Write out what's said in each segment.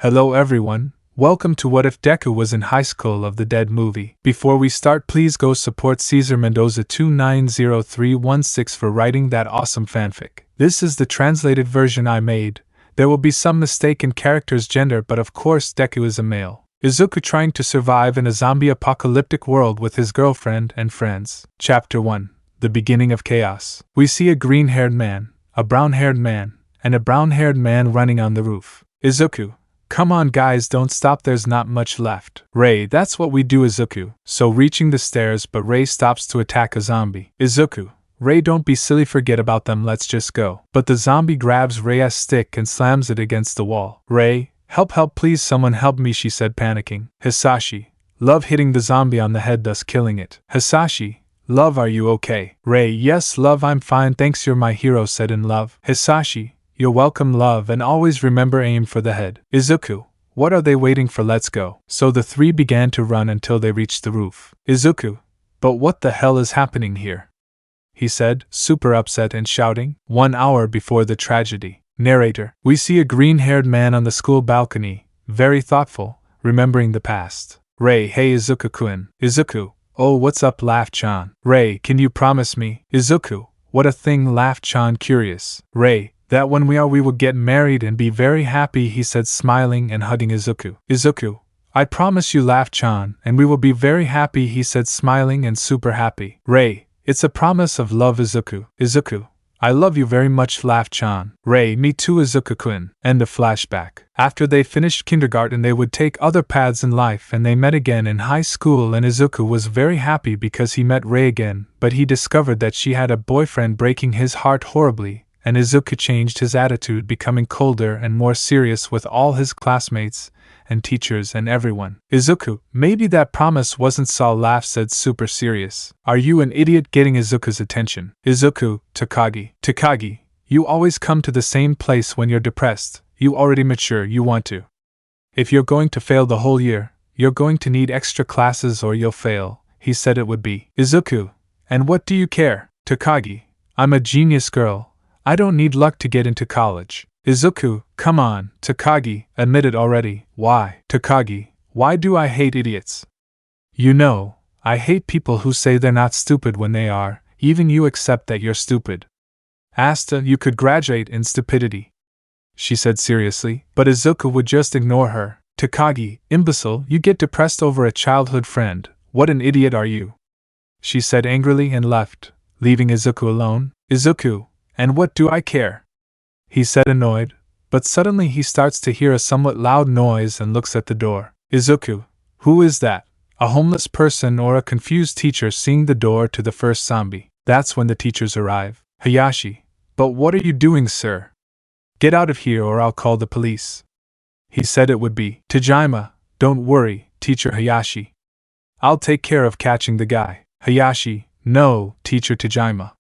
Hello everyone, welcome to What If Deku Was in High School of the Dead movie. Before we start, please go support Caesar Mendoza 290316 for writing that awesome fanfic. This is the translated version I made. There will be some mistake in character's gender, but of course Deku is a male. Izuku trying to survive in a zombie apocalyptic world with his girlfriend and friends. Chapter 1. The Beginning of Chaos. We see a green-haired man, a brown-haired man, and a brown-haired man running on the roof. Izuku, come on guys, don't stop, there's not much left. Ray, that's what we do, Izuku. So reaching the stairs, but Ray stops to attack a zombie. Izuku, Ray, don't be silly, forget about them, let's just go. But the zombie grabs Ray's stick and slams it against the wall. Ray, help, please, someone help me, she said, panicking. Hisashi, love, hitting the zombie on the head, thus killing it. Hisashi, love, are you okay? Ray, yes, love, I'm fine, thanks, you're my hero, said in love. Hisashi, you're welcome, love, and always remember, aim for the head. Izuku, what are they waiting for, let's go. So the three began to run until they reached the roof. Izuku, but what the hell is happening here? He said, super upset and shouting. 1 hour before the tragedy. Narrator, we see a green-haired man on the school balcony, very thoughtful, remembering the past. Ray, hey Izuku-kun. Izuku, oh, what's up, laughed Chan. Ray, can you promise me? Izuku, what a thing, laughed Chan, curious. Ray, that when we will get married and be very happy, he said, smiling and hugging Izuku. Izuku, I promise you, laughed Chan, and we will be very happy, he said, smiling and super happy. Ray, it's a promise of love, Izuku. Izuku, I love you very much, laughed Chan. Ray, me too, Izuku-kun. End of flashback. After they finished kindergarten, they would take other paths in life, and they met again in high school, and Izuku was very happy because he met Ray again, but he discovered that she had a boyfriend, breaking his heart horribly, and Izuku changed his attitude, becoming colder and more serious with all his classmates and teachers and everyone. Izuku, maybe that promise wasn't so, laugh, said super serious. Are you an idiot, getting Izuku's attention. Izuku, Takagi, you always come to the same place when you're depressed, you already mature, you want to. If you're going to fail the whole year, you're going to need extra classes or you'll fail, he said it would be. Izuku, and what do you care? Takagi, I'm a genius girl, I don't need luck to get into college. Izuku, come on, Takagi, admit it already. Why? Takagi, why do I hate idiots? You know, I hate people who say they're not stupid when they are, even you accept that you're stupid. Asta, you could graduate in stupidity, she said seriously, but Izuku would just ignore her. Takagi, imbecile, you get depressed over a childhood friend, what an idiot are you? She said angrily and left, leaving Izuku alone. Izuku, and what do I care? He said, annoyed, but suddenly he starts to hear a somewhat loud noise and looks at the door. Izuku, who is that? A homeless person or a confused teacher? Seeing the door to the first zombie. That's when the teachers arrive. Hayashi, but what are you doing, sir? Get out of here or I'll call the police. He said it would be. Tajima, don't worry, teacher Hayashi. I'll take care of catching the guy. Hayashi, no, teacher Tajima.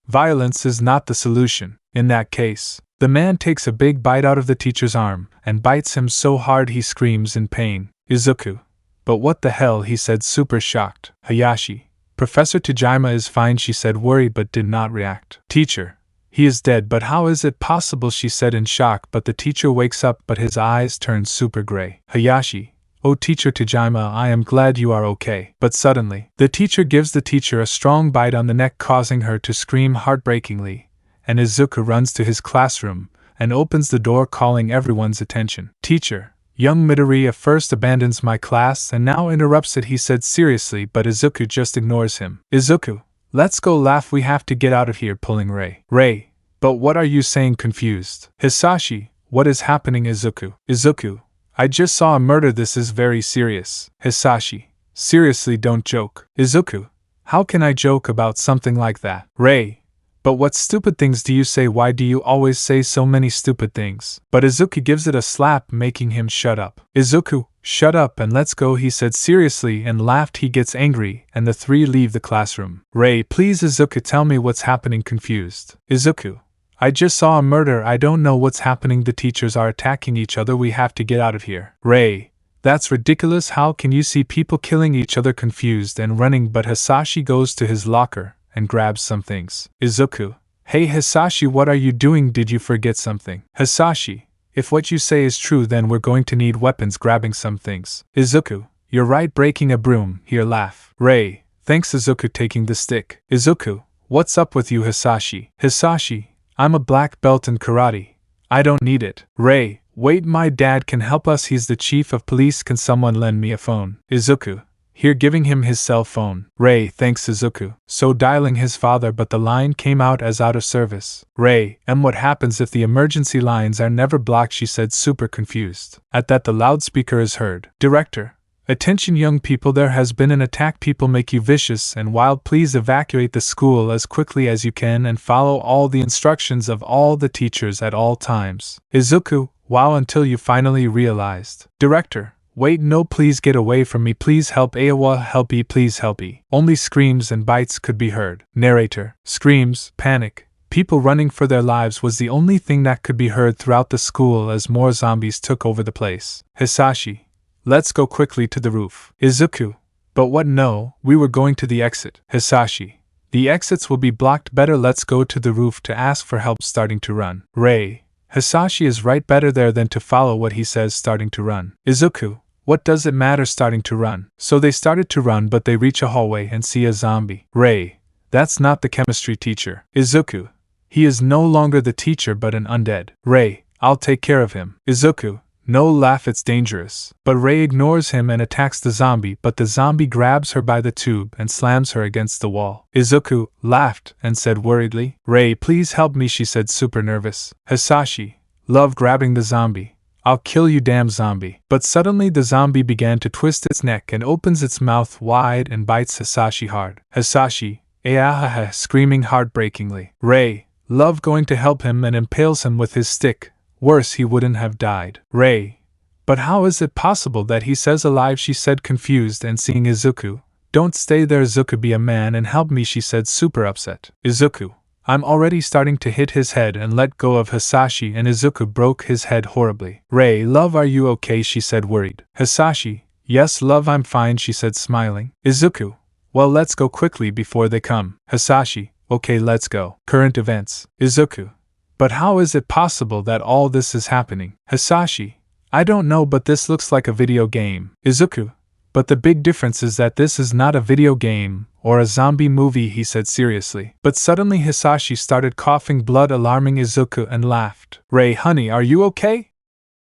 Violence is not the solution. In that case, the man takes a big bite out of the teacher's arm and bites him so hard he screams in pain. Izuku, but what the hell, he said, super shocked. Hayashi, Professor Tajima is fine, she said, worried but did not react. Teacher, he is dead, but how is it possible, she said in shock, but the teacher wakes up but his eyes turn super gray. Hayashi, oh teacher Tajima, I am glad you are okay. But suddenly, the teacher gives the teacher a strong bite on the neck, causing her to scream heartbreakingly, and Izuku runs to his classroom and opens the door, calling everyone's attention. Teacher, young Midori at first abandons my class and now interrupts it, he said seriously, but Izuku just ignores him. Izuku, let's go, laugh, we have to get out of here, pulling Ray. Ray, but what are you saying, confused? Hisashi, what is happening, Izuku? Izuku, I just saw a murder, this is very serious. Hisashi, seriously, don't joke. Izuku, how can I joke about something like that? Ray, but what stupid things do you say? Why do you always say so many stupid things? But Izuku gives it a slap, making him shut up. Izuku, shut up and let's go, he said seriously and laughed. He gets angry and the three leave the classroom. Ray, please Izuku, tell me what's happening, confused. Izuku, I just saw a murder, I don't know what's happening, the teachers are attacking each other, we have to get out of here. Ray, that's ridiculous, how can you see people killing each other, confused and running, but Hisashi goes to his locker and grabs some things. Izuku, hey Hisashi, what are you doing? Did you forget something? Hisashi, if what you say is true then we're going to need weapons grabbing some things. Izuku, you're right breaking a broom, here laugh. Ray, thanks Izuku taking the stick. Izuku, what's up with you Hisashi? Hisashi, I'm a black belt in karate. I don't need it. Ray, wait my dad can help us he's the chief of police can someone lend me a phone? Izuku, here giving him his cell phone. Ray, thanks Izuku. So dialing his father but the line came out as out of service. Ray, and what happens if the emergency lines are never blocked she said super confused. At that the loudspeaker is heard. Director, attention young people there has been an attack people make you vicious and wild please evacuate the school as quickly as you can and follow all the instructions of all the teachers at all times. Izuku, wow until you finally realized. Director, wait no please get away from me please help Awa helpy please helpy. Only screams and bites could be heard. Narrator, screams, panic, people running for their lives was the only thing that could be heard throughout the school as more zombies took over the place. Hisashi, let's go quickly to the roof. Izuku, but what no, we were going to the exit. Hisashi, the exits will be blocked better let's go to the roof to ask for help starting to run. Ray, Hisashi is right better there than to follow what he says starting to run. Izuku, what does it matter starting to run? So they started to run but they reach a hallway and see a zombie. Ray, that's not the chemistry teacher. Izuku, he is no longer the teacher but an undead. Ray, I'll take care of him. Izuku, no laugh it's dangerous. But Ray ignores him and attacks the zombie but the zombie grabs her by the tube and slams her against the wall. Izuku laughed and said worriedly, Ray please help me she said super nervous. Hisashi, love grabbing the zombie. I'll kill you damn zombie. But suddenly the zombie began to twist its neck and opens its mouth wide and bites Hisashi hard. Hisashi, ahaha screaming heartbreakingly. Ray, love going to help him and impales him with his stick. Worse he wouldn't have died. Ray, but how is it possible that he says alive she said confused and seeing Izuku. Don't stay there Izuku be a man and help me she said super upset. Izuku, I'm already starting to hit his head and let go of Hisashi and Izuku broke his head horribly. Ray, love are you okay she said worried. Hisashi, yes love I'm fine she said smiling. Izuku, well let's go quickly before they come. Hisashi, okay let's go. Current events. Izuku, but how is it possible that all this is happening? Hisashi, I don't know but this looks like a video game. Izuku, but the big difference is that this is not a video game or a zombie movie he said seriously. But suddenly Hisashi started coughing blood alarming Izuku and laughed. Ray honey are you okay?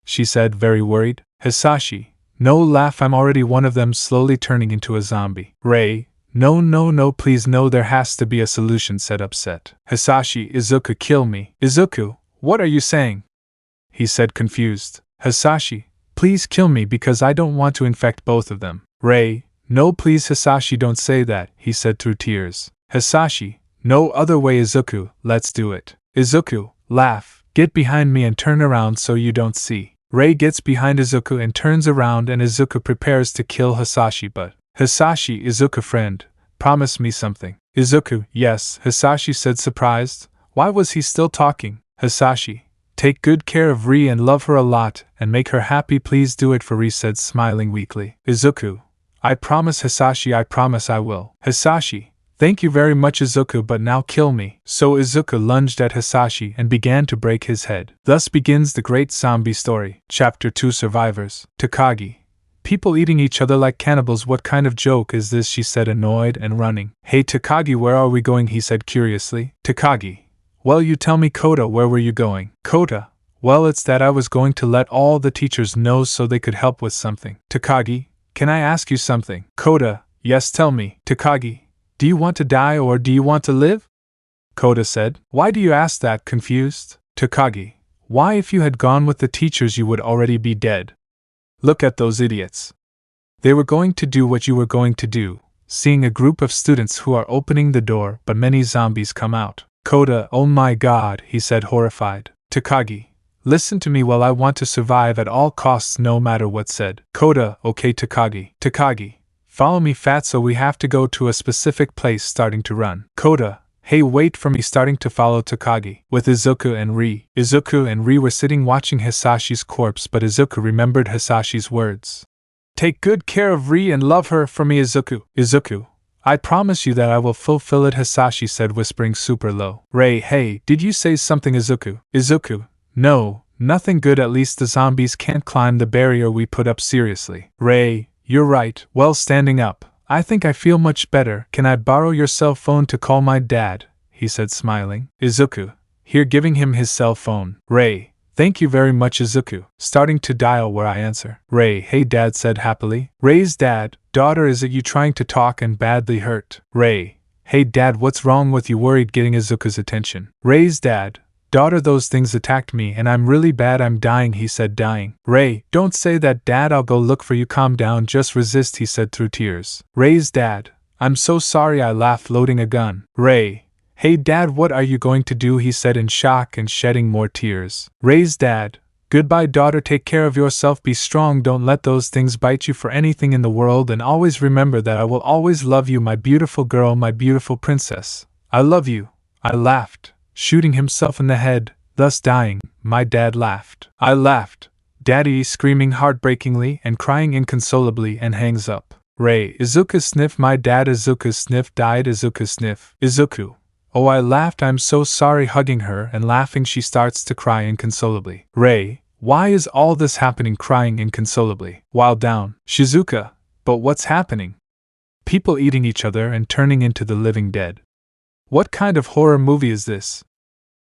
She said very worried. Hisashi, no laugh I'm already one of them slowly turning into a zombie. Ray, no please no there has to be a solution said upset. Hisashi, Izuku kill me. Izuku, what are you saying? He said confused. Hisashi, please kill me because I don't want to infect both of them. Ray, no please Hisashi don't say that, he said through tears. Hisashi, no other way Izuku, let's do it. Izuku, laugh, get behind me and turn around so you don't see. Ray gets behind Izuku and turns around and Izuku prepares to kill Hisashi but Hisashi, Izuku friend, promise me something. Izuku, yes, Hisashi said surprised. Why was he still talking? Hisashi, take good care of Ri and love her a lot and make her happy please do it for Ri said smiling weakly. Izuku, I promise Hisashi I promise I will. Hisashi, thank you very much Izuku but now kill me. So Izuku lunged at Hisashi and began to break his head. Thus begins the great zombie story. Chapter 2 Survivors. Takagi. People eating each other like cannibals what kind of joke is this she said annoyed and running. Hey Takagi where are we going he said curiously. Takagi. Well you tell me Kota where were you going? Kota. Well it's that I was going to let all the teachers know so they could help with something. Takagi. Can I ask you something? Kota. Yes tell me. Takagi. Do you want to die or do you want to live? Kota said. Why do you ask that confused? Takagi. Why if you had gone with the teachers you would already be dead. Look at those idiots. They were going to do what you were going to do, seeing a group of students who are opening the door but many zombies come out. Kota, oh my god, he said horrified. Takagi, listen to me well I want to survive at all costs no matter what said. Kota, okay Takagi. Takagi, follow me fatso we have to go to a specific place starting to run. Kota, hey wait for me starting to follow Takagi. With Izuku and Ri. Izuku and Ri were sitting watching Hisashi's corpse but Izuku remembered Hisashi's words. Take good care of Ri and love her for me Izuku. Izuku, I promise you that I will fulfill it Hisashi said whispering super low. Ray, hey, did you say something Izuku? Izuku, no, Nothing good, at least the zombies can't climb the barrier we put up seriously. Ray, you're right. Well, standing up, I think I feel much better. Can I borrow your cell phone to call my dad? He said, smiling. Izuku, here, giving him his cell phone. Ray, thank you very much, Izuku. Starting to dial where I answer. Ray, hey dad, said happily. Ray's dad, daughter, is it you trying to talk and badly hurt? Ray, hey dad, what's wrong with you? Worried, getting Izuku's attention. Ray's dad, daughter, those things attacked me and I'm really bad, I'm dying, he said, dying. Ray, don't say that dad, I'll go look for you, calm down, just resist, he said through tears. Ray's dad, I'm so sorry, I laughed, loading a gun. Ray, hey dad, what are you going to do? He said in shock and shedding more tears. Ray's dad, goodbye daughter, take care of yourself, be strong, don't let those things bite you for anything in the world, and always remember that I will always love you, my beautiful girl, my beautiful princess. I love you. I laughed, shooting himself in the head, thus dying. My dad laughed. I laughed. Daddy, screaming heartbreakingly and crying inconsolably, and hangs up. Ray, Izuku sniff, my dad, Izuku sniff, died, Izuku sniff. Izuku. Oh, I laughed, I'm so sorry, hugging her and laughing, she starts to cry inconsolably. Ray, why is all this happening? Crying inconsolably. While down. Shizuka, but what's happening? People eating each other and turning into the living dead. What kind of horror movie is this?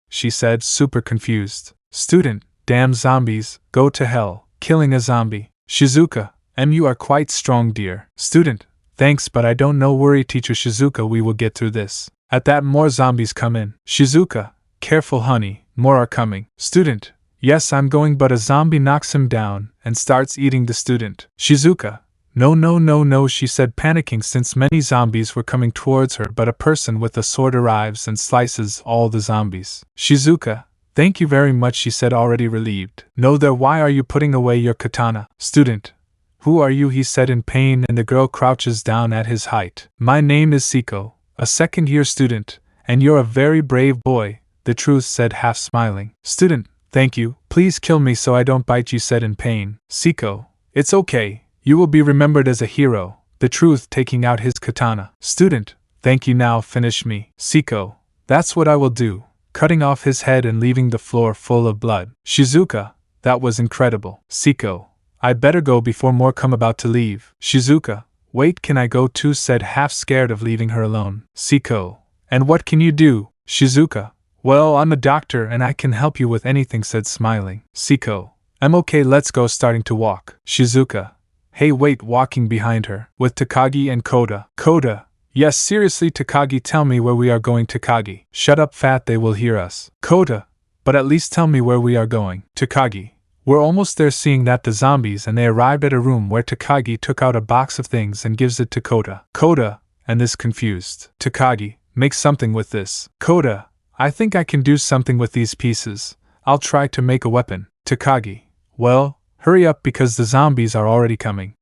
She said, super confused. Student, damn zombies, go to hell, killing a zombie. Shizuka, you are quite strong, dear. Student, thanks, but I don't know, worry teacher Shizuka, we will get through this. At that, more zombies come in. Shizuka, careful honey, more are coming. Student, yes, I'm going, but a zombie knocks him down and starts eating the student. Shizuka, no, she said, panicking since many zombies were coming towards her, but a person with a sword arrives and slices all the zombies. Shizuka, thank you very much, she said, already relieved. No, there, why are you putting away your katana? Student, who are you? He said in pain, and the girl crouches down at his height. My name is Seiko, a second-year student, and you're a very brave boy, the truth said, half smiling. Student, thank you, please kill me so I don't bite you, said in pain. Seiko, it's okay, you will be remembered as a hero, the truth, taking out his katana. Student, thank you, now finish me. Seiko, that's what I will do, cutting off his head and leaving the floor full of blood. Shizuka, that was incredible. Seiko, I'd better go before more come about to leave. Shizuka, wait, can I go too? Said, half scared of leaving her alone. Seiko, and what can you do? Shizuka, well, I'm a doctor and I can help you with anything, said, smiling. Seiko, I'm okay, let's go, starting to walk. Shizuka, hey wait, walking behind her, with Takagi and Koda. Koda, yes, seriously Takagi, tell me where we are going. Takagi, shut up fat, they will hear us. Koda, but at least tell me where we are going. Takagi, we're almost there, seeing that the zombies, and they arrived at a room where Takagi took out a box of things and gives it to Koda. Koda, and this confused. Takagi, make something with this. Koda, I think I can do something with these pieces. I'll try to make a weapon. Takagi, well, hurry up because the zombies are already coming.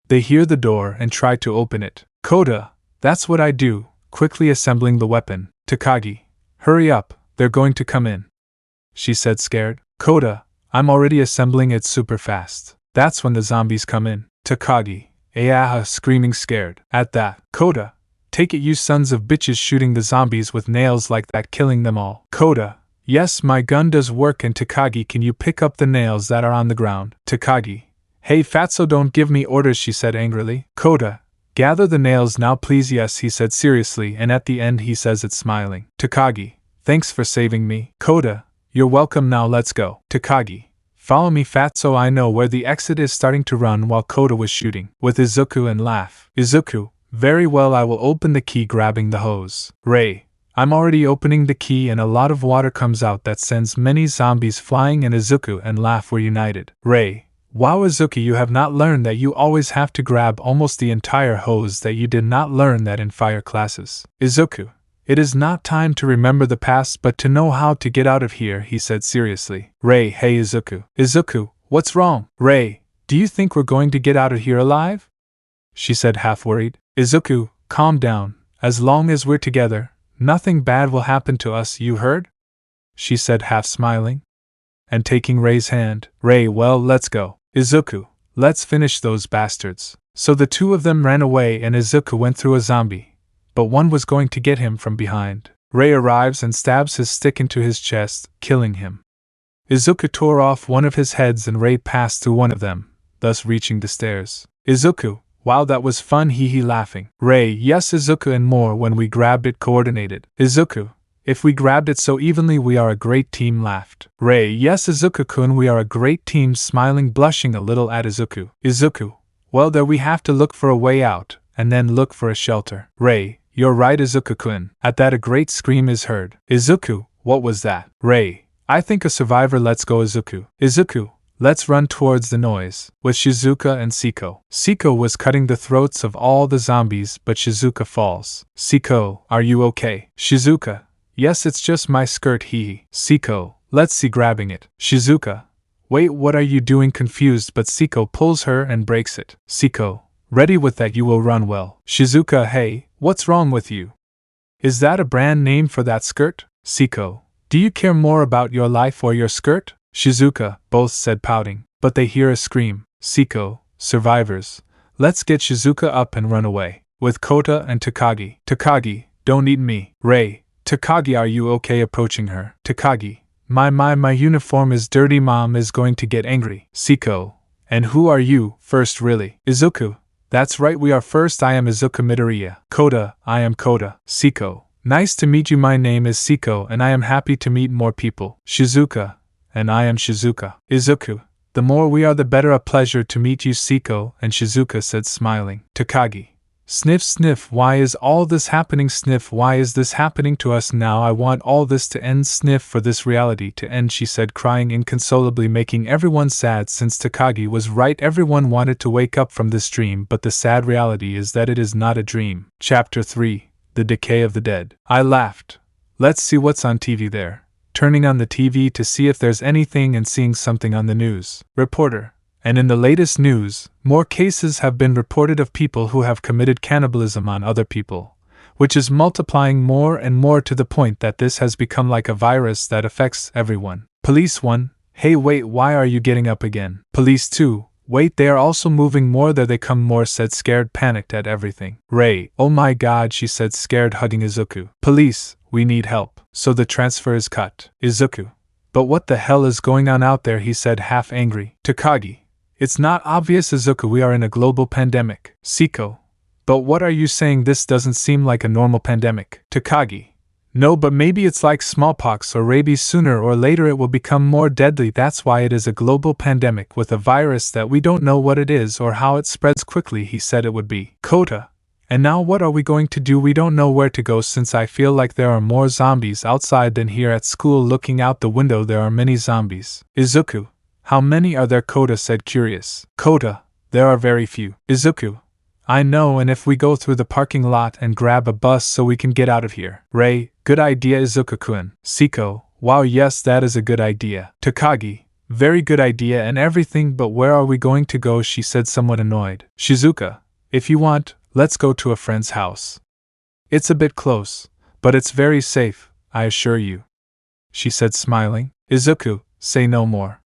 They hear the door and try to open it. Koda, that's what I do, quickly assembling the weapon. Takagi, hurry up, they're going to come in. She said, scared. Koda, I'm already assembling it super fast. That's when the zombies come in. Takagi, screaming scared. At that, Koda, take it, you sons of bitches, shooting the zombies with nails like that, killing them all. Koda, yes, my gun does work. And Takagi, can you pick up the nails that are on the ground? Takagi, hey fatso, don't give me orders, she said angrily. Koda, gather the nails now please. Yes, he said seriously, and at the end he says it smiling. Takagi, thanks for saving me. Koda, you're welcome, now let's go. Takagi, follow me fatso, I know where the exit is, starting to run while Koda was shooting with Izuku and laugh. Izuku, very well, I will open the key, grabbing the hose. Ray, I'm already opening the key and a lot of water comes out that sends many zombies flying, and Izuku and laugh were united. Ray, wow Izuku, you have not learned that you always have to grab almost the entire hose, that you did not learn that in fire classes. Izuku, it is not time to remember the past but to know how to get out of here, he said seriously. Ray, hey Izuku. Izuku, what's wrong? Ray, do you think we're going to get out of here alive? She said, half worried. Izuku, calm down, as long as we're together, nothing bad will happen to us, you heard? She said, half smiling. And taking Ray's hand, Ray, well, let's go. Izuku, let's finish those bastards. So the two of them ran away and Izuku went through a zombie, but one was going to get him from behind. Ray arrives and stabs his stick into his chest, killing him. Izuku tore off one of his heads and Rei passed through one of them, thus reaching the stairs. Izuku, wow, that was fun, hee laughing. Rei, yes Izuku, and more when we grabbed it coordinated. Izuku, if we grabbed it so evenly we are a great team, laughed. Rei, yes Izuku-kun, we are a great team, smiling, blushing a little at Izuku. Izuku, well there we have to look for a way out, and then look for a shelter. Rei, you're right Izuku-kun. At that a great scream is heard. Izuku, what was that? Rei, I think a survivor, let's go Izuku. Izuku, let's run towards the noise. With Shizuka and Siko. Siko was cutting the throats of all the zombies, but Shizuka falls. Siko, are you okay? Shizuka, yes, it's just my skirt, hee. Siko, let's see, grabbing it. Shizuka, wait, what are you doing? Confused, but Siko pulls her and breaks it. Siko, ready with that, you will run well. Shizuka, hey, what's wrong with you? Is that a brand name for that skirt? Siko, do you care more about your life or your skirt? Shizuka, both said, pouting, but they hear a scream. Siko, survivors, let's get Shizuka up and run away. With Kota and Takagi. Takagi, don't eat me. Rei, Takagi, are you okay? Approaching her. Takagi, my uniform is dirty, mom is going to get angry. Siko, and who are you, first really? Izuku, that's right, we are first, I am Izuku Midoriya. Kota, I am Kota. Siko, nice to meet you, my name is Siko and I am happy to meet more people. Shizuka, and I am Shizuka. Izuku, the more we are the better, a pleasure to meet you, Siko and Shizuka said, smiling. Takagi, sniff sniff, why is all this happening? Sniff, why is this happening to us now? I want all this to end. Sniff, for this reality to end, she said, crying inconsolably, making everyone sad since Takagi was right, everyone wanted to wake up from this dream, but the sad reality is that it is not a dream. Chapter 3, The Decay of the Dead. I laughed. Let's see what's on TV there. Turning on the TV to see if there's anything and seeing something on the news. Reporter. And in the latest news, more cases have been reported of people who have committed cannibalism on other people, which is multiplying more and more to the point that this has become like a virus that affects everyone. Police 1, hey wait, why are you getting up again? Police 2, wait, they are also moving more, there they come more, said, scared, panicked at everything. Rei, oh my god, she said, scared, hugging Izuku. Police, we need help. So the transfer is cut. Izuku, but what the hell is going on out there? He said, half angry. Takagi, it's not obvious Izuku, we are in a global pandemic. Siko, but what are you saying? This doesn't seem like a normal pandemic. Takagi, no, but maybe it's like smallpox or rabies, sooner or later it will become more deadly, that's why it is a global pandemic with a virus that we don't know what it is or how it spreads quickly, he said it would be. Kota, and now what are we going to do? We don't know where to go since I feel like there are more zombies outside than here at school. Looking out the window there are many zombies. Izuku, how many are there? Kota said, curious. Kota, there are very few. Izuku, I know, and if we go through the parking lot and grab a bus so we can get out of here. Rei, good idea Izuku-kun. Siko, wow, yes, that is a good idea. Takagi, very good idea and everything, but where are we going to go? She said, somewhat annoyed. Shizuka, if you want, let's go to a friend's house. It's a bit close, but it's very safe, I assure you. She said, smiling. Izuku, say no more.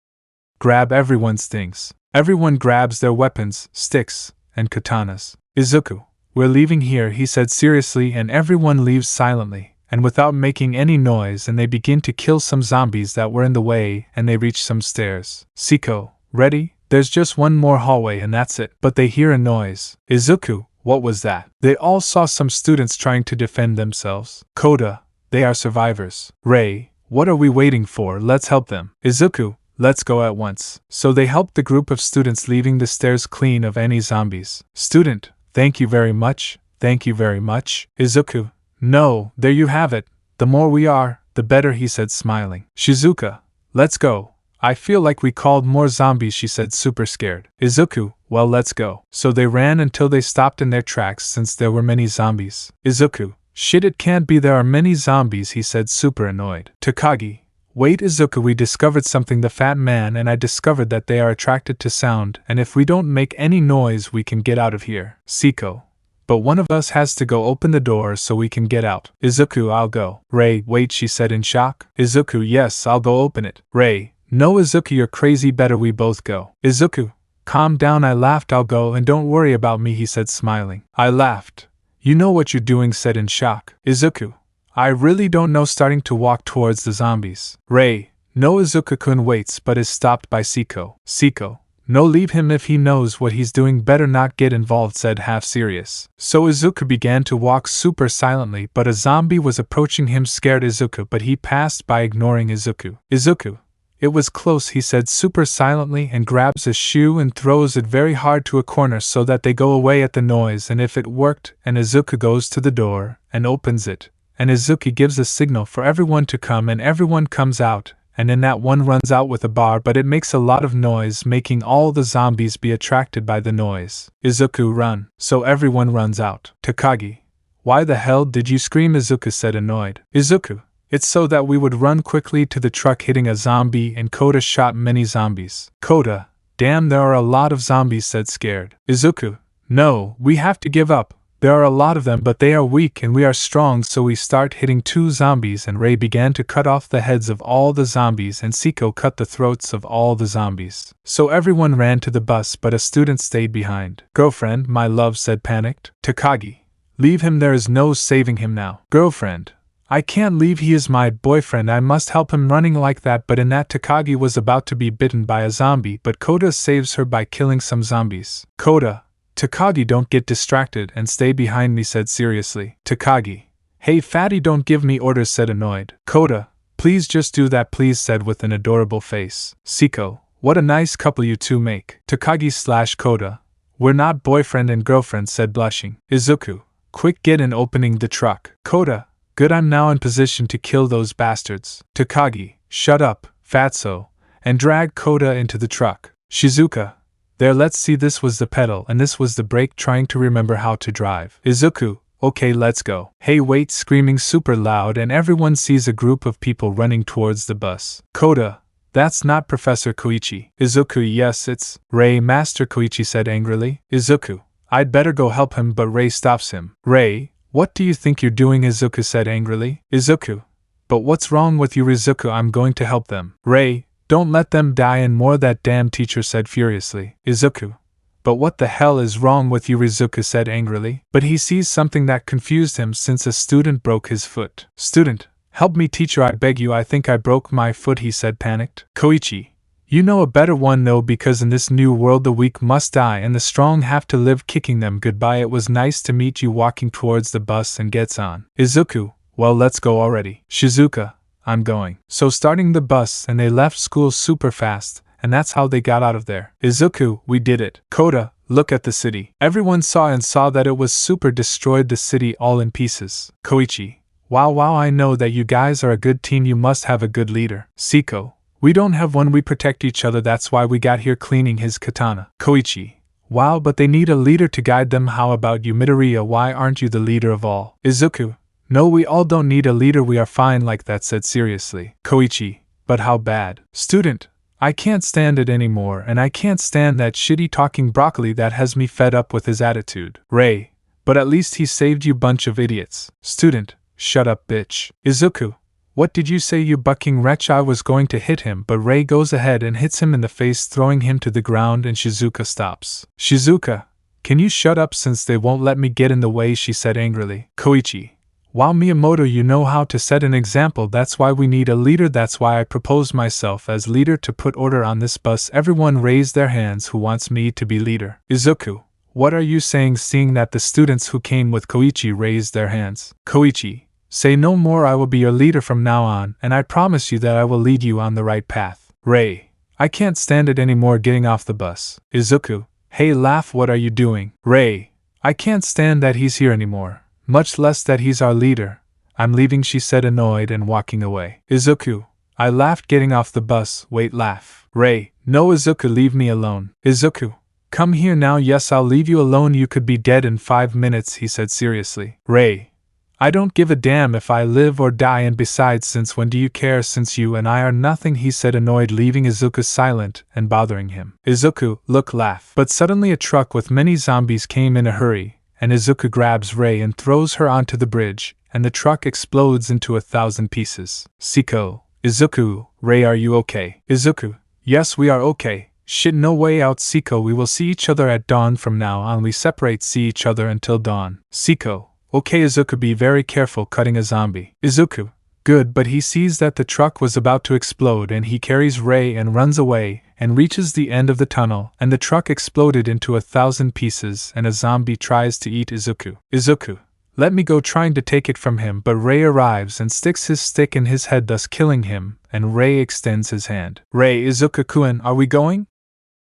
Grab everyone's things. Everyone grabs their weapons, sticks, and katanas. Izuku, we're leaving here, he said seriously, and everyone leaves silently, and without making any noise, and they begin to kill some zombies that were in the way, and they reach some stairs. Siko, ready? There's just one more hallway and that's it. But they hear a noise. Izuku, what was that? They all saw some students trying to defend themselves. Kota, they are survivors. Rei, what are we waiting for? Let's help them. Izuku, let's go at once. So they helped the group of students, leaving the stairs clean of any zombies. Student, thank you very much. Thank you very much. Izuku, no, there you have it. The more we are, the better, he said, smiling. Shizuka, let's go. I feel like we called more zombies, she said, super scared. Izuku, well, let's go. So they ran until they stopped in their tracks since there were many zombies. Izuku, shit, it can't be, there are many zombies, he said, super annoyed. Takagi, wait Izuku, we discovered something, the fat man and I discovered that they are attracted to sound, and if we don't make any noise we can get out of here. Siko, but one of us has to go open the door so we can get out. Izuku, I'll go. Rei, wait, she said in shock. Izuku, yes, I'll go open it. Rei, no Izuku, you're crazy, better we both go. Izuku, calm down, I laughed. I'll go and don't worry about me, he said, smiling. I laughed. You know what you're doing, said in shock. Izuku, I really don't know, starting to walk towards the zombies. Rei, No, Izuku-kun waits but is stopped by Siko. Siko, no, leave him if he knows what he's doing, better not get involved, said half serious. So Izuku began to walk super silently, but a zombie was approaching him, scared Izuku, but he passed by ignoring Izuku. Izuku, it was close, he said super silently, and grabs a shoe and throws it very hard to a corner so that they go away at the noise, and if it worked, and Izuku goes to the door and opens it, and Izuku gives a signal for everyone to come and everyone comes out, and then that one runs out with a bar, but it makes a lot of noise, making all the zombies be attracted by the noise. Izuku, run. So everyone runs out. Takagi, why the hell did you scream? Izuku said, annoyed. Izuku, it's so that we would run quickly to the truck hitting a zombie, and Kota shot many zombies. Kota, damn, there are a lot of zombies, said scared. Izuku, no, we have to give up. There are a lot of them, but they are weak and we are strong, so we start hitting 2 zombies, and Ray began to cut off the heads of all the zombies, and Siko cut the throats of all the zombies. So everyone ran to the bus, but a student stayed behind. Girlfriend, my love, said panicked. Takagi, leave him, there is no saving him now. Girlfriend, I can't leave, he is my boyfriend, I must help him, running like that, but in that Takagi was about to be bitten by a zombie, but Kota saves her by killing some zombies. Kota, Takagi, don't get distracted and stay behind me, said seriously. Takagi, hey fatty, don't give me orders, said annoyed. Kota, please just do that please, said with an adorable face. Siko, what a nice couple you two make. Takagi/Kota, we're not boyfriend and girlfriend, said blushing. Izuku, quick, get in, opening the truck. Kota, good, I'm now in position to kill those bastards. Takagi, shut up, fatso, and drag Kota into the truck. Shizuka, there, let's see, this was the pedal and this was the brake, trying to remember how to drive. Izuku, okay, let's go. Hey wait, screaming super loud, and everyone sees a group of people running towards the bus. Kota, that's not Professor Koichi. Izuku, yes, it's Ray. Master Koichi said angrily. Izuku, I'd better go help him, but Ray stops him. Ray, what do you think you're doing? Izuku said angrily. Izuku, but what's wrong with you? Izuku, I'm going to help them. Ray, don't let them die and more, that damn teacher said furiously. Izuku, but what the hell is wrong with you? Izuku said angrily. But he sees something that confused him, since a student broke his foot. Student, help me teacher, I beg you, I think I broke my foot, he said panicked. Koichi, you know a better one, no, because in this new world the weak must die and the strong have to live, kicking them goodbye. It was nice to meet you, walking towards the bus and gets on. Izuku, well, let's go already. Shizuka, I'm going. So starting the bus, and they left school super fast, and that's how they got out of there. Izuku, we did it. Kota, look at the city. Everyone saw that it was super destroyed, the city all in pieces. Koichi, wow, I know that you guys are a good team, you must have a good leader. Siko, we don't have one, we protect each other, that's why we got here, cleaning his katana. Koichi, wow, but they need a leader to guide them. How about you? Midoriya, why aren't you the leader of all? Izuku, no, we all don't need a leader, we are fine like that, said seriously. Koichi, but how bad? Student, I can't stand it anymore, and I can't stand that shitty talking broccoli, that has me fed up with his attitude. Ray, but at least he saved you, bunch of idiots. Student, shut up bitch. Izuku, what did you say, you bucking wretch? I was going to hit him, but Ray goes ahead and hits him in the face, throwing him to the ground, and Shizuka stops. Shizuka, can you shut up since they won't let me get in the way, she said angrily. Koichi, wow, Miyamoto, you know how to set an example, that's why we need a leader, that's why I propose myself as leader to put order on this bus. Everyone raised their hands who wants me to be leader. Izuku, what are you saying? Seeing that the students who came with Koichi raised their hands. Koichi, say no more, I will be your leader from now on, and I promise you that I will lead you on the right path. Ray, I can't stand it anymore, getting off the bus. Izuku, hey laugh, what are you doing? Ray, I can't stand that he's here anymore, much less that he's our leader. I'm leaving, she said annoyed and walking away. Izuku, I laughed, getting off the bus. Wait, laugh. Ray, no Izuku, leave me alone. Izuku, come here now. Yes, I'll leave you alone, you could be dead in 5 minutes, he said seriously. Ray, I don't give a damn if I live or die, and besides, since when do you care, since you and I are nothing, he said annoyed, leaving Izuku silent and bothering him. Izuku, look, laugh. But suddenly a truck with many zombies came in a hurry, and Izuku grabs Ray and throws her onto the bridge, and the truck explodes into 1,000 pieces. Siko, Izuku, Ray, are you okay? Izuku, yes, we are okay. Shit, no way out. Siko, we will see each other at dawn from now on, we separate, see each other until dawn. Siko, okay Izuku, be very careful cutting a zombie. Izuku, Good, but he sees that the truck was about to explode and he carries Ray and runs away and reaches the end of the tunnel and the truck exploded into 1,000 pieces and a zombie tries to eat Izuku. Izuku, let me go, trying to take it from him, but Ray arrives and sticks his stick in his head, thus killing him, and Ray extends his hand. Ray, Izuku-kun, are we going?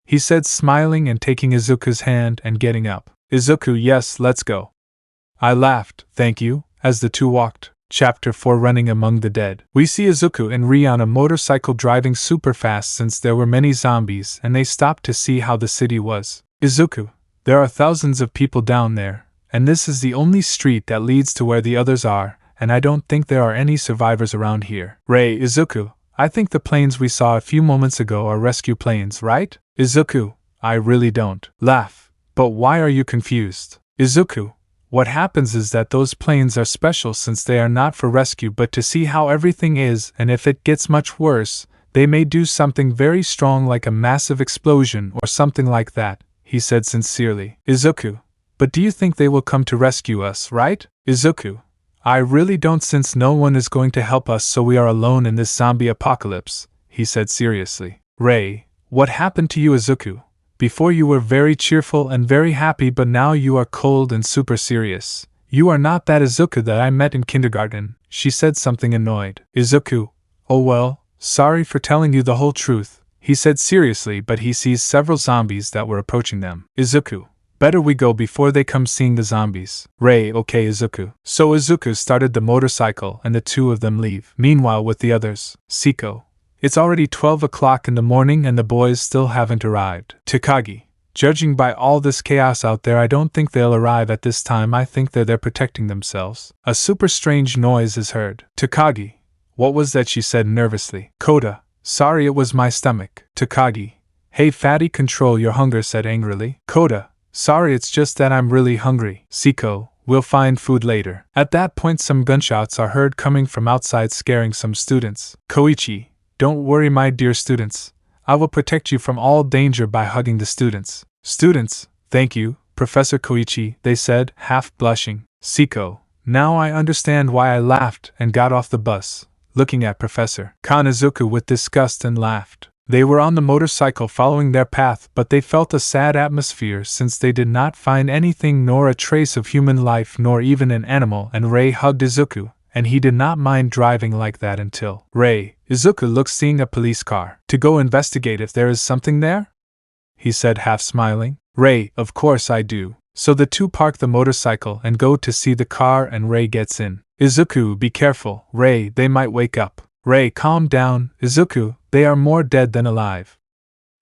He said, smiling and taking Izuku's hand and getting up. Izuku, yes, let's go. I laughed, thank you, as the two walked. Chapter 4, Running Among the Dead. We see Izuku and Ri on a motorcycle driving super fast since there were many zombies and they stopped to see how the city was. Izuku, there are thousands of people down there, and this is the only street that leads to where the others are, and I don't think there are any survivors around here. Ray, Izuku, I think the planes we saw a few moments ago are rescue planes, right? Izuku, I really don't. Laugh. But why are you confused? Izuku, what happens is that those planes are special since they are not for rescue but to see how everything is, and if it gets much worse, they may do something very strong like a massive explosion or something like that, he said sincerely. Izuku, but do you think they will come to rescue us, right? Izuku, I really don't, since no one is going to help us, so we are alone in this zombie apocalypse, he said seriously. Ray, what happened to you, Izuku? Before you were very cheerful and very happy, but now you are cold and super serious. You are not that Izuku that I met in kindergarten, she said, something annoyed. Izuku, oh well, sorry for telling you the whole truth, he said seriously, but he sees several zombies that were approaching them. Izuku, better we go before they come seeing the zombies. Ray, okay Izuku. So Izuku started the motorcycle and the two of them leave. Meanwhile with the others, Siko. It's already 12 o'clock in the morning and the boys still haven't arrived. Takagi, judging by all this chaos out there, I don't think they'll arrive at this time. I think they're there protecting themselves. A super strange noise is heard. Takagi, what was that, she said nervously. Koda, sorry, it was my stomach. Takagi, hey fatty, control your hunger, said angrily. Koda, sorry, it's just that I'm really hungry. Siko, we'll find food later. At that point some gunshots are heard coming from outside, scaring some students. Koichi, don't worry my dear students, I will protect you from all danger by hugging the students. Students, thank you, Professor Koichi, they said, half blushing. Siko, now I understand why I laughed and got off the bus, looking at Professor Kanizuku with disgust, and laughed. They were on the motorcycle following their path, but they felt a sad atmosphere since they did not find anything, nor a trace of human life, nor even an animal, and Ray hugged Izuku, and he did not mind driving like that until Ray, Izuku looks seeing a police car. To go investigate if there is something there? He said, half smiling. Ray, of course I do. So the two park the motorcycle and go to see the car, and Ray gets in. Izuku, be careful, Ray, they might wake up. Ray, calm down, Izuku, they are more dead than alive.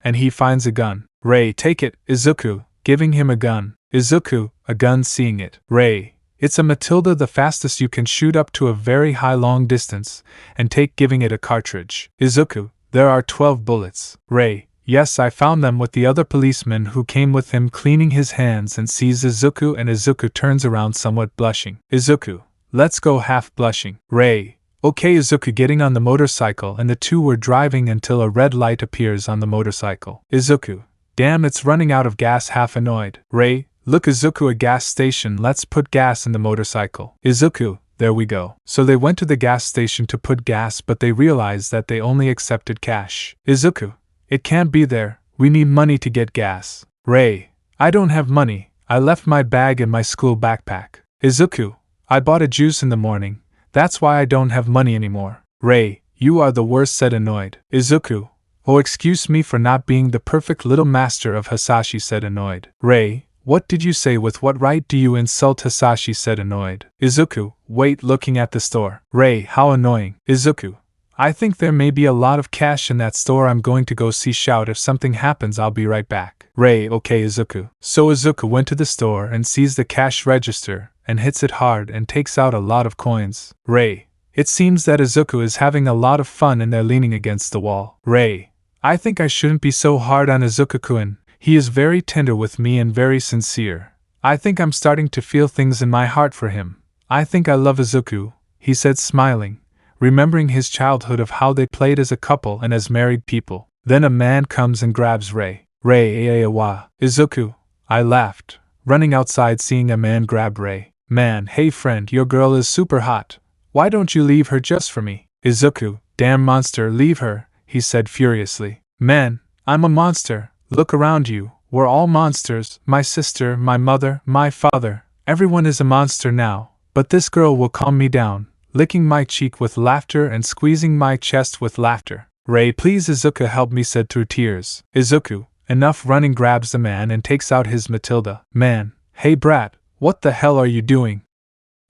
And he finds a gun. Ray, take it, Izuku, giving him a gun. Izuku, a gun, seeing it. Ray, it's a Matilda, the fastest you can shoot up to a very high long distance, and take, giving it a cartridge. Izuku, there are 12 bullets. Ray, yes, I found them with the other policeman who came with him, cleaning his hands, and sees Izuku, and Izuku turns around somewhat blushing. Izuku, let's go, half blushing. Ray, okay, Izuku, getting on the motorcycle, and the two were driving until a red light appears on the motorcycle. Izuku, damn, it's running out of gas, half annoyed. Ray, look Izuku, a gas station, let's put gas in the motorcycle. Izuku, there we go. So they went to the gas station to put gas, but they realized that they only accepted cash. Izuku, it can't be there, we need money to get gas. Ray, I don't have money, I left my bag in my school backpack. Izuku, I bought a juice in the morning, that's why I don't have money anymore. Ray, you are the worst, said annoyed. Izuku, oh, excuse me for not being the perfect little master of Hasashi, said annoyed. Ray, what did you say? With what right do you insult Hasashi, said annoyed. Izuku, wait, looking at the store. Ray, how annoying. Izuku, I think there may be a lot of cash in that store, I'm going to go see, shout, if something happens I'll be right back. Ray, okay Izuku. So Izuku went to the store and sees the cash register, and hits it hard and takes out a lot of coins. Ray, it seems that Izuku is having a lot of fun and they're leaning against the wall. Ray, I think I shouldn't be so hard on Izuku-kun. He is very tender with me and very sincere. I think I'm starting to feel things in my heart for him. I think I love Izuku, he said, smiling, remembering his childhood of how they played as a couple and as married people. Then a man comes and grabs Ray. Ray, wa. Izuku, I laughed, running outside seeing a man grab Ray. Man, hey friend, your girl is super hot. Why don't you leave her just for me? Izuku, damn monster, leave her, he said furiously. Man, I'm a monster, look around you, we're all monsters, my sister, my mother, my father, everyone is a monster now, but this girl will calm me down, licking my cheek with laughter and squeezing my chest with laughter. Ray, please Izuku, help me, said through tears. Izuku, enough running, grabs the man and takes out his Matilda. Man, hey brat, what the hell are you doing?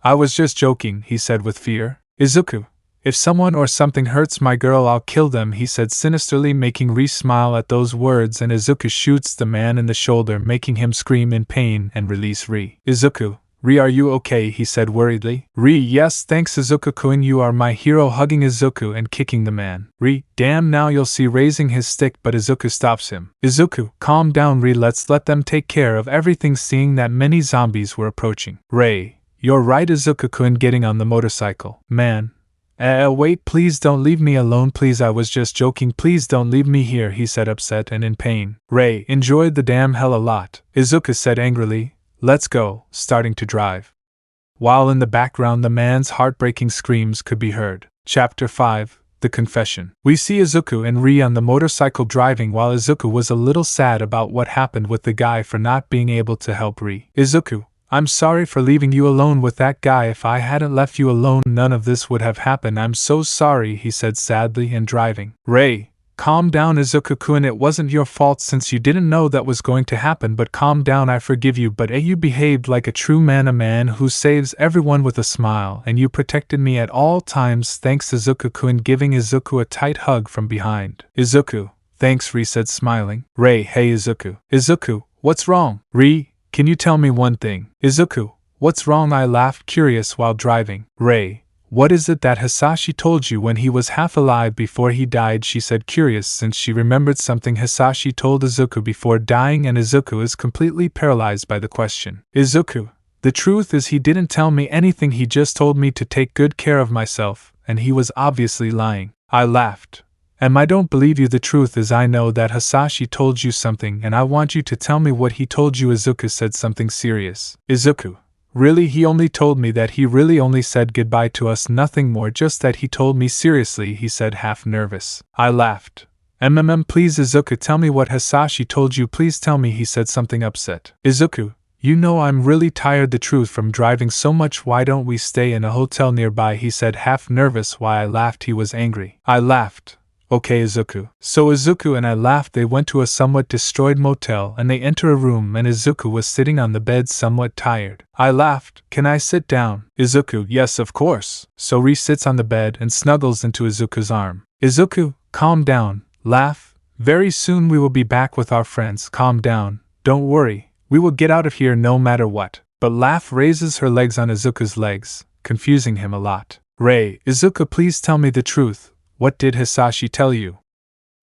I was just joking, he said with fear. Izuku, if someone or something hurts my girl, I'll kill them, he said sinisterly, making Ri smile at those words, and Izuku shoots the man in the shoulder, making him scream in pain and release Ri. Izuku, Ri, are you okay? He said worriedly. Ri, yes thanks Izuku-kun, you are my hero, hugging Izuku and kicking the man. Ri, damn, now you'll see, raising his stick, but Izuku stops him. Izuku, calm down Ri, let's let them take care of everything, seeing that many zombies were approaching. Ray, you're right Izuku-kun, getting on the motorcycle. Man. Wait, please don't leave me alone, please, I was just joking, please don't leave me here, he said, upset and in pain. Ray, enjoyed the damn hell a lot, Izuku said angrily. Let's go, starting to drive. While in the background the man's heartbreaking screams could be heard. Chapter 5, The Confession. We see Izuku and Ri on the motorcycle driving, while Izuku was a little sad about what happened with the guy for not being able to help Ri. Izuku, I'm sorry for leaving you alone with that guy. If I hadn't left you alone, none of this would have happened. I'm so sorry, he said sadly and driving. Ray, calm down Izuku-kun, it wasn't your fault since you didn't know that was going to happen, but calm down, I forgive you, but you behaved like a true man, a man who saves everyone with a smile, and you protected me at all times, thanks Izuku-kun, giving Izuku a tight hug from behind. Izuku, thanks Ri said smiling. Ray, hey Izuku. Izuku, what's wrong? Ri, can you tell me one thing? Izuku, what's wrong? I laughed, curious while driving. Ray, what is it that Hisashi told you when he was half alive before he died? She said, curious since she remembered something Hisashi told Izuku before dying, and Izuku is completely paralyzed by the question. Izuku, the truth is he didn't tell me anything, he just told me to take good care of myself, and he was obviously lying. I laughed. I don't believe you. The truth is I know that Hisashi told you something and I want you to tell me what he told you. Izuku said something serious. Izuku, really, he only told me that. He really only said goodbye to us, nothing more, just that he told me. Seriously, he said, half nervous. I laughed. Please Izuku, tell me what Hisashi told you, please tell me, he said, something upset. Izuku, you know I'm really tired, the truth, from driving so much. Why don't we stay in a hotel nearby, he said, half nervous. Why I laughed, he was angry. I laughed. Okay Izuku. So Izuku and I laughed. They went to a somewhat destroyed motel and they enter a room, and Izuku was sitting on the bed somewhat tired. I laughed. Can I sit down? Izuku, yes of course. So Ri sits on the bed and snuggles into Izuku's arm. Izuku, calm down, laugh. Very soon we will be back with our friends. Calm down, don't worry, we will get out of here no matter what. But Laugh raises her legs on Izuku's legs, confusing him a lot. Ray, Izuku, please tell me the truth. What did Hisashi tell you?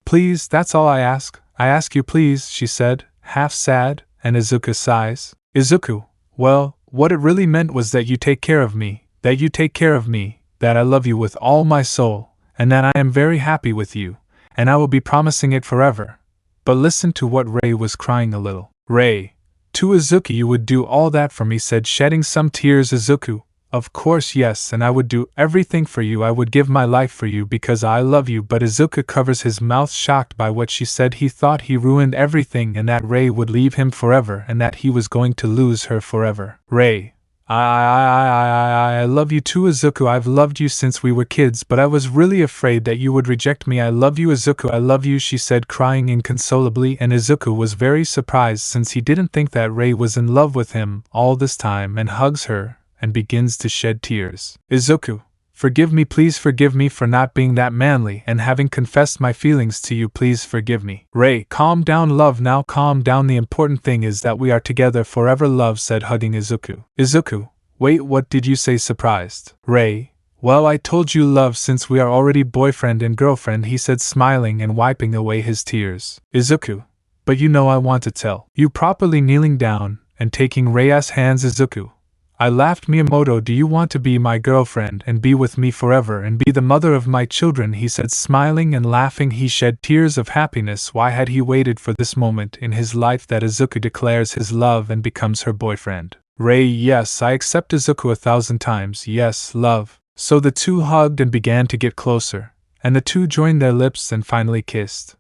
Please, that's all I ask. I ask you please, she said, half sad, and Izuku sighs. Izuku, well, what it really meant was that you take care of me, that I love you with all my soul, and that I am very happy with you, and I will be promising it forever. But listen to what Ray was crying a little. Ray, to Izuku, you would do all that for me, said, shedding some tears. Izuku, of course yes, and I would do everything for you. I would give my life for you because I love you. But Izuku covers his mouth, shocked by what she said. He thought he ruined everything and that Ray would leave him forever and that he was going to lose her forever. Ray, I love you too Izuku. I've loved you since we were kids, but I was really afraid that you would reject me. I love you Izuku, I love you, she said, crying inconsolably, and Izuku was very surprised since he didn't think that Ray was in love with him all this time, and hugs her and begins to shed tears. Izuku, forgive me, please forgive me for not being that manly and having confessed my feelings to you, please forgive me. Ray, calm down love, now calm down, the important thing is that we are together forever, love said, hugging Izuku. Izuku, wait, what did you say, surprised? Ray, well, I told you love since we are already boyfriend and girlfriend, he said, smiling and wiping away his tears. Izuku, but you know I want to tell you, properly kneeling down and taking Ray's hands. Izuku, I laughed. Miyamoto, do you want to be my girlfriend and be with me forever and be the mother of my children, he said, smiling and laughing. He shed tears of happiness. Why had he waited for this moment in his life that Izuku declares his love and becomes her boyfriend? Ray, yes, I accept Izuku 1,000 times, yes, love. So the two hugged and began to get closer, and the two joined their lips and finally kissed.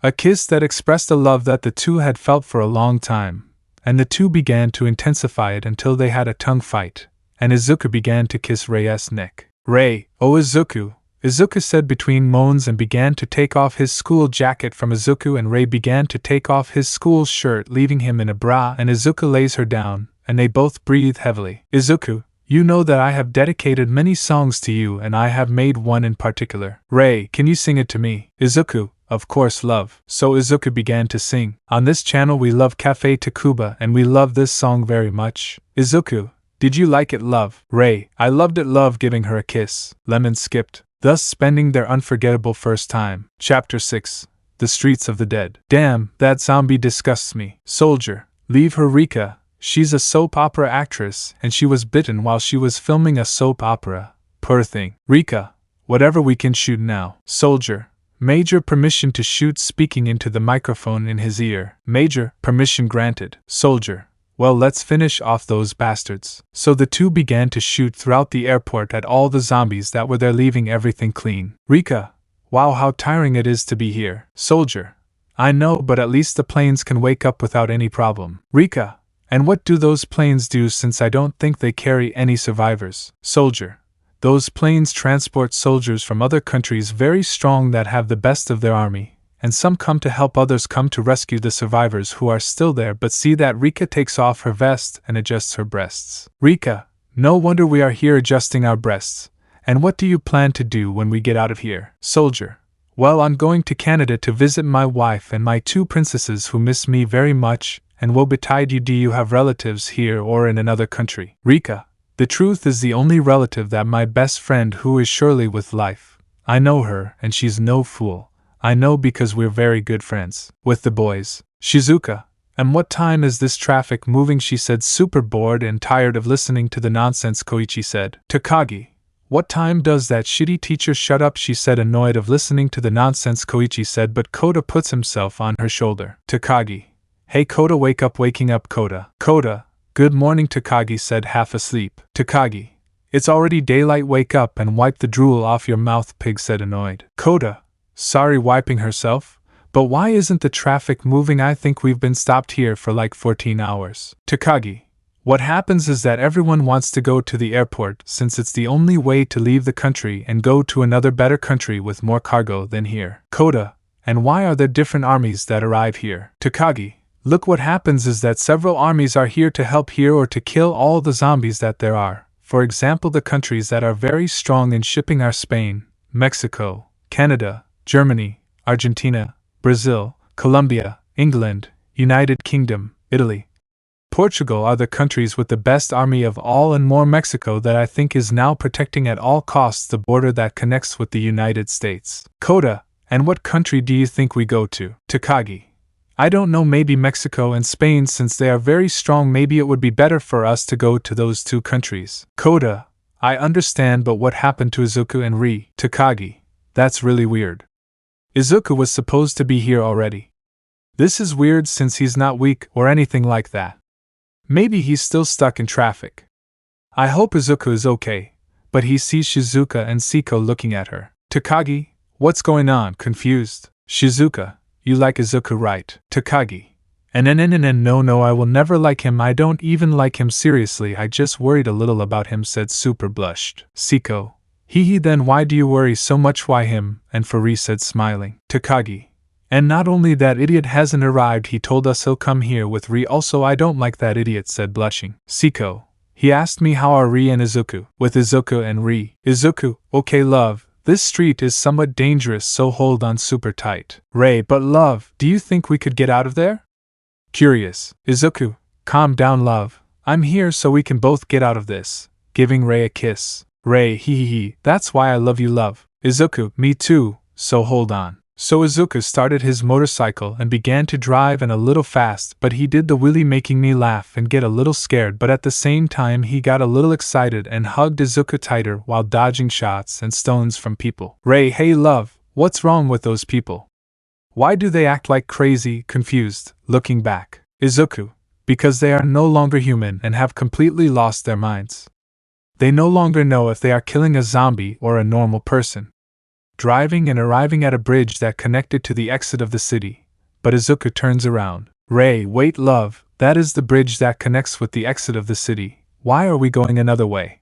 A kiss that expressed a love that the two had felt for a long time, and the two began to intensify it until they had a tongue fight, and Izuku began to kiss Rei's neck. "Rei, oh Izuku," Izuku said between moans and began to take off his school jacket from Izuku, and Rei began to take off his school shirt, leaving him in a bra, and Izuku lays her down, and they both breathe heavily. "Izuku, you know that I have dedicated many songs to you, and I have made one in particular. Rei, can you sing it to me?" "Izuku, of course, love." So Izuku began to sing. "On this channel we love Cafe Takuba and we love this song very much. Izuku, did you like it, love?" "Rei, I loved it, love," giving her a kiss. Lemon skipped, thus spending their unforgettable first time. Chapter 6. The Streets of the Dead. "Damn, that zombie disgusts me." "Soldier, leave her, Rika. She's a soap opera actress and she was bitten while she was filming a soap opera. Poor thing." "Rika, whatever, we can shoot now." "Soldier, Major, permission to shoot," speaking into the microphone in his ear. "Major, permission granted." "Soldier, well, let's finish off those bastards." So the two began to shoot throughout the airport at all the zombies that were there, leaving everything clean. "Rika, wow, how tiring it is to be here." "Soldier, I know, but at least the planes can wake up without any problem." "Rika, and what do those planes do, since I don't think they carry any survivors?" "Soldier, those planes transport soldiers from other countries very strong that have the best of their army, and some come to help others come to rescue the survivors who are still there." But see that Rika takes off her vest and adjusts her breasts. "Rika, no wonder we are here adjusting our breasts. And what do you plan to do when we get out of here?" "Soldier, well, I'm going to Canada to visit my wife and my two princesses who miss me very much, and woe betide you, do you have relatives here or in another country?" "Rika, the truth is the only relative that my best friend who is surely with life. I know her and she's no fool. I know because we're very good friends." "With the boys." "Shizuka, and what time is this traffic moving?" she said, super bored and tired of listening to the nonsense Koichi said. "Takagi, what time does that shitty teacher?" "Shut up," she said, annoyed of listening to the nonsense Koichi said, but Kota puts himself on her shoulder. "Takagi, hey Kota, wake up, waking up Kota." "Kota, good morning," Takagi said, half asleep. "Takagi, it's already daylight, wake up and wipe the drool off your mouth," Pig said, annoyed. Kota, sorry, wiping herself? "But why isn't the traffic moving? I think we've been stopped here for like 14 hours. "Takagi, what happens is that everyone wants to go to the airport since it's the only way to leave the country and go to another better country with more cargo than here." "Kota, and why are there different armies that arrive here?" "Takagi, look, what happens is that several armies are here to help here or to kill all the zombies that there are. For example, the countries that are very strong in shipping are Spain, Mexico, Canada, Germany, Argentina, Brazil, Colombia, England, United Kingdom, Italy. Portugal are the countries with the best army of all, and more Mexico that I think is now protecting at all costs the border that connects with the United States." "Kota, and what country do you think we go to?" "Takagi, I don't know, maybe Mexico and Spain, since they are very strong. Maybe it would be better for us to go to those two countries." "Kota, I understand, but what happened to Izuku and Ri?" "Takagi, that's really weird. Izuku was supposed to be here already. This is weird since he's not weak or anything like that. Maybe he's still stuck in traffic. I hope Izuku is okay." But he sees Shizuka and Siko looking at her. "Takagi, what's going on?" Confused. "Shizuka, you like Izuku, right?" "Takagi, no, I will never like him. I don't even like him, seriously, I just worried a little about him," said super blushed. Siko, he then why do you worry so much? Why him? And Furi said, smiling. "Takagi, and not only that idiot hasn't arrived, he told us he'll come here with Ri. Also, I don't like that idiot," said blushing. Siko, he asked me how are Ri and Izuku. "With Izuku and Ri." "Izuku, okay love. This street is somewhat dangerous, so hold on super tight." "Rei, but love, do you think we could get out of there?" Curious. "Izuku, calm down love. I'm here so we can both get out of this." Giving Rei a kiss. "Rei, hee, that's why I love you love." "Izuku, me too, so hold on." So Izuku started his motorcycle and began to drive, and a little fast, but he did the wheelie, making me laugh and get a little scared, but at the same time he got a little excited and hugged Izuku tighter while dodging shots and stones from people. "Rei, hey love, what's wrong with those people? Why do they act like crazy?" Confused, looking back. "Izuku, because they are no longer human and have completely lost their minds." They no longer know if they are killing a zombie or a normal person. Driving and arriving at a bridge that connected to the exit of the city, but Izuku turns around. Ray, wait love, that is the bridge that connects with the exit of the city. Why are we going another way?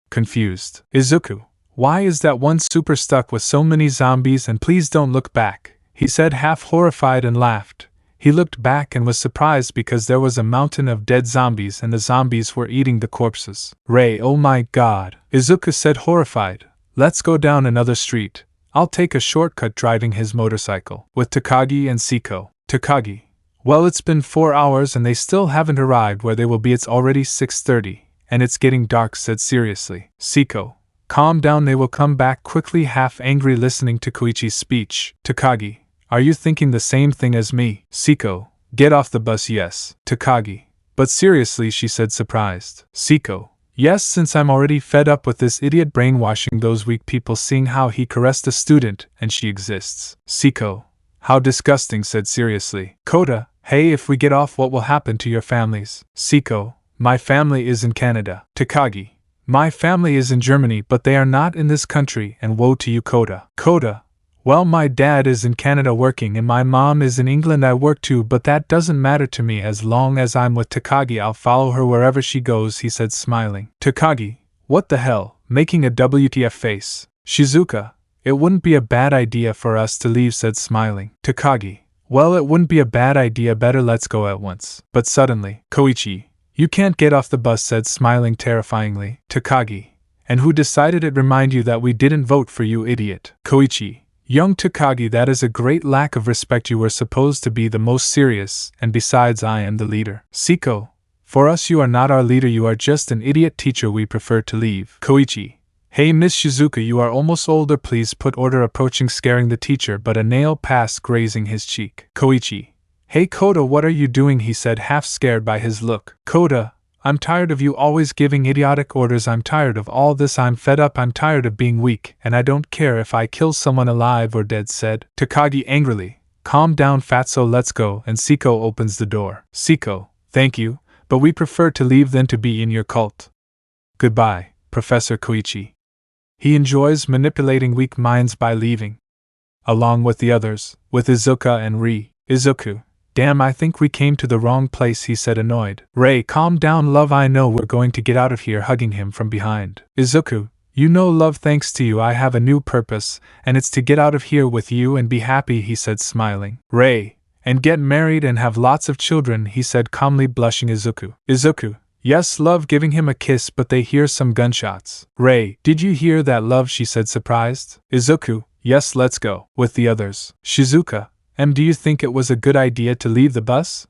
Confused. Izuku, why is that one super stuck with so many zombies and please don't look back, he said half horrified and laughed. He looked back and was surprised because there was a mountain of dead zombies and the zombies were eating the corpses. Ray, oh my god, Izuku said horrified. Let's go down another street. I'll take a shortcut driving his motorcycle. With Takagi and Siko. Takagi. Well, it's been 4 hours and they still haven't arrived where they will be. It's already 6:30, and it's getting dark, said seriously. Siko. Calm down, they will come back quickly, half angry listening to Koichi's speech. Takagi. Are you thinking the same thing as me? Siko. Get off the bus, yes. Takagi. But seriously, she said surprised. Siko. Yes, since I'm already fed up with this idiot brainwashing those weak people, seeing how he caressed a student and she exists. Siko. How disgusting, said seriously. Kota, hey, if we get off, what will happen to your families? Siko. My family is in Canada. Takagi. My family is in Germany, but they are not in this country, and woe to you, Kota. Kota. Well, my dad is in Canada working and my mom is in England. I work too, but that doesn't matter to me as long as I'm with Takagi. I'll follow her wherever she goes, he said smiling. Takagi. What the hell? Making a WTF face. Shizuka. It wouldn't be a bad idea for us to leave, said smiling. Takagi. Well, it wouldn't be a bad idea, better let's go at once. But suddenly, Koichi. You can't get off the bus, said smiling terrifyingly. Takagi. And who decided it? Remind you that we didn't vote for you, idiot. Koichi. Young Takagi, that is a great lack of respect. You were supposed to be the most serious, and besides I am the leader. Siko. For us you are not our leader, you are just an idiot teacher, we prefer to leave. Koichi. Hey Miss Shizuka, you are almost older, please put order, approaching scaring the teacher, but a nail passed grazing his cheek. Koichi. Hey Kota, what are you doing, he said half scared by his look. Kota. I'm tired of you always giving idiotic orders. I'm tired of all this. I'm fed up. I'm tired of being weak, and I don't care if I kill someone alive or dead, said Takagi angrily. Calm down, fatso, let's go. And Siko opens the door. Siko, thank you, but we prefer to leave than to be in your cult. Goodbye, Professor Koichi. He enjoys manipulating weak minds by leaving. Along with the others, with Izuka and Ri. Izuku. Damn, I think we came to the wrong place, he said annoyed. Ray, calm down love, I know we're going to get out of here, hugging him from behind. Izuku, you know love, thanks to you I have a new purpose, and it's to get out of here with you and be happy, he said smiling. Ray, and get married and have lots of children, he said calmly, blushing. Izuku. Izuku, yes love, giving him a kiss, but they hear some gunshots. Ray, did you hear that love, she said surprised. Izuku, yes, let's go. With the others. Shizuka. Do you think it was a good idea to leave the bus?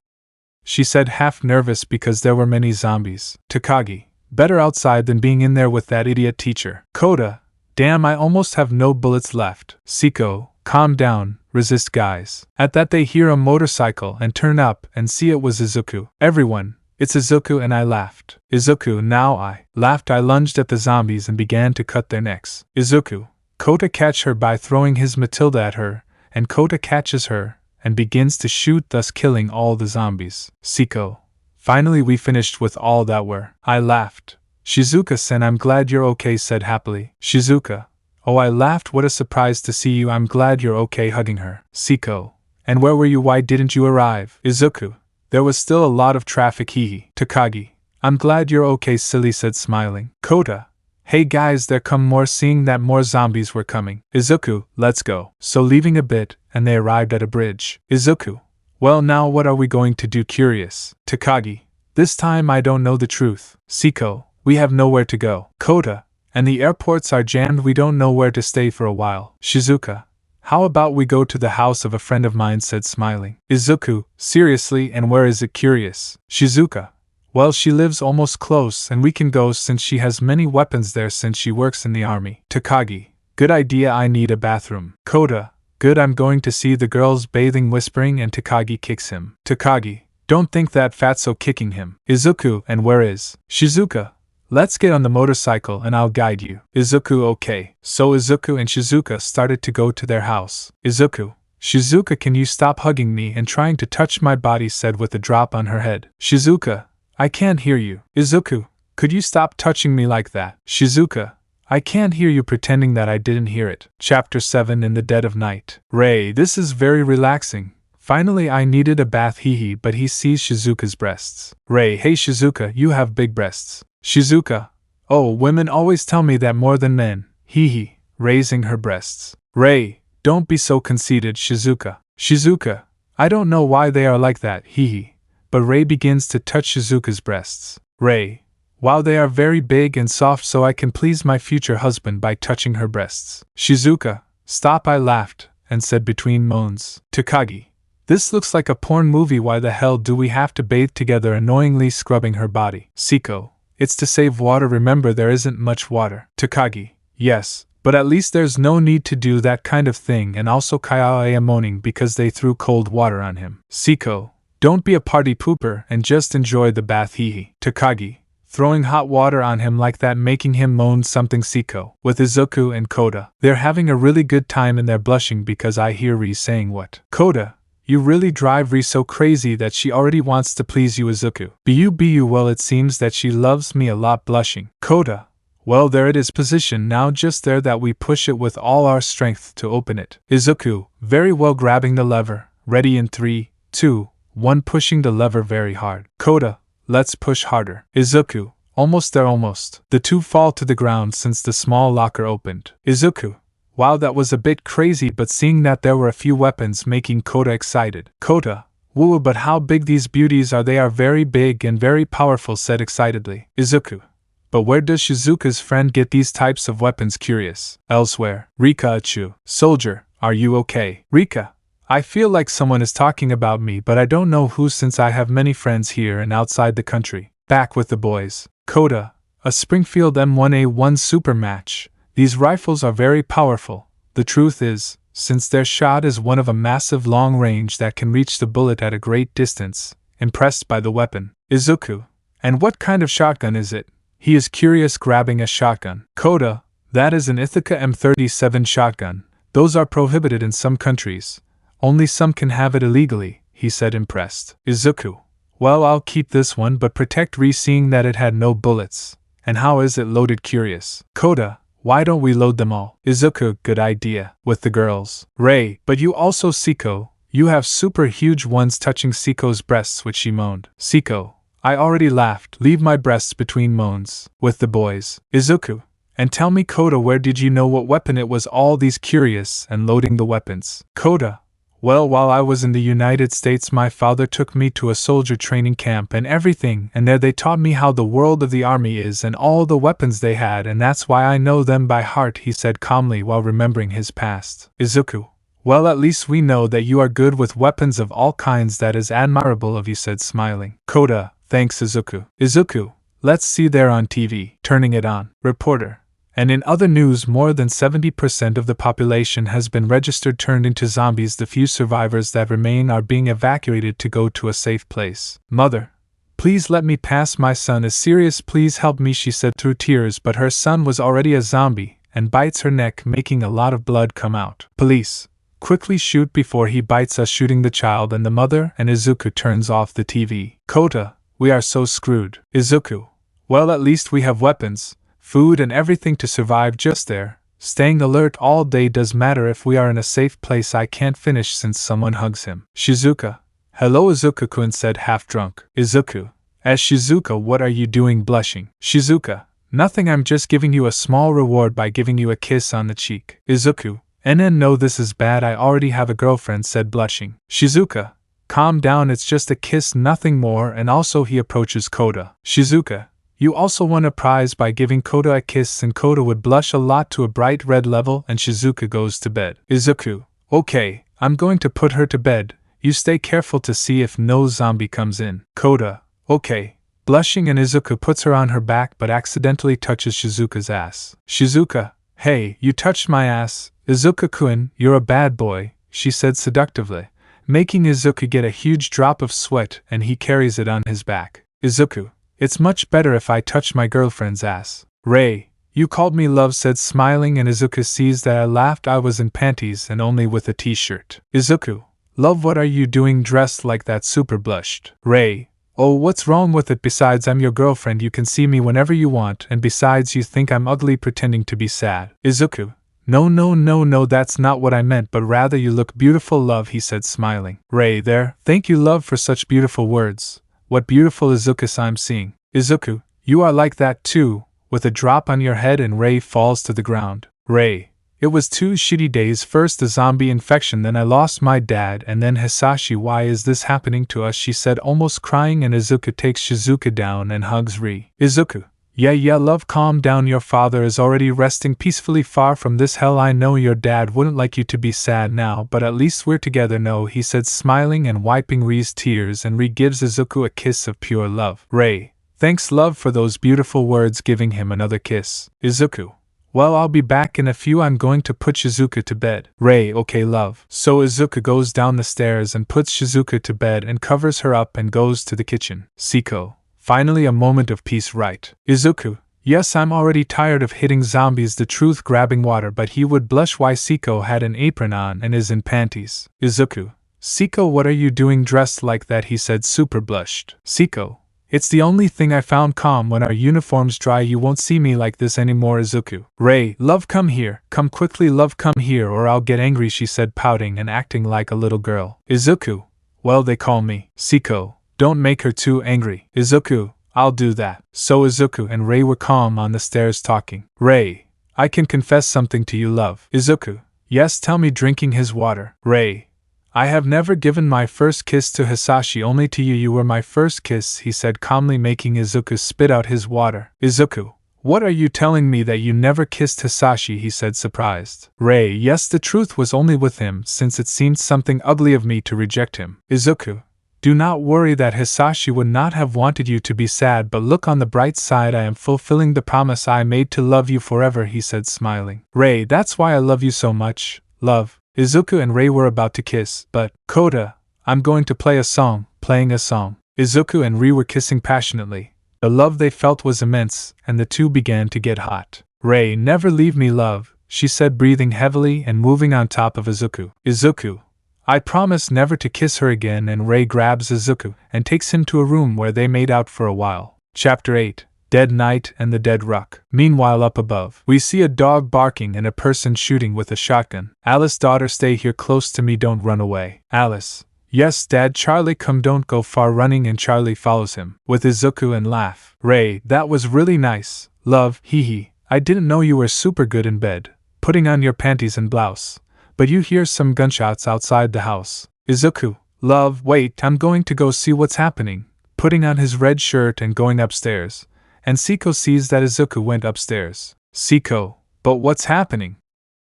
She said half nervous because there were many zombies. Takagi. Better outside than being in there with that idiot teacher. Kota. Damn, I almost have no bullets left. Siko. Calm down, resist guys. At that they hear a motorcycle and turn up and see it was Izuku. Everyone. It's Izuku, and I laughed. Izuku, now I laughed. I lunged at the zombies and began to cut their necks. Izuku. Kota catch her by throwing his Matilda at her, and Kota catches her, and begins to shoot, thus killing all the zombies. Siko. Finally we finished with all that were. I laughed. Shizuka-sen, I'm glad you're okay, said happily. Shizuka. Oh, I laughed, what a surprise to see you, I'm glad you're okay, hugging her. Siko. And where were you, why didn't you arrive? Izuku. There was still a lot of traffic, hee. Takagi. I'm glad you're okay, silly, said smiling. Kota. Hey guys, there come more, seeing that more zombies were coming. Izuku, let's go. So leaving a bit, and they arrived at a bridge. Izuku. Well, now what are we going to do, curious? Takagi. This time I don't know the truth. Siko. We have nowhere to go. Kota. And the airports are jammed, we don't know where to stay for a while. Shizuka. How about we go to the house of a friend of mine, said smiling. Izuku. Seriously, and where is it, curious? Shizuka. Well, she lives almost close and we can go since she has many weapons there since she works in the army. Takagi. Good idea, I need a bathroom. Kota. Good, I'm going to see the girls bathing, whispering, and Takagi kicks him. Takagi. Don't think that fatso, kicking him. Izuku. And where is Shizuka? Let's get on the motorcycle and I'll guide you. Izuku. Okay. So Izuku and Shizuka started to go to their house. Izuku. Shizuka, can you stop hugging me and trying to touch my body, said with a drop on her head. Shizuka. I can't hear you. Izuku. could you stop touching me like that? Shizuka, I can't hear you pretending that I didn't hear it. Chapter 7 In the Dead of Night. Ray, this is very relaxing. Finally I needed a bath hee but he sees Shizuka's breasts. Ray, hey Shizuka, you have big breasts. Shizuka, oh, women always tell me that more than men. Hee, raising her breasts. Ray, don't be so conceited, Shizuka. Shizuka, I don't know why they are like that, hee. But Ray begins to touch Shizuka's breasts. Ray, wow, they are very big and soft, so I can please my future husband by touching her breasts. Shizuka, stop, I laughed, and said between moans. Takagi, this looks like a porn movie, why the hell do we have to bathe together, annoyingly scrubbing her body. Siko, it's to save water, remember there isn't much water. Takagi, yes, but at least there's no need to do that kind of thing, and also Kaiaoya moaning because they threw cold water on him. Siko, don't be a party pooper and just enjoy the bath hee. Takagi, throwing hot water on him like that, making him moan something. Siko, with Izuku and Koda, they're having a really good time and they're blushing because I hear Ri saying what? Koda, you really drive Ri so crazy that she already wants to please you. Izuku, bu, well it seems that she loves me a lot. Blushing. Koda, well there it is, position now just there that we push it with all our strength to open it. Izuku, very well, grabbing the lever, ready in 3, 2, 1, pushing the lever very hard. Koda, let's push harder. Izuku, almost there, almost. The two fall to the ground since the small locker opened. Izuku, wow, that was a bit crazy, but seeing that there were a few weapons making Koda excited. Koda, woo, but how big these beauties are, they are very big and very powerful, said excitedly. Izuku, but where does Shizuka's friend get these types of weapons? Curious. Elsewhere. Rika Achu, soldier, are you okay? Rika, I feel like someone is talking about me, but I don't know who since I have many friends here and outside the country. Back with the boys. Koda, a Springfield M1A1 super match. These rifles are very powerful. The truth is, since their shot is one of a massive long range that can reach the bullet at a great distance. Impressed by the weapon. Izuku, and what kind of shotgun is it? He is curious, grabbing a shotgun. Koda, that is an Ithaca M37 shotgun. Those are prohibited in some countries. Only some can have it illegally, he said, impressed. Izuku, well, I'll keep this one but protect Ri, seeing that it had no bullets. And how is it loaded? Curious. Koda, why don't we load them all? Izuku, good idea. With the girls. Ray, but you also. Siko, you have super huge ones, touching Siko's breasts, which she moaned. Siko, I already laughed, leave my breasts between moans. With the boys. Izuku, and tell me Koda, where did you know what weapon it was? All these curious and loading the weapons. Koda, well, while I was in the United States, my father took me to a soldier training camp and everything, and there they taught me how the world of the army is and all the weapons they had, and that's why I know them by heart, he said calmly while remembering his past. Izuku, well, at least we know that you are good with weapons of all kinds, that is admirable of you, said smiling. Koda, thanks Izuku. Izuku, let's see there on TV. Turning it on. Reporter, and in other news, more than 70% of the population has been registered turned into zombies. The few survivors that remain are being evacuated to go to a safe place. Mother, please let me pass, my son is serious, please help me, she said through tears, but her son was already a zombie and bites her neck, making a lot of blood come out. Police, quickly shoot before he bites us, shooting the child and the mother, and Izuku turns off the TV. Koda, we are so screwed. Izuku, well, at least we have weapons, food and everything to survive just there. Staying alert all day does matter if we are in a safe place. I can't finish since someone hugs him. Shizuka, hello Izuku-kun said half drunk. Izuku, as Shizuka, what are you doing? Blushing. Shizuka, nothing, I'm just giving you a small reward by giving you a kiss on the cheek. Izuku, no, this is bad, I already have a girlfriend, said blushing. Shizuka, calm down, it's just a kiss, nothing more, and also he approaches Koda. Shizuka, you also won a prize by giving Koda a kiss, and Koda would blush a lot to a bright red level, and Shizuka goes to bed. Izuku, okay, I'm going to put her to bed, you stay careful to see if no zombie comes in. Koda, okay. Blushing, and Izuku puts her on her back but accidentally touches Shizuka's ass. Shizuka, hey, you touched my ass. Izuku-kun, you're a bad boy, she said seductively, making Izuku get a huge drop of sweat, and he carries it on his back. Izuku, it's much better if I touch my girlfriend's ass. Ray, you called me love, said smiling, and Izuku sees that I laughed. I was in panties and only with a t-shirt. Izuku, love, what are you doing dressed like that? Super blushed. Ray, Oh, what's wrong with it? Besides, I'm your girlfriend, you can see me whenever you want, and besides, you think I'm ugly pretending to be sad. Izuku. No, that's not what I meant, but rather you look beautiful, love, he said, smiling. Ray, there. Thank you, love, for such beautiful words. What beautiful Izukus I'm seeing. Izuku, you are like that too, with a drop on your head, and Ray falls to the ground. Ray. It was 2 shitty days, first the zombie infection, then I lost my dad, and then Hisashi. Why is this happening to us? She said, almost crying, and Izuku takes Shizuka down and hugs Ri. Izuku. Yeah, love, calm down, your father is already resting peacefully far from this hell. I know your dad wouldn't like you to be sad now, but at least we're together, no, he said, smiling and wiping Ri's tears, and Ri gives Izuku a kiss of pure love. Ray. Thanks, love, for those beautiful words, giving him another kiss. Izuku. Well, I'll be back in a few, I'm going to put Shizuka to bed. Ray, okay, love. So Izuku goes down the stairs and puts Shizuka to bed and covers her up and goes to the kitchen. Siko. Finally a moment of peace, right? Izuku. Yes, I'm already tired of hitting zombies, the truth, grabbing water, but he would blush why Siko had an apron on and is in panties. Izuku. Siko, what are you doing dressed like that? He said, super blushed. Siko. It's the only thing I found calm. When our uniforms dry, you won't see me like this anymore. Izuku. Ray, love, come here. Come quickly, love, come here, or I'll get angry, she said, pouting and acting like a little girl. Izuku. Well, they call me Siko. Don't make her too angry. Izuku. I'll do that. So Izuku and Ray were calm on the stairs talking. Ray. I can confess something to you, love. Izuku. Yes, tell me, drinking his water. Ray. I have never given my first kiss to Hisashi, only to you. You were my first kiss, he said calmly, making Izuku spit out his water. Izuku. What are you telling me, that you never kissed Hisashi? He said, surprised. Ray. Yes, the truth was only with him, since it seemed something ugly of me to reject him. Izuku. Do not worry that Hisashi would not have wanted you to be sad, but look on the bright side, I am fulfilling the promise I made to love you forever, he said, smiling. Ray, that's why I love you so much, love. Izuku and Ray were about to kiss, but, Kota, I'm going to play a song, playing a song. Izuku and Ri were kissing passionately. The love they felt was immense, and the two began to get hot. Ray, never leave me, love, she said, breathing heavily and moving on top of Izuku. Izuku. I promise never to kiss her again, and Ray grabs Izuku and takes him to a room where they made out for a while. Chapter 8. Dead Night and the Dead Ruck. Meanwhile, up above, we see a dog barking and a person shooting with a shotgun. Alice, daughter, stay here close to me, don't run away. Alice. Yes, Dad. Charlie, come, don't go far, running, and Charlie follows him, with Izuku, and laugh. Ray, that was really nice, love, hee hee. I didn't know you were super good in bed, putting on your panties and blouse. But you hear some gunshots outside the house. Izuku. Love, wait, I'm going to go see what's happening, putting on his red shirt and going upstairs. And Siko sees that Izuku went upstairs. Siko. But what's happening?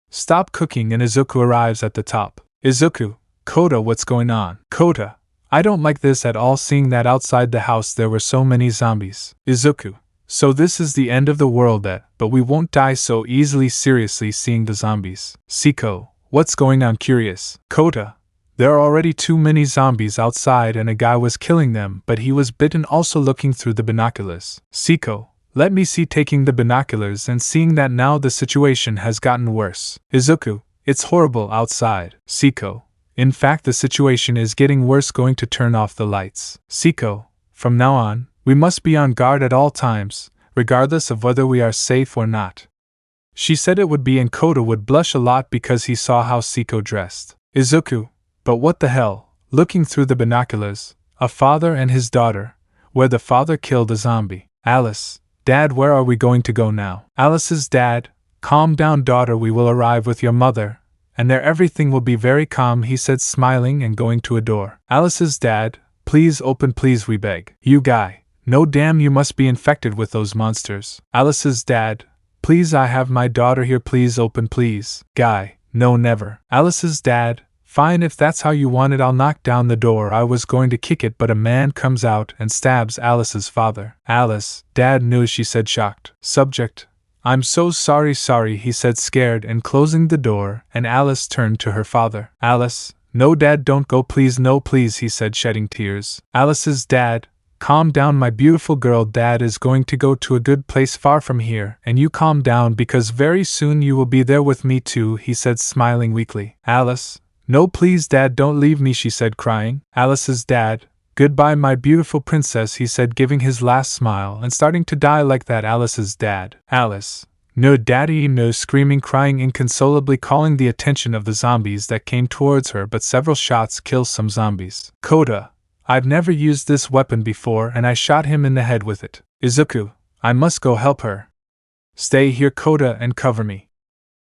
Stop cooking, and Izuku arrives at the top. Izuku. Kota, what's going on? Kota. I don't like this at all, seeing that outside the house there were so many zombies. Izuku. So this is the end of the world, but we won't die so easily, seriously, seeing the zombies. Siko. What's going on? Curious. Kota. There are already too many zombies outside, and a guy was killing them, but he was bitten, also looking through the binoculars. Siko. Let me see, taking the binoculars and seeing that now the situation has gotten worse. Izuku. It's horrible outside. Siko. In fact, the situation is getting worse, going to turn off the lights. Siko. From now on, we must be on guard at all times, regardless of whether we are safe or not. She said it would be, and Kota would blush a lot because he saw how Siko dressed. Izuku. But what the hell? Looking through the binoculars, a father and his daughter, where the father killed a zombie. Alice. Dad, where are we going to go now? Alice's dad. Calm down, daughter, we will arrive with your mother, and there everything will be very calm, he said, smiling and going to a door. Alice's dad. Please open, please, we beg. You guy. No, damn, you must be infected with those monsters. Alice's dad. Please, I have my daughter here, please open, please. Guy. No, never. Alice's dad. Fine, if that's how you want it, I'll knock down the door. I was going to kick it, but a man comes out and stabs Alice's father. Alice. Dad knew, she said, shocked. Subject. I'm so sorry, he said, scared, and closing the door, and Alice turned to her father. Alice. No, Dad, don't go, please, no, please, he said, shedding tears. Alice's dad. Calm down, my beautiful girl. Dad is going to go to a good place far from here, and you calm down, because very soon you will be there with me too, he said, smiling weakly. Alice. No, please, Dad, don't leave me, she said, crying. Alice's dad. Goodbye, my beautiful princess, he said, giving his last smile and starting to die like that. Alice's dad. Alice. No, daddy, no, screaming, crying inconsolably, calling the attention of the zombies that came towards her, but several shots kill some zombies. Koda. I've never used this weapon before and I shot him in the head with it. Izuku. I must go help her. Stay here, Koda, and cover me.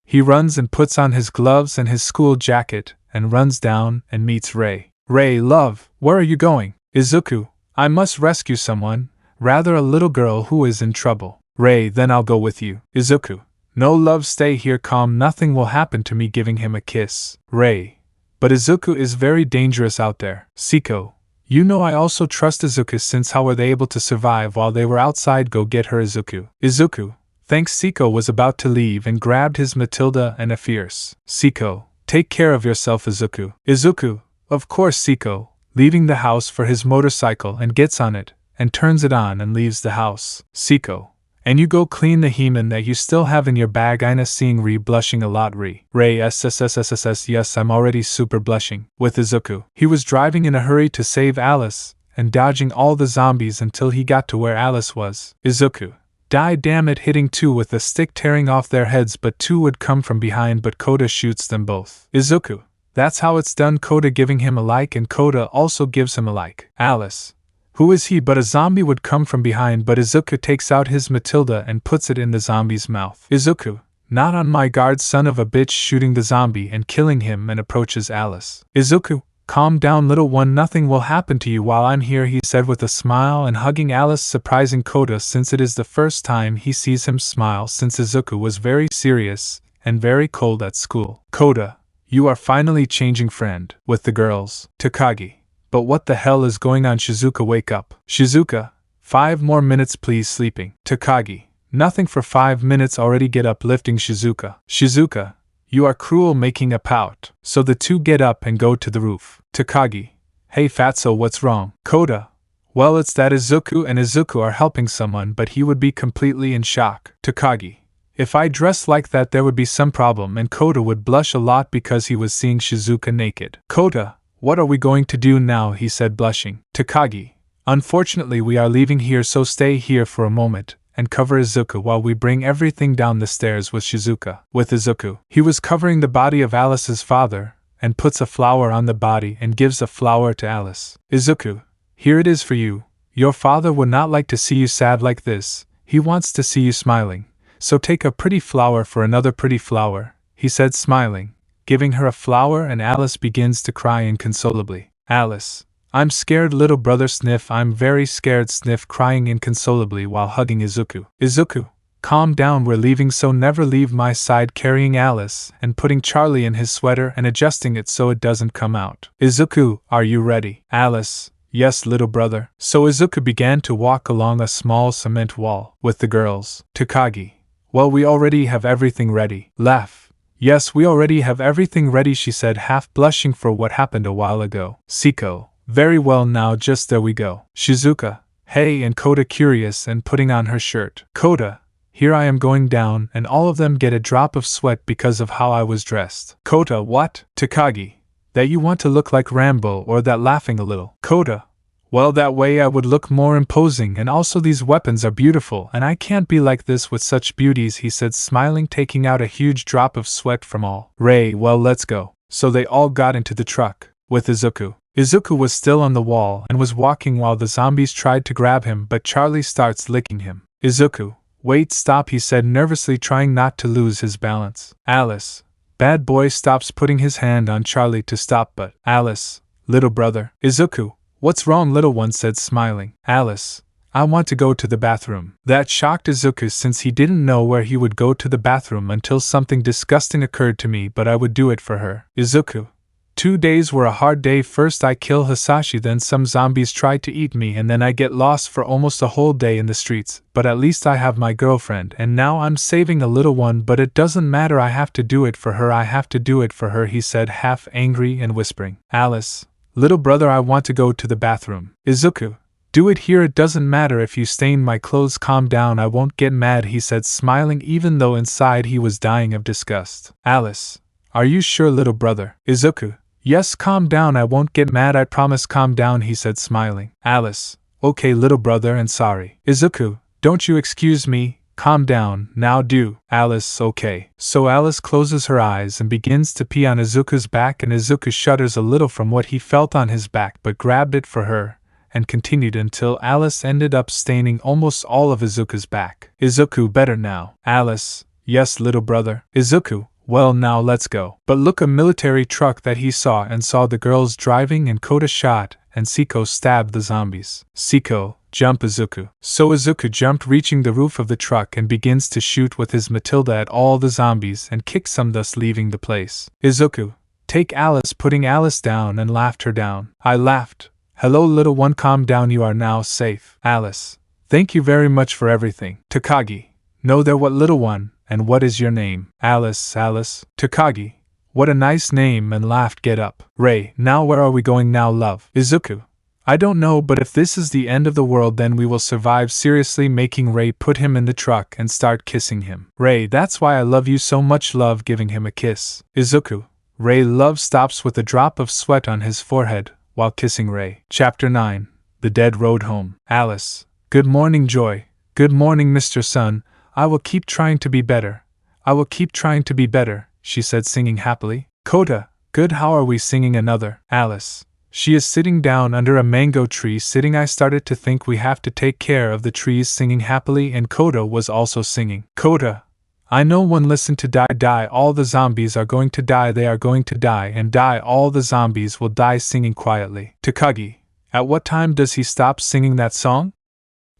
He runs and puts on his gloves and his school jacket and runs down and meets Rei. Rei, love, where are you going? Izuku. I must rescue someone, rather a little girl who is in trouble. Rei, then I'll go with you. Izuku. No, love, stay here calm, nothing will happen to me, giving him a kiss. Rei. But Izuku is very dangerous out there. Siko. You know I also trust Izuku, since how were they able to survive while they were outside? Go get her, Izuku. Izuku. Thanks. Siko was about to leave and grabbed his Matilda and a fierce. Siko. Take care of yourself, Izuku. Izuku. Of course. Siko. Leaving the house for his motorcycle and gets on it, and turns it on and leaves the house. Siko. And you go clean the He-Man that you still have in your bag. Ina seeing Rei blushing a lot. Rei SSSSSS. Yes, I'm already super blushing. With Izuku. He was driving in a hurry to save Alice, and dodging all the zombies until he got to where Alice was. Izuku. Die, damn it, hitting two with a stick, tearing off their heads, but two would come from behind, but Koda shoots them both. Izuku. That's how it's done. Koda giving him a like, and Koda also gives him a like. Alice. Who is he? But a zombie would come from behind, but Izuku takes out his Matilda and puts it in the zombie's mouth. Izuku. Not on my guard, son of a bitch, shooting the zombie and killing him, and approaches Alice. Izuku. Calm down, little one, nothing will happen to you while I'm here, he said with a smile, and hugging Alice, surprising Koda since it is the first time he sees him smile since Izuku was very serious and very cold at school. Koda. You are finally changing, friend. With the girls. Takagi. But what the hell is going on? Shizuka, wake up. Shizuka. 5 more minutes please, sleeping. Takagi. Nothing for 5 minutes already, get up, lifting Shizuka. Shizuka. You are cruel, making a pout. So the two get up and go to the roof. Takagi. Hey fatso, what's wrong? Koda. Well, it's that Izuku and Izuku are helping someone, but he would be completely in shock. Takagi. If I dressed like that there would be some problem, and Koda would blush a lot because he was seeing Shizuka naked. Koda. What are we going to do now? He said, blushing. Takagi. Unfortunately we are leaving here, so stay here for a moment and cover Izuku while we bring everything down the stairs with Shizuka. With Izuku. He was covering the body of Alice's father, and puts a flower on the body and gives a flower to Alice. Izuku. Here it is for you. Your father would not like to see you sad like this, he wants to see you smiling. So take a pretty flower for another pretty flower, he said, smiling. Giving her a flower, and Alice begins to cry inconsolably. Alice. I'm scared, little brother, sniff. I'm very scared, sniff, crying inconsolably while hugging Izuku. Izuku. Calm down, we're leaving, so never leave my side, carrying Alice and putting Charlie in his sweater and adjusting it so it doesn't come out. Izuku, are you ready? Alice. Yes, little brother. So Izuku began to walk along a small cement wall with the girls. Takagi. Well, we already have everything ready. Laugh. Yes, we already have everything ready, she said, half blushing for what happened a while ago. Siko. Very well, now just there we go. Shizuka. Hey, and Koda, curious and putting on her shirt. Koda. Here I am going down, and all of them get a drop of sweat because of how I was dressed. Koda. What? Takagi. That you want to look like Rambo, or that, laughing a little. Koda. Well, that way I would look more imposing, and also these weapons are beautiful, and I can't be like this with such beauties, he said, smiling, taking out a huge drop of sweat from all. Rei. Well, let's go. So they all got into the truck with Izuku. Izuku was still on the wall and was walking while the zombies tried to grab him, but Charlie starts licking him. Izuku. Wait, stop, he said, nervously, trying not to lose his balance. Alice. Bad boy stops, putting his hand on Charlie to stop, but Alice. Little brother. Izuku. What's wrong, little one, said, smiling. Alice. I want to go to the bathroom. That shocked Izuku since he didn't know where he would go to the bathroom until something disgusting occurred to me, but I would do it for her. Izuku. 2 days were a hard day. First I kill Hisashi, then some zombies try to eat me, and then I get lost for almost a whole day in the streets, but at least I have my girlfriend, and now I'm saving a little one, but it doesn't matter, I have to do it for her, I have to do it for her, he said, half angry and whispering. Alice. Little brother, I want to go to the bathroom. Izuku. Do it here, it doesn't matter if you stain my clothes, calm down, I won't get mad, he said, smiling even though inside he was dying of disgust. Alice. Are you sure, little brother? Izuku. Yes, calm down, I won't get mad, I promise, calm down, he said, smiling. Alice, okay, little brother, and sorry. Izuku, don't you excuse me, calm down, now do. Alice, okay. So Alice closes her eyes and begins to pee on Izuku's back, and Izuku shudders a little from what he felt on his back but grabbed it for her, and continued until Alice ended up staining almost all of Izuku's back. Izuku, better now. Alice, yes, little brother. Izuku, well, now let's go. But look, a military truck that he saw and saw the girls driving, and Kota shot, and Seiko stabbed the zombies. Seiko, jump, Izuku. So Izuku jumped, reaching the roof of the truck, and begins to shoot with his Matilda at all the zombies and kick some, thus leaving the place. Izuku, take Alice, putting Alice down, and laughed her down. I laughed. Hello, little one, calm down, you are now safe. Alice, thank you very much for everything. Takagi, no, there, what, little one, and what is your name? Alice, Alice. Takagi, what a nice name, and laughed, get up. Ray, now where are we going now, love? Izuku, I don't know, but if this is the end of the world, then we will survive, seriously, making Ray put him in the truck and start kissing him. Ray, that's why I love you so much, love, giving him a kiss. Izuku, Ray, love, stops with a drop of sweat on his forehead while kissing Ray. Chapter 9. The Dead Road Home. Alice, good morning, Joy. Good morning, Mr. Sun. I will keep trying to be better. I will keep trying to be better, she said, singing happily. Kota, good, how are we singing another? Alice, she is sitting down under a mango tree sitting. I started to think we have to take care of the trees, singing happily, and Kota was also singing. Kota, I know one, listen to die, die, all the zombies are going to die, they are going to die, and die, all the zombies will die, singing quietly. Takagi, at what time does he stop singing that song?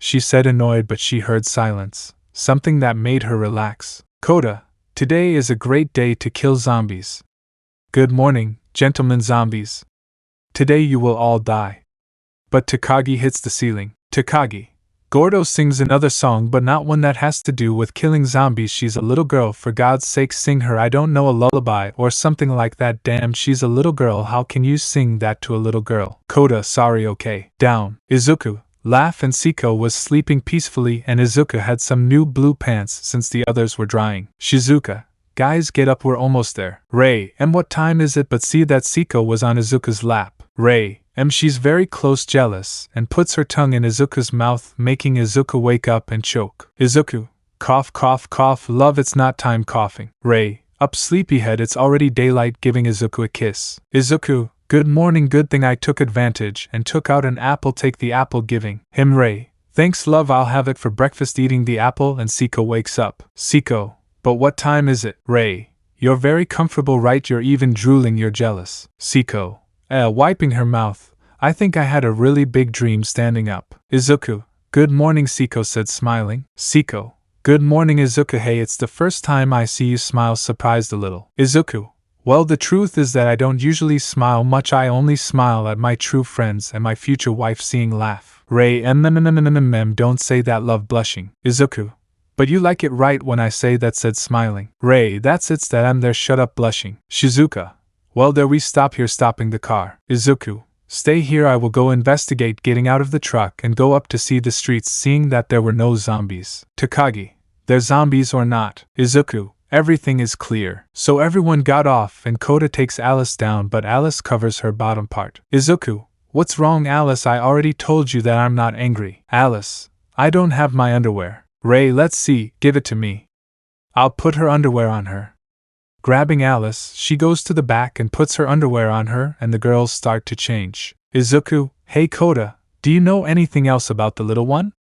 She said, annoyed, but she heard silence, something that made her relax. Kota, today is a great day to kill zombies. Good morning, gentlemen zombies. Today you will all die. But Takagi hits the ceiling. Takagi, Gordo sings another song, but not one that has to do with killing zombies. She's a little girl, for God's sake sing her, I don't know, a lullaby or something like that. Damn, she's a little girl, how can you sing that to a little girl? Kota, sorry, okay. Down. Izuku, laugh, and Seiko was sleeping peacefully, and Izuku had some new blue pants since the others were drying. Shizuka, guys, get up, we're almost there. Ray, and what time is it? But see that Seiko was on Izuku's lap. Ray, she's very close, jealous, and puts her tongue in Izuku's mouth, making Izuku wake up and choke. Izuku, cough, cough, cough, love, it's not time coughing. Ray, up, sleepyhead, it's already daylight, giving Izuku a kiss. Izuku, good morning, good thing I took advantage and took out an apple, take the apple, giving him. Ray, thanks, love, I'll have it for breakfast, eating the apple, and Seiko wakes up. Seiko, but what time is it? Ray, you're very comfortable, right? You're even drooling, you're jealous. Seiko, wiping her mouth, I think I had a really big dream, standing up. Izuku, good morning, Seiko said, smiling. Seiko, good morning, Izuku, hey, it's the first time I see you smile, surprised a little. Izuku, well, the truth is that I don't usually smile much, I only smile at my true friends and my future wife, seeing laugh. Ray, don't say that, love, blushing. Izuku, but you like it right when I say that, said, smiling. Ray, that's it's that I'm there, shut up, blushing. Shizuka, well, there, we stop here, stopping the car. Izuku, stay here, I will go investigate, getting out of the truck and go up to see the streets, seeing that there were no zombies. Takagi, they're zombies or not? Izuku, everything is clear. So everyone got off and Kota takes Alice down, but Alice covers her bottom part. Izuku, what's wrong, Alice? I already told you that I'm not angry. Alice, I don't have my underwear. Ray, let's see, give it to me. I'll put her underwear on her. Grabbing Alice, she goes to the back and puts her underwear on her, and the girls start to change. Izuku, hey Kota, do you know anything else about the little one?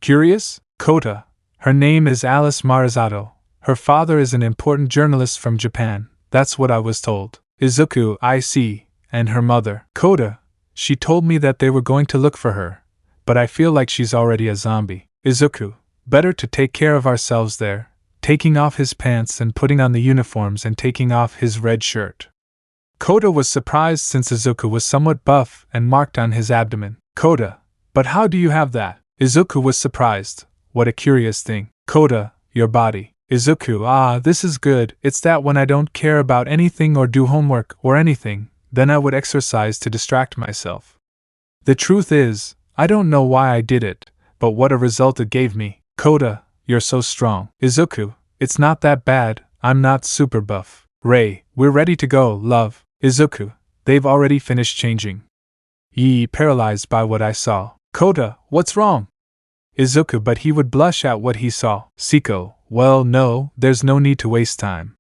Curious? Kota, her name is Alice Marizato. Her father is an important journalist from Japan, that's what I was told. Izuku, I see, and her mother? Kota, she told me that they were going to look for her, but I feel like she's already a zombie. Izuku, better to take care of ourselves there. Taking off his pants and putting on the uniforms and taking off his red shirt. Kota was surprised since Izuku was somewhat buff and marked on his abdomen. Kota, but how do you have that? Izuku was surprised. What a curious thing. Kota, your body. Izuku, this is good. It's that when I don't care about anything or do homework or anything, then I would exercise to distract myself. The truth is, I don't know why I did it, but what a result it gave me. Kota, you're so strong. Izuku, it's not that bad, I'm not super buff. Ray, we're ready to go, love. Izuku, they've already finished changing. Yee, paralyzed by what I saw. Kota, what's wrong? Izuku, but he would blush at what he saw. Siko, well, no, there's no need to waste time.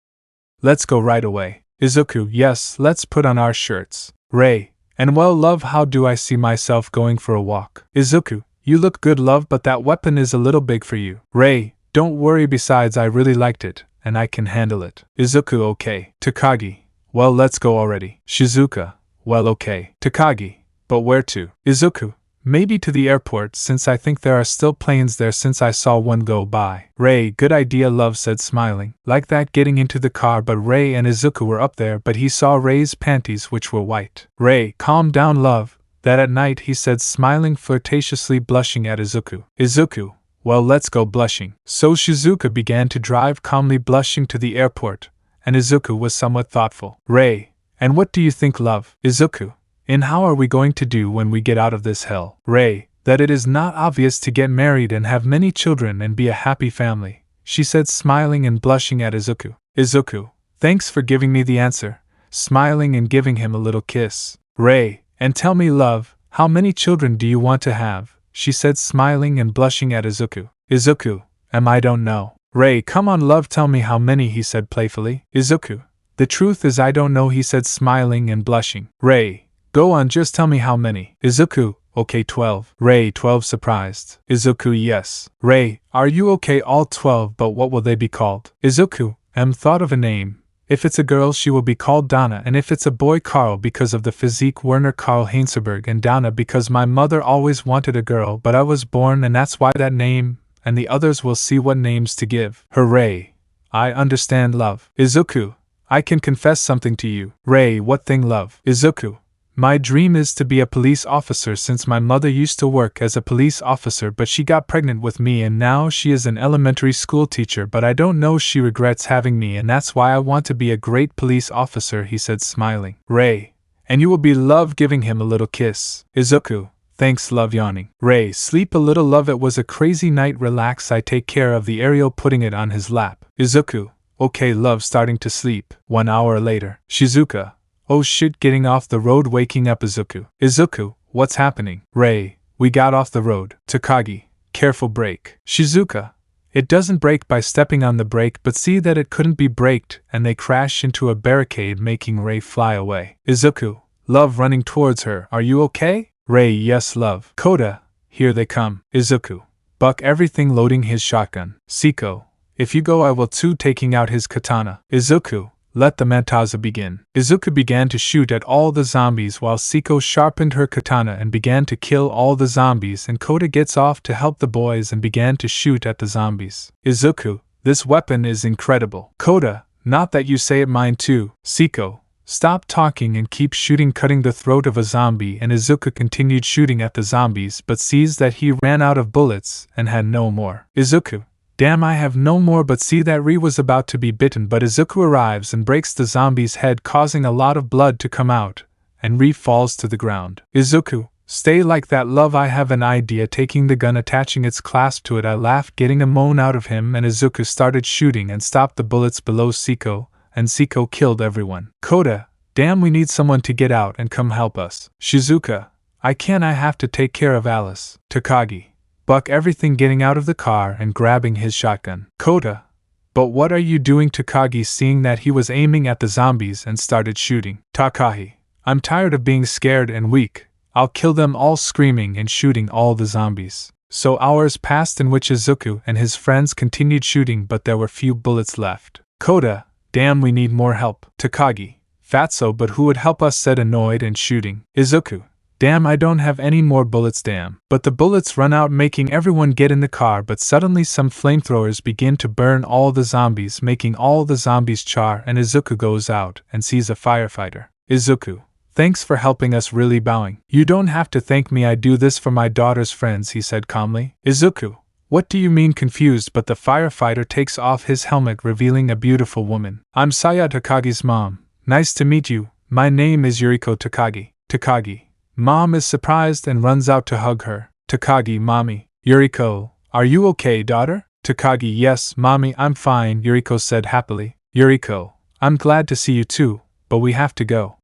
Let's go right away. Izuku, yes, let's put on our shirts. Rei, and well, love, how do I see myself going for a walk? Izuku, you look good, love, but that weapon is a little big for you. Rei, don't worry, besides I really liked it, and I can handle it. Izuku, okay. Takagi, well, let's go already. Shizuka, well, okay. Takagi, but where to? Izuku, maybe to the airport, since I think there are still planes there since I saw one go by. Rei, good idea, love said, smiling. Like that, getting into the car, but Rei and Izuku were up there, but he saw Rei's panties, which were white. Rei, calm down, love. That at night, he said, smiling flirtatiously, blushing at Izuku. Izuku, well, let's go, blushing. So Shizuka began to drive calmly, blushing, to the airport, and Izuku was somewhat thoughtful. Rei, and what do you think, love? Izuku, and how are we going to do when we get out of this hell? Rei, that it is not obvious to get married and have many children and be a happy family, she said, smiling and blushing at Izuku. Izuku, thanks for giving me the answer, smiling and giving him a little kiss. Rei, and tell me, love, how many children do you want to have? She said, smiling and blushing at Izuku. Izuku, I don't know. Rei, come on, love, tell me how many, he said playfully. Izuku, the truth is I don't know, he said, smiling and blushing. Rei, go on, just tell me how many. Izuku, okay, 12. Rei, 12, surprised. Izuku, yes. Rei, are you okay, all 12, but what will they be called? Izuku, thought of a name. If it's a girl, she will be called Donna, and if it's a boy, Carl, because of the physique, Werner Karl Heinzelberg, and Donna because my mother always wanted a girl, but I was born, and that's why that name, and the others will see what names to give. Hooray! I understand, love. Izuku, I can confess something to you. Rei, what thing, love? Izuku, my dream is to be a police officer, since my mother used to work as a police officer, but she got pregnant with me and now she is an elementary school teacher, but I don't know, she regrets having me, and that's why I want to be a great police officer, he said, smiling. Rei, and you will be, love, giving him a little kiss. Izuku, thanks, love, yawning. Rei, sleep a little, love, it was a crazy night, relax, I take care of the Ariel, putting it on his lap. Izuku, okay, love, starting to sleep. 1 hour later. Shizuka, oh shit, getting off the road, waking up Izuku. Izuku, what's happening? Rei, we got off the road. Takagi, careful, brake. Shizuka, it doesn't brake by stepping on the brake, but see that it couldn't be braked, and they crash into a barricade, making Rei fly away. Izuku, love, running towards her, are you okay? Rei, yes, love. Kota, here they come. Izuku, buck everything, loading his shotgun. Siko, if you go I will too, taking out his katana. Izuku, let the Mantaza begin. Izuku began to shoot at all the zombies while Siko sharpened her katana and began to kill all the zombies, and Kota gets off to help the boys and began to shoot at the zombies. Izuku, this weapon is incredible. Kota, not that you say it, mine too. Siko, stop talking and keep shooting, cutting the throat of a zombie, and Izuku continued shooting at the zombies but sees that he ran out of bullets and had no more. Izuku, damn, I have no more, but see that Ri was about to be bitten, but Izuku arrives and breaks the zombie's head, causing a lot of blood to come out, and Ri falls to the ground. Izuku, stay like that, love, I have an idea, taking the gun, attaching its clasp to it. I laughed, getting a moan out of him, and Izuku started shooting and stopped the bullets below Siko, and Siko killed everyone. Kota, damn, we need someone to get out and come help us. Shizuka, I can't, I have to take care of Alice. Takagi, buck everything, getting out of the car and grabbing his shotgun. Kota, but what are you doing? Takagi, seeing that he was aiming at the zombies, and started shooting. Takahi, I'm tired of being scared and weak, I'll kill them all, screaming and shooting all the zombies. So hours passed in which Izuku and his friends continued shooting, but there were few bullets left. Kota, damn, we need more help. Takagi, fatso, but who would help us? Said annoyed and shooting. Izuku, damn, I don't have any more bullets, damn. But the bullets run out, making everyone get in the car, but suddenly some flamethrowers begin to burn all the zombies, making all the zombies char, and Izuku goes out and sees a firefighter. Izuku, thanks for helping us, really, bowing. You don't have to thank me, I do this for my daughter's friends, he said calmly. Izuku, what do you mean? Confused, but the firefighter takes off his helmet, revealing a beautiful woman. I'm Seiya, Takagi's mom. Nice to meet you, my name is Yuriko Takagi. Takagi, Mom is surprised and runs out to hug her. Takagi, Mommy. Yuriko, are you okay, daughter? Takagi, yes, Mommy, I'm fine, Yuriko said happily. Yuriko, I'm glad to see you too, but we have to go.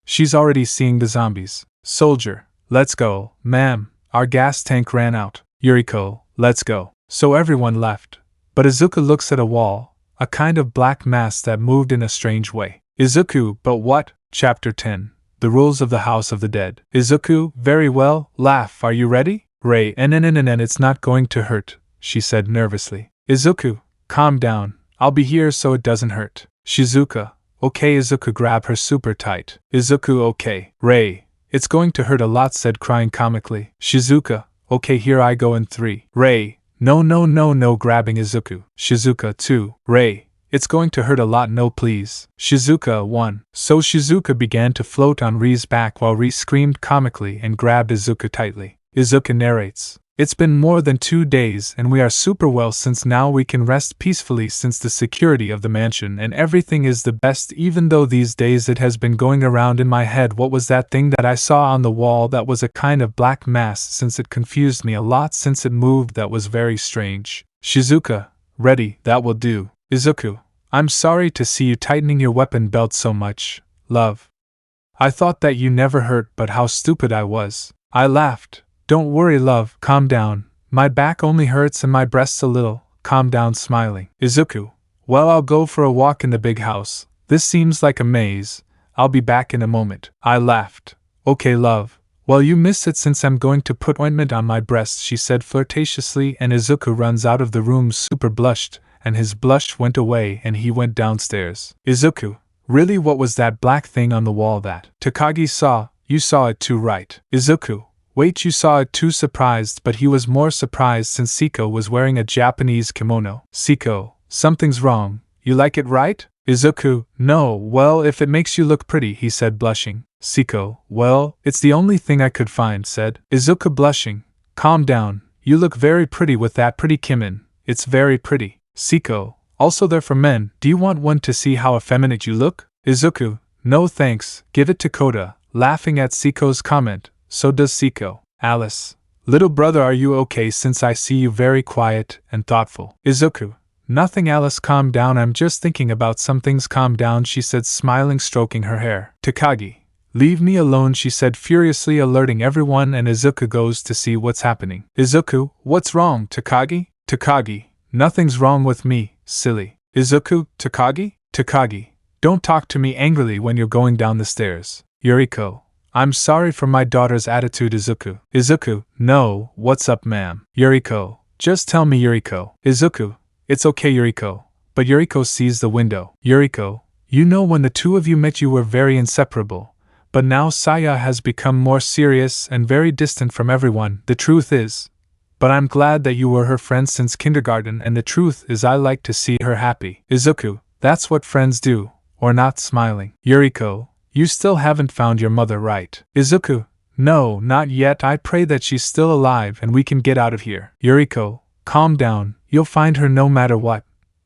She's already seeing the zombies. Soldier, let's go. Ma'am, our gas tank ran out. Yuriko, let's go. So everyone left. But Izuku looks at a wall, a kind of black mass that moved in a strange way. Izuku, but what? Chapter 10. The Rules of the House of the Dead. Izuku, very well, laugh, are you ready? Rei, and it's not going to hurt, she said nervously. Izuku, calm down, I'll be here so it doesn't hurt. Shizuka, okay. Izuku, grab her super tight. Izuku, okay. Rei, it's going to hurt a lot, said crying comically. Shizuka, okay, here I go in 3. Rei, no, grabbing Izuku. Shizuka, 2. Rei, it's going to hurt a lot, no please. Shizuka, 1. So Shizuka began to float on Rei's back while Rei screamed comically and grabbed Izuku tightly. Izuku narrates, it's been more than 2 days and we are super well since now we can rest peacefully since the security of the mansion and everything is the best, even though these days it has been going around in my head what was that thing that I saw on the wall that was a kind of black mass since it confused me a lot since it moved, that was very strange. Shizuka, ready, that will do. Izuku, I'm sorry to see you tightening your weapon belt so much, love. I thought that you never hurt, but how stupid I was. I laughed. Don't worry, love, calm down. My back only hurts and my breasts a little. Calm down, smiling. Izuku, well, I'll go for a walk in the big house. This seems like a maze. I'll be back in a moment. I laughed. Okay, love. Well, you missed it since I'm going to put ointment on my breasts, she said flirtatiously, and Izuku runs out of the room super blushed, and his blush went away and he went downstairs. Izuku, really, what was that black thing on the wall that Takagi saw? You saw it too, right? Izuku, wait, you saw it too, surprised, but he was more surprised since Siko was wearing a Japanese kimono. Siko, something's wrong. You like it, right? Izuku, no, well, if it makes you look pretty, he said blushing. Siko, well, it's the only thing I could find, said Izuku blushing. Calm down, you look very pretty with that pretty kimono. It's very pretty. Siko, also they're for men, do you want one to see how effeminate you look? Izuku, no thanks, give it to Koda, laughing at Siko's comment. So does Siko. Alice, little brother, are you okay since I see you very quiet and thoughtful? Izuku, nothing, Alice, calm down, I'm just thinking about some things. Calm down, she said, smiling, stroking her hair. Takagi, leave me alone, she said furiously, alerting everyone, and Izuku goes to see what's happening. Izuku, what's wrong, Takagi? Takagi, nothing's wrong with me, silly. Izuku, Takagi, don't talk to me angrily when you're going down the stairs. Yuriko, I'm sorry for my daughter's attitude. Izuku, no, what's up, ma'am? Yuriko, just tell me, Yuriko. Izuku, it's okay, Yuriko. But Yuriko sees the window. Yuriko, you know when the two of you met you were very inseparable, but now Seiya has become more serious and very distant from everyone, the truth is. But I'm glad that you were her friend since kindergarten, and the truth is I like to see her happy. Izuku, that's what friends do, or not, smiling. Yuriko, you still haven't found your mother, right? Izuku, no, not yet, I pray that she's still alive and we can get out of here. Yuriko, calm down, you'll find her no matter what.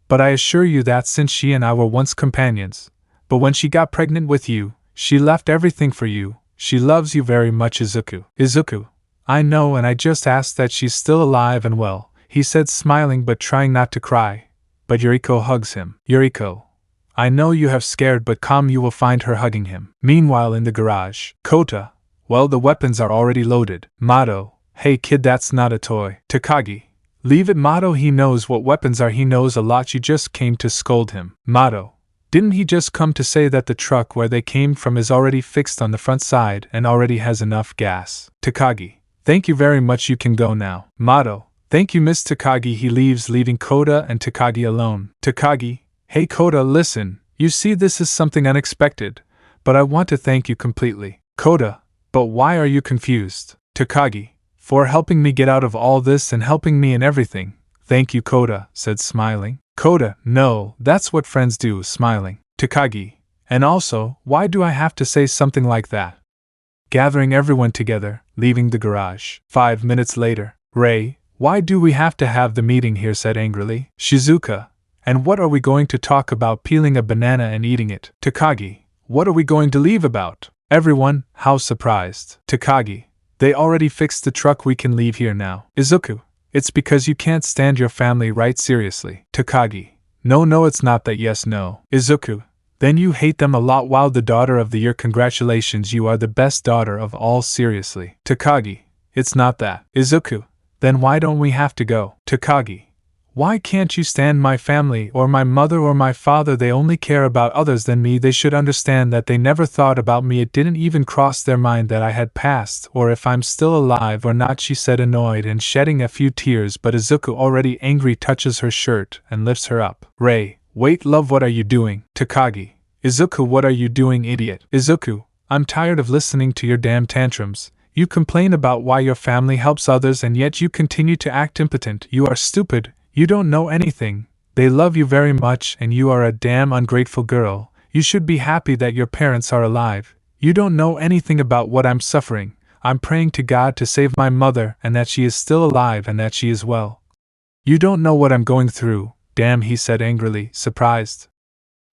But I assure you that since she and I were once companions, but when she got pregnant with you, she left everything for you. She loves you very much, Izuku. Izuku, I know, and I just asked that she's still alive and well, he said, smiling but trying not to cry. But Yuriko hugs him. Yuriko, I know you have scared, but calm, you will find her hugging him. Meanwhile, in the garage, Kota, well, the weapons are already loaded. Mado, hey kid, that's not a toy. Takagi, leave it, Mado, he knows what weapons are, he knows a lot, you just came to scold him. Mado, didn't he just come to say that the truck where they came from is already fixed on the front side and already has enough gas? Takagi, thank you very much, you can go now. Mado, thank you, Miss Takagi. He leaves, leaving Kota and Takagi alone. Takagi, hey Kota, listen, you see, this is something unexpected, but I want to thank you completely. Kota, but why are you confused? Takagi, for helping me get out of all this and helping me in everything. Thank you, Kota, said smiling. Kota, no, that's what friends do, smiling. Takagi, and also, why do I have to say something like that? Gathering everyone together, leaving the garage. 5 minutes later, Rei, why do we have to have the meeting here, said angrily. Shizuka, and what are we going to talk about, peeling a banana and eating it? Takagi, what are we going to leave about? Everyone, how surprised. Takagi, they already fixed the truck, we can leave here now. Izuku, it's because you can't stand your family, right? Seriously. Takagi, no, it's not that, yes, no. Izuku, Then you hate them a lot. Wow, the daughter of the year, congratulations, you are the best daughter of all. Seriously. Takagi, it's not that. Izuku, then why don't we have to go? Takagi, why can't you stand my family or my mother or my father? They only care about others than me. They should understand that they never thought about me. It didn't even cross their mind that I had passed or if I'm still alive or not, she said, annoyed and shedding a few tears. But Izuku, already angry, touches her shirt and lifts her up. Ray, wait, love, what are you doing? Takagi, Izuku, what are you doing, idiot? Izuku, I'm tired of listening to your damn tantrums. You complain about why your family helps others and yet you continue to act impotent. You are stupid. You don't know anything. They love you very much and you are a damn ungrateful girl. You should be happy that your parents are alive. You don't know anything about what I'm suffering. I'm praying to God to save my mother and that she is still alive and that she is well. You don't know what I'm going through. Damn, he said angrily, surprised.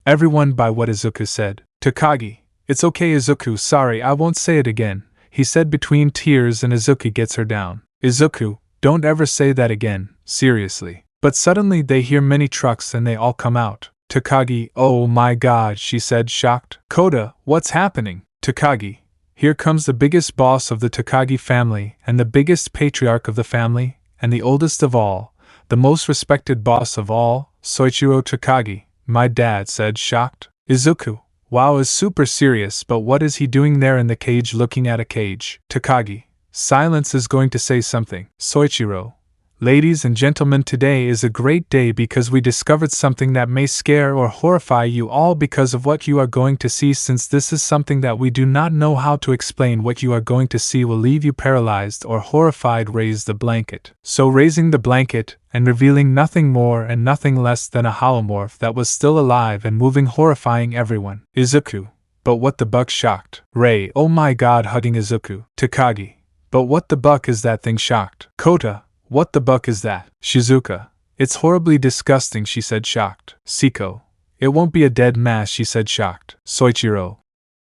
Everyone by what Izuku said. Takagi, it's okay Izuku, sorry, I won't say it again, he said between tears, and Izuku gets her down. Izuku, don't ever say that again, seriously. But suddenly they hear many trucks and they all come out. Takagi, oh my god, she said, shocked. Kota, what's happening? Takagi, here comes the biggest boss of the Takagi family, and the biggest patriarch of the family, and the oldest of all, the most respected boss of all, Soichiro Takagi, my dad said, shocked. Izuku, wow, is super serious, but what is he doing there in the cage looking at a cage? Takagi, silence is going to say something. Soichiro, ladies and gentlemen, today is a great day because we discovered something that may scare or horrify you all because of what you are going to see. Since this is something that we do not know how to explain, what you are going to see will leave you paralyzed or horrified. Raise the blanket. So raising the blanket and revealing nothing more and nothing less than a holomorph that was still alive and moving, horrifying everyone. Izuku, but what the buck? Shocked. Ray, oh my god, hugging Izuku. Takagi, but what the buck is that thing? Shocked. Kota, what the buck is that? Shizuka, it's horribly disgusting, she said, shocked. Siko, it won't be a dead mass, she said, shocked. Soichiro,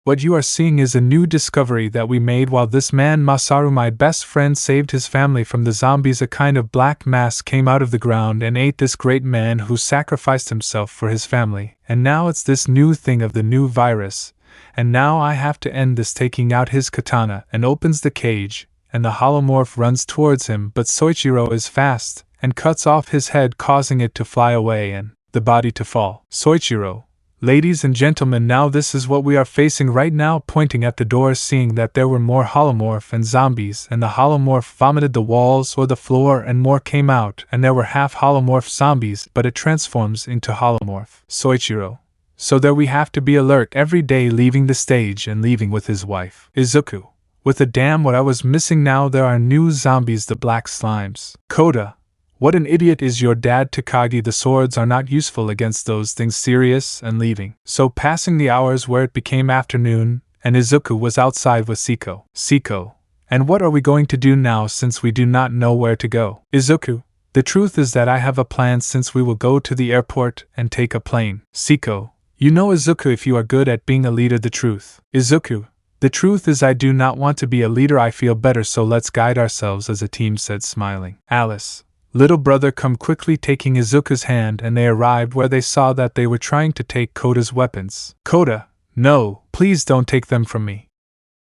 what you are seeing is a new discovery that we made while this man Masaru, my best friend, saved his family from the zombies. A kind of black mass came out of the ground and ate this great man who sacrificed himself for his family, and now it's this new thing of the new virus, and now I have to end this. Taking out his katana and opens the cage, and the holomorph runs towards him, but Soichiro is fast and cuts off his head, causing it to fly away and the body to fall. Soichiro, ladies and gentlemen, now this is what we are facing right now, pointing at the door, seeing that there were more holomorph and zombies, and the holomorph vomited the walls or the floor and more came out, and there were half holomorph zombies, but it transforms into holomorph. Soichiro, so there we have to be alert every day, leaving the stage and leaving with his wife. Izuku, with a damn, what I was missing, now there are new zombies, the black slimes. Kota, what an idiot is your dad. Takagi, the swords are not useful against those things. Serious, and leaving. So passing the hours where it became afternoon, and Izuku was outside with Siko. Siko, and what are we going to do now since we do not know where to go? Izuku, the truth is that I have a plan, since we will go to the airport and take a plane. Siko, you know Izuku, if you are good at being a leader. The truth. Izuku, the truth is I do not want to be a leader, I feel better, so let's guide ourselves as a team, said, smiling. Alice, little brother, come quickly, taking Izuku's hand, and they arrived where they saw that they were trying to take Kota's weapons. Kota, no, please don't take them from me.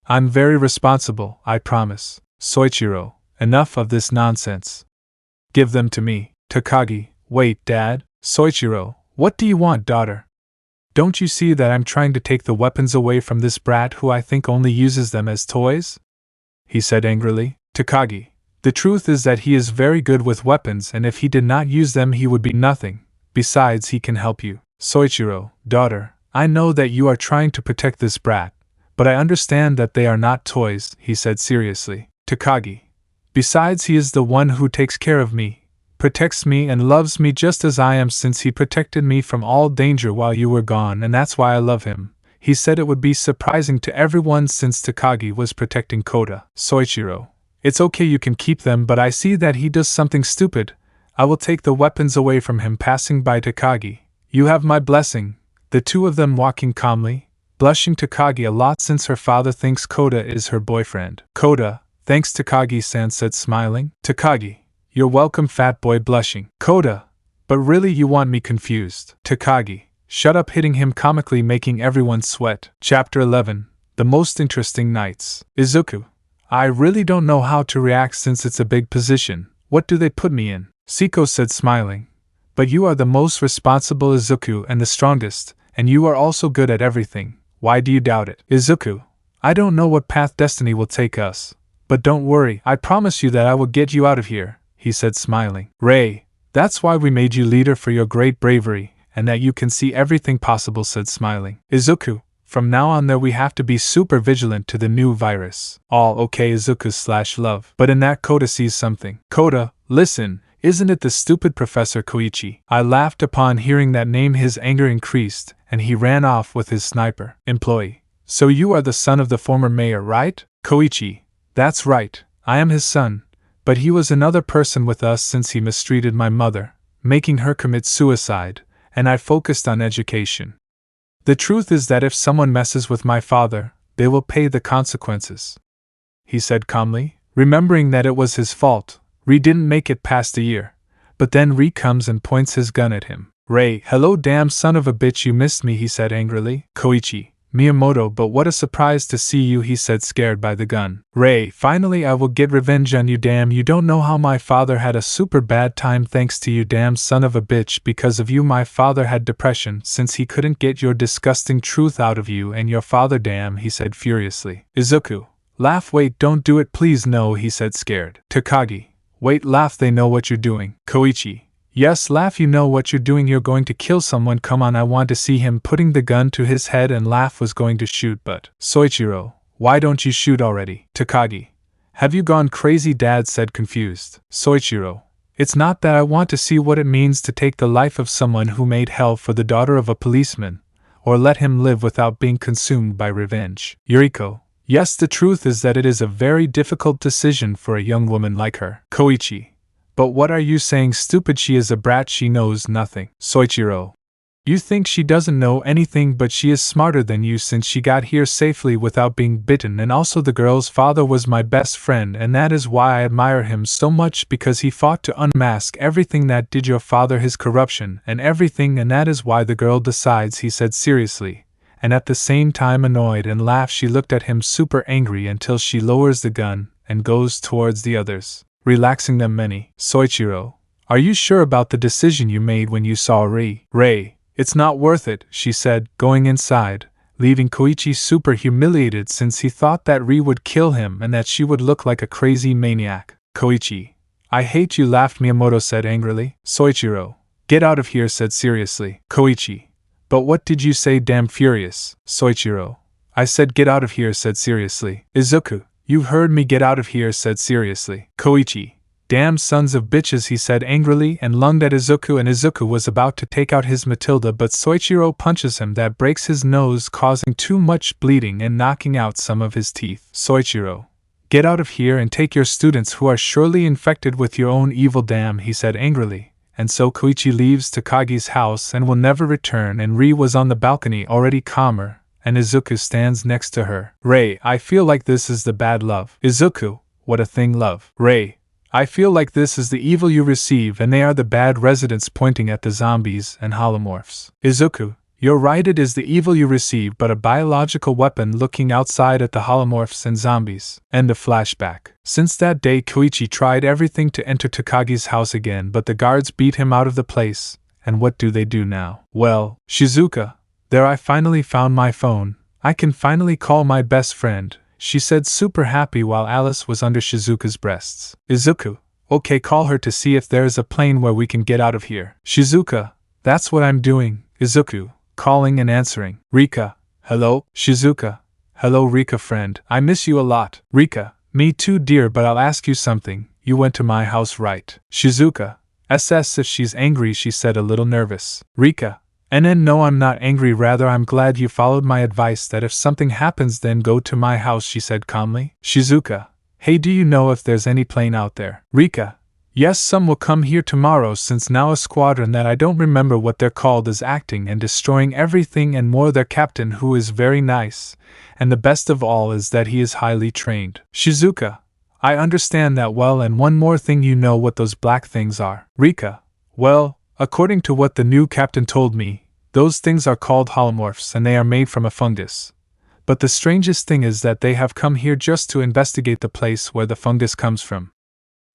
I'm very responsible, I promise. Soichiro, enough of this nonsense. Give them to me. Takagi, wait, Dad. Soichiro, what do you want, daughter? Don't you see that I'm trying to take the weapons away from this brat who I think only uses them as toys? He said angrily. Takagi, the truth is that he is very good with weapons, and if he did not use them he would be nothing. Besides, he can help you. Soichiro, daughter, I know that you are trying to protect this brat, but I understand that they are not toys, he said seriously. Takagi, besides, he is the one who takes care of me, protects me and loves me just as I am, since he protected me from all danger while you were gone, and that's why I love him. He said it would be surprising to everyone since Takagi was protecting Kota. Soichiro, it's okay, you can keep them, but I see that he does something stupid. I will take the weapons away from him. Passing by Takagi, you have my blessing. The two of them walking calmly, blushing. Takagi a lot since her father thinks Kota is her boyfriend. Kota, thanks Takagi-san, said, smiling. Takagi, you're welcome, fat boy, blushing. Kota, but really you want me confused. Takagi, shut up, hitting him comically, making everyone sweat. Chapter 11. The Most Interesting Nights. Izuku. I really don't know how to react since it's a big position. What do they put me in? Siko said, smiling. But you are the most responsible, Izuku, and the strongest, and you are also good at everything. Why do you doubt it? Izuku. I don't know what path destiny will take us. But don't worry, I promise you that I will get you out of here, he said, smiling. Ray, that's why we made you leader, for your great bravery, and that you can see everything possible, said, smiling. Izuku. From now on there we have to be super vigilant to the new virus. All okay, Izuku/love. But in that Kota sees something. Kota, listen, isn't it the stupid Professor Koichi? I laughed upon hearing that name. His anger increased, and he ran off with his sniper. Employee. So you are the son of the former mayor, right? Koichi. That's right, I am his son. But he was another person with us since he mistreated my mother, making her commit suicide, and I focused on education. The truth is that if someone messes with my father, they will pay the consequences, he said calmly, remembering that it was his fault. Ri didn't make it past a year, but then Ri comes and points his gun at him. Ray, hello damn son of a bitch, you missed me, he said angrily. Koichi, Miyamoto, but what a surprise to see you, he said, scared by the gun. Ray, finally I will get revenge on you, damn, you don't know how my father had a super bad time thanks to you, damn son of a bitch. Because of you my father had depression since he couldn't get your disgusting truth out of you and your father, damn, he said furiously. Izuku, laugh, wait, don't do it please, no, he said scared. Takagi, wait, laugh, they know what you're doing. Koichi, yes, laugh, you know what you're doing, you're going to kill someone, come on, I want to see him, putting the gun to his head, and laugh was going to shoot, but Soichiro, why don't you shoot already? Takagi, have you gone crazy, dad said confused. Soichiro, it's not that, I want to see what it means to take the life of someone who made hell for the daughter of a policeman, or let him live without being consumed by revenge. Yuriko, yes, the truth is that it is a very difficult decision for a young woman like her. Koichi, but what are you saying, stupid, she is a brat, she knows nothing. Soichiro, you think she doesn't know anything, but she is smarter than you since she got here safely without being bitten, and also the girl's father was my best friend, and that is why I admire him so much, because he fought to unmask everything that did your father, his corruption and everything, and that is why the girl decides, he said seriously, and at the same time annoyed and laughed. She looked at him super angry until she lowers the gun and goes towards the others, relaxing them many. Soichiro, are you sure about the decision you made when you saw Ri? Ray, it's not worth it, she said, going inside, leaving Koichi super humiliated since he thought that Ri would kill him and that she would look like a crazy maniac. Koichi, I hate you, laughed Miyamoto said angrily. Soichiro, get out of here, said seriously. Koichi, but what did you say, damn furious? Soichiro, I said get out of here, said seriously. Izuku, you heard me, get out of here, said seriously. Koichi, damn sons of bitches, he said angrily and lunged at Izuku, and Izuku was about to take out his Matilda, but Soichiro punches him that breaks his nose, causing too much bleeding and knocking out some of his teeth. Soichiro, get out of here and take your students who are surely infected with your own evil, damn, he said angrily. And so Koichi leaves Takagi's house and will never return, and Ri was on the balcony already calmer, and Izuku stands next to her. Ray, I feel like this is the bad love. Izuku, what a thing, love. Ray, I feel like this is the evil you receive and they are the bad residents, pointing at the zombies and holomorphs. Izuku, you're right, it is the evil you receive, but a biological weapon, looking outside at the holomorphs and zombies. End of flashback. Since that day Koichi tried everything to enter Takagi's house again, but the guards beat him out of the place, and what do they do now? Well, Shizuka, there, I finally found my phone. I can finally call my best friend, she said super happy while Alice was under Shizuka's breasts. Izuku, okay, call her to see if there is a plane where we can get out of here. Shizuka, that's what I'm doing. Izuku, calling and answering. Rika, hello. Shizuka, hello Rika friend, I miss you a lot. Rika, me too dear, but I'll ask you something, you went to my house, right? Shizuka, SS if she's angry, she said a little nervous. Rika, no, I'm not angry, rather I'm glad you followed my advice that if something happens then go to my house, she said calmly. Shizuka, hey, do you know if there's any plane out there? Rika, yes, some will come here tomorrow, since now a squadron that I don't remember what they're called is acting and destroying everything and more, their captain who is very nice, and the best of all is that he is highly trained. Shizuka, I understand that well, and one more thing, you know what those black things are? Rika, well, according to what the new captain told me, Those things are called holomorphs and they are made from a fungus. But the strangest thing is that they have come here just to investigate the place where the fungus comes from.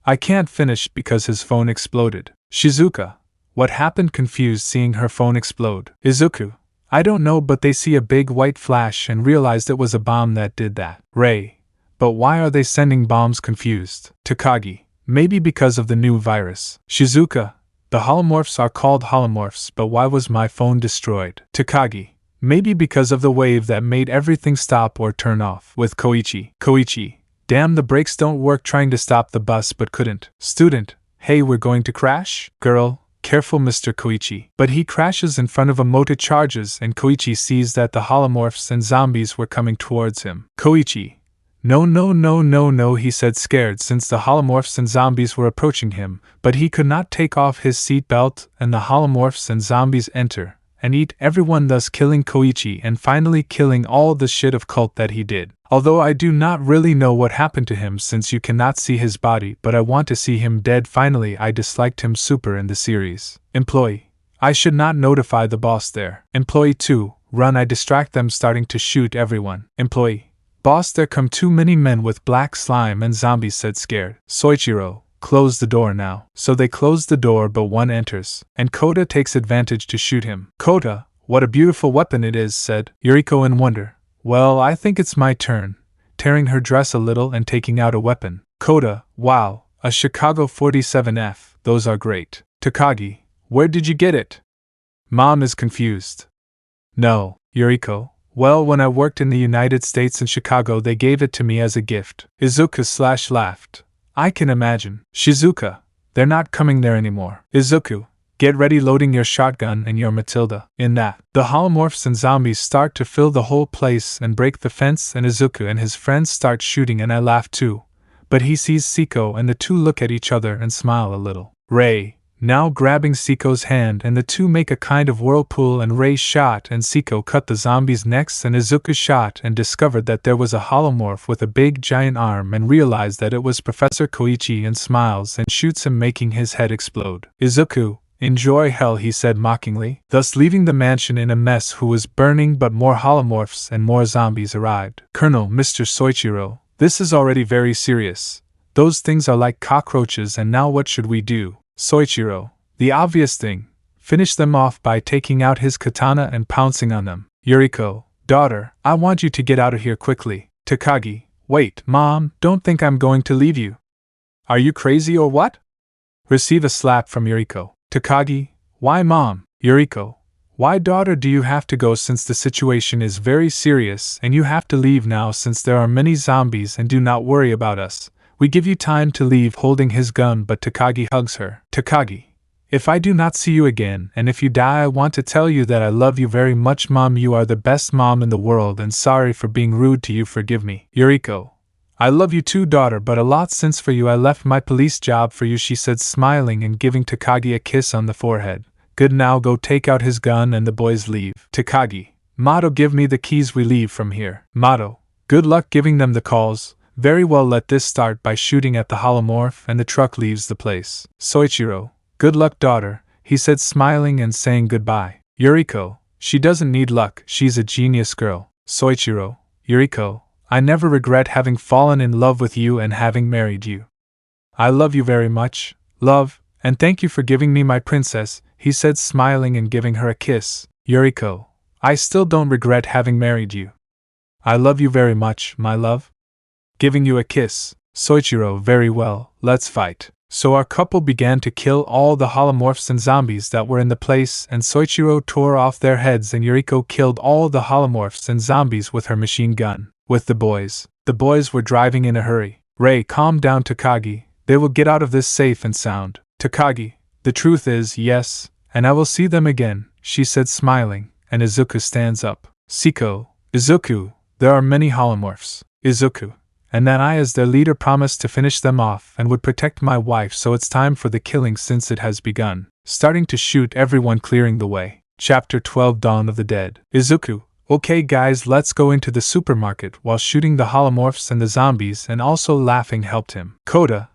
I can't finish because his phone exploded. Shizuka, what happened? Confused seeing her phone explode. Izuku, I don't know, but they see a big white flash and realized it was a bomb that did that. Ray, but why are they sending bombs? Confused. Takagi, maybe because of the new virus. Shizuka, the holomorphs are called holomorphs, but why was my phone destroyed? Takagi, maybe because of the wave that made everything stop or turn off. With Koichi, damn, the brakes don't work, trying to stop the bus but couldn't. Student, hey, we're going to crash? Girl, careful Mr. Koichi. But he crashes in front of a motor charges and Koichi sees that the holomorphs and zombies were coming towards him. Koichi, no, he said, scared since the holomorphs and zombies were approaching him, but he could not take off his seatbelt and the holomorphs and zombies enter and eat everyone, thus killing Koichi and finally killing all the shit of cult that he did. Although I do not really know what happened to him since you cannot see his body, but I want to see him dead. Finally, I disliked him super in the series. Employee, I should not notify the boss there. Employee 2, run, I distract them starting to shoot everyone. Employee, boss, there come too many men with black slime and zombies, said scared. Soichiro, close the door now. So they close the door, but one enters, and Kota takes advantage to shoot him. Kota, what a beautiful weapon it is, said Yuriko in wonder. Well, I think it's my turn. Tearing her dress a little and taking out a weapon. Kota, wow, a Chicago 47F, those are great. Takagi, where did you get it? Mom is confused. No, Yuriko, well, when I worked in the United States in Chicago, they gave it to me as a gift. Izuku laughed. I can imagine. Shizuka, they're not coming there anymore. Izuku, get ready, loading your shotgun and your Matilda. In that, the holomorphs and zombies start to fill the whole place and break the fence, and Izuku and his friends start shooting, and I laugh too. But he sees Siko and the two look at each other and smile a little. Ray, now grabbing Siko's hand, and the two make a kind of whirlpool, and Ray shot and Siko cut the zombies' necks, and Izuku shot and discovered that there was a holomorph with a big giant arm and realized that it was Professor Koichi and smiles and shoots him, making his head explode. Izuku, enjoy hell, he said mockingly, thus leaving the mansion in a mess who was burning, but more holomorphs and more zombies arrived. Colonel, Mr. Soichiro, this is already very serious. Those things are like cockroaches, and now what should we do? Soichiro, the obvious thing, finish them off by taking out his katana and pouncing on them. Yuriko, daughter, I want you to get out of here quickly. Takagi, wait, Mom, don't think I'm going to leave you. Are you crazy or what? Receive a slap from Yuriko. Takagi, why Mom? Yuriko, why daughter do you have to go since the situation is very serious and you have to leave now since there are many zombies, and do not worry about us. We give you time to leave, holding his gun, but Takagi hugs her. Takagi, if I do not see you again and if you die, I want to tell you that I love you very much, Mom. You are the best mom in the world, and sorry for being rude to you, forgive me. Yuriko, I love you too, daughter, but a lot since for you I left my police job for you, she said, smiling and giving Takagi a kiss on the forehead. Good, now go take out his gun and the boys leave. Takagi, Mato, give me the keys, we leave from here. Mato, good luck giving them the calls. Very well, let this start by shooting at the holomorph, and the truck leaves the place. Soichiro, good luck, daughter, he said, smiling and saying goodbye. Yuriko, she doesn't need luck, she's a genius girl. Soichiro, Yuriko, I never regret having fallen in love with you and having married you. I love you very much, love, and thank you for giving me my princess, he said, smiling and giving her a kiss. Yuriko, I still don't regret having married you. I love you very much, my love. Giving you a kiss. Soichiro, very well, let's fight. So our couple began to kill all the holomorphs and zombies that were in the place, and Soichiro tore off their heads, and Yuriko killed all the holomorphs and zombies with her machine gun. With the boys were driving in a hurry. Ray, calm down, Takagi, they will get out of this safe and sound. Takagi, the truth is, yes, and I will see them again, she said, smiling, and Izuku stands up. Siko, Izuku, there are many holomorphs. Izuku, and that I as their leader promised to finish them off and would protect my wife, so it's time for the killing since it has begun. Starting to shoot everyone, clearing the way. Chapter 12, Dawn of the Dead. Izuku, okay guys, let's go into the supermarket, while shooting the holomorphs and the zombies and also laughing helped him. Kota,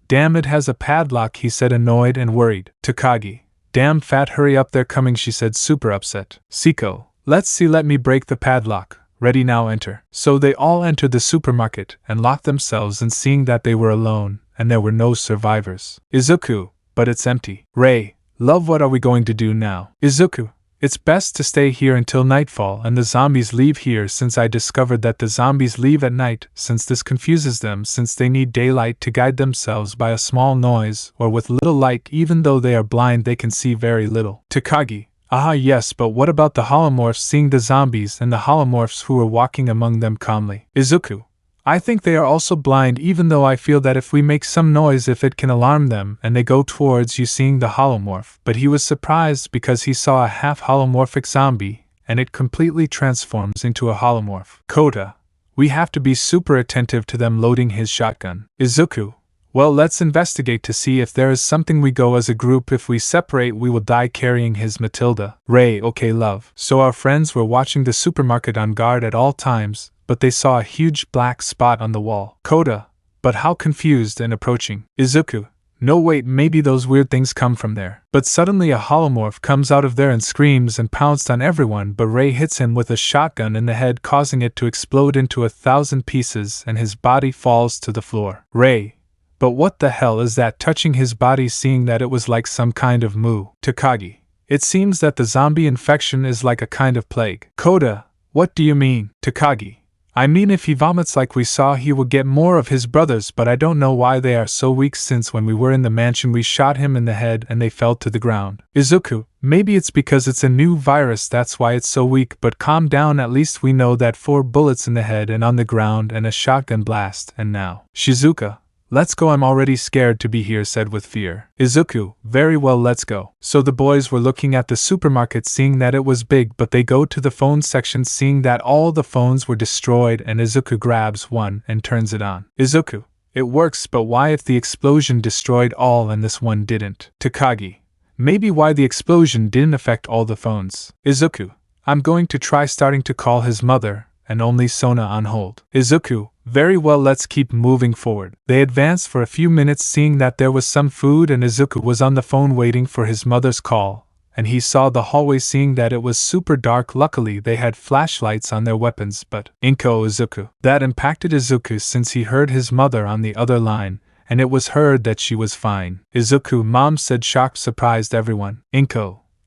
damn, it has a padlock, he said, annoyed and worried. Takagi, Damn fat, hurry up, they're coming, she said, super upset. Siko, let's see, let me break the padlock. Ready, now enter. So they all entered the supermarket and locked themselves in, seeing that they were alone and there were no survivors. Izuku, but it's empty. Rei, love, what are we going to do now? Izuku, it's best to stay here until nightfall and the zombies leave here, since I discovered that the zombies leave at night, since this confuses them, since they need daylight to guide themselves by a small noise or with little light. Even though they are blind, they can see very little. Takagi, ah yes, but what about the Holomorphs, seeing the zombies and the Holomorphs who were walking among them calmly? Izuku, I think they are also blind, even though I feel that if we make some noise, if it can alarm them and they go towards you, seeing the Holomorph. But he was surprised because he saw a half holomorphic zombie and it completely transforms into a holomorph. Kota, we have to be super attentive to them, loading his shotgun. Izuku, well, let's investigate to see if there is something. We go as a group, if we separate we will die carrying his Matilda. Rei, okay love. So our friends were watching the supermarket on guard at all times, but they saw a huge black spot on the wall. Kota, but how confused and approaching. Izuku, no wait, maybe those weird things come from there. But suddenly a holomorph comes out of there and screams and pounced on everyone, but Rei hits him with a shotgun in the head, causing it to explode into 1,000 pieces and his body falls to the floor. Rei, but what the hell is that touching his body, seeing that it was like some kind of moo. Takagi, it seems that the zombie infection is like a kind of plague. Kota, what do you mean? Takagi, I mean, if he vomits like we saw, he will get more of his brothers, but I don't know why they are so weak, since when we were in the mansion we shot him in the head and they fell to the ground. Izuku, maybe it's because it's a new virus, that's why it's so weak, but calm down, at least we know that 4 bullets in the head and on the ground and a shotgun blast, and now. Shizuka, let's go, I'm already scared to be here, said with fear. Izuku, very well, let's go. So the boys were looking at the supermarket, seeing that it was big, but they go to the phone section, seeing that all the phones were destroyed, and Izuku grabs one and turns it on. Izuku, it works, but why if the explosion destroyed all and this one didn't? Takagi, maybe why the explosion didn't affect all the phones. Izuku, I'm going to try starting to call his mother, and only Sona on hold. Izuku, very well, let's keep moving forward. They advanced for a few minutes, seeing that there was some food, and Izuku was on the phone waiting for his mother's call, and he saw the hallway, seeing that it was super dark. Luckily they had flashlights on their weapons, but Izuku. That impacted Izuku, since he heard his mother on the other line, and it was heard that she was fine. Izuku, mom said, shocked, surprised everyone.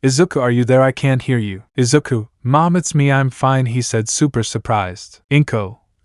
Izuku, are you there? I can't hear you. Izuku, mom, it's me, I'm fine, he said, super surprised.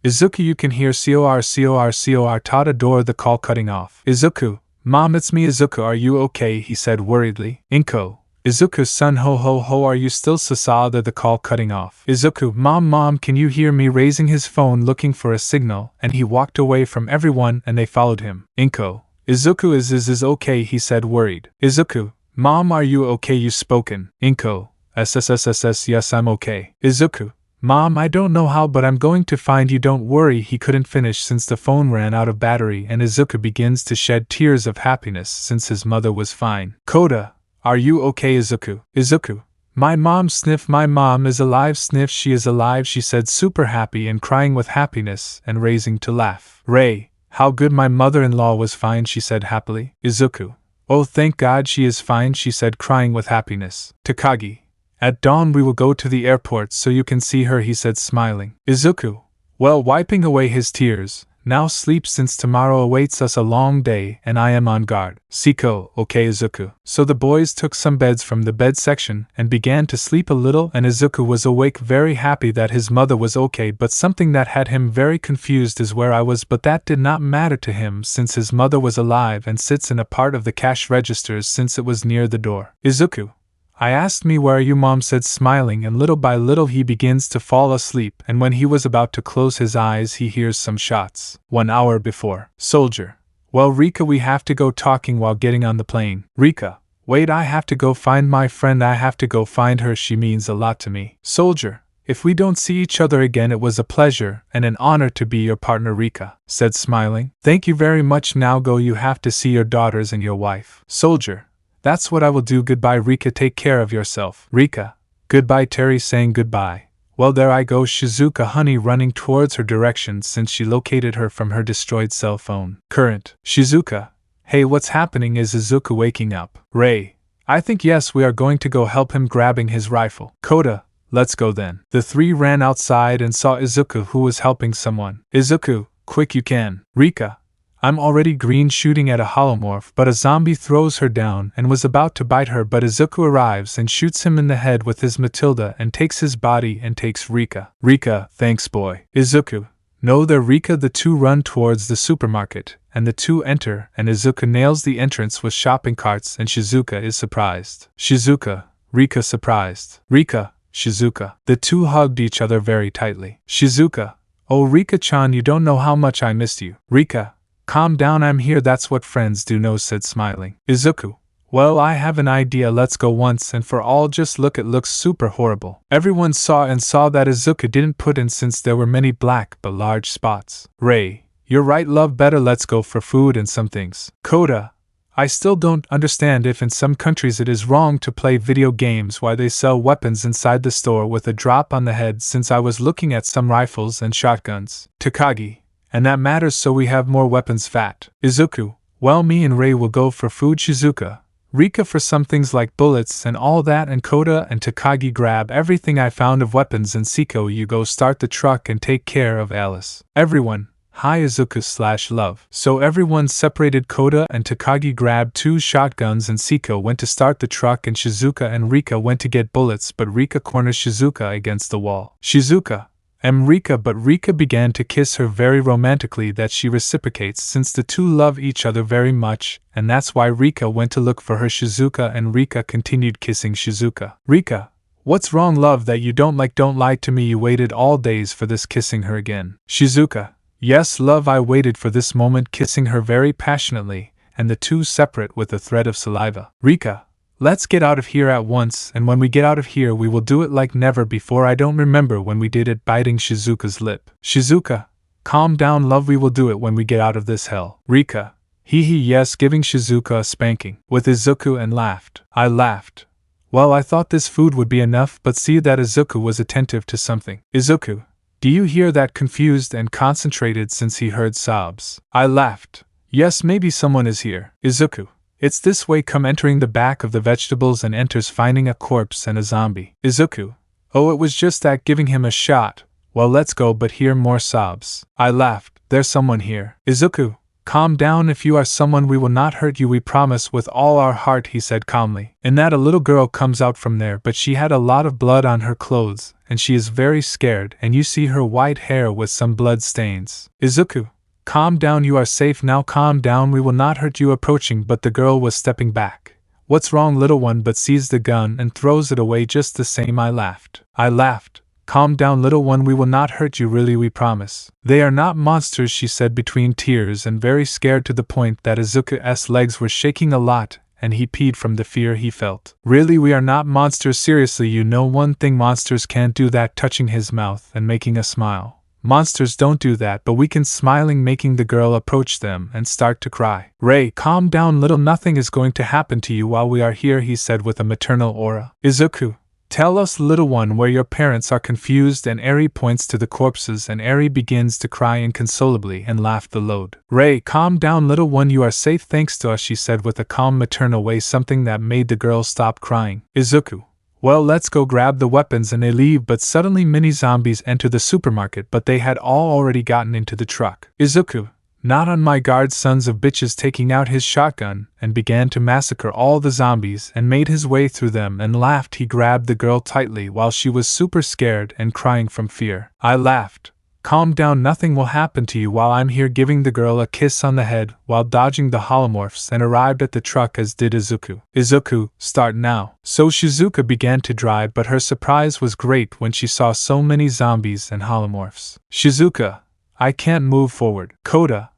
Izuku, you can hear cor Tada door, the call cutting off. Izuku, mom, it's me. Izuku, are you okay? He said worriedly. Izuku's son, ho, are you still Sasada? The call cutting off. Izuku, mom, can you hear me? Raising his phone looking for a signal, and he walked away from everyone and they followed him. Izuku is okay, he said worried. Izuku, mom, are you okay? You spoken. SSSSS, yes, I'm okay. Izuku, mom, I don't know how, but I'm going to find you, don't worry. He couldn't finish since the phone ran out of battery, and Izuku begins to shed tears of happiness since his mother was fine. Kota, are you okay? Izuku, my mom, sniff, my mom is alive, sniff, she is alive, she said, super happy and crying with happiness and raising to laugh. Rei, how good, my mother-in-law was fine, she said happily. Izuku, oh thank God she is fine, she said, crying with happiness. Takagi, at dawn we will go to the airport so you can see her, he said, smiling. Izuku, well, wiping away his tears, now sleep, since tomorrow awaits us a long day and I am on guard. Siko, okay Izuku. So the boys took some beds from the bed section and began to sleep a little, and Izuku was awake, very happy that his mother was okay, but something that had him very confused is where I was, but that did not matter to him since his mother was alive and sits in a part of the cash registers since it was near the door. Izuku, I asked me where are you, mom said, smiling, and little by little he begins to fall asleep, and when he was about to close his eyes he hears some shots. 1 hour before. Soldier, well Rika, we have to go, talking while getting on the plane. Rika, wait, I have to go find my friend, I have to go find her, she means a lot to me. Soldier, if we don't see each other again, it was a pleasure and an honor to be your partner, Rika said, smiling. Thank you very much, now go, you have to see your daughters and your wife. Soldier, that's what I will do, goodbye Rika, take care of yourself. Rika, goodbye. Terry saying goodbye. Well, there I go, Shizuka honey running towards her direction since she located her from her destroyed cell phone. Current. Shizuka, hey, what's happening? Is Izuku waking up? Rei, I think yes, we are going to go help him grabbing his rifle. Koda, let's go then. The three ran outside and saw Izuku who was helping someone. Izuku, quick you can. Rika, I'm already green shooting at a holomorph, but a zombie throws her down and was about to bite her, but Izuku arrives and shoots him in the head with his Matilda and takes his body and takes Rika. Rika, thanks boy. Izuku, no there Rika. The two run towards the supermarket, and the two enter, and Izuku nails the entrance with shopping carts and Shizuka is surprised. Shizuka, Rika surprised. Rika, Shizuka. The two hugged each other very tightly. Shizuka, oh Rika-chan, you don't know how much I missed you. Rika, calm down, I'm here, that's what friends do, no said smiling. Izuku, well I have an idea, let's go once and for all, just look, it looks super horrible. Everyone saw that Izuku didn't put in since there were many black but large spots. Ray, you're right love, better let's go for food and some things. Koda, I still don't understand if in some countries it is wrong to play video games, why they sell weapons inside the store with a drop on the head, since I was looking at some rifles and shotguns. Takagi, and that matters, so we have more weapons. Fat. Izuku, well me and Ray will go for food. Shizuka, Rika for some things like bullets and all that, and Koda and Takagi grab everything I found of weapons, and Siko you go start the truck and take care of Alice. Everyone, hi Izuku/love. So everyone separated. Koda and Takagi grabbed 2 shotguns and Siko went to start the truck, and Shizuka and Rika went to get bullets, but Rika corners Shizuka against the wall. Shizuka, Rika, but Rika began to kiss her very romantically, that she reciprocates since the two love each other very much, and that's why Rika went to look for her. Shizuka and Rika continued kissing. Shizuka, Rika, what's wrong love that you don't like? Don't lie to me, you waited all days for this, kissing her again. Shizuka, yes love, I waited for this moment, kissing her very passionately, and the two separate with a thread of saliva. Rika, let's get out of here at once, and when we get out of here we will do it like never before. I don't remember when we did it, biting Shizuka's lip. Shizuka, calm down love, we will do it when we get out of this hell. Rika, hee yes, giving Shizuka a spanking. With Izuku and laughed. I laughed. Well, I thought this food would be enough, but see that Izuku was attentive to something. Izuku, do you hear that? Confused and concentrated since he heard sobs. I laughed. Yes, maybe someone is here. Izuku, it's this way, come, entering the back of the vegetables and enters finding a corpse and a zombie. Izuku, oh it was just that, giving him a shot. Well let's go, but hear more sobs. I laughed. There's someone here. Izuku, calm down, if you are someone we will not hurt you, we promise, with all our heart, he said calmly. In that a little girl comes out from there, but she had a lot of blood on her clothes, and she is very scared, and you see her white hair with some blood stains. Izuku, calm down, you are safe now, calm down, we will not hurt you. Approaching, but the girl was stepping back. What's wrong little one? But sees the gun and throws it away just the same. I laughed. I laughed. Calm down little one, we will not hurt you, really, we promise. They are not monsters, she said between tears and very scared, to the point that Izuku's legs were shaking a lot and he peed from the fear he felt. Really, we are not monsters, seriously, you know one thing, monsters can't do that, touching his mouth and making a smile. Monsters don't do that, but we can, smiling, making the girl approach them and start to cry. Ray, calm down little, nothing is going to happen to you while we are here, he said with a maternal aura. Izuku, tell us little one where your parents are. Confused, and Eri points to the corpses, and Eri begins to cry inconsolably and laugh the load. Ray, calm down little one, you are safe thanks to us, she said with a calm maternal way, something that made the girl stop crying. Izuku, well let's go grab the weapons, and they leave, but suddenly many zombies enter the supermarket, but they had all already gotten into the truck. Izuku, not on my guard, sons of bitches, taking out his shotgun and began to massacre all the zombies and made his way through them and laughed. He grabbed the girl tightly while she was super scared and crying from fear. I laughed. Calm down, nothing will happen to you while I'm here, giving the girl a kiss on the head while dodging the holomorphs, and arrived at the truck as did Izuku. Izuku, start now. So Shizuka began to drive, but her surprise was great when she saw so many zombies and holomorphs. Shizuka, I can't move forward. Koda,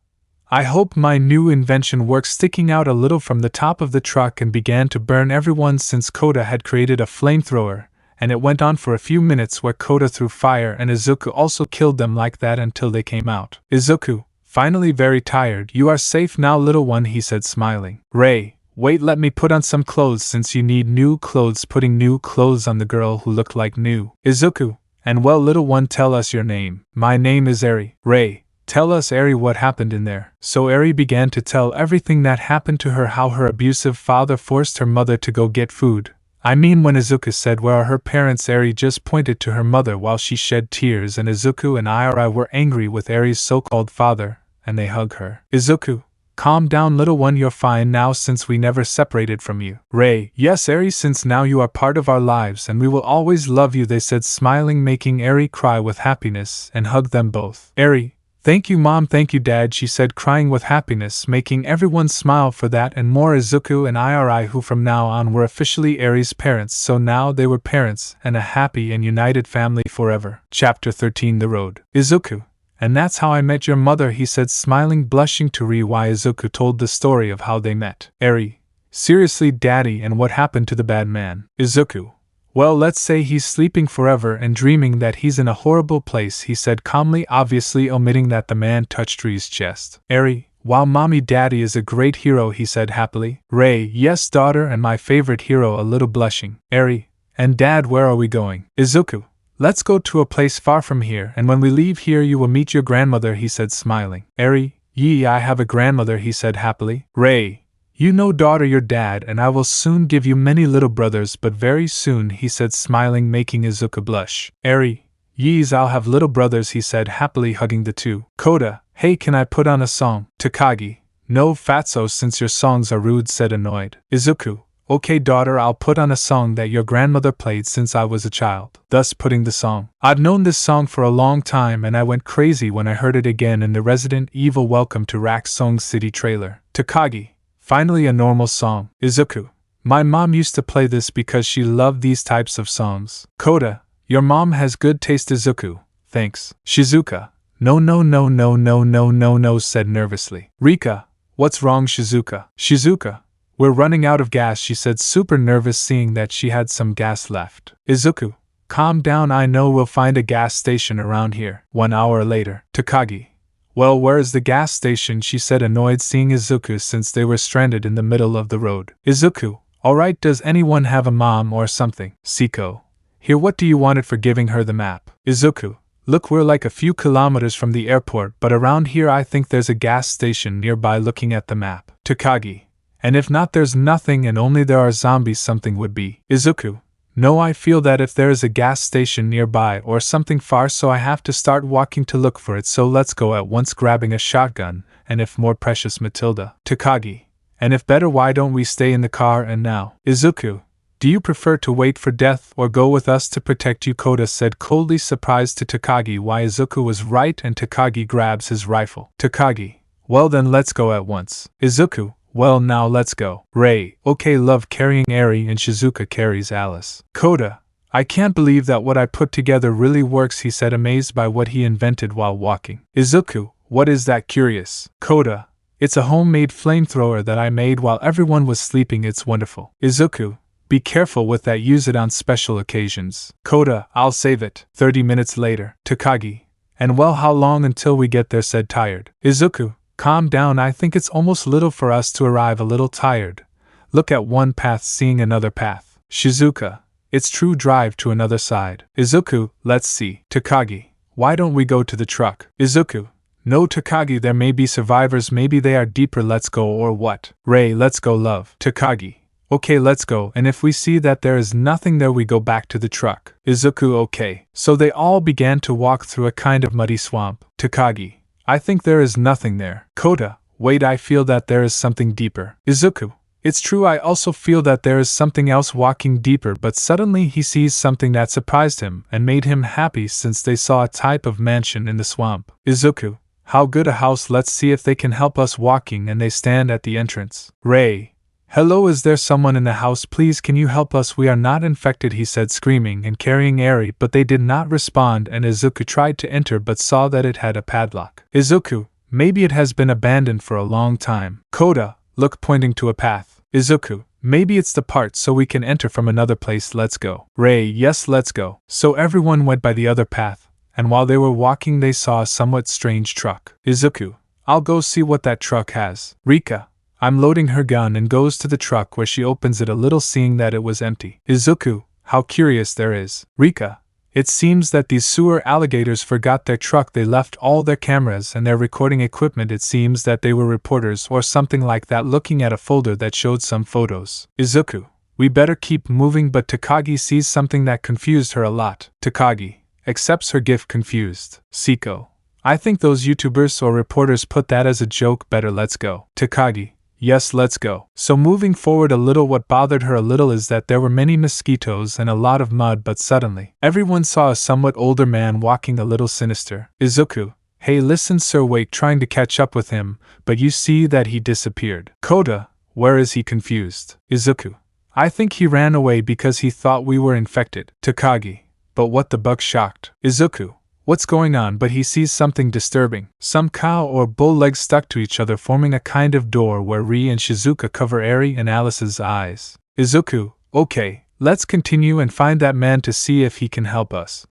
I hope my new invention works, sticking out a little from the top of the truck and began to burn everyone, since Koda had created a flamethrower, and it went on for a few minutes where Koda threw fire and Izuku also killed them like that until they came out. Izuku, finally very tired, you are safe now little one, he said smiling. Ray, wait, let me put on some clothes since you need new clothes, putting new clothes on the girl who looked like new. Izuku, and well little one, tell us your name. My name is Eri. Ray, Tell us, Eri, what happened in there. So Eri began to tell everything that happened to her, how her abusive father forced her mother to go get food. I mean, when Izuku said, "Where are her parents?" Eri just pointed to her mother while she shed tears, and Izuku and Irai were angry with Eri's so-called father, and they hug her. Izuku, calm down, little one, you're fine now since we never separated from you. Ray, yes, Eri, since now you are part of our lives and we will always love you, they said, smiling, making Eri cry with happiness, and hugged them both. Eri, thank you, Mom, thank you, Dad, she said, crying with happiness, making everyone smile for that and more. Izuku and Irai, who from now on were officially Eri's parents, so now they were parents and a happy and united family forever. Chapter 13, The Road. Izuku, and that's how I met your mother, he said, smiling, blushing to read why Izuku told the story of how they met. Eri, seriously, Daddy, and what happened to the bad man? Izuku, well, let's say he's sleeping forever and dreaming that he's in a horrible place, he said calmly, obviously omitting that the man touched Ri's chest. Eri, wow, Mommy, Daddy is a great hero, he said happily. Ray, yes, daughter, and my favorite hero, a little blushing. Eri, and Dad, where are we going? Izuku, let's go to a place far from here, and when we leave here you will meet your grandmother, he said smiling. Eri, yee, I have a grandmother, he said happily. Ray, you know, daughter, your dad and I will soon give you many little brothers, but very soon, he said smiling, making Izuku blush. Eri, yees, I'll have little brothers, he said happily, hugging the two. Koda, hey, can I put on a song? Takagi, no, Fatso, since your songs are rude, said annoyed. Izuku, okay, daughter, I'll put on a song that your grandmother played since I was a child. Thus putting the song. I'd known this song for a long time and I went crazy when I heard it again in the Resident Evil Welcome to Rack Song City trailer. Takagi, finally a normal song. Izuku, my mom used to play this because she loved these types of songs. Koda, your mom has good taste. Izuku, thanks. Shizuka, no, said nervously. Rika, what's wrong, Shizuka? Shizuka, we're running out of gas, she said, super nervous, seeing that she had some gas left. Izuku, calm down, I know we'll find a gas station around here. 1 hour later. Takagi, well, where's the gas station, she said, annoyed, seeing Izuku since they were stranded in the middle of the road. Izuku, alright, does anyone have a mom or something? Siko, here, what do you want it for, giving her the map? Izuku, look, we're like a few kilometers from the airport, but around here I think there's a gas station nearby, looking at the map. Takagi, and if not, there's nothing and only there are zombies, something would be. Izuku, no, I feel that if there is a gas station nearby or something far, so I have to start walking to look for it, so let's go at once, grabbing a shotgun, and if more, precious Matilda. Takagi, and if better, why don't we stay in the car and now? Izuku, do you prefer to wait for death or go with us to protect you? Koda said, coldly, surprised to Takagi why Izuku was right, and Takagi grabs his rifle. Takagi, well then let's go at once. Izuku, well, now let's go. Ray, okay, love, carrying Eri, and Shizuka carries Alice. Koda, I can't believe that what I put together really works, he said, amazed by what he invented while walking. Izuku, what is that, curious? Koda, it's a homemade flamethrower that I made while everyone was sleeping, it's wonderful. Izuku, be careful with that, use it on special occasions. Koda, I'll save it. 30 minutes later. Takagi, and well, how long until we get there, said tired. Izuku, calm down, I think it's almost little for us to arrive, a little tired. Look at one path, seeing another path. Shizuka, it's true, drive to another side. Izuku, let's see. Takagi, why don't we go to the truck? Izuku, no, Takagi, there may be survivors, maybe they are deeper, let's go, or what? Ray, let's go, love. Takagi, okay, let's go, and if we see that there is nothing there, we go back to the truck. Izuku, okay. So they all began to walk through a kind of muddy swamp. Takagi, I think there is nothing there. Koda, wait, I feel that there is something deeper. Izuku, it's true, I also feel that there is something else walking deeper, but suddenly he sees something that surprised him and made him happy, since they saw a type of mansion in the swamp. Izuku, how good a house, let's see if they can help us walking, and they stand at the entrance. Ray, hello, is there someone in the house, please, can you help us, we are not infected, he said, screaming and carrying Eri, but they did not respond, and Izuku tried to enter but saw that it had a padlock. Izuku, maybe it has been abandoned for a long time. Koda, look, pointing to a path. Izuku, maybe it's the part so we can enter from another place, let's go. Ray, yes, let's go. So everyone went by the other path, and while they were walking they saw a somewhat strange truck. Izuku, I'll go see what that truck has. Rika, I'm loading her gun, and goes to the truck, where she opens it a little, seeing that it was empty. Izuku, how curious there is. Rika, It seems that these sewer alligators forgot their truck. They left all their cameras and their recording equipment. It seems that they were reporters or something like that looking at a folder that showed some photos. Izuku, we better keep moving, but Takagi sees something that confused her a lot. Takagi accepts her gift confused. Siko, I think those YouTubers or reporters put that as a joke. Better let's go. Takagi, yes, let's go. So moving forward a little, what bothered her a little is that there were many mosquitoes and a lot of mud, but suddenly, everyone saw a somewhat older man walking a little sinister. Izuku, hey listen sir, wait, trying to catch up with him, but you see that he disappeared. Kota, where is he? Confused. Izuku, I think he ran away because he thought we were infected. Takagi, but what the buck? Shocked. Izuku, what's going on? But he sees something disturbing. Some cow or bull legs stuck to each other, forming a kind of door where Ri and Shizuka cover Eri and Alice's eyes. Izuku, okay, let's continue and find that man to see if he can help us.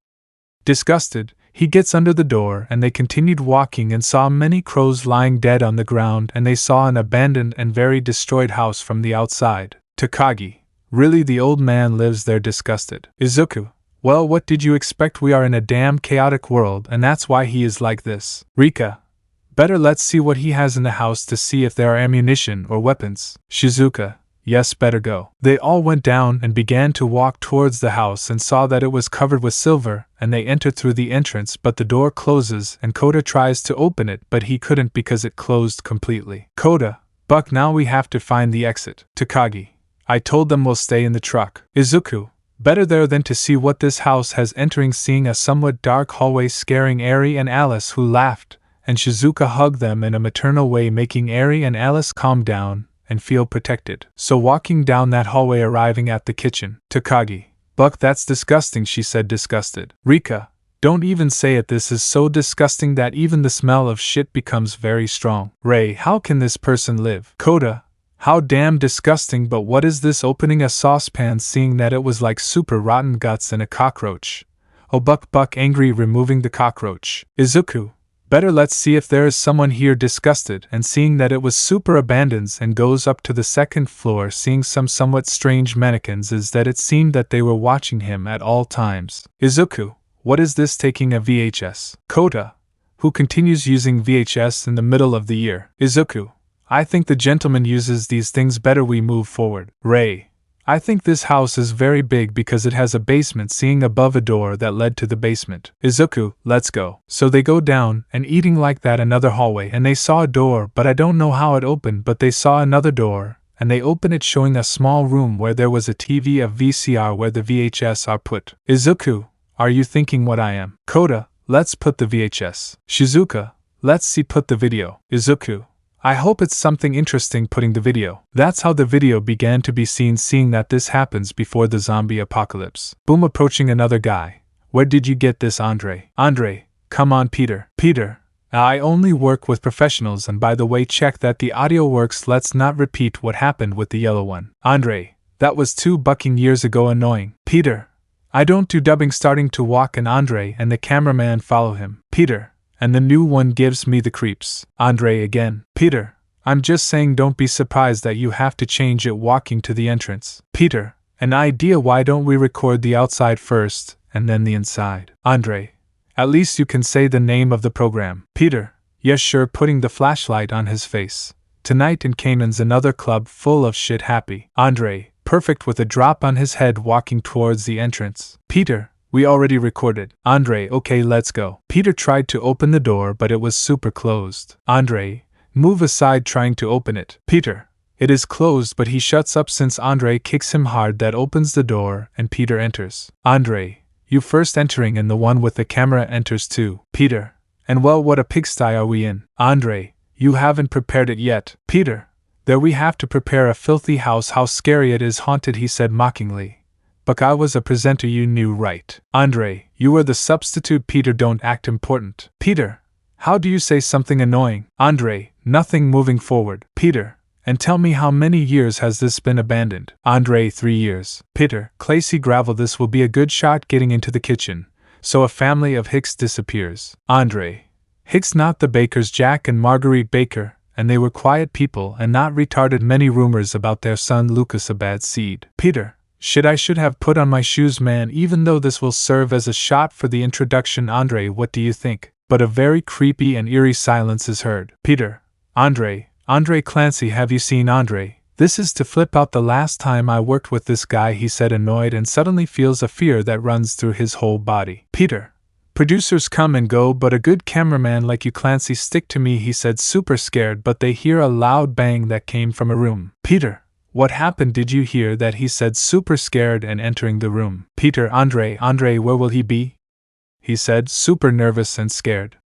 Disgusted, he gets under the door, and they continued walking and saw many crows lying dead on the ground, and they saw an abandoned and very destroyed house from the outside. Takagi, really, the old man lives there? Disgusted. Izuku, well, what did you expect? We are in a damn chaotic world, and that's why he is like this. Rika, better let's see what he has in the house to see if there are ammunition or weapons. Shizuka, yes, better go. They all went down and began to walk towards the house and saw that it was covered with silver, and they entered through the entrance, but the door closes and Kota tries to open it, but he couldn't because it closed completely. Kota, Buck, now we have to find the exit. Takagi, I told them we'll stay in the truck. Izuku, better there than to see what this house has. Entering, seeing a somewhat dark hallway, scaring Eri and Alice, who laughed, and Shizuka hugged them in a maternal way, making Eri and Alice calm down and feel protected. So walking down that hallway, arriving at the kitchen. Takagi, Buck, that's disgusting, she said, disgusted. Rika, don't even say it, this is so disgusting that even the smell of shit becomes very strong. Ray, how can this person live? Kota, how damn disgusting, but what is this? Opening a saucepan, seeing that it was like super rotten guts and a cockroach. Oh, Buck, angry, removing the cockroach. Izuku, better let's see if there is someone here. Disgusted, and seeing that it was super abandoned, and goes up to the second floor, seeing some somewhat strange mannequins, is that it seemed that they were watching him at all times. Izuku, what is this? Taking a VHS. Kota, who continues using VHS in the middle of the year. Izuku, I think the gentleman uses these things. Better we move forward. Ray, I think this house is very big because it has a basement, seeing above a door that led to the basement. Izuku, let's go. So they go down, and eating like that another hallway, and they saw a door, but I don't know how it opened, but they saw another door, and they open it, showing a small room where there was a TV of VCR where the VHS are put. Izuku, are you thinking what I am? Kota, let's put the VHS. Shizuka, let's see, put the video. Izuku, I hope it's something interesting, putting the video. That's how the video began to be seen, seeing that this happens before the zombie apocalypse. Boom, approaching another guy. Where did you get this, Andre? Andre, come on, Peter. Peter, I only work with professionals, and by the way, check that the audio works. Let's not repeat what happened with the yellow one. Andre, that was 2 bucking years ago. Annoying. Peter, I don't do dubbing. Starting to walk, and Andre and the cameraman follow him. Peter, and the new one gives me the creeps. Andre again. Peter, I'm just saying, don't be surprised that you have to change it. Walking to the entrance. Peter, an idea, why don't we record the outside first, and then the inside? Andre, at least you can say the name of the program. Peter, yes sure, putting the flashlight on his face. Tonight in Canaan's another club full of shit happy. Andre, perfect, with a drop on his head, walking towards the entrance. Peter, we already recorded. Andre, okay, let's go. Peter tried to open the door, but it was super closed. Andre, move aside, trying to open it. Peter, it is closed, but he shuts up since Andre kicks him hard. That opens the door, and Peter enters. Andre, you first entering, and the one with the camera enters too. Peter, and well, what a pigsty are we in? Andre, you haven't prepared it yet. Peter, there we have to prepare a filthy house. How scary it is, haunted, he said mockingly. But I was a presenter, you knew, right? Andre, you were the substitute. Peter, don't act important. Peter, how do you say something annoying? Andre, nothing, moving forward. Peter, and tell me, how many years has this been abandoned? Andre, 3 years. Peter, Clacy Gravel, this will be a good shot. Getting into the kitchen. So a family of Hicks disappears. Andre, Hicks, not the Bakers, Jack and Marguerite Baker, and they were quiet people and not retarded. Many rumors about their son Lucas, a bad seed. Peter, I should have put on my shoes, man, even though this will serve as a shot for the introduction. Andre, what do you think? But a very creepy and eerie silence is heard. Peter. Andre Clancy, have you seen Andre? This is to flip out the last time I worked with this guy, he said, annoyed, and suddenly feels a fear that runs through his whole body. Peter. Producers come and go, but a good cameraman like you, Clancy, stick to me, he said, super scared, but they hear a loud bang that came from a room. Peter. What happened? Did you hear that? He said, super scared and entering the room. Peter. Andre, where will he be? He said, super nervous and scared.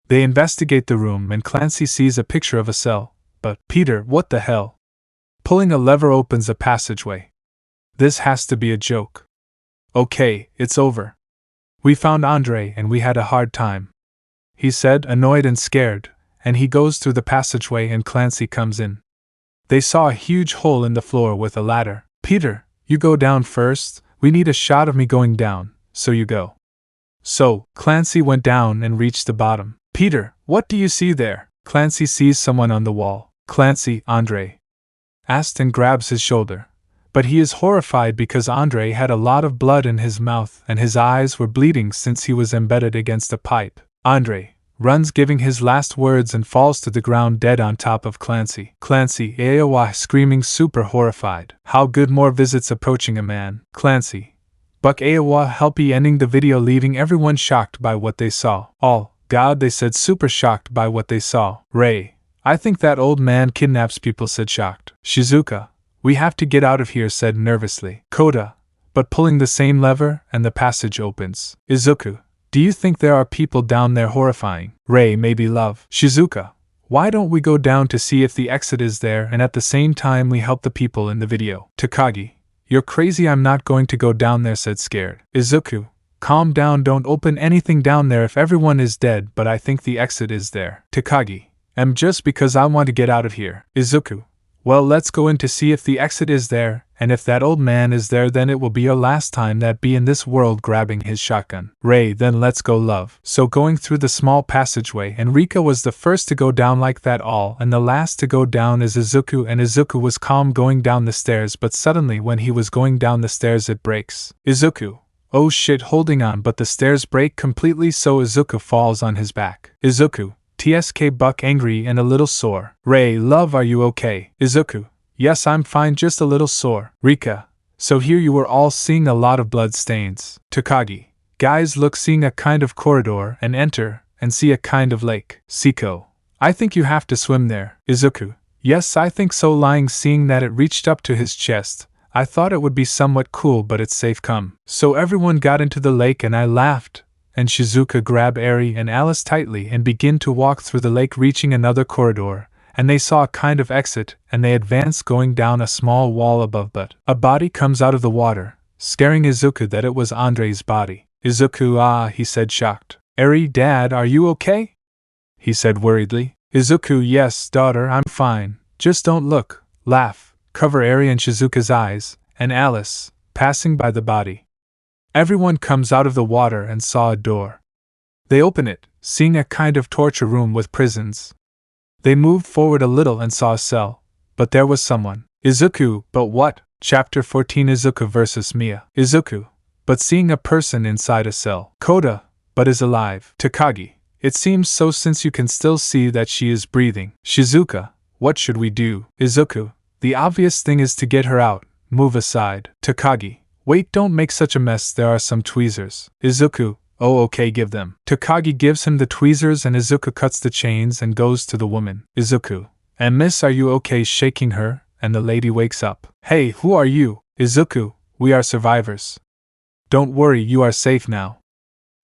They investigate the room and Clancy sees a picture of a cell. But, Peter, what the hell? Pulling a lever opens a passageway. This has to be a joke. Okay, it's over. We found Andre and we had a hard time, he said, annoyed and scared, and he goes through the passageway and Clancy comes in. They saw a huge hole in the floor with a ladder. Peter, you go down first, we need a shot of me going down, so you go. So, Clancy went down and reached the bottom. Peter, what do you see there? Clancy sees someone on the wall. Clancy, Andre asked and grabs his shoulder. But he is horrified because Andre had a lot of blood in his mouth and his eyes were bleeding since he was embedded against a pipe. Andre runs, giving his last words, and falls to the ground dead on top of Clancy. Clancy, Aowa, screaming, super horrified. How good, more visits approaching a man. Clancy. Buck Aowa helpy, ending the video, leaving everyone shocked by what they saw. All, God, they said, super shocked by what they saw. Ray. I think that old man kidnaps people, said shocked. Shizuka. We have to get out of here, said nervously. Koda. But pulling the same lever and the passage opens. Izuku. Do you think there are people down there? Horrifying. Ray, maybe love. Shizuka. Why don't we go down to see if the exit is there and at the same time we help the people in the video? Takagi. You're crazy, I'm not going to go down there, said scared. Izuku. Calm down, don't open anything down there if everyone is dead, but I think the exit is there. Takagi. Just because I want to get out of here. Izuku. Well, let's go in to see if the exit is there, and if that old man is there, then it will be your last time that be in this world, grabbing his shotgun. Ray, then let's go, love. So going through the small passageway, and Rika was the first to go down like that, all, and the last to go down is Izuku, and Izuku was calm going down the stairs, but suddenly when he was going down the stairs it breaks. Izuku. Oh shit, holding on, but the stairs break completely, so Izuku falls on his back. Izuku. TSK Buck, angry and a little sore. Ray, love, are you okay? Izuku. Yes, I'm fine, just a little sore. Rika. So here you were all seeing a lot of blood stains. Takagi. Guys, look, seeing a kind of corridor and enter and see a kind of lake. Siko. I think you have to swim there. Izuku. Yes, I think so, lying, seeing that it reached up to his chest. I thought it would be somewhat cool, but it's safe, come. So everyone got into the lake and I laughed. And Shizuka grabbed Eri and Alice tightly and began to walk through the lake, reaching another corridor, and they saw a kind of exit, and they advanced going down a small wall above, but a body comes out of the water, scaring Izuku that it was Andre's body. Izuku, ah, he said, shocked. Eri, dad, are you okay? He said worriedly. Izuku, yes, daughter, I'm fine, just don't look, laugh, cover Eri and Shizuka's eyes, and Alice, passing by the body. Everyone comes out of the water and saw a door. They open it, seeing a kind of torture room with prisons. They moved forward a little and saw a cell, but there was someone. Izuku, but what? Chapter 14, Izuku vs. Miya. Izuku, but seeing a person inside a cell. Koda, but is alive. Takagi, it seems so since you can still see that she is breathing. Shizuka, what should we do? Izuku, the obvious thing is to get her out, move aside. Takagi, wait, don't make such a mess, there are some tweezers. Izuku, oh okay, give them. Takagi gives him the tweezers and Izuku cuts the chains and goes to the woman. Izuku, and miss, are you okay? Shaking her, and the lady wakes up. Hey, who are you? Izuku, we are survivors. Don't worry, you are safe now.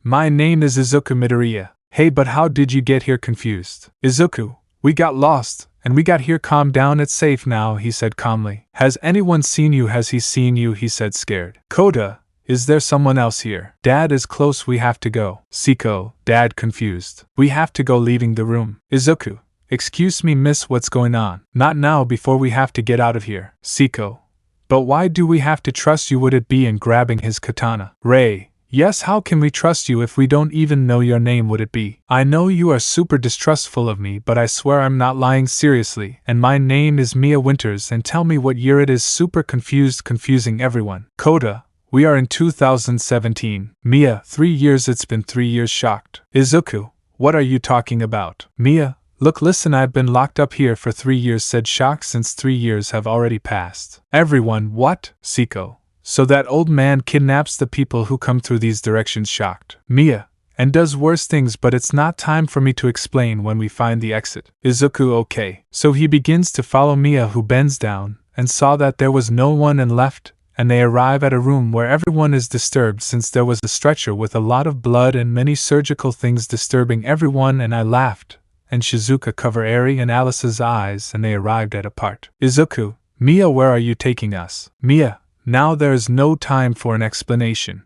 My name is Izuku Midoriya. Hey, but how did you get here? Confused. Izuku, we got lost, and we got here. Calm down, it's safe now, he said calmly. Has anyone seen you? Has he seen you? He said scared. Koda, is there someone else here? Dad is close, we have to go. Siko, dad confused. We have to go, leaving the room. Izuku, excuse me miss, what's going on? Not now, before we have to get out of here. Siko, but why do we have to trust you? Would it be in grabbing his katana? Ray, Yes, how can we trust you if we don't even know your name would it be? I know you are super distrustful of me, but I swear I'm not lying seriously, and my name is Mia Winters, and tell me what year it is. Super confusing everyone. Coda, we are in 2017. Mia, 3 years, it's been 3 years. Shocked. Izuku, what are you talking about? Mia, look, listen, I've been locked up here for 3 years, said shocked, since 3 years have already passed. Everyone, what? Siko. So that old man kidnaps the people who come through these directions. Shocked. Mia, and does worse things, but it's not time for me to explain when we find the exit. Izuku, okay. So he begins to follow Mia, who bends down, and saw that there was no one and left, and they arrive at a room where everyone is disturbed since there was a stretcher with a lot of blood and many surgical things disturbing everyone, and I laughed, and Shizuka covered Eri and Alice's eyes, and they arrived at a part. Izuku, Mia, where are you taking us? Mia, now there is no time for an explanation.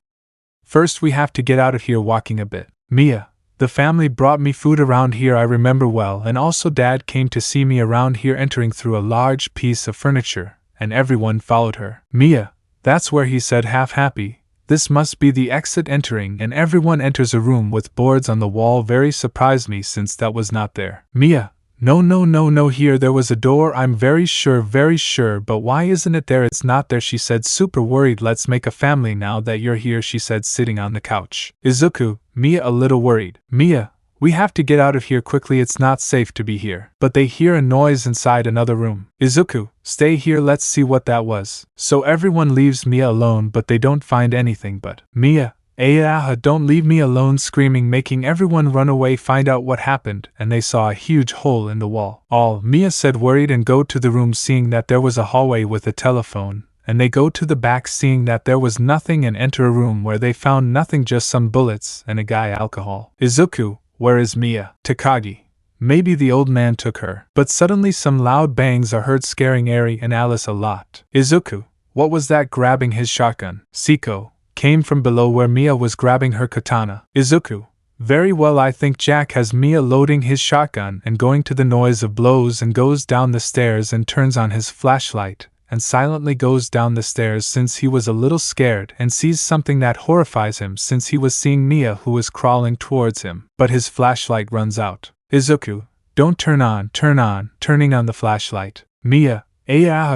First we have to get out of here walking a bit. Mia, the family brought me food around here, I remember well, and also Dad came to see me around here entering through a large piece of furniture, and everyone followed her. Mia, that's where he said, half happy, this must be the exit entering, and everyone enters a room with boards on the wall. Very surprised me since that was not there. Mia, no, here there was a door, I'm very sure, but why isn't it there? It's not there, she said, super worried. Let's make a family now that you're here, she said, sitting on the couch. Izuku, Mia, a little worried. Mia, we have to get out of here quickly, it's not safe to be here. But they hear a noise inside another room. Izuku, stay here, let's see what that was. So everyone leaves Mia alone, but they don't find anything but Mia. Don't leave me alone, screaming, making everyone run away, find out what happened, and they saw a huge hole in the wall. All, Mia said, worried, and go to the room seeing that there was a hallway with a telephone, and they go to the back seeing that there was nothing and enter a room where they found nothing, just some bullets and a guy alcohol. Izuku, where is Mia? Takagi, maybe the old man took her. But suddenly some loud bangs are heard, scaring Eri and Alice a lot. Izuku, what was that? Grabbing his shotgun. Siko came from below where Mia was grabbing her katana. Izuku, very well, I think Jack has Mia loading his shotgun and going to the noise of blows, and goes down the stairs and turns on his flashlight and silently goes down the stairs since he was a little scared, and sees something that horrifies him since he was seeing Mia who was crawling towards him, but his flashlight runs out. Izuku, don't turning on the flashlight. Mia,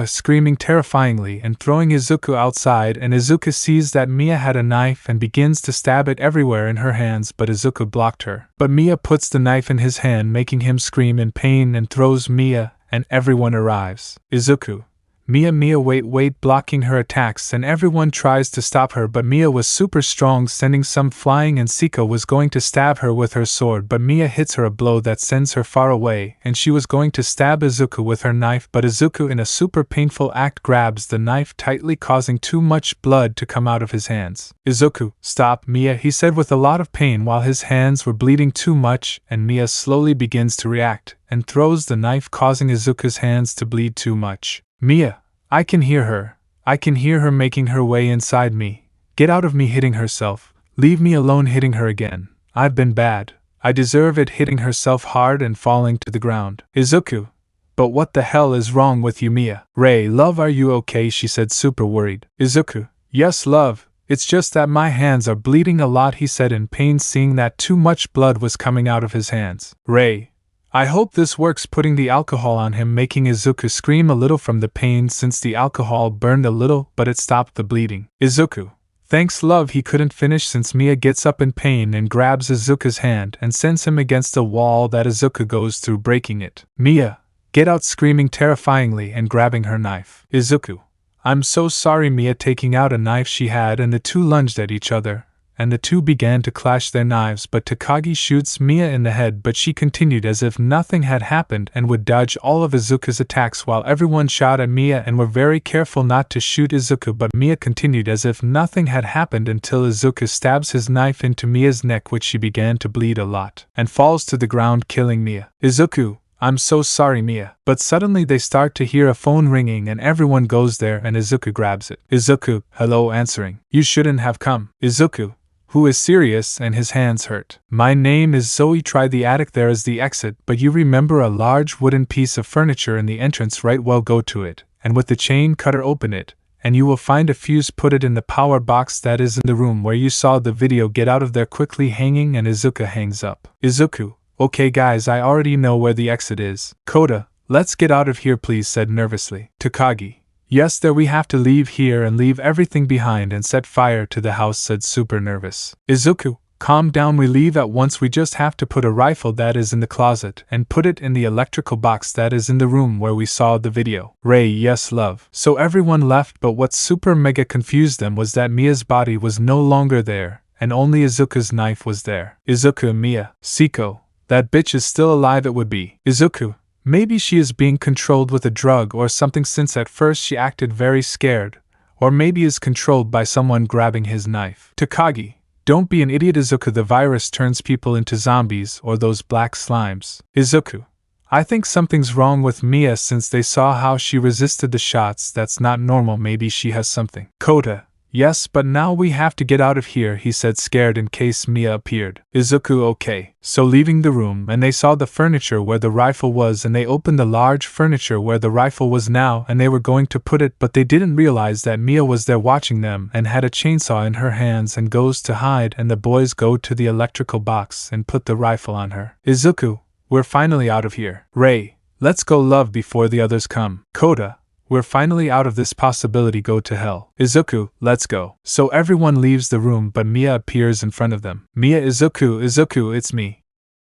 screaming terrifyingly and throwing Izuku outside, and Izuku sees that Mia had a knife and begins to stab it everywhere in her hands, but Izuku blocked her. But Mia puts the knife in his hand, making him scream in pain, and throws Mia, and everyone arrives. Izuku, Mia, wait, blocking her attacks, and everyone tries to stop her, but Mia was super strong, sending some flying, and Siko was going to stab her with her sword, but Mia hits her a blow that sends her far away, and she was going to stab Izuku with her knife, but Izuku, in a super painful act, grabs the knife tightly, causing too much blood to come out of his hands. Izuku, stop, Mia, he said with a lot of pain while his hands were bleeding too much, and Mia slowly begins to react, and throws the knife, causing Izuku's hands to bleed too much. Mia, I can hear her making her way inside me. Get out of me, hitting herself. Leave me alone, hitting her again. I've been bad. I deserve it, hitting herself hard and falling to the ground. Izuku, but what the hell is wrong with you, Mia? Ray, love, are you okay? She said, super worried. Izuku, yes, love. It's just that my hands are bleeding a lot, he said in pain, seeing that too much blood was coming out of his hands. Ray, I hope this works, putting the alcohol on him, making Izuku scream a little from the pain since the alcohol burned a little, but it stopped the bleeding. Izuku, thanks, love. He couldn't finish since Mia gets up in pain and grabs Izuku's hand and sends him against a wall that Izuku goes through, breaking it. Mia, get out, screaming terrifyingly and grabbing her knife. Izuku, I'm so sorry, Mia, taking out a knife she had, and the two lunged at each other, and the two began to clash their knives, but Takagi shoots Mia in the head, but she continued as if nothing had happened and would dodge all of Izuku's attacks while everyone shot at Mia and were very careful not to shoot Izuku, but Mia continued as if nothing had happened until Izuku stabs his knife into Mia's neck, which she began to bleed a lot, and falls to the ground, killing Mia. Izuku, I'm so sorry, Mia. But suddenly they start to hear a phone ringing and everyone goes there and Izuku grabs it. Izuku, hello, answering. You shouldn't have come. Izuku, who is serious and his hands hurt. My name is Zoe. Try the attic, there is the exit, but you remember a large wooden piece of furniture in the entrance, right? Well, go to it, and with the chain cutter open it, and you will find a fuse. Put it in the power box that is in the room where you saw the video. Get out of there quickly. Hanging, and Izuku hangs up. Izuku, okay guys, I already know where the exit is. Kota, let's get out of here please, said nervously. Takagi, yes, there we have to leave here and leave everything behind and set fire to the house, said super nervous. Izuku, calm down, we leave at once. We just have to put a rifle that is in the closet and put it in the electrical box that is in the room where we saw the video. Ray, yes love. So everyone left, but what super mega confused them was that Mia's body was no longer there, and only Izuku's knife was there. Izuku and Mia, Siko, that bitch is still alive. It would be. Izuku, maybe she is being controlled with a drug or something, since at first she acted very scared, or maybe is controlled by someone grabbing his knife. Takagi, don't be an idiot. Izuku, the virus turns people into zombies or those black slimes. Izuku, I think something's wrong with Mia since they saw how she resisted the shots. That's not normal. Maybe she has something. Kota, yes, but now we have to get out of here, he said, scared in case Mia appeared. Izuku, okay. So leaving the room, and they saw the furniture where the rifle was, and they opened the large furniture where the rifle was now, and they were going to put it, but they didn't realize that Mia was there watching them and had a chainsaw in her hands and goes to hide, and the boys go to the electrical box and put the rifle on her. Izuku, we're finally out of here. Ray, let's go love before the others come. Kota, we're finally out of this possibility. Go to hell. Izuku, let's go. So everyone leaves the room, but Mia appears in front of them. Mia, Izuku, it's me.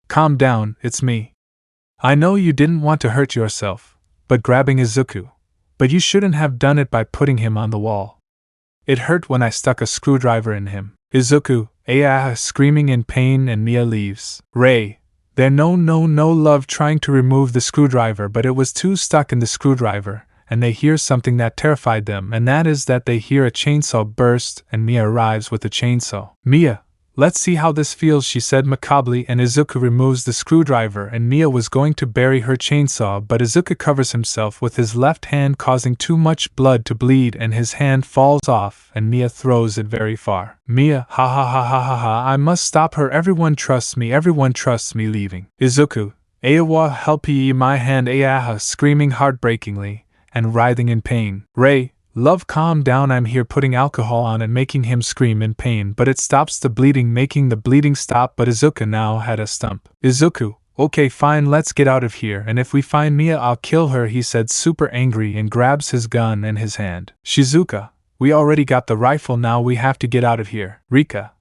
Calm down, it's me. I know you didn't want to hurt yourself, but grabbing Izuku. But you shouldn't have done it by putting him on the wall. It hurt when I stuck a screwdriver in him. Izuku, screaming in pain, and Mia leaves. Ray, there no love, trying to remove the screwdriver, but it was too stuck in the screwdriver. And they hear something that terrified them, and that is that they hear a chainsaw burst, and Mia arrives with a chainsaw. Mia, let's see how this feels, she said macabrely, and Izuku removes the screwdriver, and Mia was going to bury her chainsaw, but Izuku covers himself with his left hand, causing too much blood to bleed, and his hand falls off, and Mia throws it very far. Mia, ha, I must stop her. Everyone trusts me, leaving. Izuku, Awa, help ye, my hand, screaming heartbreakingly and writhing in pain. Ray, love, calm down, I'm here, putting alcohol on and making him scream in pain, but it stops the bleeding, making the bleeding stop, but Izuku now had a stump. Izuku, okay fine, let's get out of here, and if we find Mia I'll kill her, he said super angry, and grabs his gun in his hand. Shizuka, we already got the rifle, now we have to get out of here. Rika,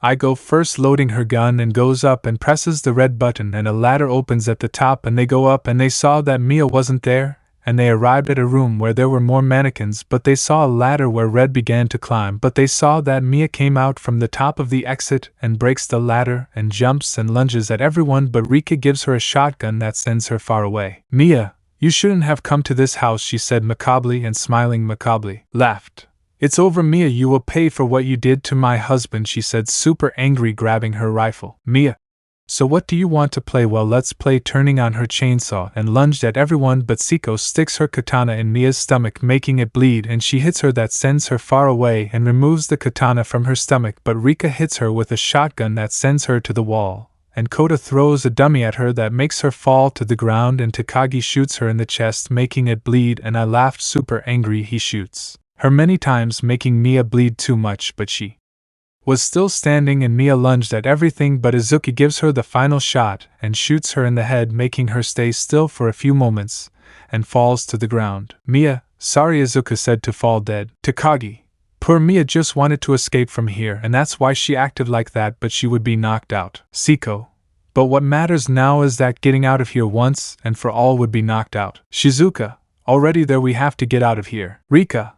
I go first, loading her gun, and goes up and presses the red button, and a ladder opens at the top, and they go up, and they saw that Mia wasn't there, and they arrived at a room where there were more mannequins, but they saw a ladder where Red began to climb, but they saw that Mia came out from the top of the exit and breaks the ladder and jumps and lunges at everyone, but Rika gives her a shotgun that sends her far away. Mia, you shouldn't have come to this house, she said macabrely, and smiling macabrely, laughed. It's over, Mia, you will pay for what you did to my husband, she said super angry, grabbing her rifle. Mia, so what do you want to play? Well, let's play, turning on her chainsaw and lunged at everyone, but Siko sticks her katana in Mia's stomach, making it bleed, and she hits her that sends her far away and removes the katana from her stomach, but Rika hits her with a shotgun that sends her to the wall, and Kota throws a dummy at her that makes her fall to the ground, and Takagi shoots her in the chest, making it bleed, and I laughed super angry. He shoots her many times, making Mia bleed too much, but she was still standing, and Mia lunged at everything, but Izuku gives her the final shot and shoots her in the head, making her stay still for a few moments, and falls to the ground. Mia, sorry, Izuku said, to fall dead. Takagi, poor Mia just wanted to escape from here, and that's why she acted like that, but she would be knocked out. Siko, but what matters now is that getting out of here once and for all would be knocked out. Shizuka, already there, we have to get out of here. Rika,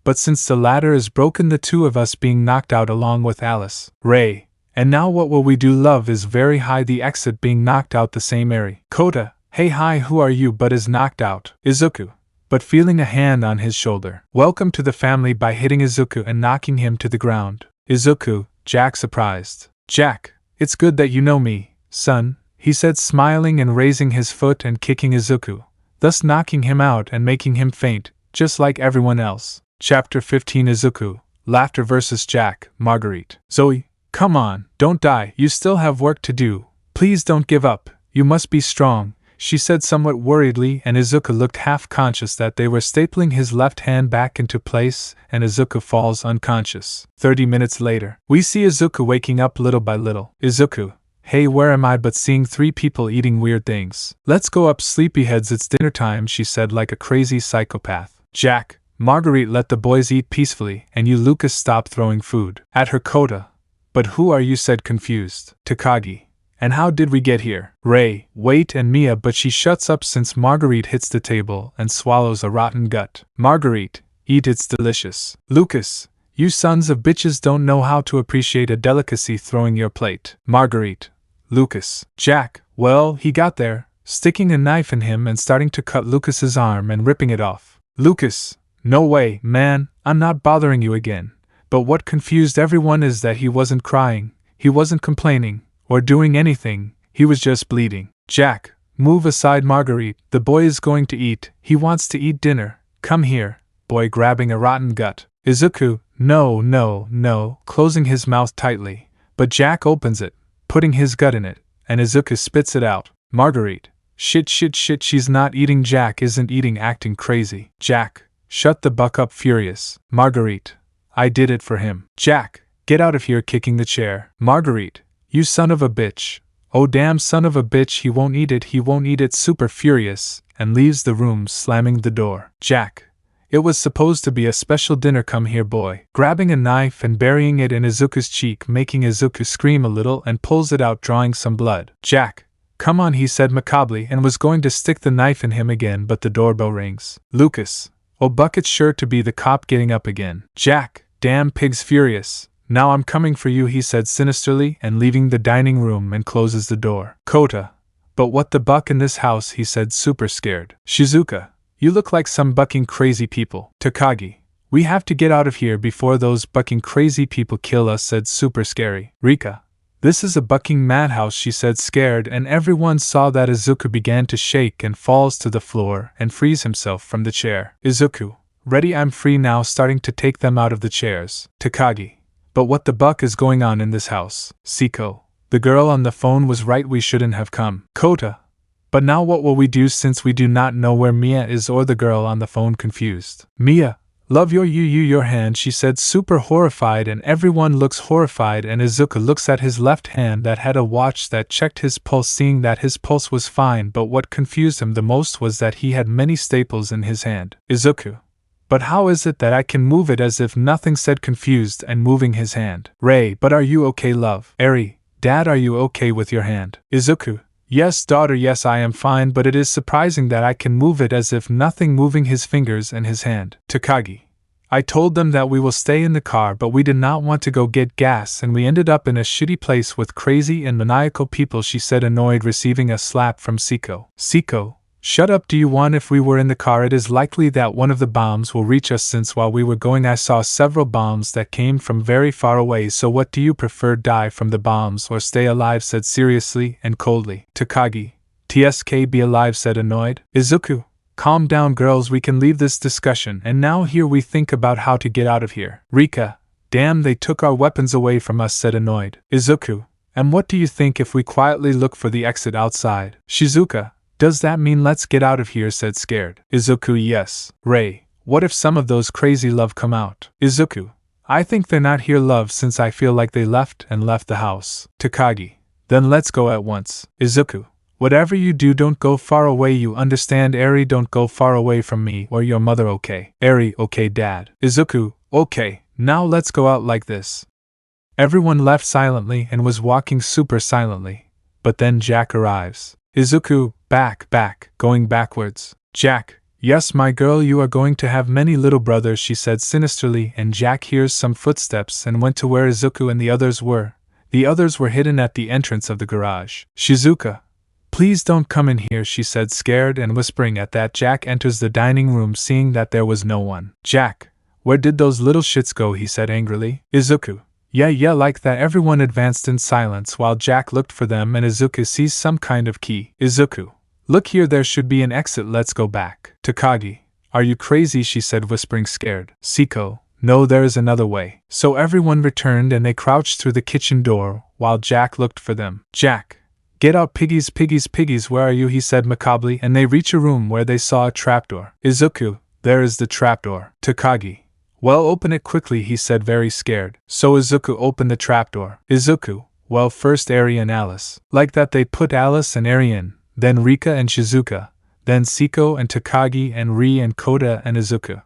but since the ladder is broken, the two of us being knocked out along with Alice. Ray, and now what will we do? Love is very high, the exit being knocked out the same area. Kota, hey hi, who are you? But is knocked out. Izuku, but feeling a hand on his shoulder. Welcome to the family, by hitting Izuku and knocking him to the ground. Izuku, Jack, surprised. Jack, it's good that you know me, son, he said, smiling and raising his foot and kicking Izuku, thus knocking him out and making him faint, just like everyone else. Chapter 15, Izuku, Laughter vs. Jack, Marguerite. Zoe, come on, don't die, you still have work to do. Please don't give up, you must be strong, she said somewhat worriedly, and Izuku looked half-conscious that they were stapling his left hand back into place, and Izuku falls unconscious. 30 minutes later, we see Izuku waking up little by little. Izuku, hey, where am I but seeing 3 people eating weird things? Let's go up, sleepyheads, it's dinner time, she said like a crazy psychopath. Jack, Marguerite, let the boys eat peacefully, and you, Lucas, stop throwing food at her. Kota, but who are you? Said confused Takagi. And how did we get here? Ray, wait, and Mia, but she shuts up since Marguerite hits the table and swallows a rotten gut. Marguerite, eat, it's delicious. Lucas, you sons of bitches don't know how to appreciate a delicacy throwing your plate. Marguerite, Lucas. Jack, well, he got there, sticking a knife in him and starting to cut Lucas's arm and ripping it off. Lucas, no way, man, I'm not bothering you again. But what confused everyone is that he wasn't crying, he wasn't complaining, or doing anything, he was just bleeding. Jack, move aside. Marguerite, the boy is going to eat, he wants to eat dinner, come here. Boy grabbing a rotten gut. Izuku, no, no, no, closing his mouth tightly, but Jack opens it, putting his gut in it, and Izuku spits it out. Marguerite, shit, she's not eating. Jack isn't eating, acting crazy. Jack, shut the buck up, furious. Marguerite, I did it for him. Jack, get out of here, kicking the chair. Marguerite, you son of a bitch. Oh damn son of a bitch, he won't eat it, super furious, and leaves the room, slamming the door. Jack, it was supposed to be a special dinner, come here, boy. Grabbing a knife and burying it in Izuku's cheek, making Izuku scream a little, and pulls it out, drawing some blood. Jack, come on, he said macabrely, and was going to stick the knife in him again, but the doorbell rings. Lucas, oh bucket's sure to be the cop, getting up again. Jack, damn pigs, furious. Now I'm coming for you, he said sinisterly, and leaving the dining room and closes the door. Kota, but what the buck in this house, he said, super scared. Shizuka, you look like some bucking crazy people. Takagi, we have to get out of here before those bucking crazy people kill us, said super scary. Rika, this is a bucking madhouse, she said scared, and everyone saw that Izuku began to shake and falls to the floor and frees himself from the chair. Izuku, ready, I'm free now, starting to take them out of the chairs. Takagi, but what the buck is going on in this house? Siko, the girl on the phone was right, we shouldn't have come. Kota, but now what will we do since we do not know where Mia is or the girl on the phone? Confused. Mia, love your hand, she said super horrified, and everyone looks horrified, and Izuku looks at his left hand that had a watch that checked his pulse, seeing that his pulse was fine, but what confused him the most was that he had many staples in his hand. Izuku, but how is it that I can move it as if nothing, said confused and moving his hand. Ray, but are you okay, love? Eri, Dad, are you okay with your hand? Izuku, yes, daughter, yes, I am fine, but it is surprising that I can move it as if nothing, moving his fingers and his hand. Takagi, I told them that we will stay in the car, but we did not want to go get gas, and we ended up in a shitty place with crazy and maniacal people, she said, annoyed, receiving a slap from Siko. Siko, shut up, do you want? If we were in the car, it is likely that one of the bombs will reach us, since while we were going I saw several bombs that came from very far away, so what do you prefer, die from the bombs or stay alive? Said seriously and coldly. Takagi, TSK, be alive, said annoyed. Izuku, calm down girls, we can leave this discussion, and now here we think about how to get out of here. Rika, damn, they took our weapons away from us, said annoyed. Izuku, and what do you think if we quietly look for the exit outside? Shizuka, does that mean let's get out of here, said scared. Izuku, yes. Ray, what if some of those crazy love come out? Izuku, I think they're not here, love, since I feel like they left the house. Takagi, then let's go at once. Izuku, whatever you do, don't go far away, you understand? Eri, don't go far away from me or your mother, okay? Eri, okay, Dad. Izuku, okay, now let's go out like this. Everyone left silently and was walking super silently, but then Jack arrives. Izuku, back, going backwards. Jack, yes, my girl, you are going to have many little brothers, she said sinisterly, and Jack hears some footsteps and went to where Izuku and the others were. The others were hidden at the entrance of the garage. Shizuka, please don't come in here, she said scared and whispering. At that, Jack enters the dining room, seeing that there was no one. Jack, where did those little shits go? He said angrily. Izuku, yeah, like that. Everyone advanced in silence while Jack looked for them, and Izuku sees some kind of key. Izuku, look here, there should be an exit, let's go back. Takagi, are you crazy? She said, whispering scared. Siko, no, there is another way. So everyone returned and they crouched through the kitchen door while Jack looked for them. Jack, Get out, piggies, piggies, piggies, where are you? He said macabrely, and they reach a room where they saw a trapdoor. Izuku, there is the trapdoor. Takagi. Well, open it quickly, he said, very scared. So Izuku opened the trapdoor. Izuku, well, first Eri and Alice. Like that they put Alice and Eri in, then Rika and Shizuka, then Siko and Takagi and Ri and Koda and Izuku.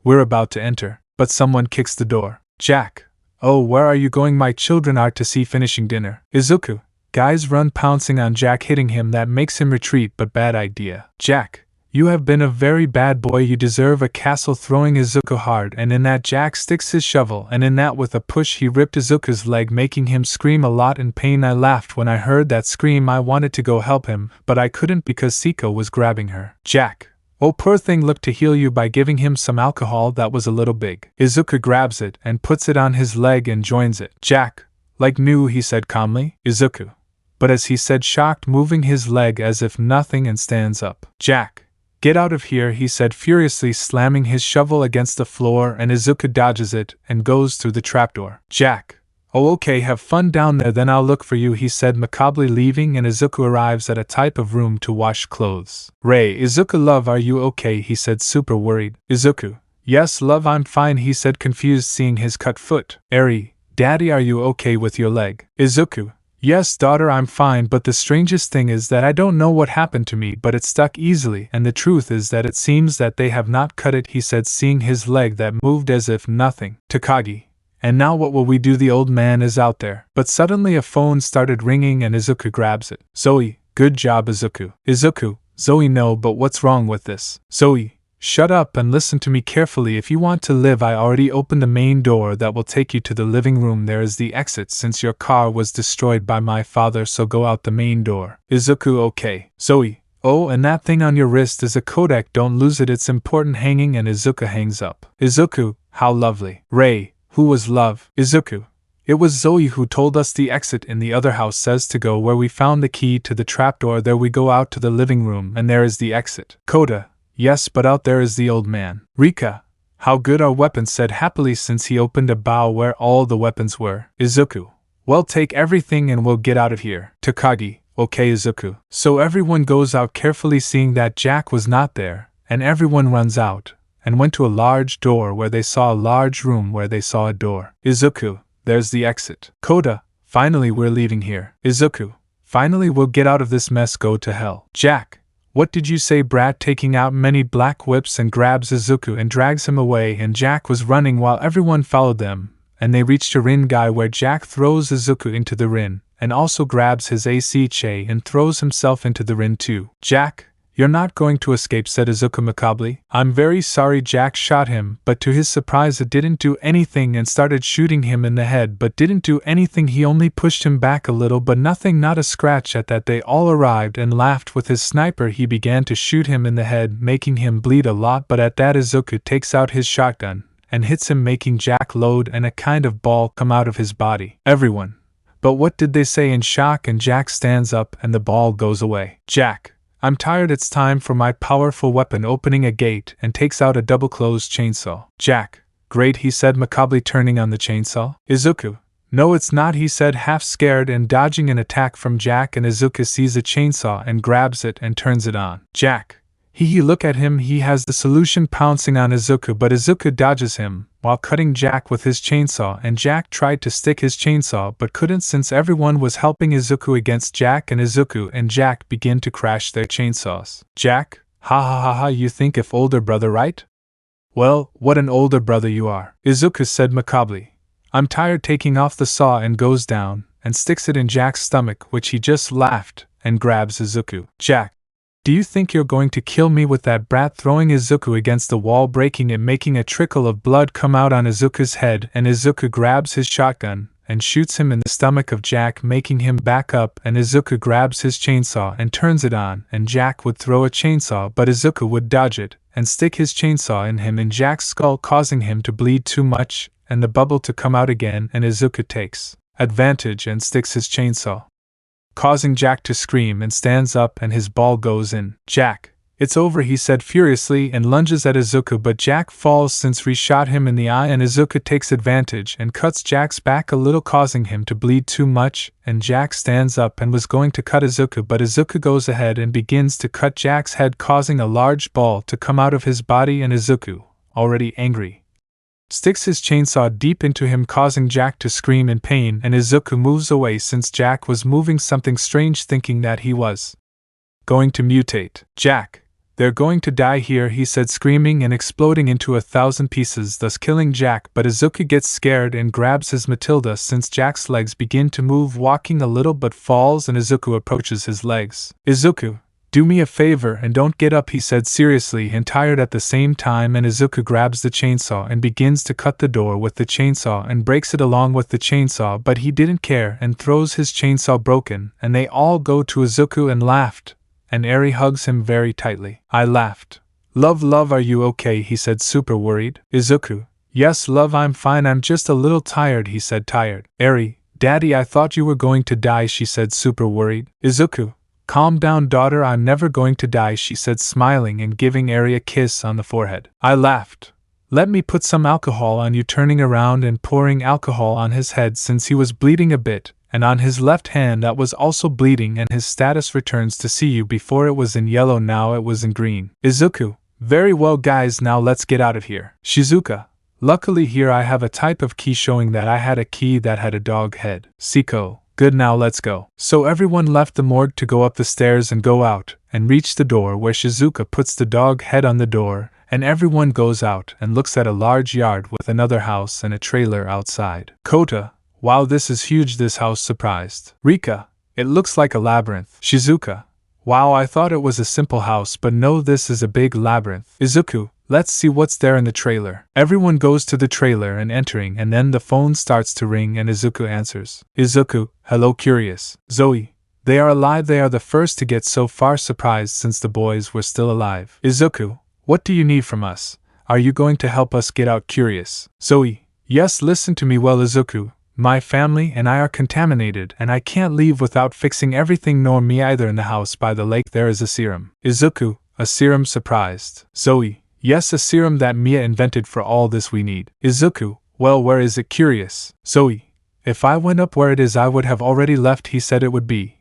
We're about to enter, but someone kicks the door. Jack. Oh, where are you going? My children are to see finishing dinner. Izuku. Guys run pouncing on Jack, hitting him. That makes him retreat, but bad idea. Jack. You have been a very bad boy, you deserve a castle. Throwing Izuku hard, and in that Jack sticks his shovel, and in that with a push he ripped Izuku's leg, making him scream a lot in pain. I laughed when I heard that scream. I wanted to go help him, but I couldn't because Siko was grabbing her. Jack. Oh, poor thing, look to heal you by giving him some alcohol that was a little big. Izuku grabs it and puts it on his leg and joins it. Jack. Like new, he said calmly. Izuku. But as he said, shocked, moving his leg as if nothing, and stands up. Jack. Get out of here, he said furiously, slamming his shovel against the floor, and Izuku dodges it and goes through the trapdoor. Jack. Oh, okay, have fun down there, then I'll look for you, he said macabrely, leaving, and Izuku arrives at a type of room to wash clothes. Ray. Izuku, love, are you okay? He said, super worried. Izuku. Yes, love, I'm fine, he said, confused, seeing his cut foot. Eri. Daddy, are you okay with your leg? Izuku. Yes, daughter, I'm fine, but the strangest thing is that I don't know what happened to me, but it stuck easily, and the truth is that it seems that they have not cut it, he said, seeing his leg that moved as if nothing. Takagi. And now what will we do? The old man is out there. But suddenly a phone started ringing and Izuku grabs it. Zoe. Good job, Izuku. Izuku. Zoe, no, but what's wrong with this? Zoe. Shut up and listen to me carefully. If you want to live, I already opened the main door that will take you to the living room. There is the exit since your car was destroyed by my father, so go out the main door. Izuku. Okay. Zoe. Oh, and that thing on your wrist is a codec, don't lose it, it's important. Hanging, and Izuku hangs up. Izuku. How lovely. Ray. Who was love? Izuku. It was Zoe who told us the exit in the other house says to go where we found the key to the trapdoor. There we go out to the living room, and there is the exit. Koda. Yes, but out there is the old man. Rika. How good are weapons, said happily since he opened a bow where all the weapons were. Izuku. Well, take everything and we'll get out of here. Takagi. Okay, Izuku. So everyone goes out carefully, seeing that Jack was not there, and everyone runs out, and went to a large door where they saw a large room where they saw a door. Izuku. There's the exit. Koda. Finally we're leaving here. Izuku. Finally we'll get out of this mess. Go to hell. Jack. What did you say, brat? Taking out many black whips and grabs Izuku and drags him away, and Jack was running while everyone followed them, and they reached a rin guy where Jack throws Izuku into the rin, and also grabs his AC and throws himself into the rin too. Jack. You're not going to escape, said Izuku macabrely. I'm very sorry. Jack shot him, but to his surprise it didn't do anything, and started shooting him in the head, but didn't do anything. He only pushed him back a little, but nothing, not a scratch. At that they all arrived and laughed. With his sniper he began to shoot him in the head, making him bleed a lot, but at that Izuku takes out his shotgun and hits him, making Jack load and a kind of ball come out of his body. Everyone. But what did they say in shock? And Jack stands up and the ball goes away. Jack. I'm tired, it's time for my powerful weapon, opening a gate, and takes out a double-closed chainsaw. Jack. Great, he said macabrely, turning on the chainsaw. Izuku. No, it's not, he said, half scared and dodging an attack from Jack, and Izuku sees a chainsaw and grabs it and turns it on. Jack. Look at him, he has the solution, pouncing on Izuku, but Izuku dodges him while cutting Jack with his chainsaw, and Jack tried to stick his chainsaw but couldn't since everyone was helping Izuku against Jack, and Izuku and Jack begin to crash their chainsaws. Jack. Ha ha ha ha, you think if older brother, right? Well, what an older brother you are, Izuku said macabrely. I'm tired, taking off the saw, and goes down and sticks it in Jack's stomach, which he just laughed, and grabs Izuku. Jack. Do you think you're going to kill me with that brat? Throwing Izuku against the wall, breaking it, making a trickle of blood come out on Izuku's head, and Izuku grabs his shotgun and shoots him in the stomach of Jack, making him back up, and Izuku grabs his chainsaw and turns it on, and Jack would throw a chainsaw, but Izuku would dodge it and stick his chainsaw in him in Jack's skull, causing him to bleed too much and the bubble to come out again, and Izuku takes advantage and sticks his chainsaw, causing Jack to scream, and stands up and his ball goes in. Jack. It's over, he said furiously and lunges at Izuku, but Jack falls since Ri shot him in the eye, and Izuku takes advantage and cuts Jack's back a little, causing him to bleed too much, and Jack stands up and was going to cut Izuku, but Izuku goes ahead and begins to cut Jack's head, causing a large ball to come out of his body, and Izuku, already angry, sticks his chainsaw deep into him, causing Jack to scream in pain, and Izuku moves away since Jack was moving something strange, thinking that he was going to mutate. Jack, they're going to die here, he said, screaming and exploding into 1,000 pieces, thus killing Jack, but Izuku gets scared and grabs his Matilda since Jack's legs begin to move, walking a little but falls, and Izuku approaches his legs. Izuku, do me a favor and don't get up, he said seriously and tired at the same time, and Izuku grabs the chainsaw and begins to cut the door with the chainsaw and breaks it along with the chainsaw, but he didn't care and throws his chainsaw broken, and they all go to Izuku and laughed, and Eri hugs him very tightly. I laughed. Love, are you okay, he said, super worried. Izuku, yes love, I'm fine, I'm just a little tired, he said, tired. Eri, Daddy, I thought you were going to die, she said, super worried. Izuku, calm down daughter, I'm never going to die, she said, smiling and giving Eri a kiss on the forehead. I laughed. Let me put some alcohol on you, turning around and pouring alcohol on his head since he was bleeding a bit, and on his left hand that was also bleeding, and his status returns to see you. Before it was in yellow, now it was in green. Izuku, very well guys, now let's get out of here. Shizuka, luckily here I have a type of key showing that I had a key that had a dog head. Siko, good, now let's go. So everyone left the morgue to go up the stairs and go out, and reach the door where Shizuka puts the dog head on the door, and everyone goes out and looks at a large yard with another house and a trailer outside. Kota, wow, this is huge, this house, surprised. Rika, it looks like a labyrinth. Shizuka, wow, I thought it was a simple house, but no, this is a big labyrinth. Izuku, let's see what's there in the trailer. Everyone goes to the trailer and entering, and then the phone starts to ring and Izuku answers. Izuku, hello Curious. Zoe, they are alive, they are the first to get so far, surprised since the boys were still alive. Izuku, what do you need from us? Are you going to help us get out? Curious. Zoe, yes, listen to me well Izuku. My family and I are contaminated, and I can't leave without fixing everything, nor me either. In the house by the lake there is a serum. Izuku, a serum, surprised. Zoe, yes, a serum that Mia invented for all this we need. Izuku, well, where is it? Curious. Zoe, if I went up where it is I would have already left, he said it would be.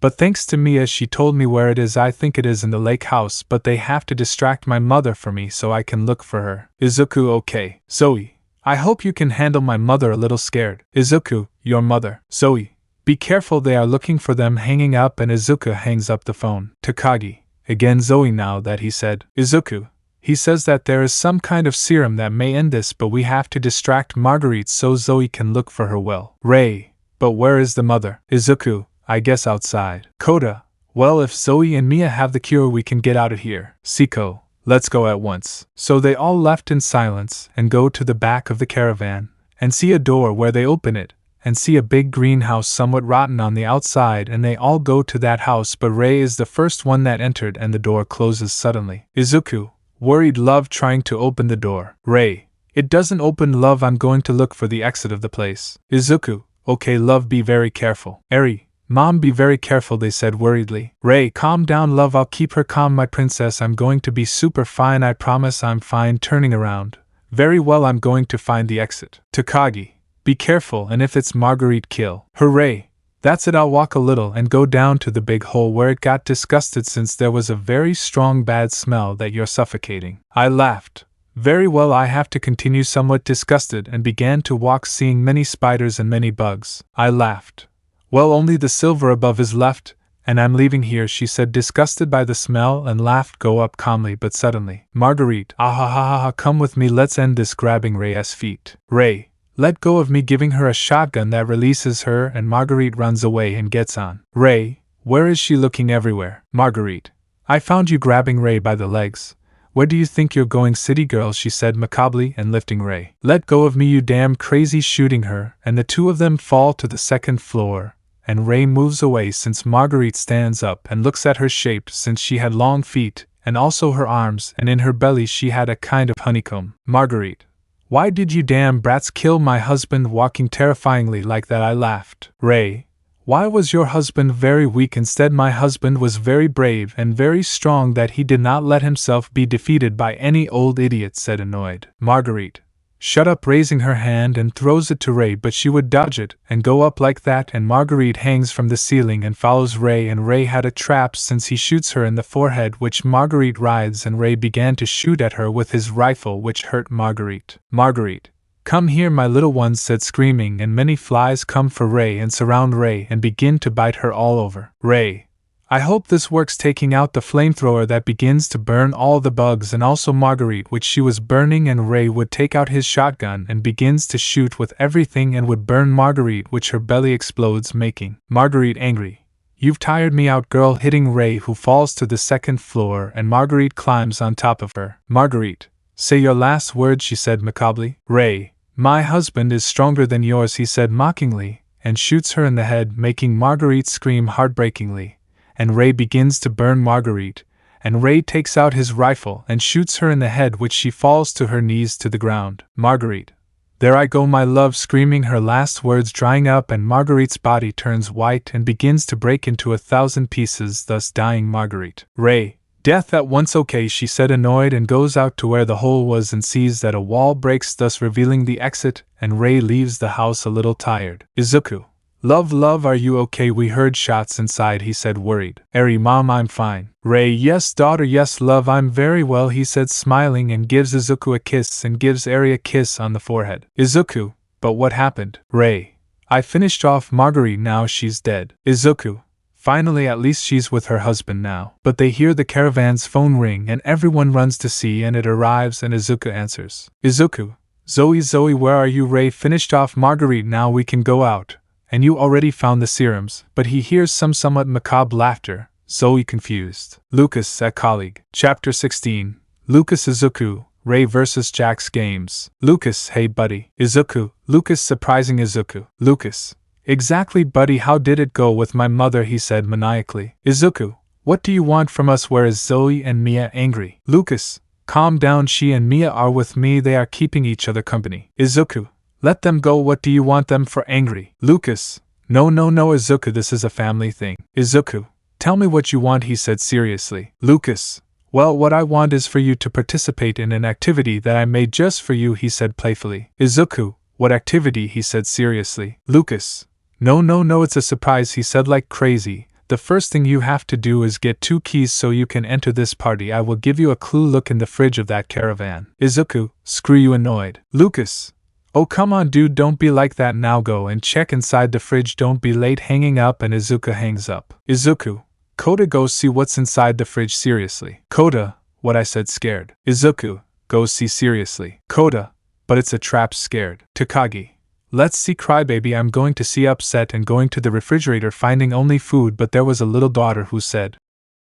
But thanks to Mia, she told me where it is. I think it is in the lake house, but they have to distract my mother for me so I can look for her. Izuku, okay. Zoe, I hope you can handle my mother, a little scared. Izuku, your mother. Zoe, be careful, they are looking for them. Hanging up, and Izuku hangs up the phone. Takagi, again Zoe, now that he said. Izuku, he says that there is some kind of serum that may end this, but we have to distract Marguerite so Zoe can look for her. Well, Ray, but where is the mother? Izuku, I guess outside. Kota, well, if Zoe and Mia have the cure we can get out of here. Siko, let's go at once. So they all left in silence and go to the back of the caravan and see a door where they open it and see a big greenhouse somewhat rotten on the outside, and they all go to that house, but Ray is the first one that entered and the door closes suddenly. Izuku, worried, love, trying to open the door. Ray, it doesn't open, love, I'm going to look for the exit of the place. Izuku, okay love, be very careful. Eri, Mom, be very careful, they said worriedly. Ray, calm down love, I'll keep her calm, my princess, I'm going to be super fine, I promise I'm fine. Turning around. Very well, I'm going to find the exit. Takagi, be careful, and if it's Marguerite, kill her. Ray, that's it, I'll walk a little and go down to the big hole where it got disgusted since there was a very strong bad smell that you're suffocating. I laughed. Very well, I have to continue somewhat disgusted and began to walk, seeing many spiders and many bugs. I laughed. Well, only the silver above is left, and I'm leaving here, she said, disgusted by the smell, and laughed. Go up calmly, but suddenly. Marguerite, ah ha ha ha ha, come with me, let's end this, grabbing Ray's feet. Ray, let go of me, giving her a shotgun that releases her, and Marguerite runs away and gets on. Ray, where is she? Looking everywhere. Marguerite, I found you, grabbing Ray by the legs. Where do you think you're going, city girl? She said macabrely and lifting Ray. Let go of me, you damn crazy, shooting her, and the two of them fall to the second floor. And Ray moves away since Marguerite stands up and looks at her shape since she had long feet, and also her arms, and in her belly she had a kind of honeycomb. Marguerite, why did you damn brats kill my husband, walking terrifyingly like that? I laughed. Ray, Why was your husband very weak instead? My husband was very brave and very strong that he did not let himself be defeated by any old idiot, said annoyed Marguerite. Shut up, raising her hand and throws it to Ray, but she would dodge it and go up like that, and Marguerite hangs from the ceiling and follows Ray, and Ray had a trap since he shoots her in the forehead, which Marguerite writhes, and Ray began to shoot at her with his rifle, which hurt Marguerite. Marguerite, come here, my little one, said screaming, and many flies come for Ray and surround Ray and begin to bite her all over. Ray, I hope this works, taking out the flamethrower that begins to burn all the bugs and also Marguerite, which she was burning, and Ray would take out his shotgun and begins to shoot with everything and would burn Marguerite, which her belly explodes, making Marguerite angry. You've tired me out, girl, hitting Ray, who falls to the second floor, and Marguerite climbs on top of her. Marguerite, say your last words, she said macabrely. Ray, my husband is stronger than yours, he said mockingly, and shoots her in the head, making Marguerite scream heartbreakingly. And Ray begins to burn Marguerite, and Ray takes out his rifle and shoots her in the head, which she falls to her knees to the ground. Marguerite, there I go, my love, screaming, her last words drying up, and Marguerite's body turns white and begins to break into 1,000 pieces, thus dying Marguerite. Ray, death at once, okay, she said annoyed, and goes out to where the hole was and sees that a wall breaks, thus revealing the exit, and Ray leaves the house a little tired. Izuku, love, are you okay? We heard shots inside, he said worried. Eri, mom, I'm fine. Ray, yes daughter, yes love, I'm very well, he said smiling, and gives Izuku a kiss and gives Eri a kiss on the forehead. Izuku, but what happened? Ray, I finished off Marguerite, now she's dead. Izuku, finally at least she's with her husband now. But they hear the caravan's phone ring and everyone runs to see, and it arrives and Izuku answers. Izuku, Zoe, where are you? Ray, finished off Marguerite, now we can go out. And you already found the serums, but he hears some somewhat macabre laughter. Zoe confused. Lucas, a colleague. Chapter 16. Lucas Izuku, Ray vs. Jax Games. Lucas, hey buddy. Izuku, Lucas surprising Izuku. Lucas, exactly buddy, how did it go with my mother? He said maniacally. Izuku, what do you want from us? Where is Zoe and Mia? Angry. Lucas, calm down, she and Mia are with me, they are keeping each other company. Izuku, let them go, what do you want them for? Angry. Lucas, no Izuku, this is a family thing. Izuku, tell me what you want, he said seriously. Lucas, well, what I want is for you to participate in an activity that I made just for you, he said playfully. Izuku, what activity? He said seriously. Lucas, no, it's a surprise, he said like crazy. The first thing you have to do is get 2 keys so you can enter this party. I will give you a clue, look in the fridge of that caravan. Izuku, screw you, annoyed. Lucas, oh come on dude, don't be like that, now go and check inside the fridge, don't be late, hanging up, and Izuku hangs up. Izuku, Koda, go see what's inside the fridge seriously. Koda, what? I said scared. Izuku, go see seriously. Koda, but it's a trap, scared. Takagi, let's see crybaby, I'm going to see upset, and going to the refrigerator finding only food, but there was a little daughter who said,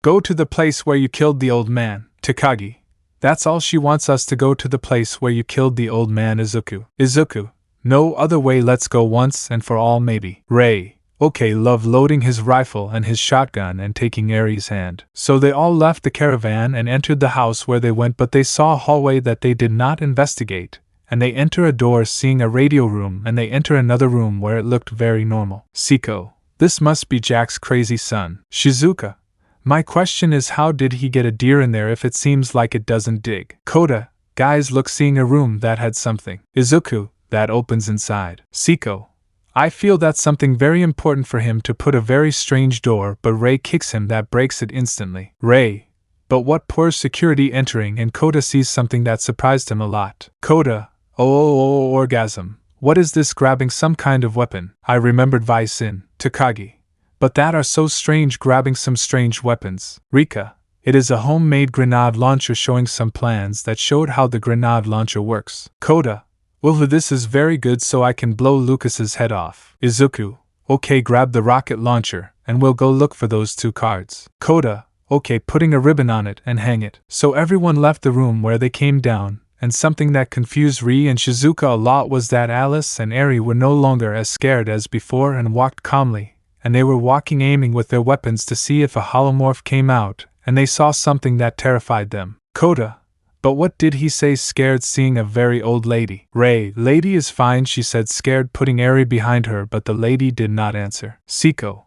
go to the place where you killed the old man. Takagi, that's all, she wants us to go to the place where you killed the old man. Izuku, no other way, let's go once and for all maybe. Ray, okay love, loading his rifle and his shotgun and taking Eri's hand. So they all left the caravan and entered the house where they went, but they saw a hallway that they did not investigate, and they enter a door seeing a radio room, and they enter another room where it looked very normal. Siko, this must be Jack's crazy son. Shizuka, my question is, how did he get a deer in there if it seems like it doesn't dig? Koda, guys look, seeing a room that had something. Izuku, that opens inside. Siko, I feel that's something very important for him to put a very strange door, but Ray kicks him, that breaks it instantly. Ray, but what poor security, entering, and Koda sees something that surprised him a lot. Koda, oh, orgasm. What is this, grabbing some kind of weapon? I remembered Vice in Takagi. But that are so strange, grabbing some strange weapons. Rika, it is a homemade grenade launcher, showing some plans that showed how the grenade launcher works. Koda, well, this is very good, so I can blow Lucas's head off. Izuku, okay, grab the rocket launcher, and we'll go look for those 2 cards. Koda, okay, putting a ribbon on it and hang it. So everyone left the room where they came down, and something that confused Ri and Shizuka a lot was that Alice and Eri were no longer as scared as before and walked calmly, and they were walking aiming with their weapons to see if a holomorph came out, and they saw something that terrified them. Koda, But what did he say? Scared, seeing a very old lady. Ray, lady is fine, she said, scared, putting Eri behind her, but the lady did not answer. Siko,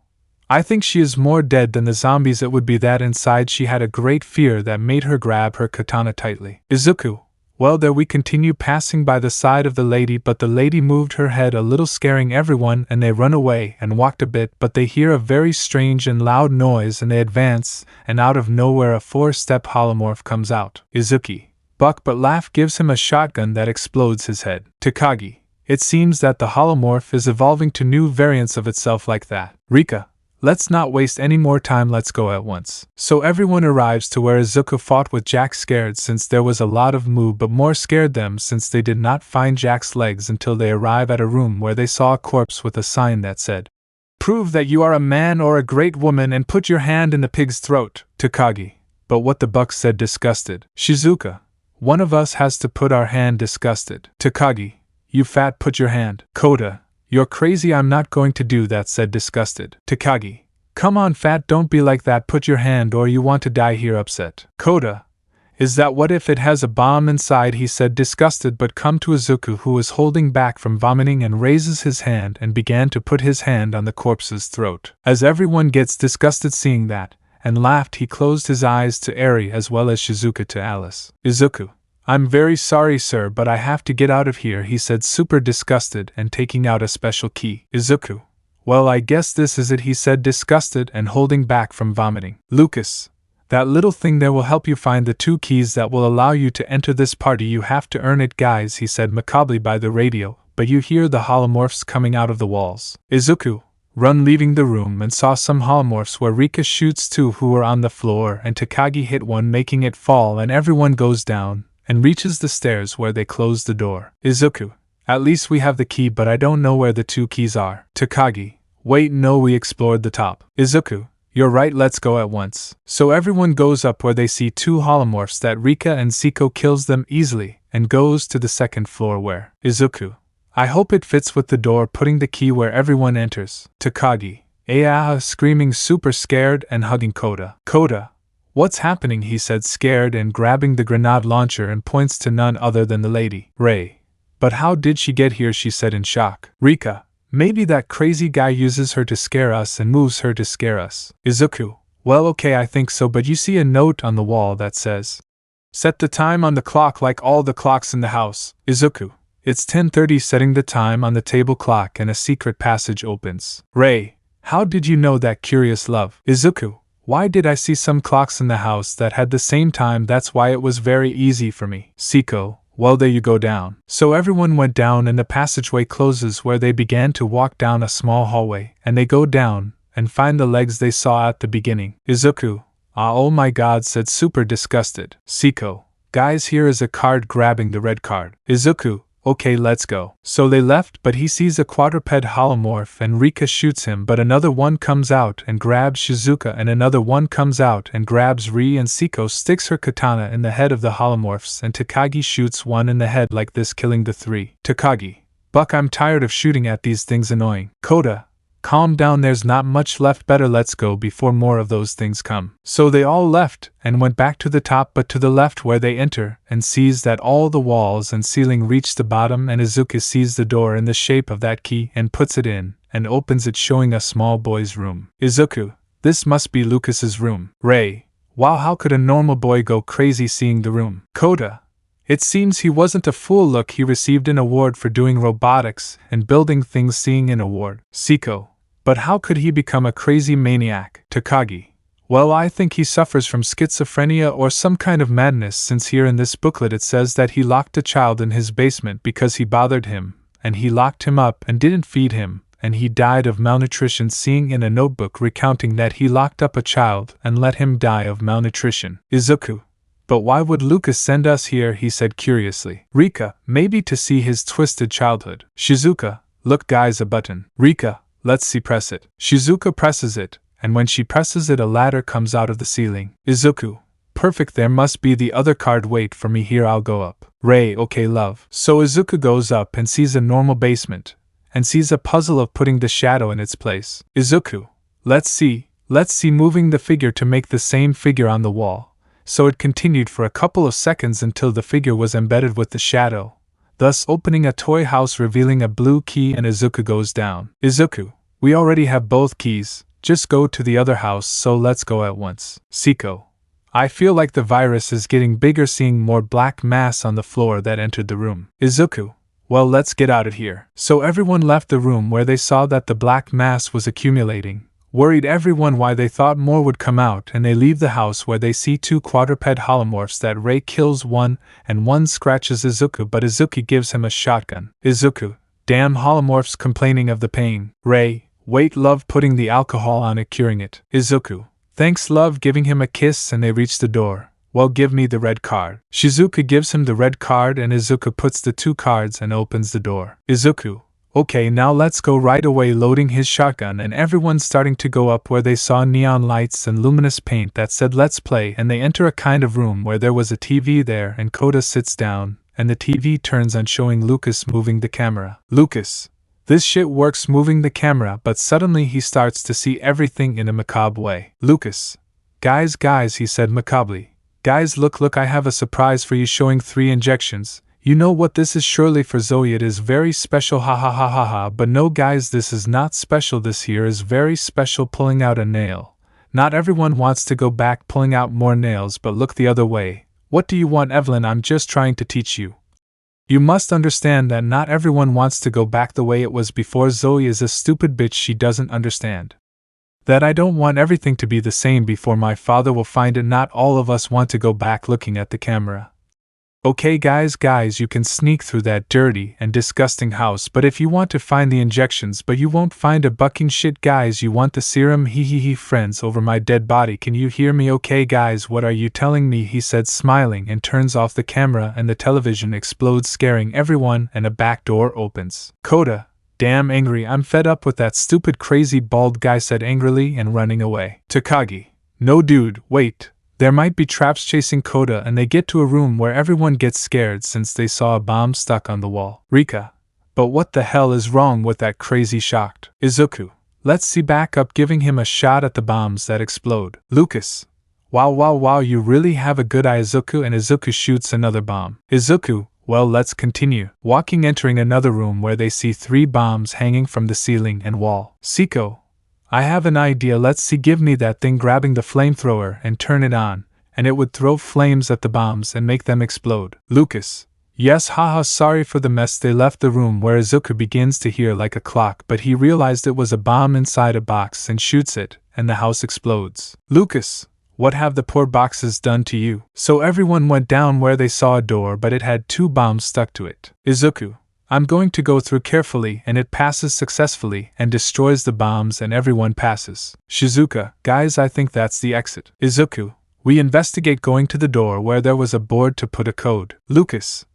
I think she is more dead than the zombies. It would be that inside she had a great fear that made her grab her katana tightly. Izuku, well, there we continue, passing by the side of the lady, but the lady moved her head a little, scaring everyone, and they run away and walked a bit, but they hear a very strange and loud noise and they advance, and out of nowhere a 4-step holomorph comes out. Izuki, buck but laugh, gives him a shotgun that explodes his head. Takagi, it seems that the holomorph is evolving to new variants of itself like that. Rika, let's not waste any more time, let's go at once. So everyone arrives to where Izuku fought with Jack, scared since there was a lot of moo, but more scared them since they did not find Jack's legs until they arrive at a room where they saw a corpse with a sign that said, "Prove that you are a man or a great woman and put your hand in the pig's throat." Takagi, but what the buck said, disgusted. Shizuka, one of us has to put our hand, disgusted. Takagi, you fat, put your hand. Koda, you're crazy, I'm not going to do that, said disgusted. Takagi, come on fat, don't be like that, put your hand or you want to die here, upset. Koda, is that what if it has a bomb inside, he said, disgusted, but come to Izuku, who was holding back from vomiting, and raises his hand and began to put his hand on the corpse's throat. As everyone gets disgusted seeing that, and laughed, he closed his eyes to Eri as well as Shizuka to Alice. Izuku, I'm very sorry sir, but I have to get out of here, he said, super disgusted and taking out a special key. Izuku, well, I guess this is it, he said, disgusted and holding back from vomiting. Lucas, that little thing there will help you find the 2 keys that will allow you to enter this party. You have to earn it, guys, he said macabrely by the radio, but you hear the holomorphs coming out of the walls. Izuku, run, leaving the room, and saw some holomorphs where Rika shoots 2 who were on the floor, and Takagi hit one, making it fall, and everyone goes down and reaches the stairs where they close the door. Izuku, at least we have the key, but I don't know where the 2 keys are. Takagi, wait, no, we explored the top. Izuku, you're right, let's go at once. So everyone goes up where they see 2 holomorphs that Rika and Siko kills them easily, and goes to the 2nd floor where Izuku, I hope it fits with the door, putting the key where everyone enters. Takagi, screaming, super scared and hugging Koda. Koda, what's happening, he said, scared and grabbing the grenade launcher, and points to none other than the lady. Ray, but how did she get here, she said in shock. Rika, maybe that crazy guy uses her to scare us and moves her to scare us. Izuku, well, okay, I think so, but you see a note on the wall that says, set the time on the clock like all the clocks in the house. Izuku, it's 10:30, setting the time on the table clock, and a secret passage opens. Ray, how did you know that, curious love? Izuku, why did I see some clocks in the house that had the same time? That's why it was very easy for me. Siko, well, there you go, down. So everyone went down, and the passageway closes where they began to walk down a small hallway, and they go down and find the legs they saw at the beginning. Izuku, oh my god, said super disgusted. Siko, guys, here is a card, grabbing the red card. Izuku, okay, let's go. So they left, but he sees a quadruped holomorph, and Rika shoots him, but another one comes out and grabs Shizuka, and another one comes out and grabs Ri, and Siko sticks her katana in the head of the holomorphs, and Takagi shoots one in the head like this, killing the 3. Takagi, buck, I'm tired of shooting at these things, annoying. Koda, calm down, there's not much left, better let's go before more of those things come. So they all left and went back to the top, but to the left where they enter, and sees that all the walls and ceiling reach the bottom, and Izuku sees the door in the shape of that key and puts it in and opens it, showing a small boy's room. Izuku, this must be Lucas's room. Ray, wow, how could a normal boy go crazy seeing the room? Koda, it seems he wasn't a fool, look, he received an award for doing robotics and building things, seeing an award. Siko, but how could he become a crazy maniac? Takagi, well, I think he suffers from schizophrenia or some kind of madness, since here in this booklet it says that he locked a child in his basement because he bothered him, and he locked him up and didn't feed him, and he died of malnutrition, seeing in a notebook recounting that he locked up a child and let him die of malnutrition. Izuku, but why would Lucas send us here, he said curiously. Rika, maybe to see his twisted childhood. Shizuka, look guys, a button. Rika, let's see, press it. Shizuka presses it, and when she presses it, a ladder comes out of the ceiling. Izuku, perfect, there must be the other card, wait for me here, I'll go up. Ray, okay love. So Izuku goes up and sees a normal basement, and sees a puzzle of putting the shadow in its place. Izuku, let's see, moving the figure to make the same figure on the wall, so it continued for a couple of seconds until the figure was embedded with the shadow, thus opening a toy house revealing a blue key, and Izuku goes down. Izuku, we already have both keys, just go to the other house, so let's go at once. Siko, I feel like the virus is getting bigger, seeing more black mass on the floor that entered the room. Izuku, well, let's get out of here. So everyone left the room where they saw that the black mass was accumulating. Worried everyone why they thought more would come out, and they leave the house where they see two quadruped holomorphs that Rei kills one and one scratches Izuku, but Izuku gives him a shotgun. Izuku, damn holomorphs complaining of the pain. Rei, wait, love putting the alcohol on it, curing it. Izuku, thanks, love, giving him a kiss, and they reach the door. Well, give me the red card. Shizuka gives him the red card and Izuku puts the two cards and opens the door. Izuku, okay, now let's go right away, loading his shotgun, and everyone's starting to go up where they saw neon lights and luminous paint that said let's play, and they enter a kind of room where there was a TV there, and Koda sits down and the TV turns on showing Lucas moving the camera. Lucas, this shit works, moving the camera, but suddenly he starts to see everything in a macabre way. Lucas, guys, he said macabrely. Guys, look, I have a surprise for you, showing 3 injections. You know what this is, surely for Zoe it is very special, ha ha ha ha ha, but no guys, this is not special, this here is very special, pulling out a nail. Not everyone wants to go back pulling out more nails, but look the other way. What do you want, Evelyn? I'm just trying to teach you. You must understand that not everyone wants to go back the way it was before. Zoe is a stupid bitch, she doesn't understand that I don't want everything to be the same before my father will find it. Not all of us want to go back looking at the camera. Okay guys, you can sneak through that dirty and disgusting house, but if you want to find the injections, but you won't find a bucking shit, guys, you want the serum, he friends, over my dead body, can you hear me? Okay guys, what are you telling me? He said, smiling, and turns off the camera and the television explodes, scaring everyone, and a back door opens. Koda, damn angry, I'm fed up with that stupid crazy bald guy, said angrily and running away. Takagi, no dude, wait. There might be traps chasing Koda, and they get to a room where everyone gets scared since they saw a bomb stuck on the wall. Rika, but what the hell is wrong with that crazy? Shocked. Izuku, let's see, back up, giving him a shot at the bombs that explode. Lucas, wow, you really have a good eye, Izuku, and Izuku shoots another bomb. Izuku, well, let's continue. Walking, entering another room where they see 3 bombs hanging from the ceiling and wall. Siko, I have an idea, let's see, give me that thing, grabbing the flamethrower and turn it on, and it would throw flames at the bombs and make them explode. Lucas, yes, haha, sorry for the mess. They left the room where Izuku begins to hear like a clock, but he realized it was a bomb inside a box and shoots it, and the house explodes. Lucas, what have the poor boxes done to you? So everyone went down where they saw a door, but it had 2 bombs stuck to it. Izuku, I'm going to go through carefully, and it passes successfully and destroys the bombs, and everyone passes. Shizuka, guys, I think that's the exit. Izuku, we investigate, going to the door where there was a board to put a code. Lucas,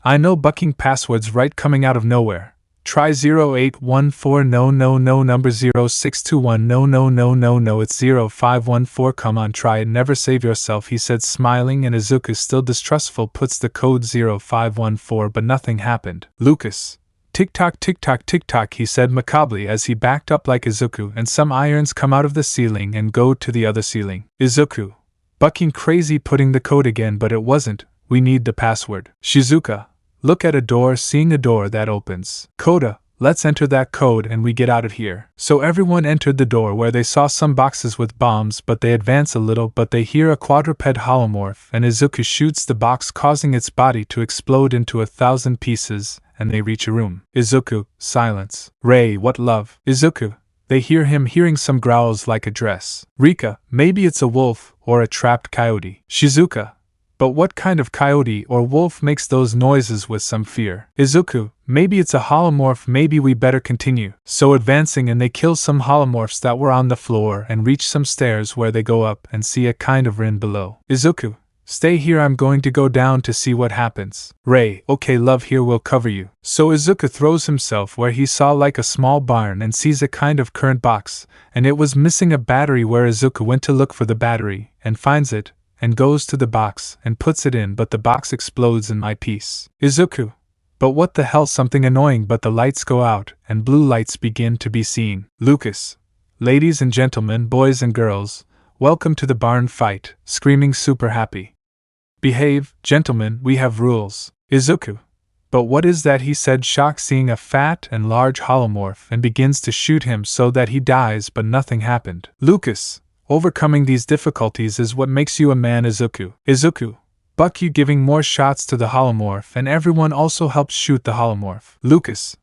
I know, bucking passwords right, coming out of nowhere. Try 0814, no, number 0621, no, it's 0514, come on, try it, never save yourself, he said, smiling, and Izuku, still distrustful, puts the code 0514, but nothing happened. Lucas, tick-tock, he said macabrely as he backed up like Izuku, and some irons come out of the ceiling and go to the other ceiling. Izuku, bucking crazy, putting the code again, but it wasn't. We need the password. Shizuka, look at a door, seeing a door that opens. Koda, let's enter that code and we get out of here. So everyone entered the door where they saw some boxes with bombs, but they advance a little, but they hear a quadruped holomorph, and Izuku shoots the box, causing its body to explode into 1,000 pieces, and they reach a room. Izuku, silence. Rei, what, love? Izuku, they hear him, hearing some growls like a dress. Rika, maybe it's a wolf or a trapped coyote. Shizuka, but what kind of coyote or wolf makes those noises with some fear? Izuku, maybe it's a holomorph, maybe we better continue. So advancing, and they kill some holomorphs that were on the floor and reach some stairs where they go up and see a kind of inn below. Izuku, stay here, I'm going to go down to see what happens. Rei, okay love, here we'll cover you. So Izuku throws himself where he saw like a small barn and sees a kind of current box, and it was missing a battery, where Izuku went to look for the battery and finds it, and goes to the box and puts it in, but the box explodes in my piece. Izuku, but what the hell, something annoying, but the lights go out and blue lights begin to be seen. Lucas, ladies and gentlemen, boys and girls, welcome to the barn fight, screaming super happy. Behave, gentlemen, we have rules. Izuku. But what is that? He said, shocked, seeing a fat and large holomorph, and begins to shoot him so that he dies, but nothing happened. Lucas. Overcoming these difficulties is what makes you a man, Izuku. Izuku. Buck, you giving more shots to the holomorph, and everyone also helps shoot the holomorph. Lucas.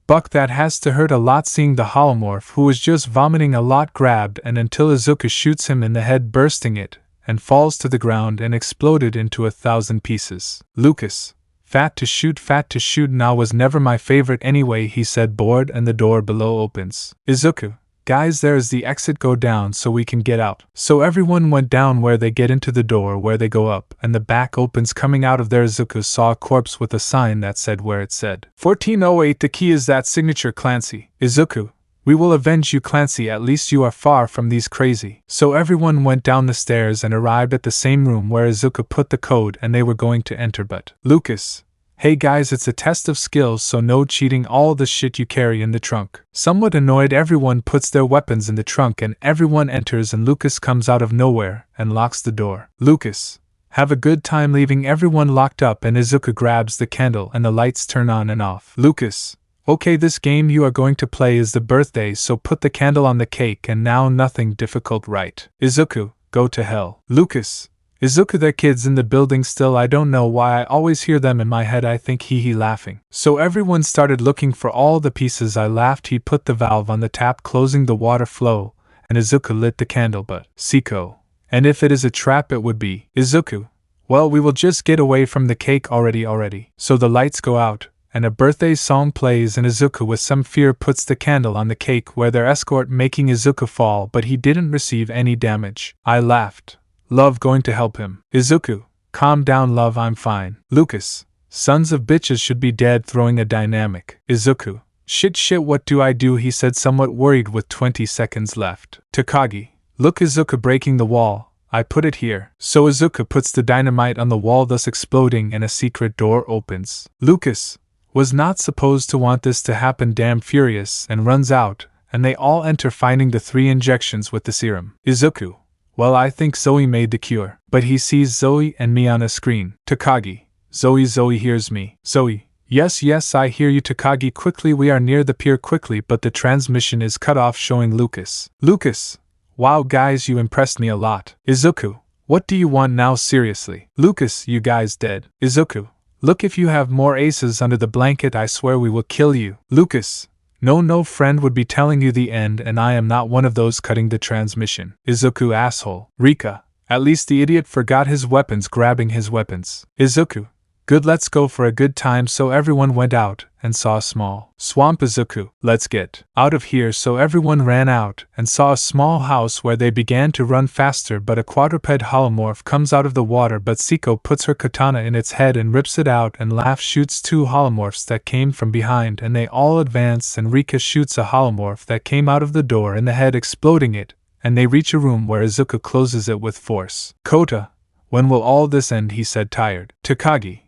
Buck, that has to hurt a lot, seeing the holomorph, who was just vomiting a lot, grabbed and until Izuku shoots him in the head, bursting it, and falls to the ground and exploded into 1,000 pieces. Lucas. Fat to shoot, now was never my favorite anyway, he said, bored, and the door below opens. Izuku. Guys, there is the exit, go down so we can get out. So everyone went down where they get into the door where they go up, and the back opens. Coming out of there, Izuku saw a corpse with a sign that said where it said 1408. The key is that signature, Clancy. Izuku. We will avenge you, Clancy, at least you are far from these crazy. So everyone went down the stairs and arrived at the same room where Izuku put the code, and they were going to enter, but Lucas. Hey guys, it's a test of skills, so no cheating, all the shit you carry in the trunk. Somewhat annoyed, everyone puts their weapons in the trunk and everyone enters, and Lucas comes out of nowhere and locks the door. Lucas. Have a good time, leaving everyone locked up, and Izuku grabs the candle and the lights turn on and off. Lucas. Okay, this game you are going to play is the birthday, so put the candle on the cake, and now nothing difficult, right? Izuku. Go to hell. Lucas. Izuku, there kids in the building still, I don't know why I always hear them in my head, I think he laughing. So everyone started looking for all the pieces, I laughed, he put the valve on the tap closing the water flow, and Izuku lit the candle, but Siko. And if it is a trap it would be. Izuku. Well, we will just get away from the cake already. So the lights go out, and a birthday song plays, and Izuku with some fear puts the candle on the cake where their escort, making Izuku fall, but he didn't receive any damage. I laughed. Love going to help him. Izuku. Calm down, love, I'm fine. Lucas. Sons of bitches should be dead, throwing a dynamic. Izuku. Shit, what do I do? He said, somewhat worried with 20 seconds left. Takagi. Look, Izuku, breaking the wall. I put it here. So Izuku puts the dynamite on the wall, thus exploding, and a secret door opens. Lucas. Was not supposed to want this to happen, damn furious, and runs out, and they all enter, finding the 3 injections with the serum. Izuku. Well, I think Zoe made the cure. But he sees Zoe and me on a screen. Takagi. Zoe hears me. Zoe. Yes, I hear you, Takagi. Quickly, we are near the pier, quickly, but the transmission is cut off, showing Lucas. Lucas. Wow, guys, you impressed me a lot. Izuku. What do you want now, seriously? Lucas, you guys dead. Izuku. Look, if you have more aces under the blanket, I swear we will kill you. Lucas. No friend would be telling you the end, and I am not one of those cutting the transmission. Izuku, asshole. Rika. At least the idiot forgot his weapons, grabbing his weapons. Izuku. Good, let's go for a good time. So everyone went out and saw a small swamp. Izuku. Let's get out of here. So everyone ran out and saw a small house where they began to run faster, but a quadruped holomorph comes out of the water, but Siko puts her katana in its head and rips it out, and Laugh shoots 2 holomorphs that came from behind, and they all advance, and Rika shoots a holomorph that came out of the door in the head, exploding it, and they reach a room where Izuku closes it with force. Kota. When will all this end? He said, tired. Takagi.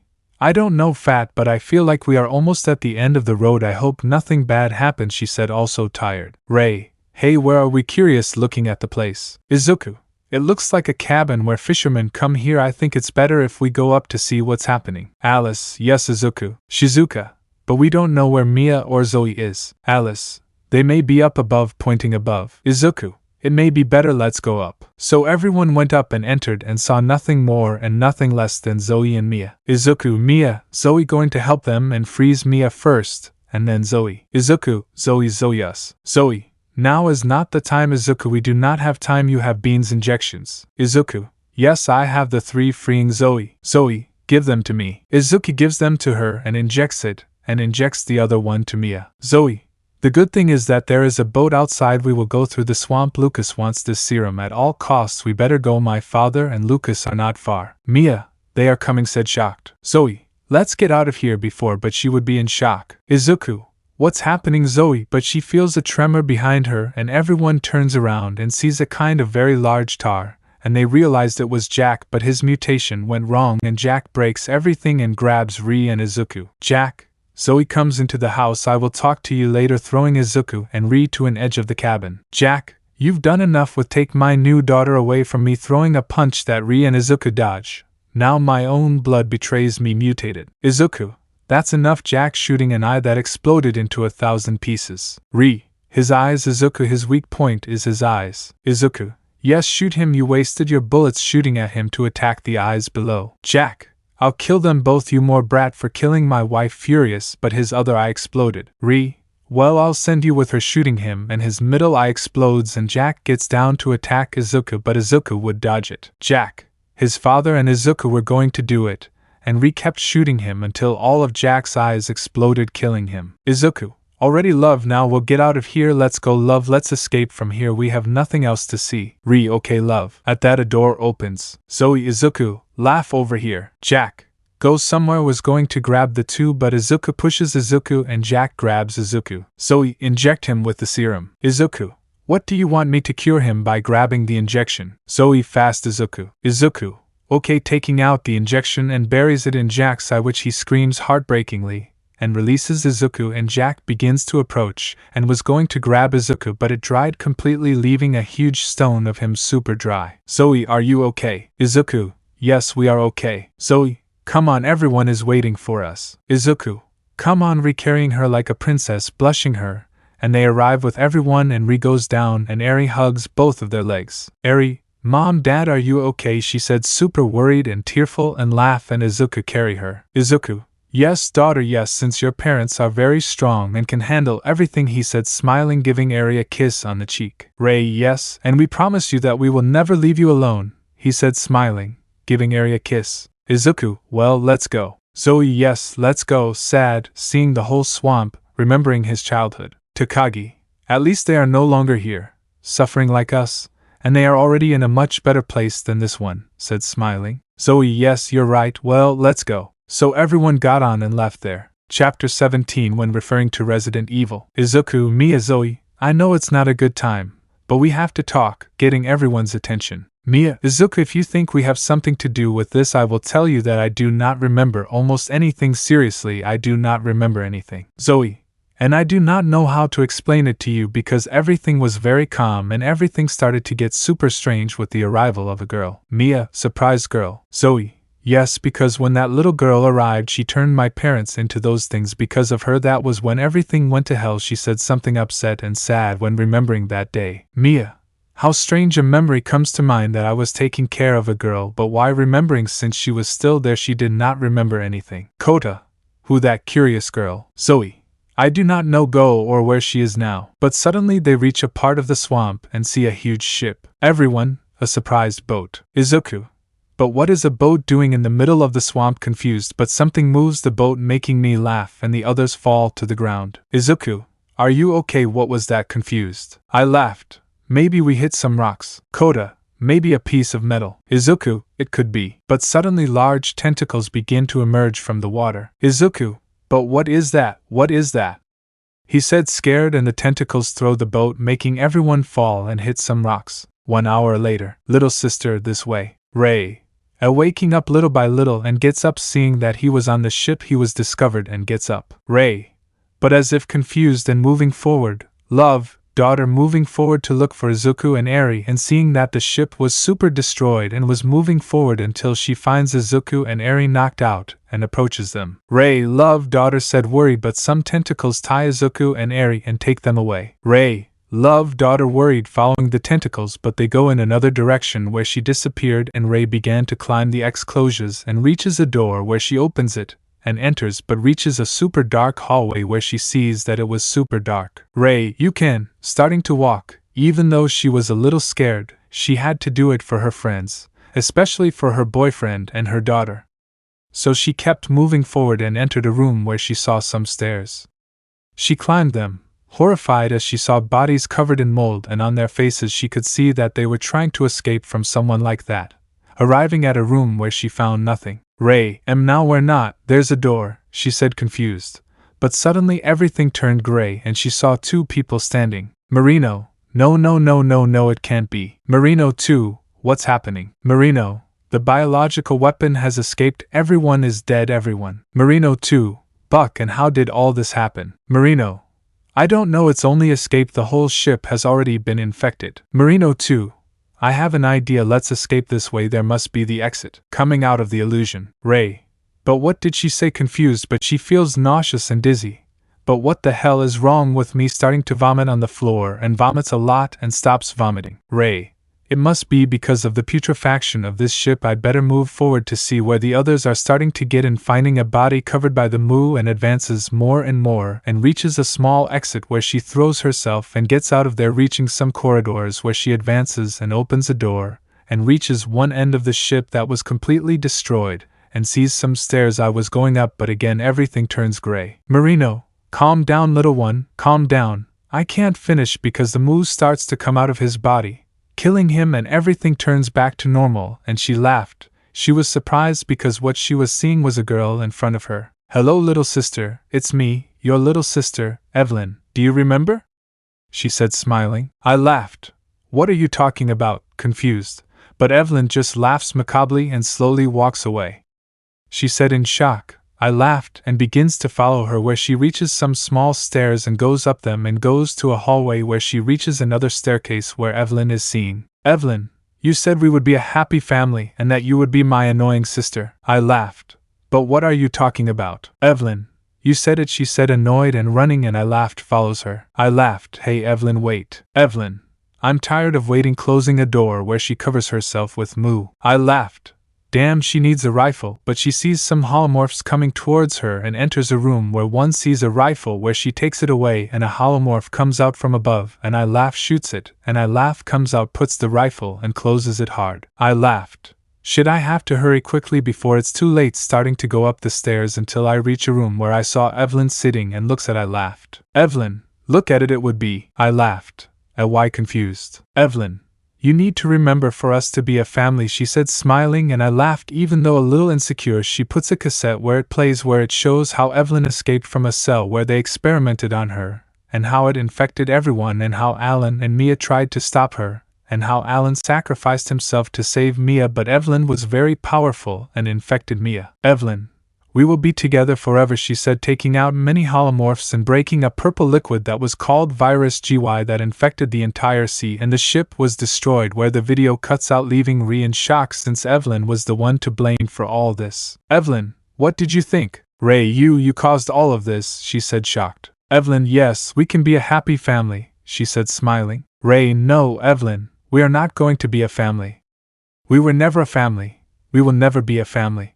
I don't know, Fat, but I feel like we are almost at the end of the road. I hope nothing bad happens, she said, also tired. Ray. Hey, where are we? Curious, looking at the place. Izuku. It looks like a cabin where fishermen come here. I think it's better if we go up to see what's happening. Alice. Yes, Izuku. Shizuka. But we don't know where Mia or Zoe is. Alice. They may be up above, pointing above. Izuku. It may be better, let's go up. So everyone went up and entered and saw nothing more and nothing less than Zoe and Mia. Izuku. Mia. Zoe going to help them and freeze Mia first, and then Zoe. Izuku. Zoe us. Zoe. Now is not the time, Izuku, we do not have time. You have Bean's injections. Izuku. Yes, I have the 3, freeing Zoe. Zoe. Give them to me. Izuku gives them to her and injects it, and injects the other one to Mia. Zoe. The good thing is that there is a boat outside. We will go through the swamp. Lucas wants this serum at all costs. We better go. My father and Lucas are not far. Mia. They are coming, said shocked. Zoe. Let's get out of here before, but she would be in shock. Izuku. What's happening, Zoe? But she feels a tremor behind her, and everyone turns around and sees a kind of very large tar, and they realized it was Jack, but his mutation went wrong, and Jack breaks everything and grabs Ri and Izuku. Jack. Zoe comes into the house. I will talk to you later, throwing Izuku and Ri to an edge of the cabin. Jack. You've done enough with take my new daughter away from me, throwing a punch that Ri and Izuku dodge. Now my own blood betrays me. Mutated. Izuku. That's enough. Jack shooting an eye that exploded into 1,000 pieces. Ri. His eyes. Izuku. His weak point is his eyes. Izuku. Yes, shoot him. You wasted your bullets shooting at him to attack the eyes below. Jack. I'll kill them both, you more brat, for killing my wife. Furious, but his other eye exploded. Ri. Well, I'll send you with her, shooting him, and his middle eye explodes and Jack gets down to attack Izuku, but Izuku would dodge it. Jack. His father and Izuku were going to do it, and Ri kept shooting him until all of Jack's eyes exploded, killing him. Izuku. Already, love, now we'll get out of here. Let's go, love, let's escape from here. We have nothing else to see. Ri. Okay, love. At that, a door opens. Zoe. Izuku. Laugh over here. Jack. Go somewhere was going to grab the two, but Izuku pushes Izuku and Jack grabs Izuku. Zoe. Inject him with the serum. Izuku. What do you want me to cure him by grabbing the injection? Zoe. Fast. Izuku. Izuku. Okay, taking out the injection and buries it in Jack's eye, which he screams heartbreakingly, and releases Izuku, and Jack begins to approach, and was going to grab Izuku, but it dried completely, leaving a huge stone of him super dry. Zoe. Are you okay? Izuku. Yes, we are okay. Zoe. Come on, everyone is waiting for us. Izuku. Come on, Ri carrying her like a princess, blushing her, and they arrive with everyone, and Ri goes down and Eri hugs both of their legs. Eri. Mom, Dad, are you okay? She said, super worried and tearful, and laugh, and Izuku carry her. Izuku. Yes, daughter, yes, since your parents are very strong and can handle everything, he said, smiling, giving Eri a kiss on the cheek. Ray. Yes, and we promise you that we will never leave you alone, he said, smiling, giving Eri a kiss. Izuku. Well, let's go. Zoe. Yes, let's go. Sad, seeing the whole swamp, remembering his childhood. Takagi. At least they are no longer here, suffering like us, and they are already in a much better place than this one, said, smiling. Zoe. Yes, you're right. Well, let's go. So everyone got on and left there. Chapter 17. When referring to Resident Evil. Izuku. Mia. Zoe. I know it's not a good time, but we have to talk, getting everyone's attention. Mia. Izuku, if you think we have something to do with this, I will tell you that I do not remember almost anything. Seriously, I do not remember anything. Zoe. And I do not know how to explain it to you because everything was very calm and everything started to get super strange with the arrival of a girl. Mia. Surprise girl. Zoe. Yes, because when that little girl arrived, she turned my parents into those things. Because of her, that was when everything went to hell. She said, something upset and sad when remembering that day. Mia. How strange a memory comes to mind that I was taking care of a girl, but why remembering since she was still there? She did not remember anything. Kota. Who that curious girl? Zoe. I do not know go or where she is now. But suddenly they reach a part of the swamp and see a huge ship. Everyone. A surprised boat. Izuku. But what is a boat doing in the middle of the swamp? Confused, but something moves the boat, making me laugh, and the others fall to the ground. Izuku. Are you okay? What was that? Confused. I laughed. Maybe we hit some rocks. Kota. Maybe a piece of metal. Izuku. It could be. But suddenly large tentacles begin to emerge from the water. Izuku. But what is that? What is that? He said, scared, and the tentacles throw the boat, making everyone fall and hit some rocks. 1 hour later. Little sister, this way. Ray. Waking up little by little and gets up, seeing that he was on the ship. He was discovered and gets up. Ray. But as if confused and moving forward. Love. Daughter moving forward to look for Izuku and Eri, and seeing that the ship was super destroyed and was moving forward until she finds Izuku and Eri knocked out and approaches them. Ray. Love. Daughter said, worried, but some tentacles tie Izuku and Eri and take them away. Ray. Love. Daughter worried, following the tentacles, but they go in another direction where she disappeared, and Ray began to climb the exclosures and reaches a door where she opens it and enters, but reaches a super dark hallway where she sees that it was super dark. Ray. You can. Starting to walk. Even though she was a little scared, she had to do it for her friends, especially for her boyfriend and her daughter. So she kept moving forward and entered a room where she saw some stairs. She climbed them, horrified as she saw bodies covered in mold, and on their faces she could see that they were trying to escape from someone like that. Arriving at a room where she found nothing. Ray. Now we're not. There's a door, she said, confused. But suddenly everything turned gray and she saw 2 people standing. Marino. No, it can't be. Marino 2. What's happening? Marino. The biological weapon has escaped. Everyone is dead. Everyone. Marino 2. Buck, and how did all this happen? Marino. I don't know, it's only escaped, the whole ship has already been infected. Marino too. I have an idea, let's escape this way, there must be the exit. Coming out of the illusion. Ray. But what did she say? Confused, but she feels nauseous and dizzy. But what the hell is wrong with me? Starting to vomit on the floor and vomits a lot and stops vomiting. Ray. It must be because of the putrefaction of this ship. I'd better move forward to see where the others are. Starting to get in, finding a body covered by the moo, and advances more and more and reaches a small exit where she throws herself and gets out of there, reaching some corridors where she advances and opens a door and reaches one end of the ship that was completely destroyed and sees some stairs I was going up, but again everything turns gray. Marino, calm down little one, calm down. I can't finish because the moo starts to come out of his body, killing him, and everything turns back to normal. And she laughed. She was surprised because what she was seeing was a girl in front of her. Hello little sister, it's me, your little sister, Evelyn, do you remember? She said, smiling. I laughed. What are you talking about? Confused. But Evelyn just laughs macabrely and slowly walks away. She said in shock. I laughed and begins to follow her where she reaches some small stairs and goes up them and goes to a hallway where she reaches another staircase where Evelyn is seen. Evelyn, you said we would be a happy family and that you would be my annoying sister. I laughed. But what are you talking about? Evelyn, you said it, she said, annoyed and running, and I laughed follows her. I laughed. Hey Evelyn, wait. Evelyn, I'm tired of waiting, closing a door where she covers herself with moo. I laughed. Damn, she needs a rifle, but she sees some holomorphs coming towards her and enters a room where one sees a rifle where she takes it away and a holomorph comes out from above, and I laugh, shoots it, and I laugh, comes out, puts the rifle and closes it hard. I laughed. Should I have to hurry quickly before it's too late? Starting to go up the stairs until I reach a room where I saw Evelyn sitting and looks at. I laughed. Evelyn, look at it would be. I laughed. At why? Confused. Evelyn, you need to remember for us to be a family, she said, smiling, and I laughed even though a little insecure. She puts a cassette where it plays where it shows how Evelyn escaped from a cell where they experimented on her, and how it infected everyone, and how Alan and Mia tried to stop her, and how Alan sacrificed himself to save Mia, but Evelyn was very powerful and infected Mia. Evelyn, we will be together forever, she said, taking out many holomorphs and breaking a purple liquid that was called Virus GY that infected the entire sea, and the ship was destroyed, where the video cuts out, leaving Ree in shock since Evelyn was the one to blame for all this. Evelyn, what did you think? Ray, you caused all of this, she said, shocked. Evelyn, yes, we can be a happy family, she said, smiling. Ray, no, Evelyn, we are not going to be a family. We were never a family. We will never be a family,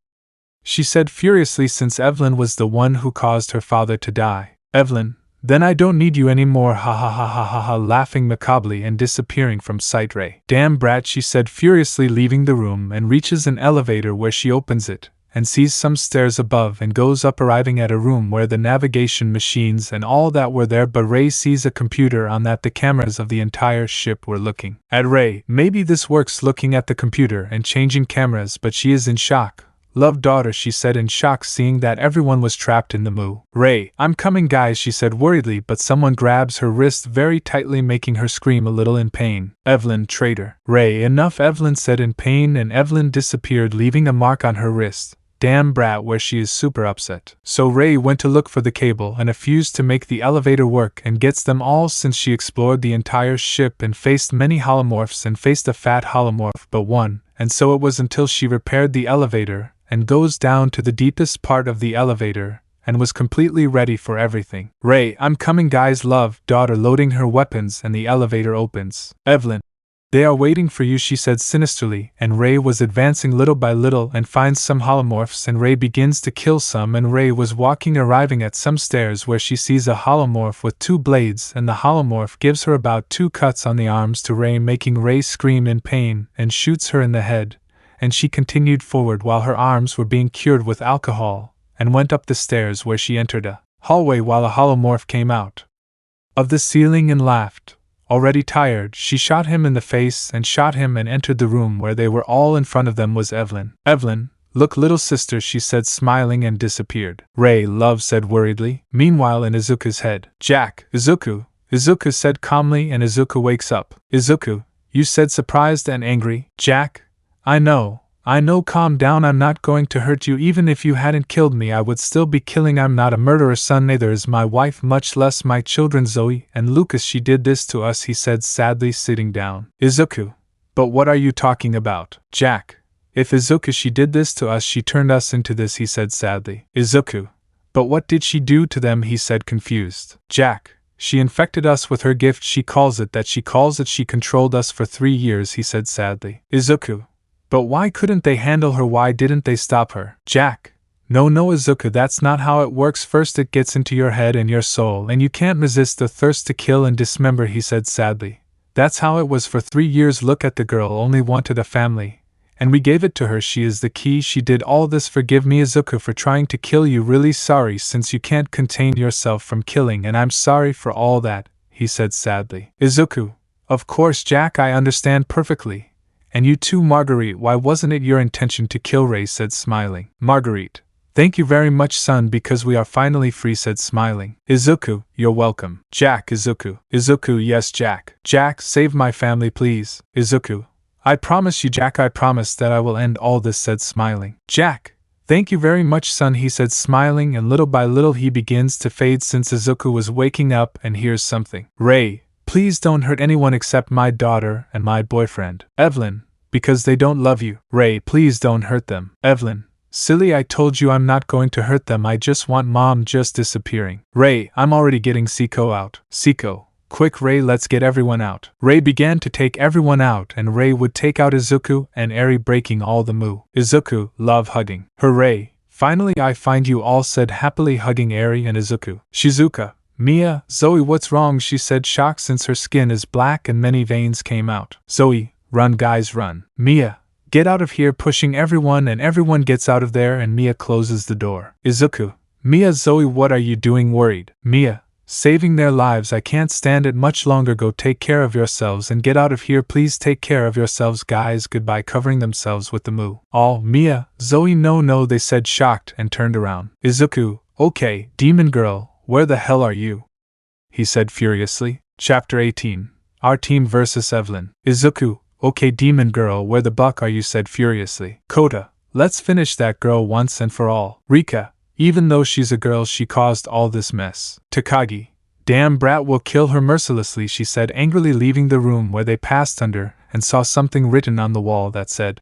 she said furiously, since Evelyn was the one who caused her father to die. Evelyn, then I don't need you anymore, ha ha ha ha ha ha, laughing macabrely and disappearing from sight. Ray, damn brat, she said furiously, leaving the room and reaches an elevator where she opens it and sees some stairs above and goes up, arriving at a room where the navigation machines and all that were there, but Ray sees a computer on that the cameras of the entire ship were looking at Ray. Maybe this works, looking at the computer and changing cameras, but she is in shock. Love daughter, she said in shock, seeing that everyone was trapped in the moo. Ray, I'm coming guys, she said worriedly, but someone grabs her wrist very tightly, making her scream a little in pain. Evelyn, traitor. Ray, enough, Evelyn said in pain, and Evelyn disappeared, leaving a mark on her wrist. Damn brat, where she is super upset. So Ray went to look for the cable and a fuse to make the elevator work, and gets them all since she explored the entire ship and faced many holomorphs and faced a fat holomorph but one, and so it was until she repaired the elevator and goes down to the deepest part of the elevator, and was completely ready for everything. Ray, I'm coming guys, love daughter, loading her weapons, and the elevator opens. Evelyn, they are waiting for you, she said sinisterly, and Ray was advancing little by little and finds some holomorphs, and Ray begins to kill some, and Ray was walking, arriving at some stairs where she sees a holomorph with 2 blades, and the holomorph gives her about 2 cuts on the arms to Ray, making Ray scream in pain, and shoots her in the head. And she continued forward while her arms were being cured with alcohol, and went up the stairs where she entered a hallway while a holomorph came out of the ceiling and laughed. Already tired, she shot him in the face and shot him and entered the room where they were all. In front of them was Evelyn. Evelyn, look little sister, she said smiling, and disappeared. Ray, love said worriedly. Meanwhile in Izuku's head. Jack, Izuku said calmly, and Izuku wakes up. Izuku, you said, surprised and angry. Jack, I know, I know, calm down, I'm not going to hurt you. Even if you hadn't killed me, I would still be killing. I'm not a murderer, son, neither is my wife, much less my children, Zoe and Lucas. She did this to us, he said sadly, sitting down. Izuku. But what are you talking about? Jack. If Izuku, she did this to us, she turned us into this, he said sadly. Izuku. But what did she do to them, he said confused. Jack. She infected us with her gift, she calls it that, she controlled us for 3 years, he said sadly. Izuku. But why couldn't they handle her? Why didn't they stop her? Jack. No, Izuku, that's not how it works. First it gets into your head and your soul, and you can't resist the thirst to kill and dismember, he said sadly. That's how it was for 3 years. Look at the girl, only wanted a family. And we gave it to her. She is the key. She did all this. Forgive me, Izuku, for trying to kill you. Really sorry, since you can't contain yourself from killing, and I'm sorry for all that, he said sadly. Izuku. Of course, Jack, I understand perfectly. And you too, Marguerite. Why wasn't it your intention to kill Ray? Said smiling. Marguerite. Thank you very much, son, because we are finally free, said smiling. Izuku, you're welcome. Jack. Izuku. Izuku, yes, Jack. Jack, save my family, please. Izuku. I promise you, Jack, I promise that I will end all this, said smiling. Jack. Thank you very much, son, he said smiling, and little by little he begins to fade since Izuku was waking up and hears something. Ray, please don't hurt anyone except my daughter and my boyfriend, Evelyn, because they don't love you. Ray, please don't hurt them. Evelyn. Silly, I told you I'm not going to hurt them. I just want mom just disappearing. Ray, I'm already getting Seiko out. Seiko. Quick, Ray, let's get everyone out. Ray began to take everyone out, and Ray would take out Izuku and Eri, breaking all the moo. Izuku, love hugging. Hooray. Finally I find you all, said happily, hugging Eri and Izuku. Shizuka. Mia, Zoe, what's wrong? She said, shocked since her skin is black and many veins came out. Zoe, run guys, run. Mia, get out of here, pushing everyone, and everyone gets out of there and Mia closes the door. Izuku. Mia, Zoe, what are you doing? Worried. Mia. Saving their lives, I can't stand it much longer. Go take care of yourselves and get out of here, please. Take care of yourselves, guys. Goodbye, covering themselves with the moo. All. Mia, Zoe, no, they said, shocked, and turned around. Izuku. Okay, demon girl, where the hell are you? He said furiously. Chapter 18. Our team versus Evelyn. Izuku. Okay, demon girl, where the buck are you? Said furiously. Kota. Let's finish that girl once and for all. Rika. Even though she's a girl, she caused all this mess. Takagi. Damn brat, will kill her mercilessly, she said angrily, leaving the room where they passed under and saw something written on the wall that said,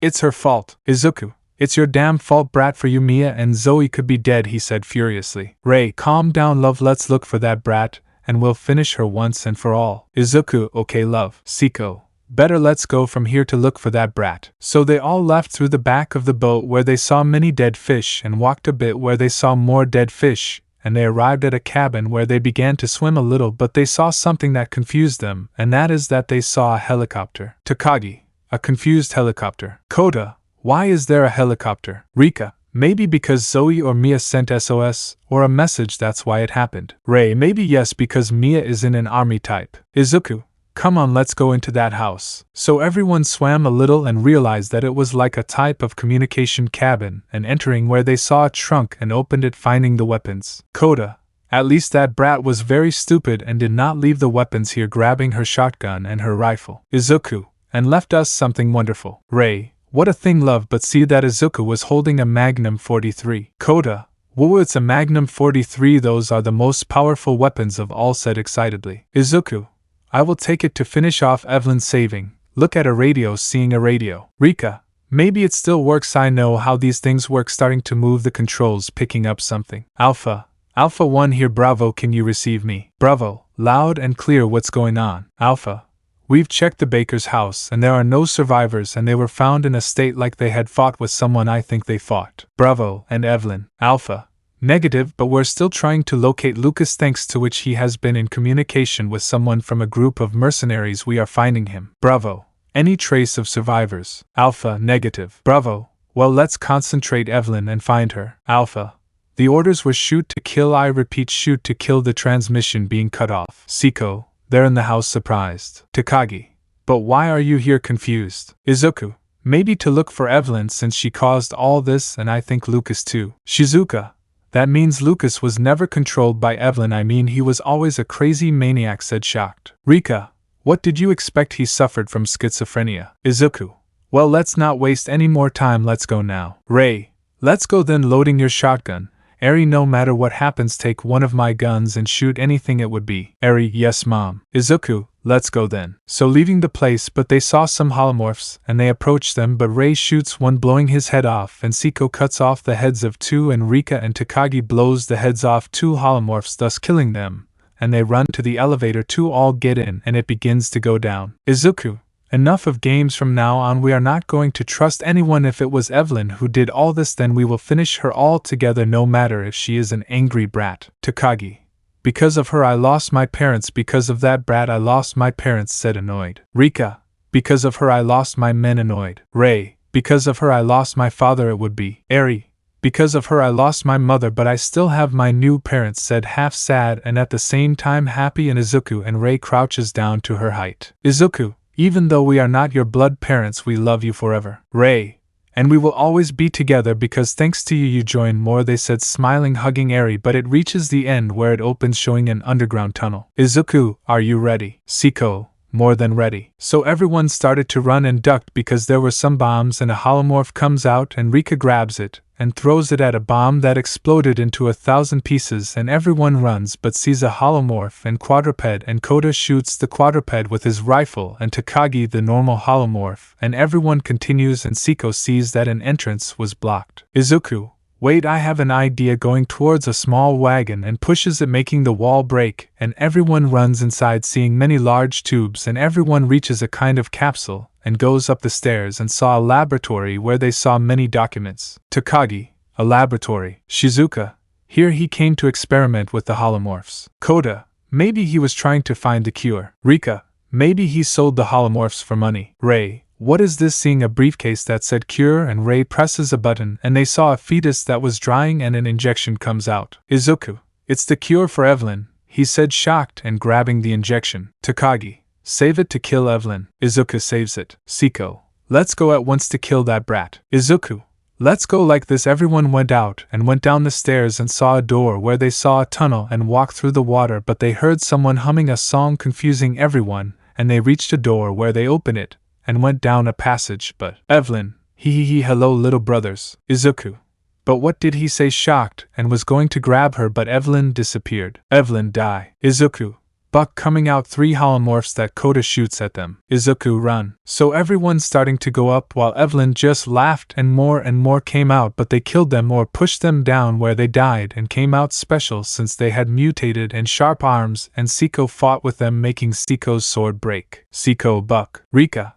It's her fault. Izuku. It's your damn fault, brat. For you, Mia and Zoe could be dead, he said furiously. Ray, calm down, love. Let's look for that brat, and we'll finish her once and for all. Izuku. Okay, love. Seiko. Better let's go from here to look for that brat. So they all left through the back of the boat where they saw many dead fish and walked a bit where they saw more dead fish, and they arrived at a cabin where they began to swim a little, but they saw something that confused them, and that is that they saw a helicopter. Takagi. A confused helicopter. Kota. Why is there a helicopter? Rika. Maybe because Zoe or Mia sent SOS, or a message, that's why it happened. Ray. Maybe yes, because Mia is in an army type. Izuku. Come on, let's go into that house. So everyone swam a little and realized that it was like a type of communication cabin, and entering where they saw a trunk and opened it, finding the weapons. Kota. At least that brat was very stupid and did not leave the weapons here, grabbing her shotgun and her rifle. Izuku. And left us something wonderful. Ray. What a thing, love, but see that Izuku was holding a Magnum 43. Kota. Whoa, it's a Magnum 43, those are the most powerful weapons of all, said excitedly. Izuku. I will take it to finish off Evelyn's saving. Look at a radio, seeing a radio. Rika. Maybe it still works. I know how these things work. Starting to move the controls, picking up something. Alpha. Alpha 1 here, Bravo, can you receive me? Bravo. Loud and clear, what's going on? Alpha. We've checked the baker's house and there are no survivors, and they were found in a state like they had fought with someone. I think they fought. Bravo. And Evelyn. Alpha. Negative, but we're still trying to locate Lucas, thanks to which he has been in communication with someone from a group of mercenaries. We are finding him. Bravo. Any trace of survivors? Alpha. Negative. Bravo. Well, let's concentrate, Evelyn, and find her. Alpha. The orders were shoot to kill. I repeat, shoot to kill. The transmission being cut off. Seiko. They're in the house, surprised. Takagi. But why are you here? Confused. Izuku. Maybe to look for Evelyn since she caused all this, and I think Lucas too. Shizuka. That means Lucas was never controlled by Evelyn. I mean, he was always a crazy maniac, said shocked. Rika. What did you expect? He suffered from schizophrenia. Izuku. Well, let's not waste any more time, let's go now. Ray, let's go then, loading your shotgun. Eri, no matter what happens, take one of my guns and shoot anything it would be. Eri, yes mom. Izuku, let's go then. So leaving the place, but they saw some holomorphs, and they approached them, but Ray shoots one, blowing his head off, and Siko cuts off the heads of 2, and Rika and Takagi blows the heads off 2 holomorphs, thus killing them, and they run to the elevator to all get in, and it begins to go down. Izuku, enough of games, from now on we are not going to trust anyone. If it was Evelyn who did all this, then we will finish her all together, no matter if she is an angry brat. Takagi, because of her I lost my parents, because of that brat I lost my parents, said annoyed. Rika, because of her I lost my men, annoyed. Ray, because of her I lost my father, it would be. Eri, because of her I lost my mother, but I still have my new parents, said half sad and at the same time happy. And Izuku, and Ray crouches down to her height. Izuku, even though we are not your blood parents, we love you forever. Ray, and we will always be together because thanks to you you join more, they said, smiling, hugging Eri, but it reaches the end where it opens, showing an underground tunnel. Izuku, are you ready? Siko, more than ready. So everyone started to run and ducked because there were some bombs, and a holomorph comes out and Rika grabs it and throws it at a bomb that exploded into 1,000 pieces, and everyone runs but sees a holomorph and quadruped, and Kota shoots the quadruped with his rifle and Takagi the normal holomorph, and everyone continues, and Siko sees that an entrance was blocked. Izuku, wait, I have an idea, going towards a small wagon and pushes it, making the wall break, and everyone runs inside, seeing many large tubes, and everyone reaches a kind of capsule and goes up the stairs and saw a laboratory where they saw many documents. Takagi, a laboratory. Shizuka, here he came to experiment with the holomorphs. Kota, maybe he was trying to find the cure. Rika, maybe he sold the holomorphs for money. Ray, what is this? Seeing a briefcase that said cure, and Ray presses a button and they saw a fetus that was drying and an injection comes out. Izuku, it's the cure for Evelyn, he said, shocked and grabbing the injection. Takagi, save it to kill Evelyn. Izuku saves it. Siko, let's go at once to kill that brat. Izuku, let's go like this. Everyone went out and went down the stairs and saw a door where they saw a tunnel and walked through the water, but they heard someone humming a song confusing everyone, and they reached a door where they opened it and went down a passage, but Evelyn, hello little brothers. Izuku, but what did he say? Shocked, and was going to grab her, but Evelyn disappeared. Evelyn die. Izuku, Buck coming out, 3 holomorphs that Kota shoots at them. Izuku, run. So everyone's starting to go up while Evelyn just laughed, and more came out, but they killed them or pushed them down where they died and came out special since they had mutated and sharp arms, and Siko fought with them, making Siko's sword break. Siko, Buck, Rika,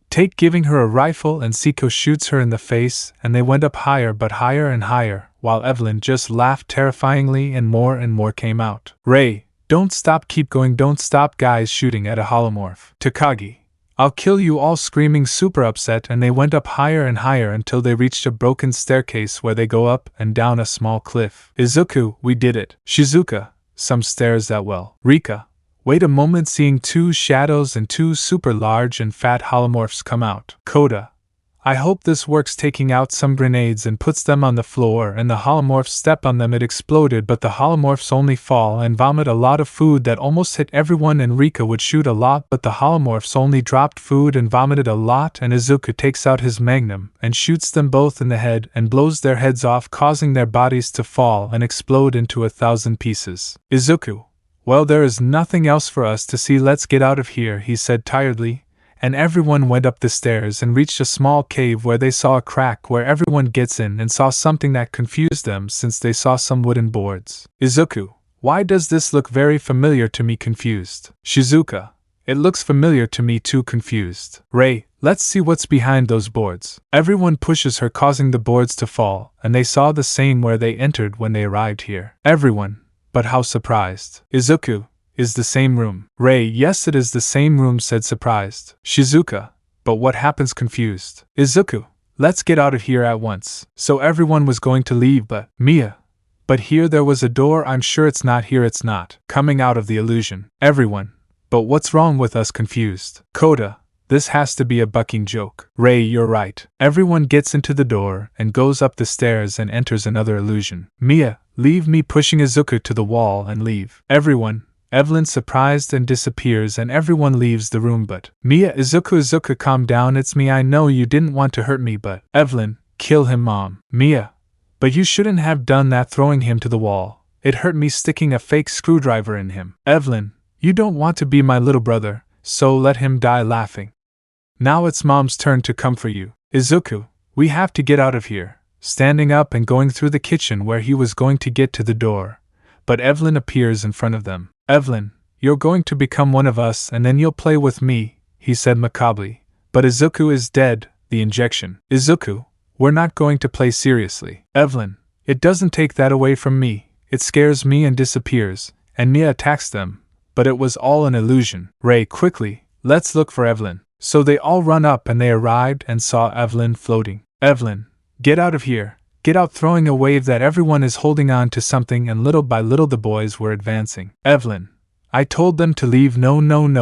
take, giving her a rifle, and Siko shoots her in the face, and they went up higher but higher and higher, while Evelyn just laughed terrifyingly, and more came out. Ray, don't stop, keep going, don't stop, guys, shooting at a holomorph. Takagi, I'll kill you all, screaming, super upset, and they went up higher and higher until they reached a broken staircase where they go up and down a small cliff. Izuku, we did it. Shizuka, some stairs that well. Rika, wait a moment, seeing 2 shadows and 2 super large and fat holomorphs come out. Kota, I hope this works, taking out some grenades and puts them on the floor, and the holomorphs step on them, it exploded, but the holomorphs only fall and vomit a lot of food that almost hit everyone, and Rika would shoot a lot, but the holomorphs only dropped food and vomited a lot, and Izuku takes out his magnum and shoots them both in the head and blows their heads off, causing their bodies to fall and explode into 1,000 pieces. Izuku, well, there is nothing else for us to see, let's get out of here, he said tiredly. And everyone went up the stairs and reached a small cave where they saw a crack where everyone gets in, and saw something that confused them since they saw some wooden boards. Izuku, why does this look very familiar to me? Confused. Shizuka, it looks familiar to me too. Confused. Ray, let's see what's behind those boards. Everyone pushes her, causing the boards to fall, and they saw the same where they entered when they arrived here. Everyone, but how surprised. Izuku, is the same room. Ray, yes, it is the same room, said surprised. Shizuka, but what happens? Confused. Izuku, let's get out of here at once. So everyone was going to leave, but Mia. But here there was a door, I'm sure it's not here, it's not. Coming out of the illusion. Everyone, but what's wrong with us? Confused. Kota, this has to be a bucking joke. Ray, you're right. Everyone gets into the door and goes up the stairs and enters another illusion. Mia, leave me, pushing Izuku to the wall and leave. Everyone, Evelyn surprised and disappears and everyone leaves the room but Mia. Izuku, calm down, it's me, I know you didn't want to hurt me but Evelyn, kill him mom. Mia. But you shouldn't have done that, throwing him to the wall. It hurt me sticking a fake screwdriver in him. Evelyn, you don't want to be my little brother, so let him die laughing. Now it's mom's turn to come for you. Izuku, we have to get out of here. Standing up and going through the kitchen where he was going to get to the door. But Evelyn appears in front of them. Evelyn, you're going to become one of us and then you'll play with me, he said macabrely. But Izuku is dead, the injection. Izuku, we're not going to play seriously. Evelyn, it doesn't take that away from me. It scares me and disappears, and Mia attacks them. But it was all an illusion. Ray, quickly, let's look for Evelyn. So they all run up and they arrived and saw Evelyn floating. Evelyn, get out of here. Get out, throwing a wave that everyone is holding on to something, and little by little the boys were advancing. Evelyn, I told them to leave. No,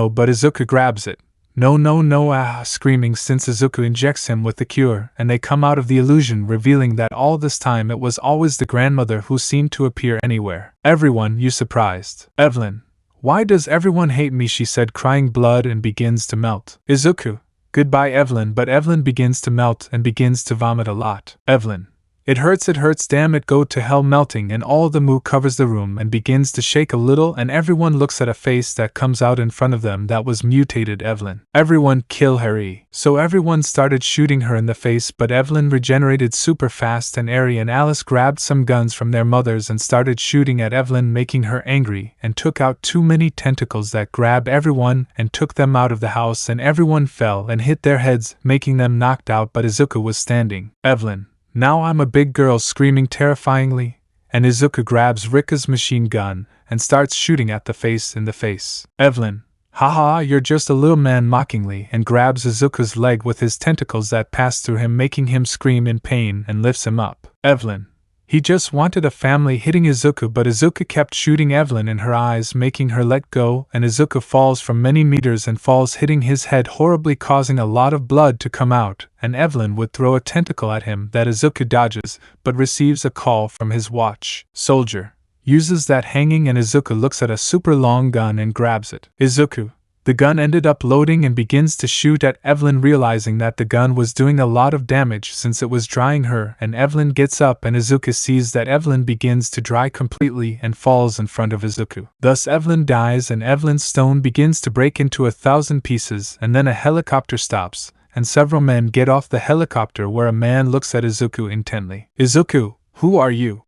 but Izuku grabs it. No, screaming since Izuku injects him with the cure, and they come out of the illusion, revealing that all this time it was always the grandmother who seemed to appear anywhere. Everyone, you surprised. Evelyn, why does everyone hate me? She said, crying blood, and begins to melt. Izuku, goodbye Evelyn, but Evelyn begins to melt and begins to vomit a lot. Evelyn, it hurts, damn it, go to hell, melting, and all the moo covers the room and begins to shake a little, and everyone looks at a face that comes out in front of them that was mutated Evelyn. Everyone, kill Harry. So everyone started shooting her in the face, but Evelyn regenerated super fast, and Ari and Alice grabbed some guns from their mothers and started shooting at Evelyn, making her angry, and took out too many tentacles that grabbed everyone and took them out of the house, and everyone fell and hit their heads, making them knocked out, but Izuku was standing. Evelyn, now I'm a big girl, screaming terrifyingly, and Izuku grabs Rika's machine gun and starts shooting at the face in the face. Evelyn, haha, you're just a little man, mockingly, and grabs Izuku's leg with his tentacles that pass through him, making him scream in pain, and lifts him up. Evelyn, he just wanted a family, hitting Izuku, but Izuku kept shooting Evelyn in her eyes, making her let go, and Izuku falls from many meters and falls, hitting his head horribly, causing a lot of blood to come out, and Evelyn would throw a tentacle at him that Izuku dodges, but receives a call from his watch. Soldier uses that hanging, and Izuku looks at a super long gun and grabs it. Izuku, the gun ended up loading and begins to shoot at Evelyn, realizing that the gun was doing a lot of damage since it was drying her, and Evelyn gets up and Izuku sees that Evelyn begins to dry completely and falls in front of Izuku. Thus Evelyn dies, and Evelyn's stone begins to break into 1,000 pieces, and then a helicopter stops, and several men get off the helicopter, where a man looks at Izuku intently. Izuku, who are you?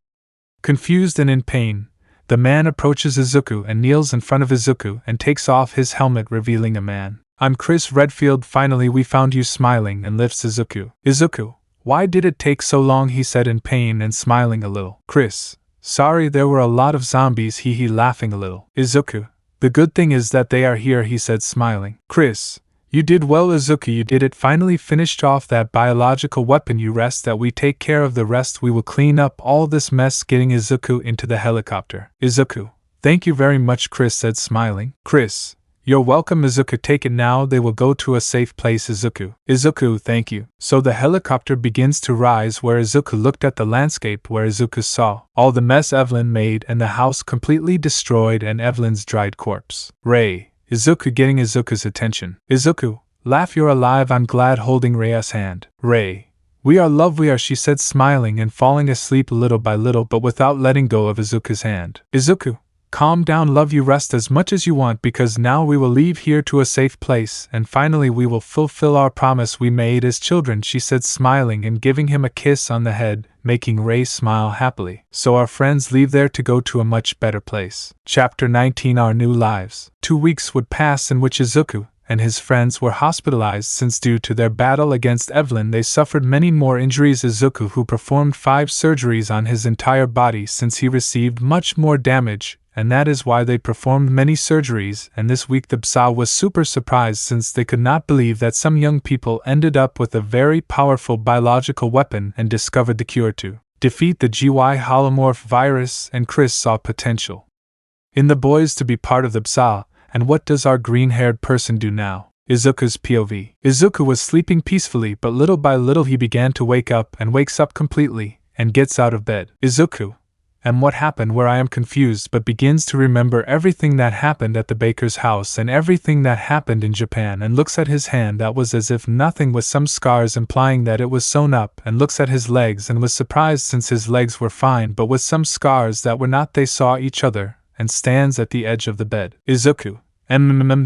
Confused and in pain, the man approaches Izuku and kneels in front of Izuku and takes off his helmet, revealing a man. I'm Chris Redfield, finally we found you, smiling, and lifts Izuku. Izuku, why did it take so long? He said in pain and smiling a little. Chris, sorry, there were a lot of zombies, he laughing a little. Izuku, the good thing is that they are here, he said, smiling. Chris, you did well, Izuku, you did it, finally finished off that biological weapon, you rest that we take care of the rest, we will clean up all this mess, getting Izuku into the helicopter. Izuku, thank you very much, Chris said, smiling. Chris, you're welcome, Izuku, take it now, they will go to a safe place. Izuku, thank you. So the helicopter begins to rise, where Izuku looked at the landscape, where Izuku saw all the mess Evelyn made and the house completely destroyed and Evelyn's dried corpse. Ray, Izuku getting Izuku's attention. Izuku, laugh, you're alive, I'm glad, holding Rei's hand. Ray, we are, she said, smiling and falling asleep little by little, but without letting go of Izuku's hand. Izuku, calm down, love, you rest as much as you want, because now we will leave here to a safe place, and finally we will fulfill our promise we made as children, she said, smiling and giving him a kiss on the head, making Ray smile happily. So our friends leave there to go to a much better place. Chapter 19, Our New Lives. 2 weeks would pass in which Izuku and his friends were hospitalized, since due to their battle against Evelyn they suffered many more injuries. Izuku, who performed 5 surgeries on his entire body since he received much more damage, and that is why they performed many surgeries, and this week the BSA was super surprised since they could not believe that some young people ended up with a very powerful biological weapon and discovered the cure to defeat the GY Holomorph virus, and Chris saw potential in the boys to be part of the BSA. And what does our green-haired person do now? Izuku's POV. Izuku was sleeping peacefully, but little by little he began to wake up and wakes up completely, and gets out of bed. Izuku, and what happened where I am confused but begins to remember everything that happened at the baker's house and everything that happened in Japan and looks at his hand that was as if nothing with some scars implying that it was sewn up and looks at his legs and was surprised since his legs were fine but with some scars that were not. They saw each other and stands at the edge of the bed. Izuku.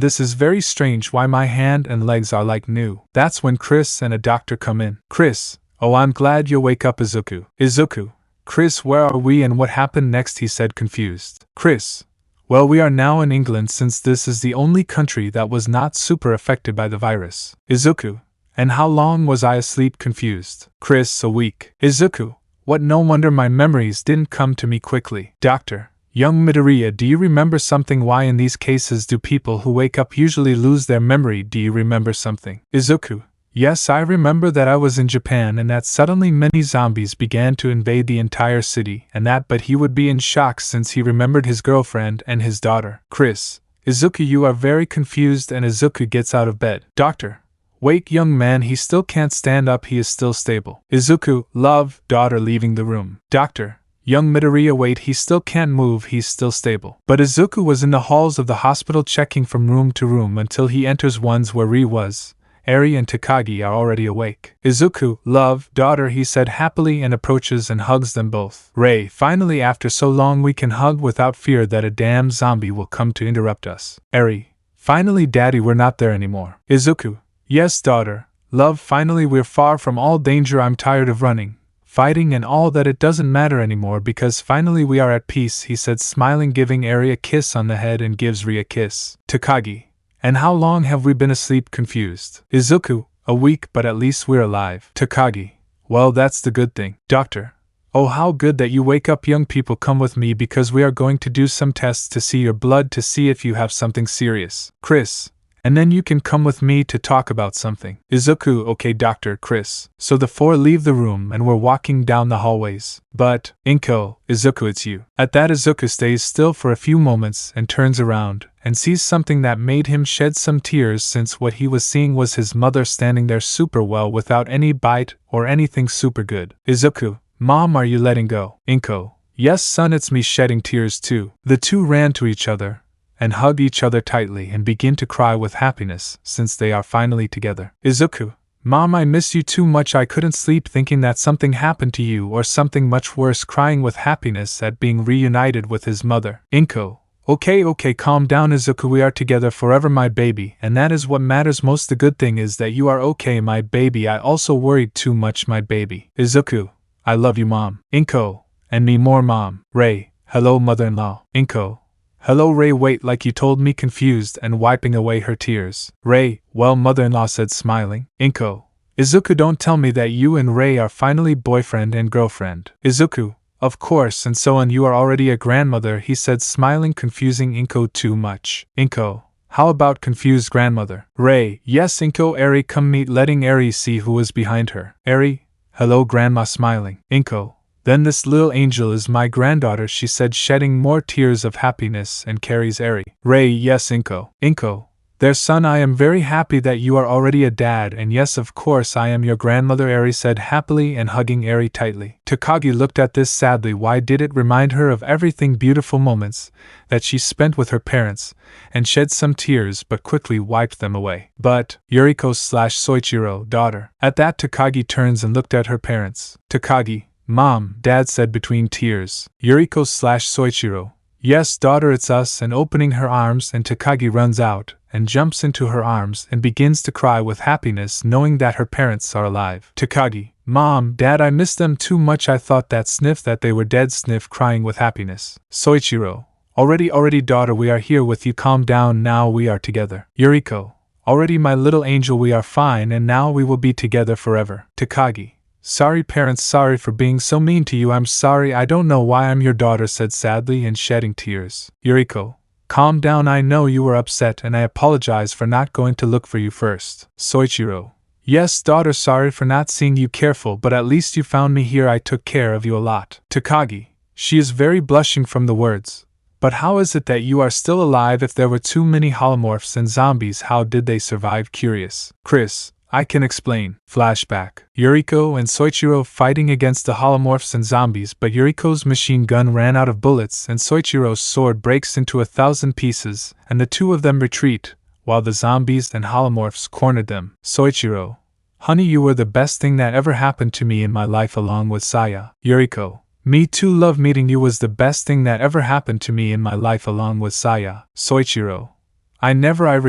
This is very strange why my hand and legs are like new. That's when Chris and a doctor come in. Chris. Oh, I'm glad you'll wake up, Izuku. Izuku. Chris, where are we and what happened next? He said, confused. Chris. Well, we are now in England since this is the only country that was not super affected by the virus. Izuku. And how long was I asleep? Confused. Chris, a week. Izuku. What? No wonder my memories didn't come to me quickly. Doctor. Young Midoriya, do you remember something? Why in these cases do people who wake up usually lose their memory? Do you remember something? Izuku. Yes, I remember that I was in Japan and that suddenly many zombies began to invade the entire city and that, but he would be in shock since he remembered his girlfriend and his daughter. Chris. Izuku, you are very confused, and Izuku gets out of bed. Doctor. Wake, young man, he still can't stand up, he is still stable. Izuku. Love, daughter leaving the room. Doctor. Young Midoriya, wait, he still can't move, he's still stable. But Izuku was in the halls of the hospital checking from room to room until he enters ones where Ri was. Eri and Takagi are already awake. Izuku. Love, daughter, he said happily and approaches and hugs them both. Ray. Finally, after so long we can hug without fear that a damn zombie will come to interrupt us. Eri. Finally, daddy, we're not there anymore. Izuku. Yes, daughter. Love, finally we're far from all danger. I'm tired of running, fighting and all that. It doesn't matter anymore because finally we are at peace, he said, smiling, giving Eri a kiss on the head and gives Ri a kiss. Takagi. And how long have we been asleep? Confused. Izuku. A week, but at least we're alive. Takagi. Well, that's the good thing. Doctor. Oh, how good that you wake up. Young people, come with me because we are going to do some tests to see your blood to see if you have something serious. Chris. And then you can come with me to talk about something. Izuku. Okay, Doctor. Chris. So the four leave the room and we're walking down the hallways. But, Inko, Izuku, it's you. At that, Izuku stays still for a few moments and turns around and sees something that made him shed some tears, since what he was seeing was his mother standing there super well without any bite or anything super good. Izuku. Mom, are you letting go? Inko. Yes, son, it's me, shedding tears too. The two ran to each other and hug each other tightly and begin to cry with happiness since they are finally together. Izuku. Mom, I miss you too much. I couldn't sleep thinking that something happened to you or something much worse, crying with happiness at being reunited with his mother. Inko. Okay, calm down, Izuku, we are together forever, my baby, and that is what matters most. The good thing is that you are okay, my baby. I also worried too much, my baby. Izuku. I love you, Mom. Inko. And me more, Mom. Ray. Hello, mother-in-law. Inko. Hello, Ray, wait, like you told me, confused and wiping away her tears. Ray. Well, mother-in-law said, smiling. Inko. Izuku, don't tell me that you and Ray are finally boyfriend and girlfriend. Izuku. Of course, and so on, you are already a grandmother, he said, smiling, confusing Inko too much. Inko. How about confused grandmother? Ray. Yes, Inko. Eri, come meet, letting Eri see who was behind her. Eri. Hello, grandma, smiling. Inko. Then this little angel is my granddaughter, she said, shedding more tears of happiness, and carries Eri. Ray. Yes, Inko. Inko. Their son, I am very happy that you are already a dad, and yes, of course, I am your grandmother, Eri said happily and hugging Eri tightly. Takagi looked at this sadly. Why did it remind her of everything beautiful moments that she spent with her parents, and shed some tears but quickly wiped them away. But, Yuriko/Soichiro, daughter. At that, Takagi turns and looked at her parents. Takagi. Mom, Dad said between tears. Yuriko/Soichiro. Yes, daughter, it's us, and opening her arms, and Takagi runs out and jumps into her arms and begins to cry with happiness knowing that her parents are alive. Takagi. Mom, Dad, I miss them too much. I thought that sniff that they were dead, sniff, crying with happiness. Soichiro. Already, daughter, we are here with you. Calm down, now we are together. Yuriko. Already, my little angel, we are fine, and now we will be together forever. Takagi. Sorry, parents, sorry for being so mean to you. I'm sorry, I don't know why I'm your daughter, said sadly and shedding tears. Yuriko. Calm down, I know you were upset and I apologize for not going to look for you first. Soichiro. Yes, daughter, sorry for not seeing you careful, but at least you found me here. I took care of you a lot. Takagi. She is very blushing from the words. But how is it that you are still alive if there were too many holomorphs and zombies? How did they survive? Curious. Chris. I can explain. Flashback. Yuriko and Soichiro fighting against the Holomorphs and zombies, but Yuriko's machine gun ran out of bullets and Soichiro's sword breaks into 1,000 pieces, and the two of them retreat, while the zombies and Holomorphs cornered them. Soichiro: honey, you were the best thing that ever happened to me in my life along with Seiya. Yuriko: me too, love meeting you was the best thing that ever happened to me in my life along with Seiya. Soichiro: I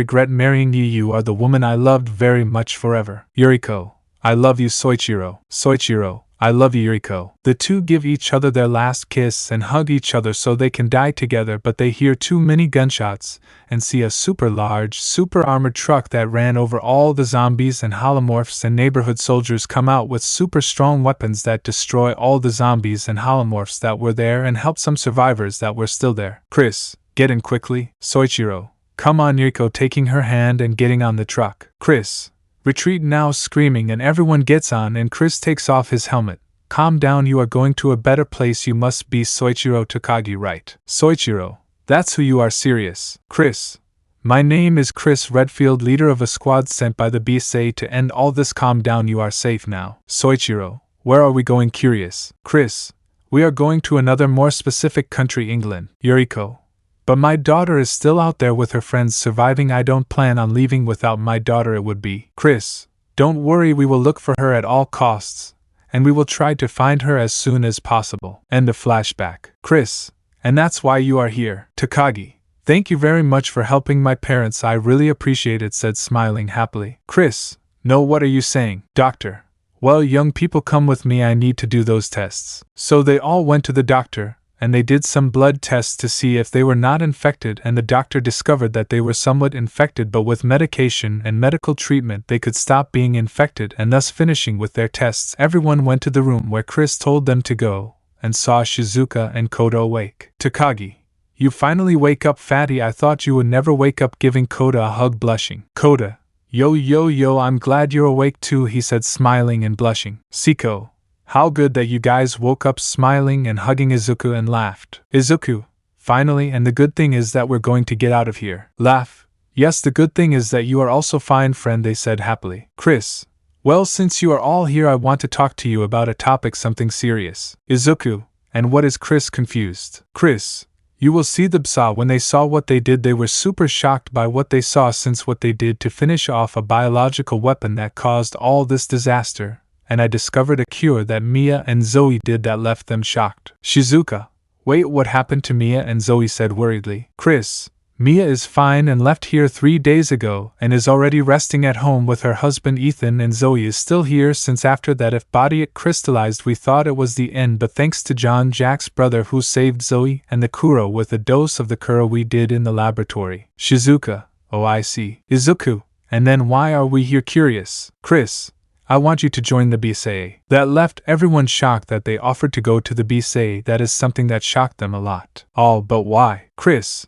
regret marrying you, you are the woman I loved very much forever. Yuriko: I love you, Soichiro. Soichiro: I love you, Yuriko. The two give each other their last kiss and hug each other so they can die together, but they hear too many gunshots and see a super large, super armored truck that ran over all the zombies and Holomorphs, and neighborhood soldiers come out with super strong weapons that destroy all the zombies and Holomorphs that were there and help some survivors that were still there. Chris: get in quickly. Soichiro: come on. Yuriko taking her hand and getting on the truck. Chris: retreat now, screaming, and everyone gets on and Chris takes off his helmet. Calm down, you are going to a better place, you must be Soichiro Takagi, right? Soichiro: that's who you are, serious. Chris: my name is Chris Redfield, leader of a squad sent by the BSA to end all this. Calm down, you are safe now. Soichiro: where are we going, curious? Chris: we are going to another more specific country, England. Yuriko: but my daughter is still out there with her friends surviving. I don't plan on leaving without my daughter, it would be. Chris: don't worry, we will look for her at all costs, and we will try to find her as soon as possible. End of flashback. Chris: and that's why you are here. Takagi: thank you very much for helping my parents, I really appreciate it, said smiling happily. Chris: no, what are you saying? Doctor: well, young people, come with me, I need to do those tests. So they all went to the doctor, and they did some blood tests to see if they were not infected, and the doctor discovered that they were somewhat infected, but with medication and medical treatment they could stop being infected, and thus finishing with their tests. Everyone went to the room where Chris told them to go, and saw Shizuka and Koda awake. Takagi: you finally wake up, fatty, I thought you would never wake up, giving Koda a hug, blushing. Koda: yo, I'm glad you're awake too, he said, smiling and blushing. Siko: how good that you guys woke up, smiling and hugging Izuku, and laughed. Izuku: finally, and the good thing is that we're going to get out of here. Laugh: yes, the good thing is that you are also fine, friend, they said happily. Chris: well, since you are all here, I want to talk to you about a topic, something serious. Izuku: and what is? Chris, confused. Chris: you will see the BSA when they saw what they did, they were super shocked by what they saw, since what they did to finish off a biological weapon that caused all this disaster, and I discovered a cure that Mia and Zoe did that left them shocked. Shizuka: wait, what happened to Mia and Zoe? Said worriedly. Chris: Mia is fine and left here 3 days ago and is already resting at home with her husband Ethan, and Zoe is still here since after that if body it crystallized we thought it was the end, but thanks to John, Jack's brother, who saved Zoe and the Kuro with a dose of the cure we did in the laboratory. Shizuka: oh, I see. Izuku: and then why are we here, curious? Chris: I want you to join the BSA. That left everyone shocked that they offered to go to the BSA. That is something that shocked them a lot. All, but why? Chris: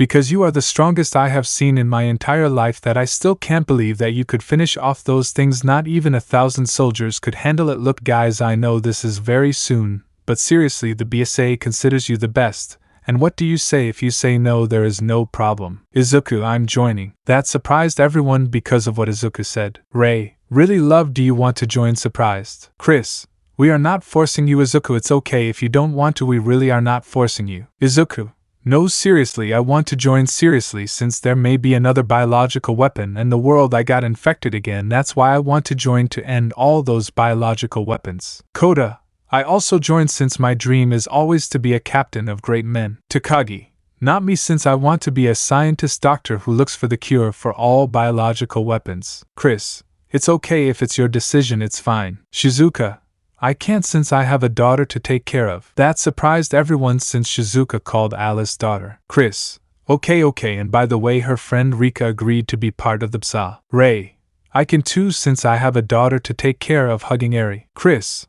because you are the strongest I have seen in my entire life, that I still can't believe that you could finish off those things. Not even 1,000 soldiers could handle it. Look guys, I know this is very soon, but seriously, the BSA considers you the best, and what do you say if you say no? There is no problem. Izuku: I'm joining. That surprised everyone because of what Izuku said. Ray: really, love, do you want to join? Surprised. Chris: we are not forcing you, Izuku, it's okay if you don't want to, we really are not forcing you. Izuku: no, seriously, I want to join, seriously, since there may be another biological weapon in the world. I got infected again, that's why I want to join to end all those biological weapons. Koda: I also joined since my dream is always to be a captain of great men. Takagi: not me, since I want to be a scientist doctor who looks for the cure for all biological weapons. Chris: it's okay if it's your decision, it's fine. Shizuka: I can't since I have a daughter to take care of. That surprised everyone since Shizuka called Alice daughter. Chris: okay, and by the way, her friend Rika agreed to be part of the BSA. Ray: I can too since I have a daughter to take care of, hugging Eri. Chris: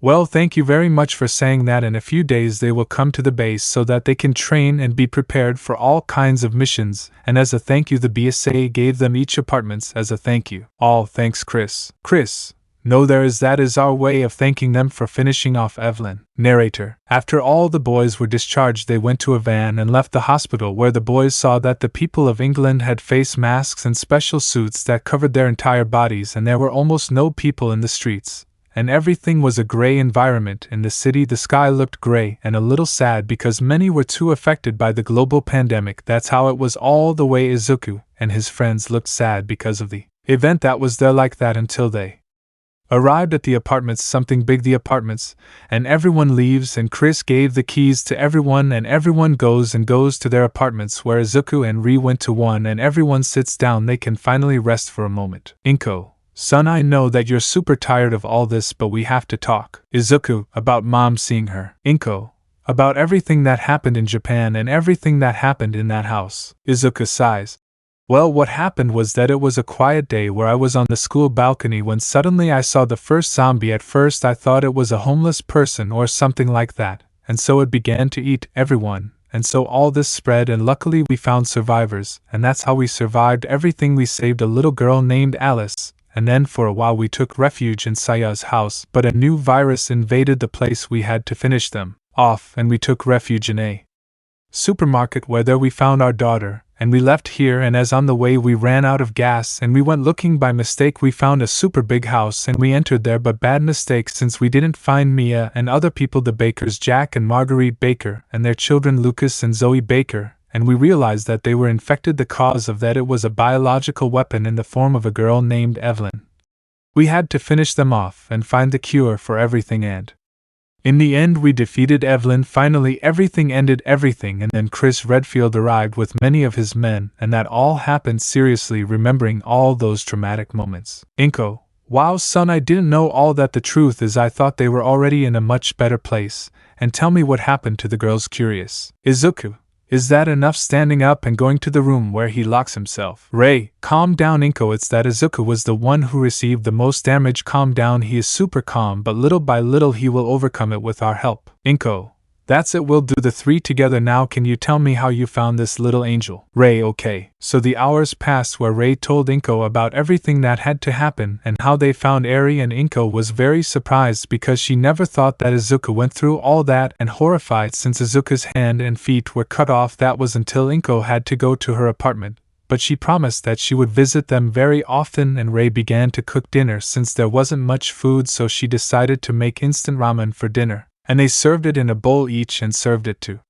well, thank you very much for saying that. In a few days they will come to the base so that they can train and be prepared for all kinds of missions, and as a thank you the BSA gave them each apartments as a thank you. All, thanks Chris. Chris: No, that is our way of thanking them for finishing off Evelyn. Narrator. After all the boys were discharged, they went to a van and left the hospital, where the boys saw that the people of England had face masks and special suits that covered their entire bodies, and there were almost no people in the streets. And everything was a grey environment. In the city the sky looked grey and a little sad because many were too affected by the global pandemic. That's how it was all the way. Izuku and his friends looked sad because of the event that was there like that until they arrived at the apartments. Something big, the apartments, and everyone leaves, and Chris gave the keys to everyone, and everyone goes to their apartments, where Izuku and Ri went to one, and everyone sits down. They can finally rest for a moment. Inko. Son, I know that you're super tired of all this, but we have to talk. Izuku. About Mom seeing her. Inko. About everything that happened in Japan and everything that happened in that house. Izuku sighs. Well, what happened was that it was a quiet day where I was on the school balcony when suddenly I saw the first zombie. At first I thought it was a homeless person or something like that, and so it began to eat everyone, and so all this spread, and luckily we found survivors, and that's how we survived everything. We saved a little girl named Alice, and then for a while we took refuge in Seiya's house, but a new virus invaded the place. We had to finish them off, and we took refuge in a supermarket where there we found our daughter, and we left here, and as on the way we ran out of gas and we went looking. By mistake we found a super big house and we entered there, but bad mistake since we didn't find Mia and other people, the Bakers, Jack and Marguerite Baker, and their children Lucas and Zoe Baker, and we realized that they were infected. The cause of that, it was a biological weapon in the form of a girl named Evelyn. We had to finish them off and find the cure for everything, and in the end we defeated Evelyn. Finally everything ended, and then Chris Redfield arrived with many of his men, and that all happened. Seriously, remembering all those traumatic moments. Inko. Wow, son, I didn't know all that. The truth is I thought they were already in a much better place. And tell me what happened to the girls. Curious. Izuku. Is that enough? Standing up and going to the room where he locks himself. Ray, calm down. Inko. It's that Izuku was the one who received the most damage. Calm down. He is super calm, but little by little he will overcome it with our help. Inko. That's it, we'll do the three together now. Can you tell me how you found this little angel? Ray. Okay. So the hours passed where Ray told Inko about everything that had to happen and how they found Eri, and Inko was very surprised because she never thought that Izuku went through all that, and horrified since Izuku's hand and feet were cut off. That was until Inko had to go to her apartment, but she promised that she would visit them very often, and Ray began to cook dinner since there wasn't much food, so she decided to make instant ramen for dinner. And they served it in a bowl each and served it to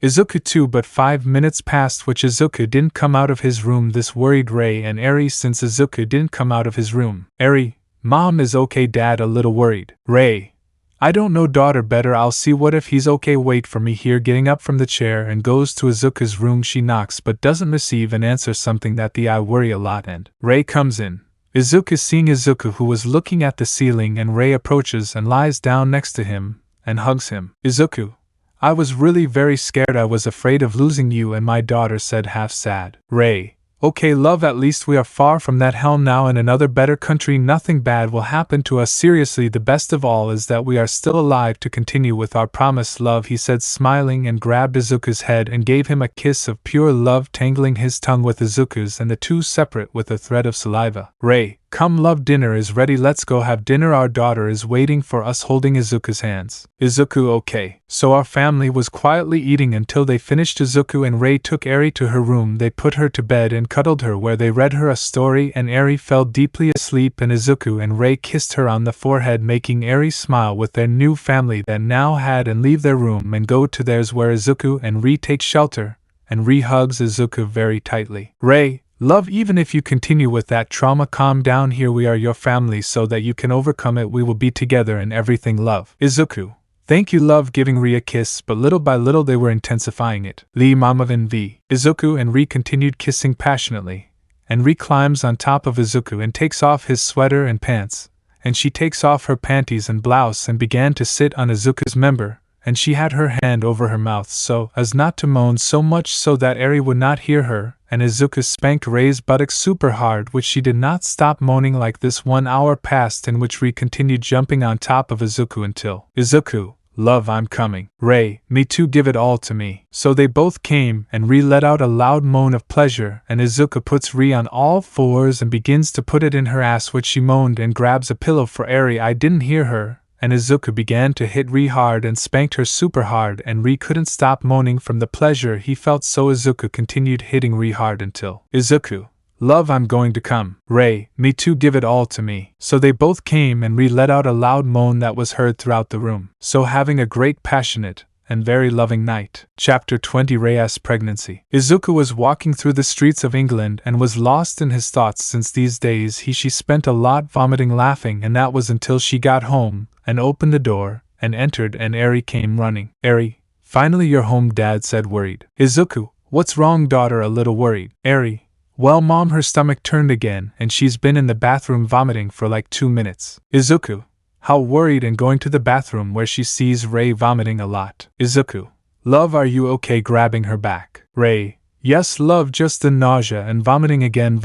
Izuku too. But 5 minutes passed which Izuku didn't come out of his room. This worried Ray and Eri since Izuku didn't come out of his room. Eri, Mom is okay. Dad a little worried. Ray, I don't know daughter, better I'll see what if he's okay. Wait for me here. Getting up from the chair and goes to Izuku's room. She knocks but doesn't receive an answer, something that I worry a lot, and Ray comes in. Izuku seeing Izuku, who was looking at the ceiling, and Ray approaches and lies down next to him and hugs him. Izuku, I was really very scared. I was afraid of losing you and my daughter, said half sad. Ray, okay love, at least we are far from that hell now, in another better country. Nothing bad will happen to us. Seriously, the best of all is that we are still alive to continue with our promise. Love, he said, smiling, and grabbed Izuku's head and gave him a kiss of pure love, tangling his tongue with Izuku's, and the two separate with a thread of saliva. Ray, come love, dinner is ready, let's go have dinner, our daughter is waiting for us, holding Izuku's hands. Izuku, okay. So our family was quietly eating until they finished. Izuku and Ray took Eri to her room. They put her to bed and cuddled her, where they read her a story, and Eri fell deeply asleep, and Izuku and Ray kissed her on the forehead, making Eri smile with their new family that now had, and leave their room and go to theirs, where Izuku and Ri take shelter, and Ri hugs Izuku very tightly. Ray, love, even if you continue with that trauma, calm down. Here we are, your family, so that you can overcome it. We will be together in everything, love. Izuku, thank you love, giving Ri a kiss, but little by little they were intensifying it. Lee Mama Vin V. Izuku and Ri continued kissing passionately, and Ri climbs on top of Izuku and takes off his sweater and pants, and she takes off her panties and blouse and began to sit on Izuku's member, and she had her hand over her mouth so as not to moan so much so that Eri would not hear her, and Izuku spanked Ray's buttocks super hard, which she did not stop moaning. Like this 1 hour passed in which Ri continued jumping on top of Izuku until Izuku, love, I'm coming. Ray, me too, give it all to me. So they both came, and Ri let out a loud moan of pleasure, and Izuku puts Ri on all fours and begins to put it in her ass, which she moaned, and grabs a pillow for Eri. I didn't hear her, and Izuku began to hit Ri hard and spanked her super hard, and Ri couldn't stop moaning from the pleasure he felt, so Izuku continued hitting Ri hard until Izuku, love, I'm going to come. Ray, me too, give it all to me. So they both came, and Ri let out a loud moan that was heard throughout the room. So having a great, passionate, and very loving night. Chapter 20, Rei's Pregnancy. Izuku was walking through the streets of England and was lost in his thoughts, since these days she spent a lot vomiting, laughing, and that was until she got home and opened the door and entered, and Eri came running. Eri, finally you're home, Dad said, worried. Izuku, what's wrong, daughter? A little worried. Eri, well, Mom, her stomach turned again, and she's been in the bathroom vomiting for like 2 minutes. Izuku, how worried, and going to the bathroom where she sees Ray vomiting a lot. Izuku, love, are you okay? Grabbing her back. Ray, yes, love, just the nausea and vomiting again,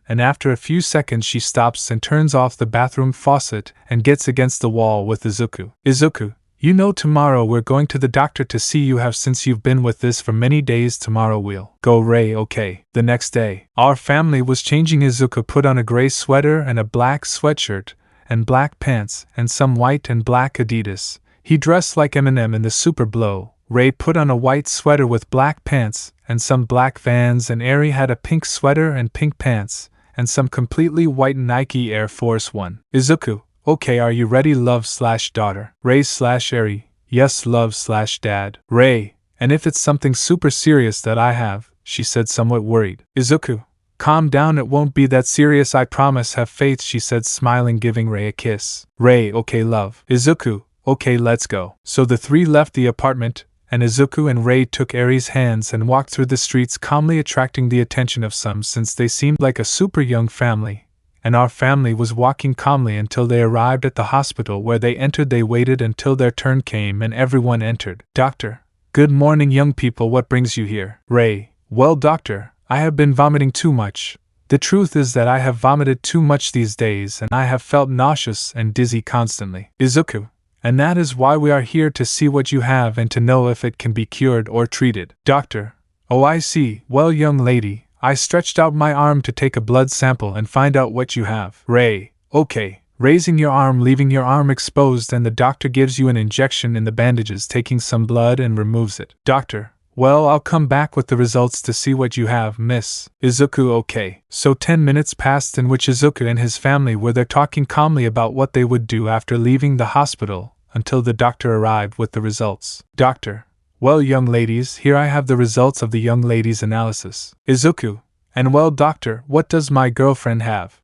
and after a few seconds she stops and turns off the bathroom faucet and gets against the wall with Izuku. Izuku, you know tomorrow we're going to the doctor to see you have, since you've been with this for many days. Tomorrow we'll go. Ray, okay. The next day, our family was changing. Izuku put on a gray sweater and a black sweatshirt and black pants and some white and black Adidas. He dressed like Eminem in the Super Blow. Ray put on a white sweater with black pants and some black Vans, and Eri had a pink sweater and pink pants and some completely white Nike Air Force One. Izuku, okay, are you ready, love / daughter? Ray / Eri, yes, love / dad. Ray, and if it's something super serious that I have, she said, somewhat worried. Izuku, calm down, it won't be that serious, I promise, have faith, she said, smiling, giving Ray a kiss. Ray, okay, love. Izuku, okay, let's go. So the three left the apartment, and Izuku and Ray took Eri's hands and walked through the streets, calmly attracting the attention of some, since they seemed like a super young family. And our family was walking calmly until they arrived at the hospital, where they entered. They waited until their turn came, and everyone entered. Doctor, good morning, young people, what brings you here? Ray, well, doctor, I have been vomiting too much. The truth is that I have vomited too much these days, and I have felt nauseous and dizzy constantly. Izuku, and that is why we are here, to see what you have and to know if it can be cured or treated. Doctor, oh, I see. Well, young lady, I stretched out my arm to take a blood sample and find out what you have. Ray, okay. Raising your arm, leaving your arm exposed, and the doctor gives you an injection in the bandages, taking some blood and removes it. Doctor, well, I'll come back with the results to see what you have, miss. Izuku, okay. So 10 minutes passed, in which Izuku and his family were there talking calmly about what they would do after leaving the hospital, until the doctor arrived with the results. Doctor, well, young ladies, here I have the results of the young lady's analysis. Izuku, and well, doctor, what does my girlfriend have?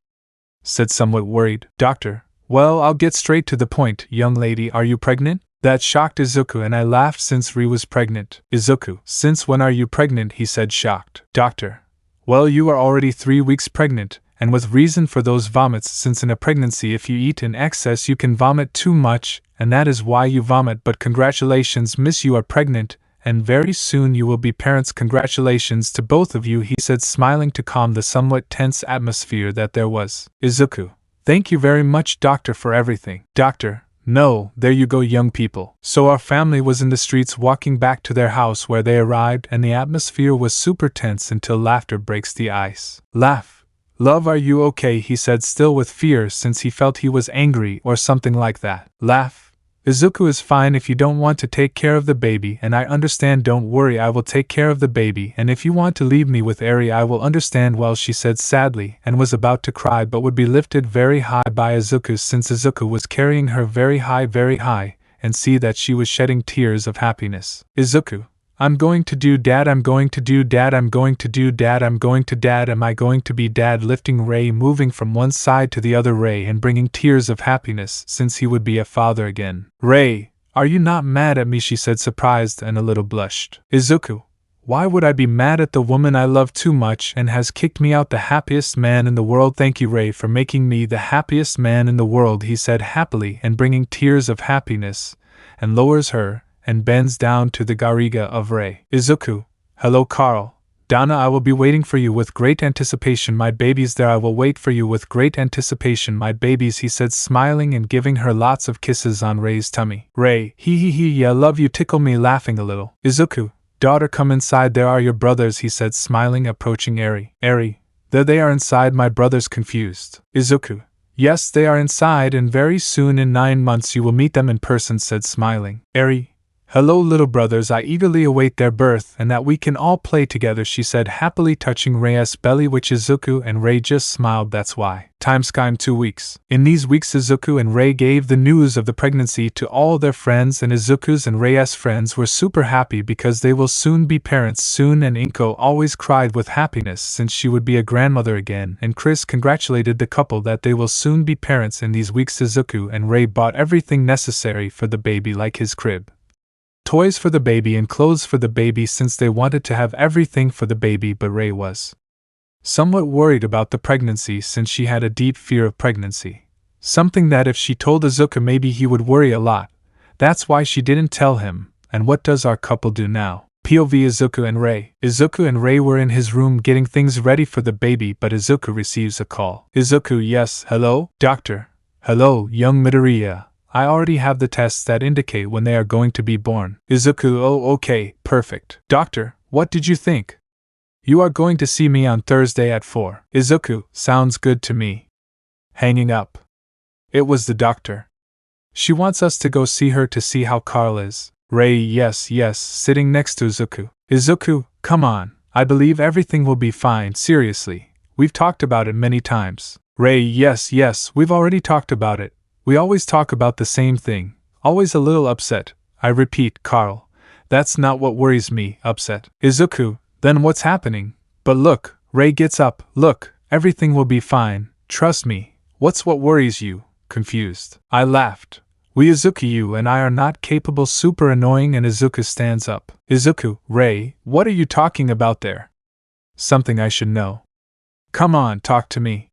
Said, somewhat worried. Doctor, well, I'll get straight to the point. Young lady, are you pregnant? That shocked Izuku, and I laughed, since Ri was pregnant. Izuku, since when are you pregnant? He said, shocked. Doctor, well, you are already 3 weeks pregnant, and with reason for those vomits, since in a pregnancy if you eat in excess you can vomit too much, and that is why you vomit. But congratulations, miss, you are pregnant, and very soon you will be parents. Congratulations to both of you, he said, smiling to calm the somewhat tense atmosphere that there was. Izuku, thank you very much, doctor, for everything. Doctor, no, there you go, young people. So our family was in the streets walking back to their house, where they arrived, and the atmosphere was super tense until laughter breaks the ice. Laugh. Love, are you okay? He said, still with fear, since he felt he was angry or something like that. Laugh. Izuku is fine if you don't want to take care of the baby, and I understand. Don't worry, I will take care of the baby, and if you want to leave me with Eri, I will understand. Well, she said sadly, and was about to cry, but would be lifted very high by Izuku, since Izuku was carrying her very high, and see that she was shedding tears of happiness. Izuku, I'm going to do, dad, I'm going to do, dad, I'm going to do, dad, I'm going to, dad, am I going to be, dad, lifting Ray, moving from one side to the other, Ray, and bringing tears of happiness, since he would be a father again. Ray, are you not mad at me? She said, surprised and a little blushed. Izuku, why would I be mad at the woman I love too much and has kicked me out? The happiest man in the world. Thank you, Ray, for making me the happiest man in the world, he said happily, and bringing tears of happiness, and lowers her, and bends down to the gariga of Ray. Izuku, hello, Carl. Donna, I will be waiting for you with great anticipation, my babies. There, I will wait for you with great anticipation, my babies, he said, smiling and giving her lots of kisses on Rei's tummy. Rei, yeah, love you, tickle me, laughing a little. Izuku, daughter, come inside, there are your brothers, he said, smiling, approaching Eri. Eri, there they are inside, my brothers, confused. Izuku, yes, they are inside, and very soon in 9 months you will meet them in person, said, smiling. Eri, hello, little brothers, I eagerly await their birth and that we can all play together, she said, happily touching Rei's belly, which Izuku and Rei just smiled, that's why. Timescime 2 weeks. In these weeks, Izuku and Rei gave the news of the pregnancy to all their friends, and Izuku's and Rei's friends were super happy because they will soon be parents soon, and Inko always cried with happiness since she would be a grandmother again, and Chris congratulated the couple that they will soon be parents. In these weeks, Izuku and Rei bought everything necessary for the baby, like his crib, toys for the baby, and clothes for the baby, since they wanted to have everything for the baby. But Rei was somewhat worried about the pregnancy since she had a deep fear of pregnancy. Something that if she told Izuku maybe he would worry a lot. That's why she didn't tell him. And what does our couple do now? POV Izuku and Rei. Izuku and Rei were in his room getting things ready for the baby, but Izuku receives a call. Izuku, yes, hello? Doctor. Hello, young Midoriya. I already have the tests that indicate when they are going to be born. Izuku, oh, okay, perfect. Doctor, what did you think? You are going to see me on Thursday at 4. Izuku, sounds good to me. Hanging up. It was the doctor. She wants us to go see her to see how Carl is. Rei, yes, sitting next to Izuku. Izuku, come on, I believe everything will be fine, seriously. We've talked about it many times. Rei, yes, we've already talked about it. We always talk about the same thing, always a little upset. I repeat, Carl, that's not what worries me, upset. Izuku, then what's happening? But look, Rei gets up, look, everything will be fine, trust me. What's what worries you? Confused. I laughed. We Izuku, you and I are not capable, super annoying, and Izuku stands up. Izuku, Rei, what are you talking about there? Something I should know. Come on, talk to me.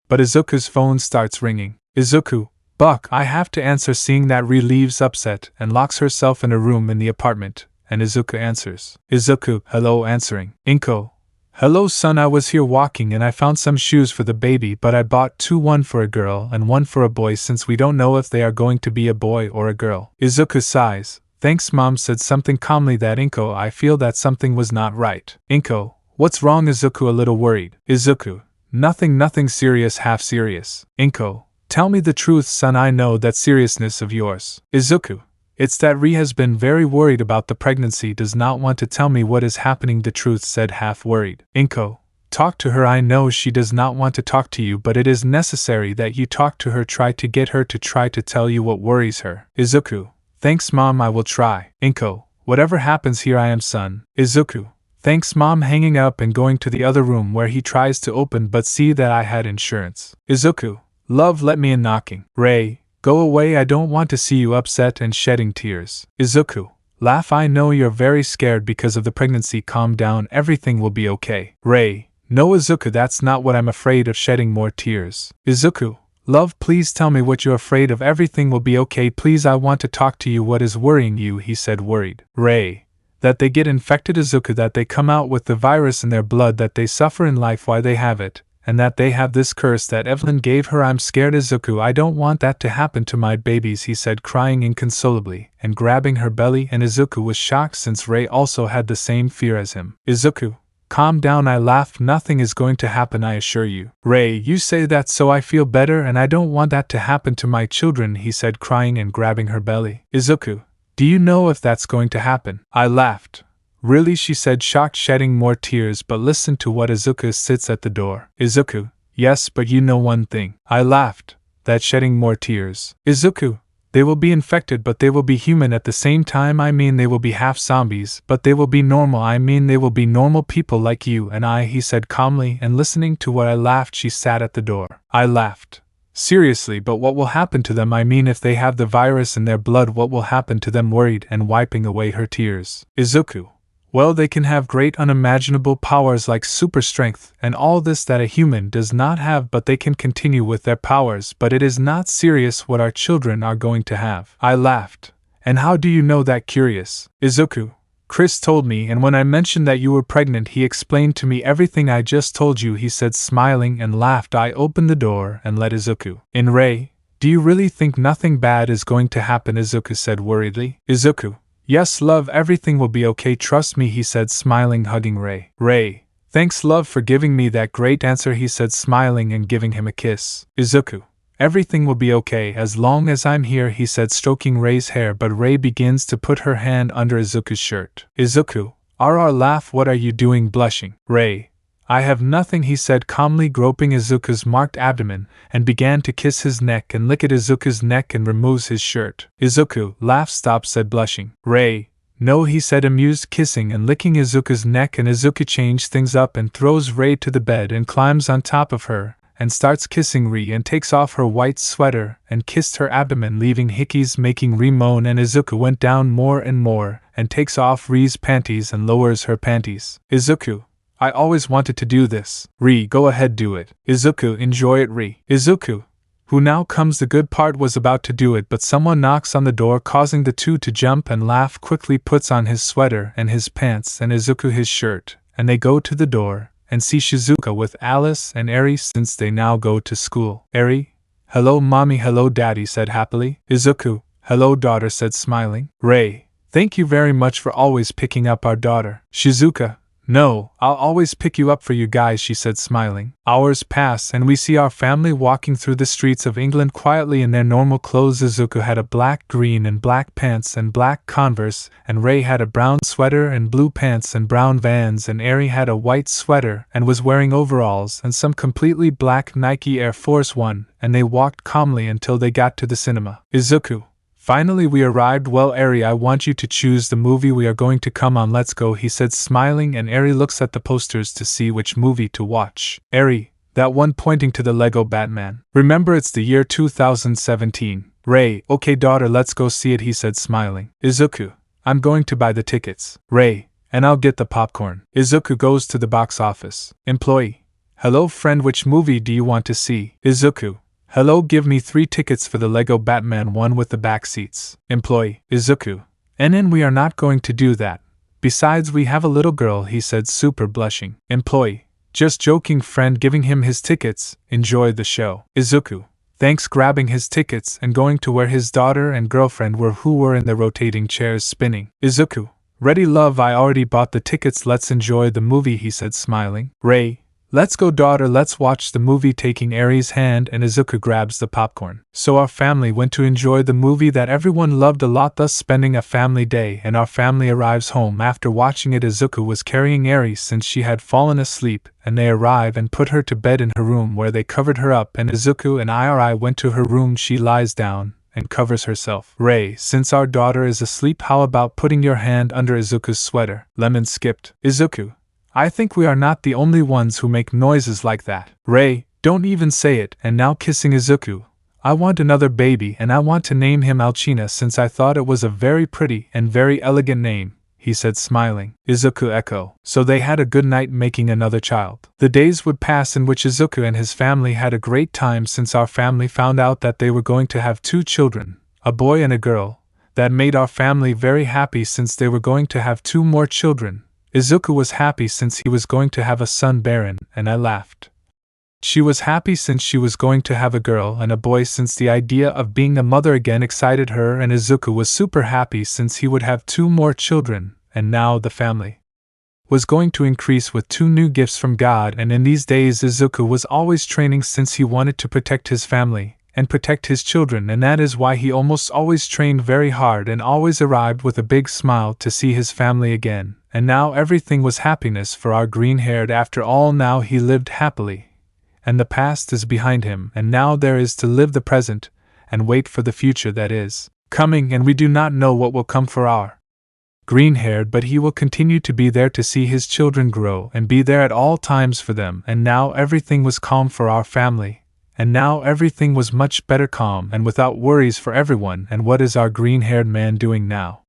But Izuku's phone starts ringing. Izuku, Buck, I have to answer, seeing that Rei leaves upset and locks herself in a room in the apartment, and Izuku answers. Izuku, hello, answering. Inko, hello son, I was here walking and I found some shoes for the baby, but I bought 2, one for a girl and one for a boy, since we don't know if they are going to be a boy or a girl. Izuku sighs. Thanks, Mom, said something calmly that Inko, I feel that something was not right. Inko, what's wrong? Izuku, a little worried. Izuku, nothing serious, half serious. Inko, tell me the truth, son, I know that seriousness of yours. Izuku, it's that Rei has been very worried about the pregnancy, does not want to tell me what is happening, the truth, said half worried. Inko, talk to her, I know she does not want to talk to you, but it is necessary that you talk to her, try to get her to try to tell you what worries her. Izuku, thanks Mom, I will try. Inko, whatever happens, here I am, son. Izuku, thanks Mom, hanging up and going to the other room where he tries to open but see that I had insurance. Izuku, love, let me in, knocking. Rei, go away, I don't want to see you upset and shedding tears. Izuku, laugh, I know you're very scared because of the pregnancy, calm down, everything will be okay. Rei, no Izuku, that's not what I'm afraid of, shedding more tears. Izuku, love, please tell me what you're afraid of, everything will be okay, please, I want to talk to you, what is worrying you, he said, worried. Rei, that they get infected. Izuku, that they come out with the virus in their blood, that they suffer in life while they have it, and that they have this curse that Evelyn gave her. I'm scared, Izuku, I don't want that to happen to my babies, he said, crying inconsolably, and grabbing her belly, and Izuku was shocked since Rei also had the same fear as him. Izuku, calm down, I laughed, nothing is going to happen, I assure you. Rei, you say that so I feel better, and I don't want that to happen to my children, he said, crying and grabbing her belly. Izuku, do you know if that's going to happen? I laughed. Really, she said, shocked, shedding more tears, but listen to what Izuku sits at the door. Izuku, yes, but you know one thing. I laughed. That shedding more tears. Izuku, they will be infected, but they will be human at the same time, I mean they will be half zombies, but they will be normal, I mean they will be normal people like you and I, he said calmly, and listening to what I laughed, she sat at the door. I laughed. Seriously, but what will happen to them? I mean, if they have the virus in their blood, what will happen to them? Worried and wiping away her tears. Izuku, well, they can have great unimaginable powers like super strength and all this that a human does not have, but they can continue with their powers, but it is not serious what our children are going to have. I laughed. And how do you know that? Curious. Izuku, Chris told me, and when I mentioned that you were pregnant he explained to me everything I just told you, he said smiling and laughed. I opened the door and let Izuku in. Ray, do you really think nothing bad is going to happen? Izuku said worriedly. Izuku, yes love, everything will be okay, trust me, he said smiling, hugging Ray. Ray, thanks love for giving me that great answer, he said smiling and giving him a kiss. Izuku, everything will be okay as long as I'm here, he said stroking Ray's hair, but Ray begins to put her hand under Izuku's shirt. Izuku, laugh, what are you doing blushing? Ray, I have nothing, he said calmly, groping Izuku's marked abdomen, and began to kiss his neck and lick at Izuku's neck and removes his shirt. Izuku, laugh, stop, said blushing. Ray, no, he said amused, kissing and licking Izuku's neck, and Izuku changed things up and throws Ray to the bed and climbs on top of her, and starts kissing Ri and takes off her white sweater and kissed her abdomen, leaving hickeys making Ri moan, and Izuku went down more and more and takes off Ri's panties and lowers her panties. Izuku, I always wanted to do this. Ri, go ahead, do it. Izuku, enjoy it. Ri. Izuku, who now comes the good part, was about to do it, but someone knocks on the door, causing the two to jump and laugh. Quickly puts on his sweater and his pants and Izuku his shirt, and they go to the door and see Shizuka with Alice and Eri since they now go to school. Eri, hello mommy, hello daddy, said happily. Izuku, hello daughter, said smiling. Ray, thank you very much for always picking up our daughter. Shizuka, no, I'll always pick you up for you guys, she said smiling. Hours pass and we see our family walking through the streets of England quietly in their normal clothes. Izuku had a black, green and black pants and black Converse, and Ray had a brown sweater and blue pants and brown Vans, and Eri had a white sweater and was wearing overalls and some completely black Nike Air Force One, and they walked calmly until they got to the cinema. Izuku, finally we arrived. Well Eri, I want you to choose the movie we are going to come on, let's go, he said smiling, and Eri looks at the posters to see which movie to watch. Eri, that one, pointing to the Lego Batman. Remember it's the year 2017. Ray, okay daughter, let's go see it, he said smiling. Izuku, I'm going to buy the tickets. Ray, and I'll get the popcorn. Izuku goes to the box office. Employee, hello friend, which movie do you want to see? Izuku, hello, give me 3 tickets for the Lego Batman one with the back seats. Employee, Izuku, and we are not going to do that. Besides we have a little girl, he said super blushing. Employee, just joking friend, giving him his tickets, enjoy the show. Izuku, thanks, grabbing his tickets and going to where his daughter and girlfriend were, who were in the rotating chairs spinning. Izuku, ready love, I already bought the tickets, let's enjoy the movie, he said smiling. Ray, let's go daughter, let's watch the movie, taking Eri's hand, and Izuku grabs the popcorn. So our family went to enjoy the movie that everyone loved a lot, thus spending a family day, and our family arrives home after watching it. Izuku was carrying Eri since she had fallen asleep, and they arrive and put her to bed in her room where they covered her up, and Izuku and Iri went to her room. She lies down and covers herself. Ray, since our daughter is asleep, how about putting your hand under Izuku's sweater? Lemon skipped. Izuku, I think we are not the only ones who make noises like that. Ray, don't even say it. And now kissing Izuku, I want another baby and I want to name him Alchina since I thought it was a very pretty and very elegant name, he said smiling. Izuku echo. So they had a good night making another child. The days would pass in which Izuku and his family had a great time since our family found out that they were going to have 2 children, a boy and a girl. That made our family very happy since they were going to have 2 more children. Izuku was happy since he was going to have a son Baron, and I laughed. She was happy since she was going to have a girl and a boy since the idea of being a mother again excited her, and Izuku was super happy since he would have 2 more children, and now the family was going to increase with 2 new gifts from God. And in these days Izuku was always training since he wanted to protect his family and protect his children, and that is why he almost always trained very hard and always arrived with a big smile to see his family again. And now everything was happiness for our green-haired. After all, now he lived happily, and the past is behind him, and now there is to live the present and wait for the future that is coming, and we do not know what will come for our green-haired, but he will continue to be there to see his children grow and be there at all times for them. And now everything was calm for our family, and now everything was much better, calm and without worries for everyone. And what is our green-haired man doing now?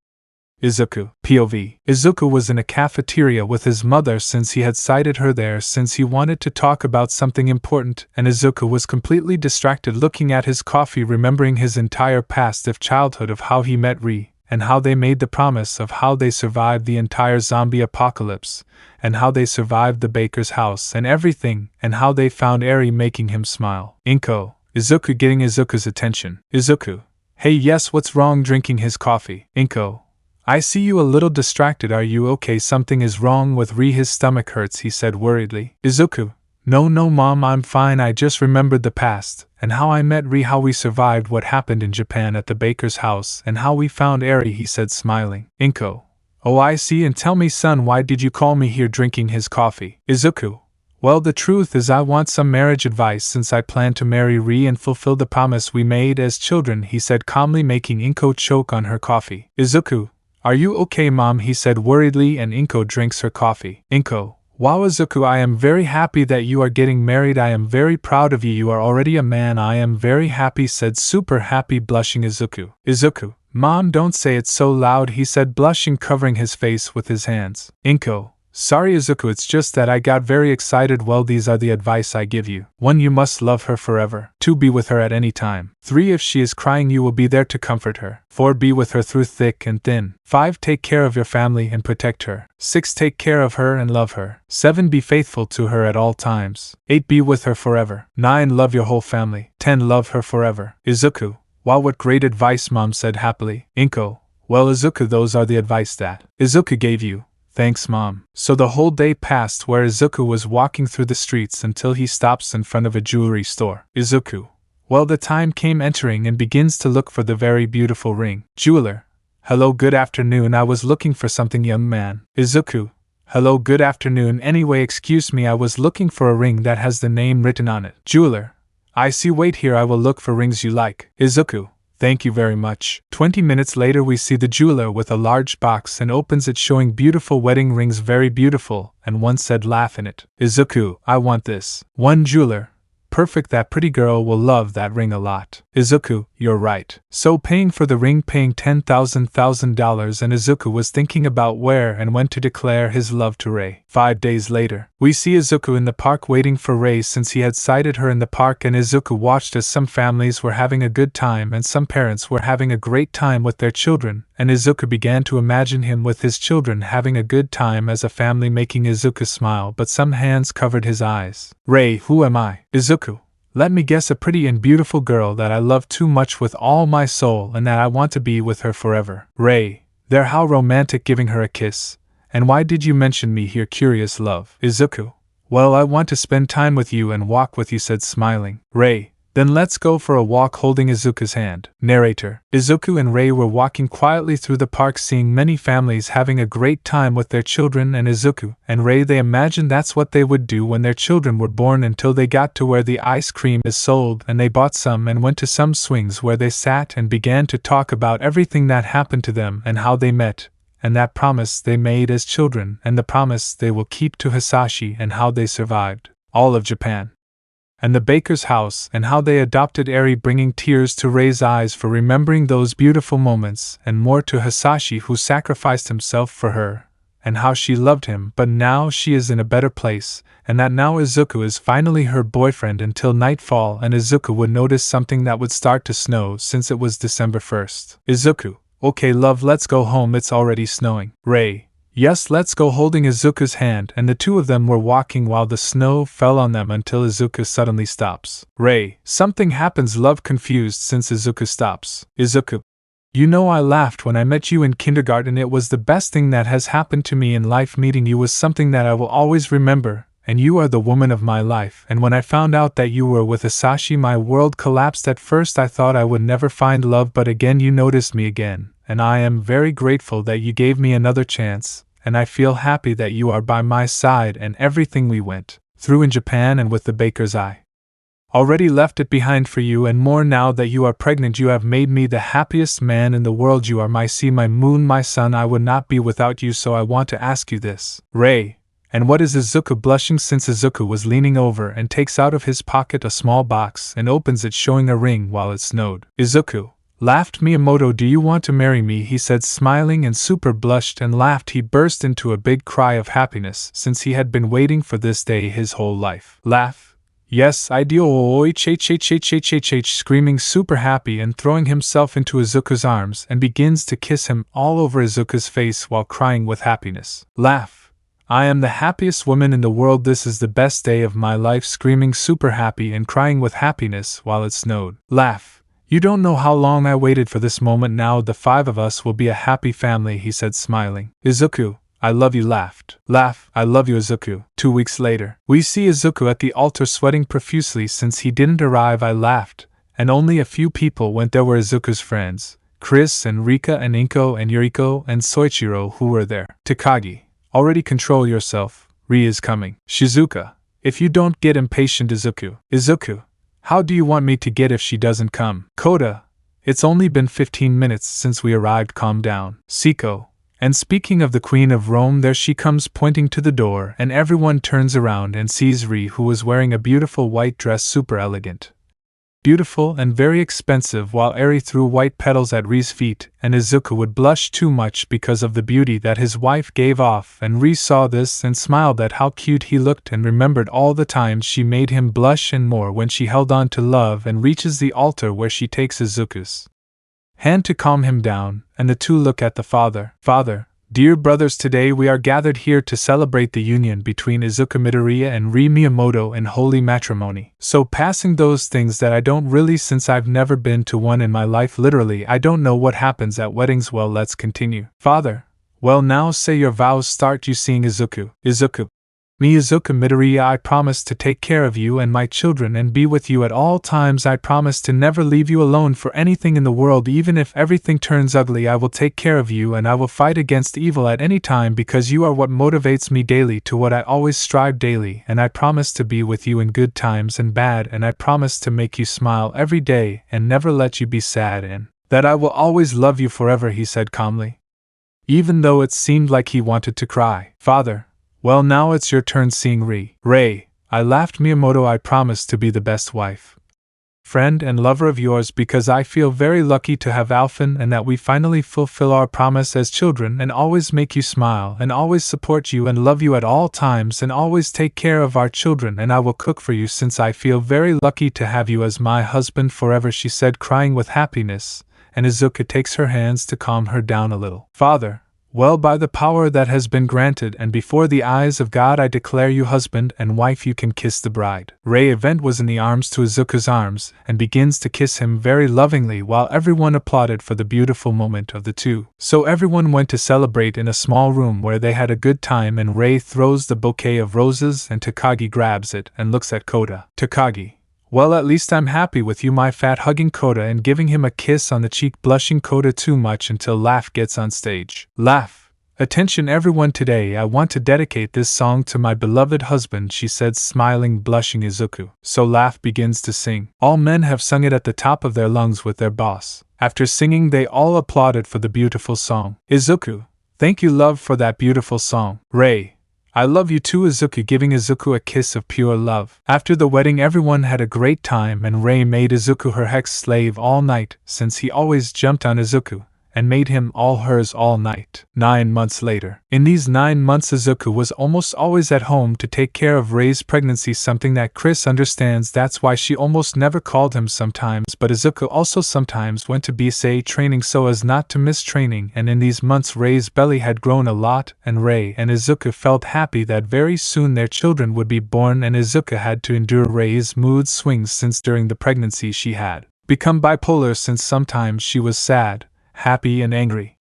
Izuku. POV. Izuku was in a cafeteria with his mother since he had sighted her there since he wanted to talk about something important, and Izuku was completely distracted looking at his coffee, remembering his entire past of childhood, of how he met Ri, and how they made the promise of how they survived the entire zombie apocalypse, and how they survived the baker's house and everything, and how they found Eri making him smile. Izuku getting Izuku's attention. Izuku. Hey, yes, what's wrong drinking his coffee? I see you a little distracted. Are you okay? Something is wrong with Ri. His stomach hurts, he said worriedly. Izuku. No, mom, I'm fine. I just remembered the past, and how I met Ri, how we survived what happened in Japan at the baker's house, and how we found Eri, he said smiling. Oh, I see, and tell me, son, why did you call me here drinking his coffee? Izuku. Well, the truth is I want some marriage advice since I plan to marry Ri and fulfill the promise we made as children, he said calmly, making Inko choke on her coffee. Izuku. Are you okay, mom? He said worriedly, and Inko drinks her coffee. Wow, Izuku, I am very happy that you are getting married. I am very proud of you. You are already a man. I am very happy, said super happy, blushing Izuku. Mom, don't say it so loud, he said, blushing, covering his face with his hands. Sorry, Izuku, it's just that I got very excited. Well, these are the advice I give you. 1. You must love her forever. 2. Be with her at any time. 3. If she is crying, you will be there to comfort her. 4. Be with her through thick and thin. 5. Take care of your family and protect her. 6. Take care of her and love her. 7. Be faithful to her at all times. 8. Be with her forever. 9. Love your whole family. 10. Love her forever. Izuku. Wow, what great advice, mom said happily. Well, Izuku, those are the advice that Izuku gave you. Thanks, mom. So the whole day passed where Izuku was walking through the streets until he stops in front of a jewelry store. Izuku. Well, the time came entering and begins to look for the very beautiful ring. Jeweler. Hello, good afternoon. I was looking for something, young man. Izuku. Hello, good afternoon. Anyway, excuse me, I was looking for a ring that has the name written on it. Jeweler. I see, wait here, I will look for rings you like. Izuku. Thank you very much. 20 minutes later, we see the jeweler with a large box and opens it, showing beautiful wedding rings, very beautiful, and one said laugh in it. Izuku, I want this. 1. Jeweler. Perfect, that pretty girl will love that ring a lot. Izuku, you're right. So paying for the ring, paying $10,000, and Izuku was thinking about where and when to declare his love to Rei. 5 days later, we see Izuku in the park waiting for Rei since he had sighted her in the park, and Izuku watched as some families were having a good time and some parents were having a great time with their children, and Izuku began to imagine him with his children having a good time as a family, making Izuku smile, but some hands covered his eyes. Rei, who am I? Izuku. Let me guess, a pretty and beautiful girl that I love too much with all my soul and that I want to be with her forever. Rei. There, how romantic, giving her a kiss. And why did you mention me here, curious love? Izuku. Well, I want to spend time with you and walk with you, said smiling. Rei. Then let's go for a walk, holding Izuku's hand. Narrator. Izuku and Rei were walking quietly through the park, seeing many families having a great time with their children, and Izuku and Rei, they imagined that's what they would do when their children were born, until they got to where the ice cream is sold, and they bought some and went to some swings where they sat and began to talk about everything that happened to them and how they met, and that promise they made as children, and the promise they will keep to Hisashi, and how they survived all of Japan and the baker's house, and how they adopted Eri, bringing tears to Rei's eyes for remembering those beautiful moments, and more to Hisashi, who sacrificed himself for her, and how she loved him, but now she is in a better place, and that now Izuku is finally her boyfriend until nightfall, and Izuku would notice something that would start to snow since it was December 1st. Izuku. Okay, love, let's go home, it's already snowing. Rei. Yes, let's go, holding Izuku's hand, and the two of them were walking while the snow fell on them until Izuku suddenly stops. Rei. Something happens, love, confused since Izuku stops. Izuku. You know, I laughed when I met you in kindergarten. It was the best thing that has happened to me in life. Meeting you was something that I will always remember, and you are the woman of my life. And when I found out that you were with Hisashi, my world collapsed. At first I thought I would never find love, but again you noticed me again, and I am very grateful that you gave me another chance, and I feel happy that you are by my side, and everything we went through in Japan and with the baker's eye already left it behind for you, and more now that you are pregnant. You have made me the happiest man in the world. You are my sea, my moon, my sun. I would not be without you, so I want to ask you this. Rei. And what is Izuku, blushing since Izuku was leaning over and takes out of his pocket a small box and opens it, showing a ring while it snowed. Izuku. Laughed Miyamoto, do you want to marry me? He said, smiling, and super blushed and laughed. He burst into a big cry of happiness since he had been waiting for this day his whole life. Laugh. Yes, I do. Screaming super happy and throwing himself into Izuku's arms and begins to kiss him all over Izuku's face while crying with happiness. Laugh. I am the happiest woman in the world. This is the best day of my life. Screaming super happy and crying with happiness while it snowed. Laugh. You don't know how long I waited for this moment. Now the 5 of us will be a happy family, he said, smiling. Izuku, I love you. Laughed. Laugh, I love you, Izuku. 2 weeks later, we see Izuku at the altar sweating profusely since he didn't arrive. I laughed, and only a few people went. There were Izuku's friends, Chris and Rika and Inko and Yuriko and Soichiro, who were there. Takagi, already control yourself, Ri is coming. Shizuka, if you don't get impatient. Izuku, how do you want me to get if she doesn't come? Koda, it's only been 15 minutes since we arrived. Calm down. Siko, and speaking of the Queen of Rome, there she comes pointing to the door, and everyone turns around and sees Ri, who was wearing a beautiful white dress, super elegant, beautiful and very expensive, while Eri threw white petals at Ri's feet, and Izuku would blush too much because of the beauty that his wife gave off, and Ri saw this and smiled at how cute he looked and remembered all the times she made him blush and more when she held on to love and reaches the altar where she takes Izuku's hand to calm him down, and the two look at the father. Father, dear brothers, today we are gathered here to celebrate the union between Izuku Midoriya and Ri Miyamoto in holy matrimony. So passing those things that I don't really, since I've never been to one in my life. Literally, I don't know what happens at weddings. Well, let's continue. Father, well, now say your vows. Start you seeing Izuku. Izuku, me Izuku Midoriya, I promise to take care of you and my children and be with you at all times. I promise to never leave you alone for anything in the world. Even if everything turns ugly, I will take care of you and I will fight against evil at any time, because you are what motivates me daily to what I always strive daily. And I promise to be with you in good times and bad, and I promise to make you smile every day and never let you be sad, and that I will always love you forever, he said calmly, even though it seemed like he wanted to cry. Father, well, now it's your turn seeing Ri. Ray, I laughed. Miyamoto, I promise to be the best wife, friend and lover of yours, because I feel very lucky to have Alphen and that we finally fulfill our promise as children, and always make you smile and always support you and love you at all times and always take care of our children, and I will cook for you since I feel very lucky to have you as my husband forever, she said, crying with happiness, and Izuku takes her hands to calm her down a little. Father, well, by the power that has been granted and before the eyes of God, I declare you husband and wife. You can kiss the bride. Ray Event was in the arms to Izuku's arms and begins to kiss him very lovingly while everyone applauded for the beautiful moment of the two. So everyone went to celebrate in a small room where they had a good time, and Ray throws the bouquet of roses and Takagi grabs it and looks at Koda. Takagi, well, at least I'm happy with you, my fat, hugging Koda and giving him a kiss on the cheek, blushing Koda too much until Laugh gets on stage. Laugh. Attention everyone, today I want to dedicate this song to my beloved husband, she said, smiling, blushing Izuku. So Laugh begins to sing. All men have sung it at the top of their lungs with their boss. After singing, they all applauded for the beautiful song. Izuku, thank you, love, for that beautiful song. Ray, I love you too, Izuku, giving Izuku a kiss of pure love. After the wedding, everyone had a great time, and Ray made Izuku her hex slave all night, since he always jumped on Izuku, and made him all hers all night. 9 months later. In these 9 months, Izuku was almost always at home to take care of Ray's pregnancy, something that Chris understands. That's why she almost never called him sometimes, but Izuku also sometimes went to BSA training so as not to miss training, and in these months Ray's belly had grown a lot, and Ray and Izuku felt happy that very soon their children would be born, and Izuku had to endure Ray's mood swings since during the pregnancy she had become bipolar, since sometimes she was sad, happy and angry.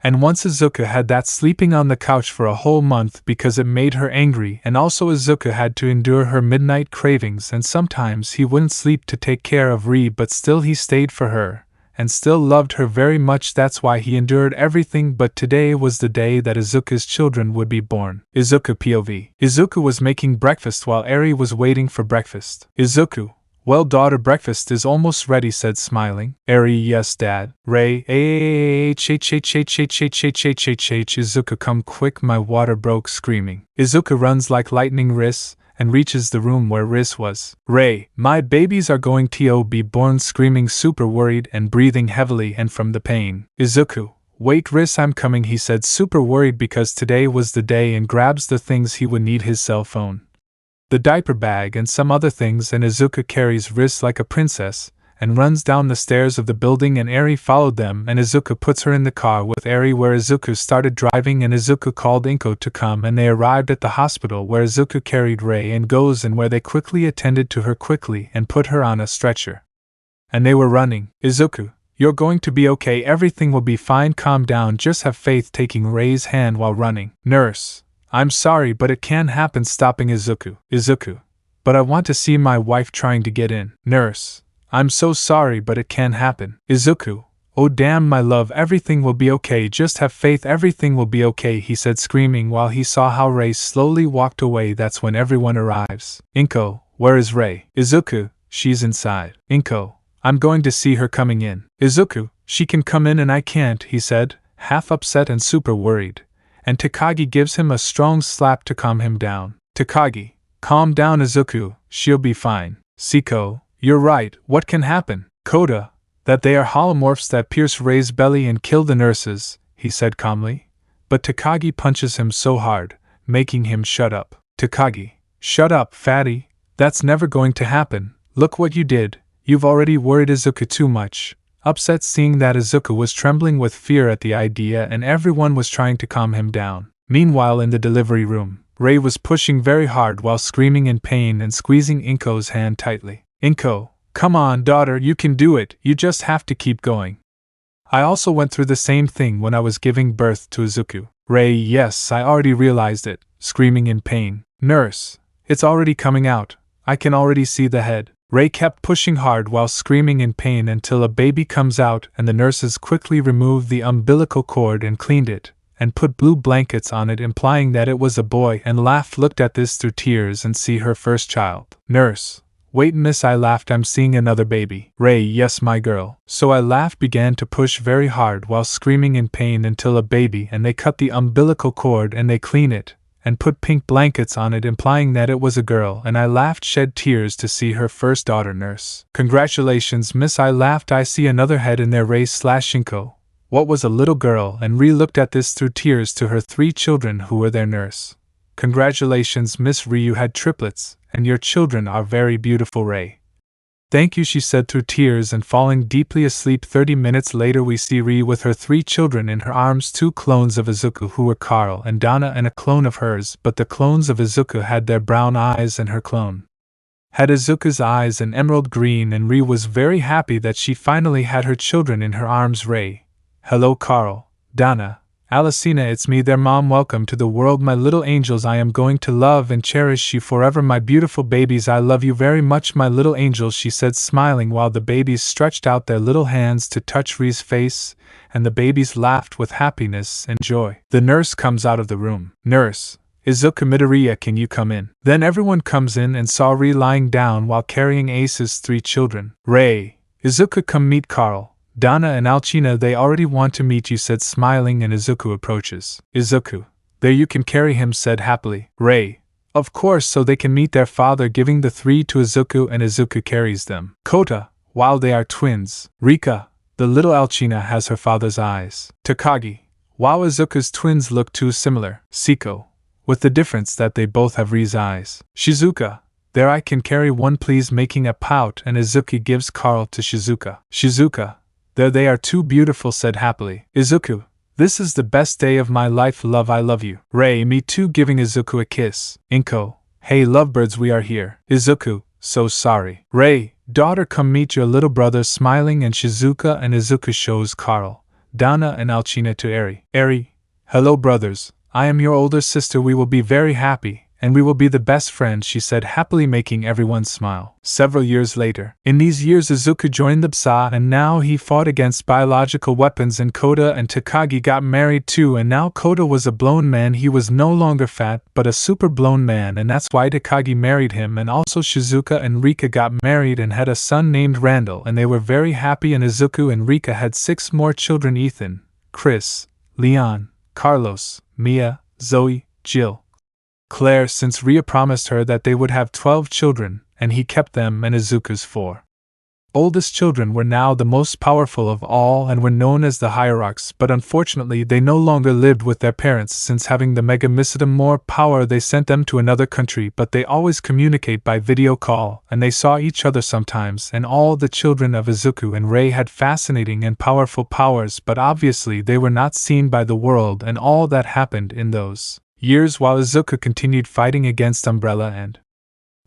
And once Izuku had that sleeping on the couch for a whole month because it made her angry, and also Izuku had to endure her midnight cravings, and sometimes he wouldn't sleep to take care of Ri, but still he stayed for her, and still loved her very much. That's why he endured everything. But today was the day that Izuku's children would be born. Izuku POV. Izuku was making breakfast while Eri was waiting for breakfast. Izuku, well, daughter, breakfast is almost ready, said, smiling. Eri, yes, dad. Ray, Izuku, come quick, my water broke, screaming. Izuku runs like lightning, Riz, and reaches the room where Riz was. Ray, my babies are going to be born, screaming, super worried and breathing heavily and from the pain. Izuku, wait, Riz, I'm coming, he said, super worried because today was the day, and grabs the things he would need, his cell phone, the diaper bag and some other things, and Izuku carries wrists like a princess, and runs down the stairs of the building, and Eri followed them, and Izuku puts her in the car with Eri, where Izuku started driving, and Izuku called Inko to come, and they arrived at the hospital where Izuku carried Rei and Goes, and where they quickly attended to her quickly and put her on a stretcher. And they were running. Izuku, you're going to be okay, everything will be fine, calm down, just have faith, taking Rei's hand while running. Nurse, I'm sorry, but it can't happen, stopping Izuku. Izuku, but I want to see my wife trying to get in. Nurse, I'm so sorry, but it can't happen. Izuku, oh damn my love, everything will be okay, just have faith, everything will be okay, he said, screaming while he saw how Rei slowly walked away. That's when everyone arrives. Inko, where is Rei? Izuku, she's inside. Inko, I'm going to see her coming in. Izuku, she can come in and I can't, he said, half upset and super worried. And Takagi gives him a strong slap to calm him down. Takagi, calm down Izuku, she'll be fine. Siko, you're right, what can happen? Koda, that they are holomorphs that pierce Rei's belly and kill the nurses, he said calmly. But Takagi punches him so hard, making him shut up. Takagi, shut up, fatty, that's never going to happen, look what you did, you've already worried Izuku too much. Upset seeing that Izuku was trembling with fear at the idea, and everyone was trying to calm him down. Meanwhile, in the delivery room, Rei was pushing very hard while screaming in pain and squeezing Inko's hand tightly. Inko, come on daughter, you can do it, you just have to keep going. I also went through the same thing when I was giving birth to Izuku. Rei, yes, I already realized it, screaming in pain. Nurse, it's already coming out, I can already see the head. Rei kept pushing hard while screaming in pain until a baby comes out, and the nurses quickly removed the umbilical cord and cleaned it, and put blue blankets on it, implying that it was a boy, and laughed, looked at this through tears and see her first child. Nurse, wait miss, I laughed, I'm seeing another baby. Rei, yes my girl. So I laughed, began to push very hard while screaming in pain until a baby, and they cut the umbilical cord and they clean it, and put pink blankets on it, implying that it was a girl, and I laughed, shed tears to see her first daughter. Nurse, congratulations miss, I laughed, I see another head in there. Rei/Shinko, what was a little girl, and Ri looked at this through tears to her 3 children who were their nurse. Congratulations miss Ri, you had triplets, and your children are very beautiful. Rei, thank you, she said through tears and falling deeply asleep. 30 minutes later we see Ri with her 3 children in her arms, 2 clones of Izuku who were Carl and Donna, and a clone of hers, but the clones of Izuku had their brown eyes and her clone had Izuku's eyes and emerald green, and Ri was very happy that she finally had her children in her arms. Rei, hello Carl, Donna, Alicina, it's me, their mom, welcome to the world my little angels, I am going to love and cherish you forever, my beautiful babies, I love you very much my little angels, she said, smiling while the babies stretched out their little hands to touch Ri's face, and the babies laughed with happiness and joy. The nurse comes out of the room. Nurse, Izuku Midoriya, can you come in? Then everyone comes in and saw Ri lying down while carrying Ace's 3 children. Rei, Izuku, come meet Carl, Donna and Alcina, they already want to meet you, said smiling, and Izuku approaches. Izuku, there you can carry him, said happily. Rei, of course, so they can meet their father, giving the 3 to Izuku, and Izuku carries them. Kota, while they are twins. Rika, the little Alcina, has her father's eyes. Takagi, wow, Izuku's twins look too similar. Siko, with the difference that they both have Ri's eyes. Shizuka, there I can carry one please, making a pout, and Izuku gives Carl to Shizuka. Shizuka, there they are too beautiful, said happily. Izuku, this is the best day of my life, love, I love you. Rei, me too, giving Izuku a kiss. Inko, hey lovebirds, we are here. Izuku, so sorry. Rei, daughter, come meet your little brother, smiling, and Shizuka and Izuku shows Carl, Donna and Alcina to Eri. Eri, hello brothers, I am your older sister, we will be very happy, and we will be the best friends, she said happily, making everyone smile. Several years later. In these years Izuku joined the PSA, and now he fought against biological weapons, and Kota and Takagi got married too, and now Kota was a blown man, he was no longer fat, but a super blown man, and that's why Takagi married him, and also Shizuka and Rika got married and had a son named Randall, and they were very happy, and Izuku and Rika had 6 more children: Ethan, Chris, Leon, Carlos, Mia, Zoe, Jill, Claire, since Ria promised her that they would have 12 children, and he kept them and Izuku's 4. oldest children were now the most powerful of all and were known as the hierarchs, but unfortunately they no longer lived with their parents since having the Mega Misdom more power they sent them to another country, but they always communicate by video call and they saw each other sometimes, and all the children of Izuku and Rei had fascinating and powerful powers, but obviously they were not seen by the world and all that happened in those years while Izuku continued fighting against Umbrella and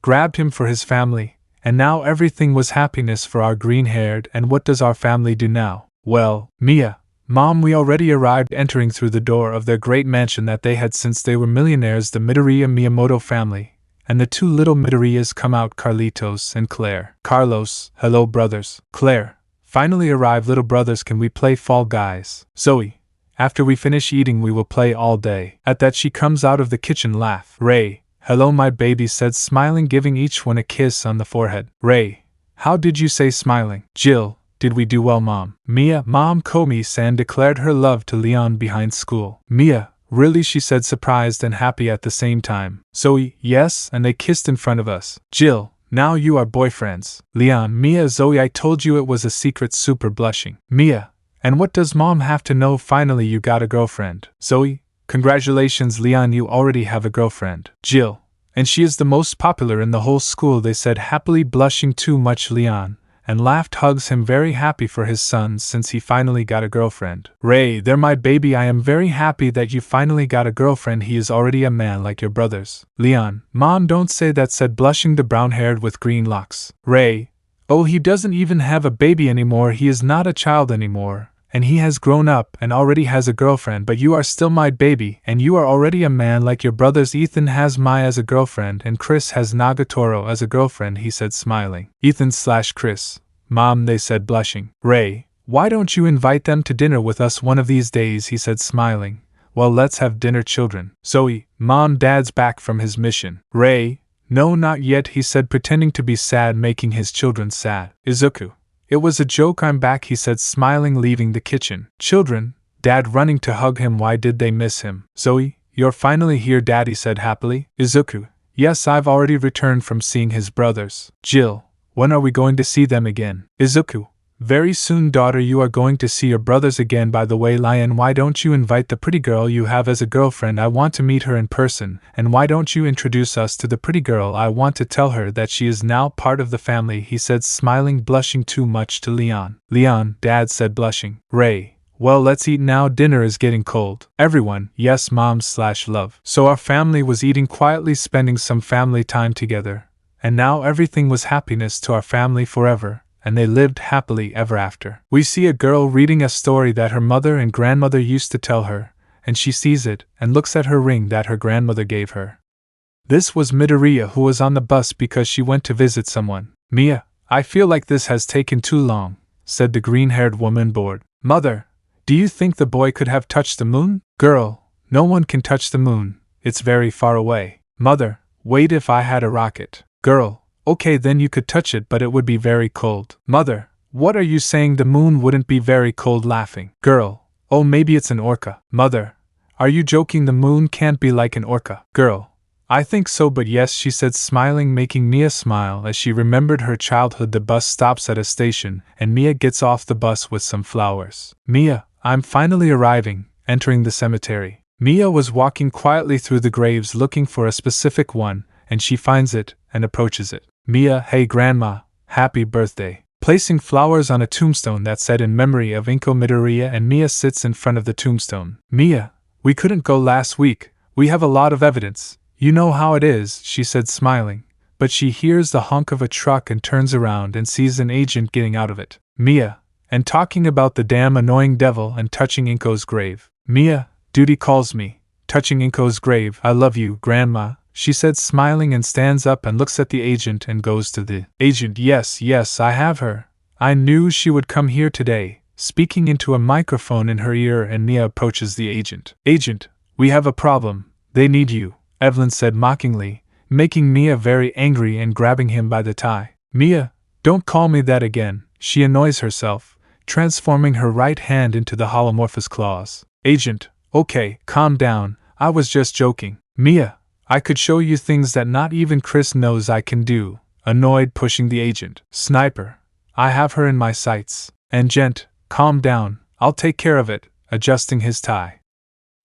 grabbed him for his family. And now everything was happiness for our green-haired, and what does our family do now? Well, Mia, Mom, we already arrived entering through the door of their great mansion that they had since they were millionaires, the Midoriya Miyamoto family, and the two little Midoriyas come out, Carlitos and Claire. Carlos, hello brothers. Claire, finally arrived little brothers, can we play Fall Guys? Zoe, after we finish eating we will play all day. At that she comes out of the kitchen laugh. Ray, hello my baby said smiling, giving each one a kiss on the forehead. Ray, how did you say smiling? Jill, did we do well Mom? Mia, Mom Komi-san declared her love to Leon behind school. Mia, really she said, surprised and happy at the same time. Zoe, yes, and they kissed in front of us. Jill, now you are boyfriends. Leon, Mia, Zoe, I told you it was a secret, super blushing. Mia, and what does Mom have to know? Finally you got a girlfriend. Zoe, congratulations Leon, you already have a girlfriend. Jill, and she is the most popular in the whole school, they said happily, blushing too much. Leon, and laughed, hugs him, very happy for his son since he finally got a girlfriend. Ray, there my baby, I am very happy that you finally got a girlfriend, he is already a man like your brothers. Leon, Mom don't say that, said blushing the brown-haired with green locks. Ray, oh he doesn't even have a baby anymore, he is not a child anymore. And he has grown up and already has a girlfriend, but you are still my baby, and you are already a man like your brothers. Ethan has Mai as a girlfriend, and Chris has Nagatoro as a girlfriend, he said smiling. Ethan/Chris, Mom, they said blushing. Ray, why don't you invite them to dinner with us one of these days, he said smiling. Well, let's have dinner children. Zoe, Mom, Dad's back from his mission. Ray, no not yet, he said pretending to be sad, making his children sad. Izuku, it was a joke, I'm back, he said smiling, leaving the kitchen. Children, Dad running to hug him, why did they miss him? Zoe, you're finally here, Daddy said happily. Izuku, yes, I've already returned from seeing his brothers. Jill, when are we going to see them again? Izuku, very soon daughter, you are going to see your brothers again. By the way Lion, why don't you invite the pretty girl you have as a girlfriend? I want to meet her in person, and why don't you introduce us to the pretty girl? I want to tell her that she is now part of the family, he said smiling, blushing too much to Leon. Leon, Dad said blushing. Ray, well let's eat now, dinner is getting cold. Everyone, yes Mom/love. So our family was eating quietly, spending some family time together, and now everything was happiness to our family forever. And they lived happily ever after. We see a girl reading a story that her mother and grandmother used to tell her, and she sees it and looks at her ring that her grandmother gave her. This was Midoriya, who was on the bus because she went to visit someone. Mia, I feel like this has taken too long, said the green-haired woman, bored. Mother, do you think the boy could have touched the moon? Girl, no one can touch the moon, it's very far away. Mother, wait, if I had a rocket. Girl, okay then you could touch it, but it would be very cold. Mother, what are you saying? The moon wouldn't be very cold. Laughing. Girl, oh maybe it's an orca. Mother, are you joking? The moon can't be like an orca. Girl, I think so, but yes, she said smiling, making Mia smile as she remembered her childhood. The bus stops at a station, and Mia gets off the bus with some flowers. Mia, I'm finally arriving, entering the cemetery. Mia was walking quietly through the graves looking for a specific one, and she finds it and approaches it. Mia, hey grandma, happy birthday. Placing flowers on a tombstone that said in memory of Inko Midoriya, and Mia sits in front of the tombstone. Mia, we couldn't go last week, we have a lot of evidence. You know how it is, she said smiling, but she hears the honk of a truck and turns around and sees an agent getting out of it. Mia, and talking about the damn annoying devil and touching Inko's grave. Mia, duty calls me. Touching Inko's grave, I love you, grandma, she said smiling, and stands up and looks at the agent and goes to the agent. Yes, I have her. I knew she would come here today, speaking into a microphone in her ear, and Mia approaches the agent. Agent, we have a problem, they need you, Evelyn said mockingly, making Mia very angry and grabbing him by the tie. Mia, don't call me that again, she annoys herself, transforming her right hand into the Holomorphs claws. Agent, okay, calm down, I was just joking. Mia, I could show you things that not even Chris knows I can do, annoyed, pushing the agent. Sniper, I have her in my sights. And Gent, calm down, I'll take care of it, adjusting his tie.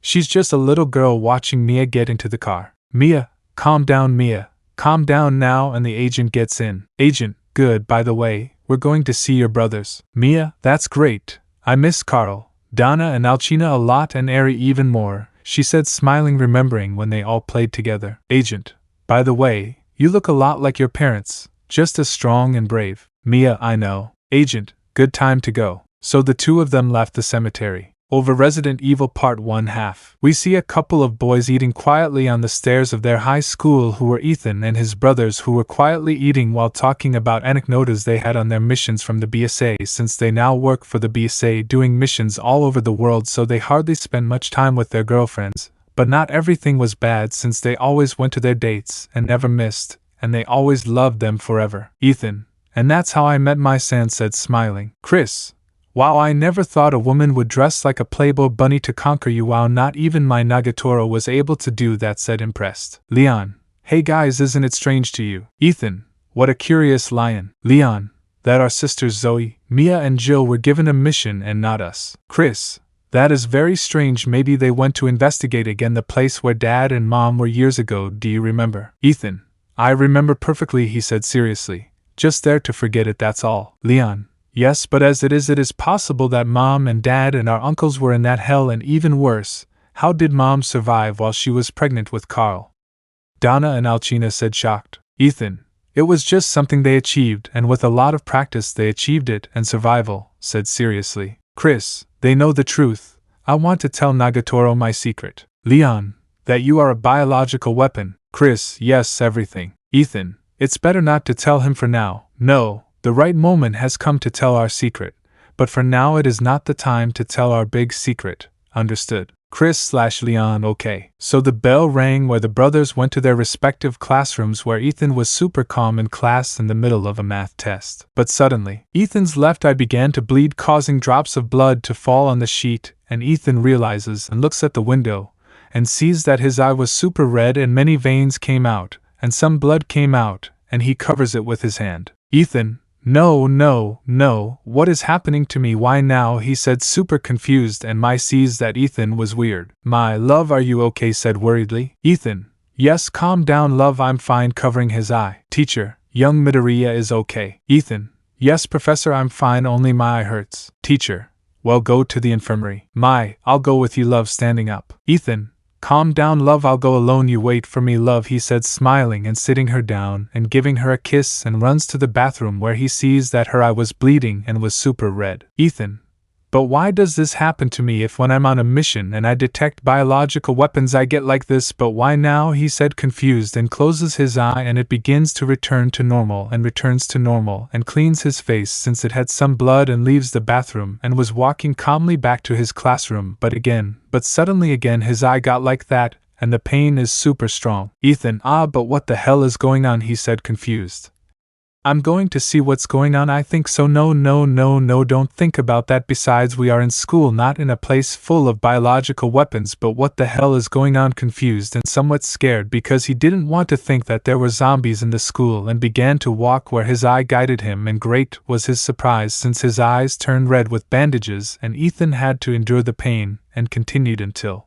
She's just a little girl watching Mia get into the car. Mia, calm down Mia, calm down now, and the agent gets in. Agent, good, by the way, we're going to see your brothers. Mia, that's great. I miss Carl, Donna and Alcina a lot and Eri even more, she said, smiling, remembering when they all played together. Agent, by the way, you look a lot like your parents, just as strong and brave. Mia, I know. Agent, good, time to go. So the two of them left the cemetery. Over Resident Evil Part 1/2. We see a couple of boys eating quietly on the stairs of their high school who were Ethan and his brothers, who were quietly eating while talking about anecdotes they had on their missions from the BSA, since they now work for the BSA doing missions all over the world, so they hardly spend much time with their girlfriends. But not everything was bad, since they always went to their dates and never missed, and they always loved them forever. Ethan, and that's how I met my San, said, smiling. Chris, wow, I never thought a woman would dress like a Playboy bunny to conquer you. Wow, not even my Nagatoro was able to do that, said, impressed. Leon, hey guys, isn't it strange to you? Ethan, what a curious lion. Leon, that our sisters Zoe, Mia and Jill were given a mission and not us. Chris, that is very strange. Maybe they went to investigate again the place where Dad and Mom were years ago. Do you remember? Ethan, I remember perfectly, he said seriously. Just there to forget it, that's all. Leon, yes, but as it is possible that Mom and Dad and our uncles were in that hell, and even worse, how did Mom survive while she was pregnant with Carl? Donna and Alcina said, shocked. Ethan, it was just something they achieved, and with a lot of practice they achieved it, and survival, said seriously. Chris, they know the truth. I want to tell Nagatoro my secret. Leon, that you are a biological weapon. Chris, yes, everything. Ethan, it's better not to tell him for now. No, the right moment has come to tell our secret, but for now it is not the time to tell our big secret. Understood? Chris/Leon, okay. So the bell rang where the brothers went to their respective classrooms, where Ethan was super calm in class in the middle of a math test. But suddenly, Ethan's left eye began to bleed, causing drops of blood to fall on the sheet, and Ethan realizes and looks at the window, and sees that his eye was super red and many veins came out, and some blood came out, and he covers it with his hand. Ethan, no, what is happening to me? Why now? He said, super confused, and Mai sees that Ethan was weird. My love, are you okay? Said worriedly. Ethan, yes, calm down love, I'm fine, covering his eye. Teacher, young Midoriya is okay. Ethan, yes professor, I'm fine, only my eye hurts. Teacher, well, go to the infirmary. Mai, I'll go with you love, standing up. Ethan, calm down love, I'll go alone, you wait for me love, he said, smiling and sitting her down and giving her a kiss, and runs to the bathroom where he sees that her eye was bleeding and was super red. Ethan, but why does this happen to me? If when I'm on a mission and I detect biological weapons I get like this, but why now? He said, confused, and closes his eye, and it begins to return to normal and returns to normal, and cleans his face since it had some blood, and leaves the bathroom and was walking calmly back to his classroom, but suddenly again his eye got like that, and the pain is super strong. Ethan, but what the hell is going on? He said, confused. I'm going to see what's going on, I think so. No, don't think about that. Besides, we are in school, not in a place full of biological weapons. But what the hell is going on? Confused and somewhat scared, because he didn't want to think that there were zombies in the school, and began to walk where his eye guided him, and great was his surprise since his eyes turned red with bandages, and Ethan had to endure the pain, and continued until,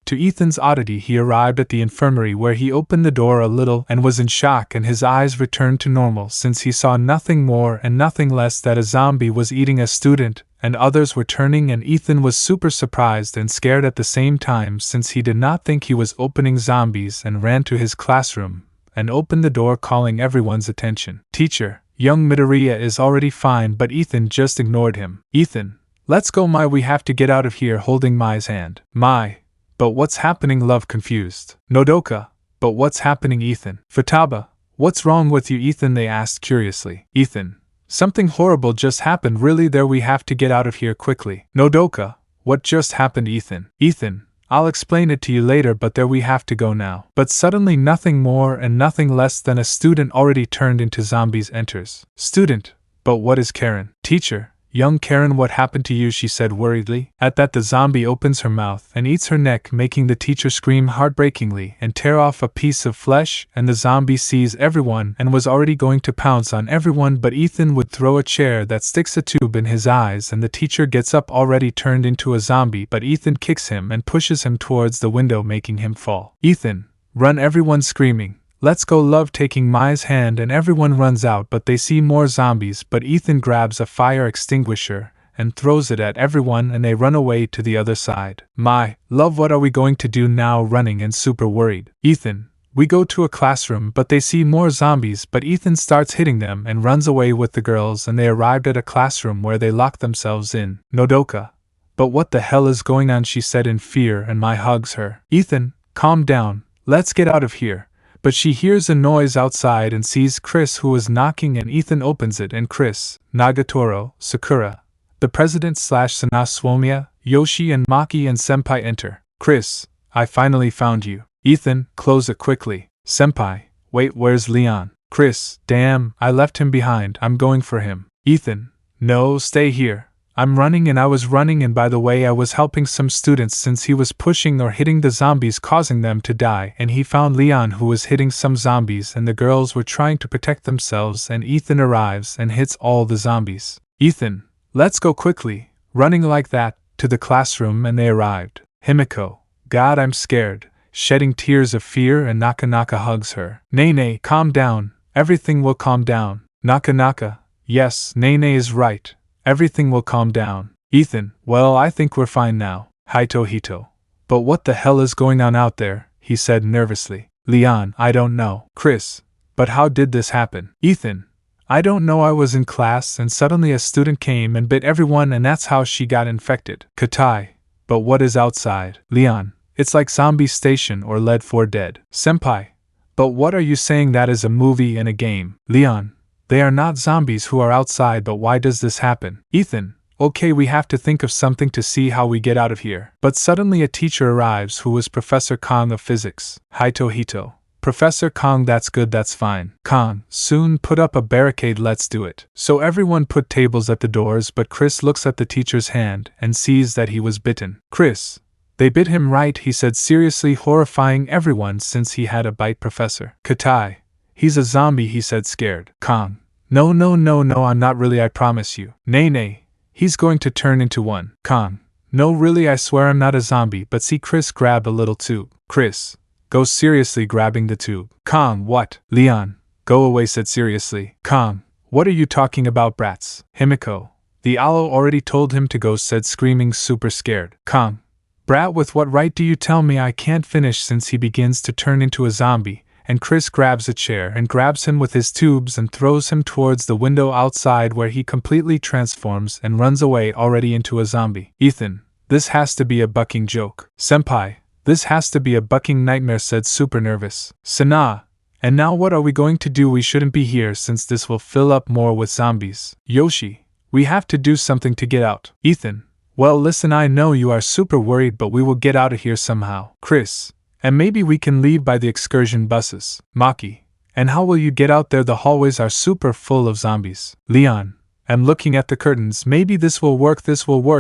to Ethan's oddity, he arrived at the infirmary, where he opened the door a little and was in shock, and his eyes returned to normal since he saw nothing more and nothing less that a zombie was eating a student, and others were turning, and Ethan was super surprised and scared at the same time since he did not think he was opening zombies, and ran to his classroom and opened the door, calling everyone's attention. Teacher, young Midoriya is already fine, but Ethan just ignored him. Ethan, let's go Mai, we have to get out of here, holding Mai's hand. Mai, but what's happening love? Confused. Nodoka, but what's happening? Ethan. Futaba, what's wrong with you? Ethan, they asked curiously. Ethan, something horrible just happened, really, there, we have to get out of here quickly. Nodoka, what just happened? Ethan. Ethan, I'll explain it to you later, but there, we have to go now. But suddenly nothing more and nothing less than a student already turned into zombies enters. Student, but what is Karen? Teacher, Young Karen, what happened to you? She said worriedly. At that, the zombie opens her mouth and eats her neck, making the teacher scream heartbreakingly and tear off a piece of flesh, and the zombie sees everyone and was already going to pounce on everyone, but Ethan would throw a chair that sticks a tube in his eyes, and the teacher gets up already turned into a zombie, but Ethan kicks him and pushes him towards the window, making him fall. Ethan, run! Everyone screaming. Let's go, love, taking Mai's hand, and everyone runs out, but they see more zombies, but Ethan grabs a fire extinguisher and throws it at everyone, and they run away to the other side. Mai, love, what are we going to do now? Running and super worried. Ethan, we go to a classroom, but they see more zombies, but Ethan starts hitting them and runs away with the girls, and they arrived at a classroom where they lock themselves in. Nodoka. But what the hell is going on? She said in fear, and Mai hugs her. Ethan, calm down, let's get out of here. But she hears a noise outside and sees Chris, who is knocking, and Ethan opens it, and Chris, Nagatoro, Sakura, the president / Sanasuomiya, Yoshi and Maki and Senpai enter. Chris, I finally found you. Ethan, close it quickly. Senpai, wait, where's Leon? Chris, damn, I left him behind, I'm going for him. Ethan, no, stay here. I'm running, and I was running, and by the way, I was helping some students since he was pushing or hitting the zombies, causing them to die, and he found Leon, who was hitting some zombies, and the girls were trying to protect themselves, and Ethan arrives and hits all the zombies. Ethan, let's go quickly, running like that, to the classroom, and they arrived. Himiko, God, I'm scared, shedding tears of fear, and Nakanaka hugs her. Nene, calm down, everything will calm down. Nakanaka, yes, Nene is right. Everything will calm down. Ethan, well, I think we're fine now. Hito. But what the hell is going on out there? He said nervously. Leon, I don't know. Chris, but how did this happen? Ethan, I don't know, I was in class and suddenly a student came and bit everyone, and that's how she got infected. Katai, but what is outside? Leon, it's like Zombie Station or Led 4 Dead. Senpai, but what are you saying? That is a movie and a game. Leon, they are not zombies who are outside, but why does this happen? Ethan, okay, we have to think of something to see how we get out of here. But suddenly a teacher arrives who was Professor Kong of physics. Hito. Professor Kong, that's good, that's fine. Kong, soon put up a barricade, let's do it. So everyone put tables at the doors, but Chris looks at the teacher's hand and sees that he was bitten. Chris, they bit him, right? He said seriously, horrifying everyone since he had a bite. Professor Katai, he's a zombie, he said scared. Kong, no, I'm not really, I promise you. Nay, he's going to turn into one. Kong, no really, I swear I'm not a zombie, but see, Chris grabbed a little tube. Chris, go seriously, grabbing the tube. Kong, what? Leon, go away, said seriously. Kong, what are you talking about, brats? Himiko, the owl already told him to go, said screaming, super scared. Kong, brat, with what right do you tell me? I can't finish since he begins to turn into a zombie. And Chris grabs a chair and grabs him with his tubes and throws him towards the window outside, where he completely transforms and runs away already into a zombie. Ethan, this has to be a bucking joke. Senpai, this has to be a bucking nightmare, said super nervous. Sana, and now what are we going to do? We shouldn't be here since this will fill up more with zombies. Yoshi, we have to do something to get out. Ethan, well listen, I know you are super worried, but we will get out of here somehow. Chris, and maybe we can leave by the excursion buses. Maki, and how will you get out there? The hallways are super full of zombies. Leon, I'm looking at the curtains, maybe this will work.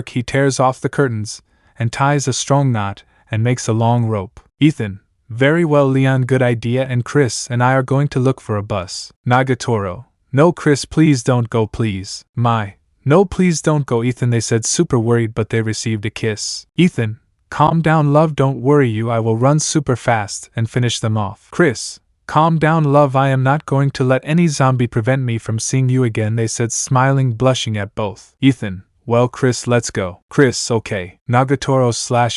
He tears off the curtains and ties a strong knot and makes a long rope. Ethan, very well Leon, good idea, and Chris and I are going to look for a bus. Nagatoro, no Chris, please don't go, please. Mai, no please don't go. Ethan, they said super worried, but they received a kiss. Ethan, calm down love, don't worry you, I will run super fast and finish them off. Chris, calm down love, I am not going to let any zombie prevent me from seeing you again, they said, smiling, blushing at both. Ethan, well Chris, let's go. Chris, okay. Nagatoro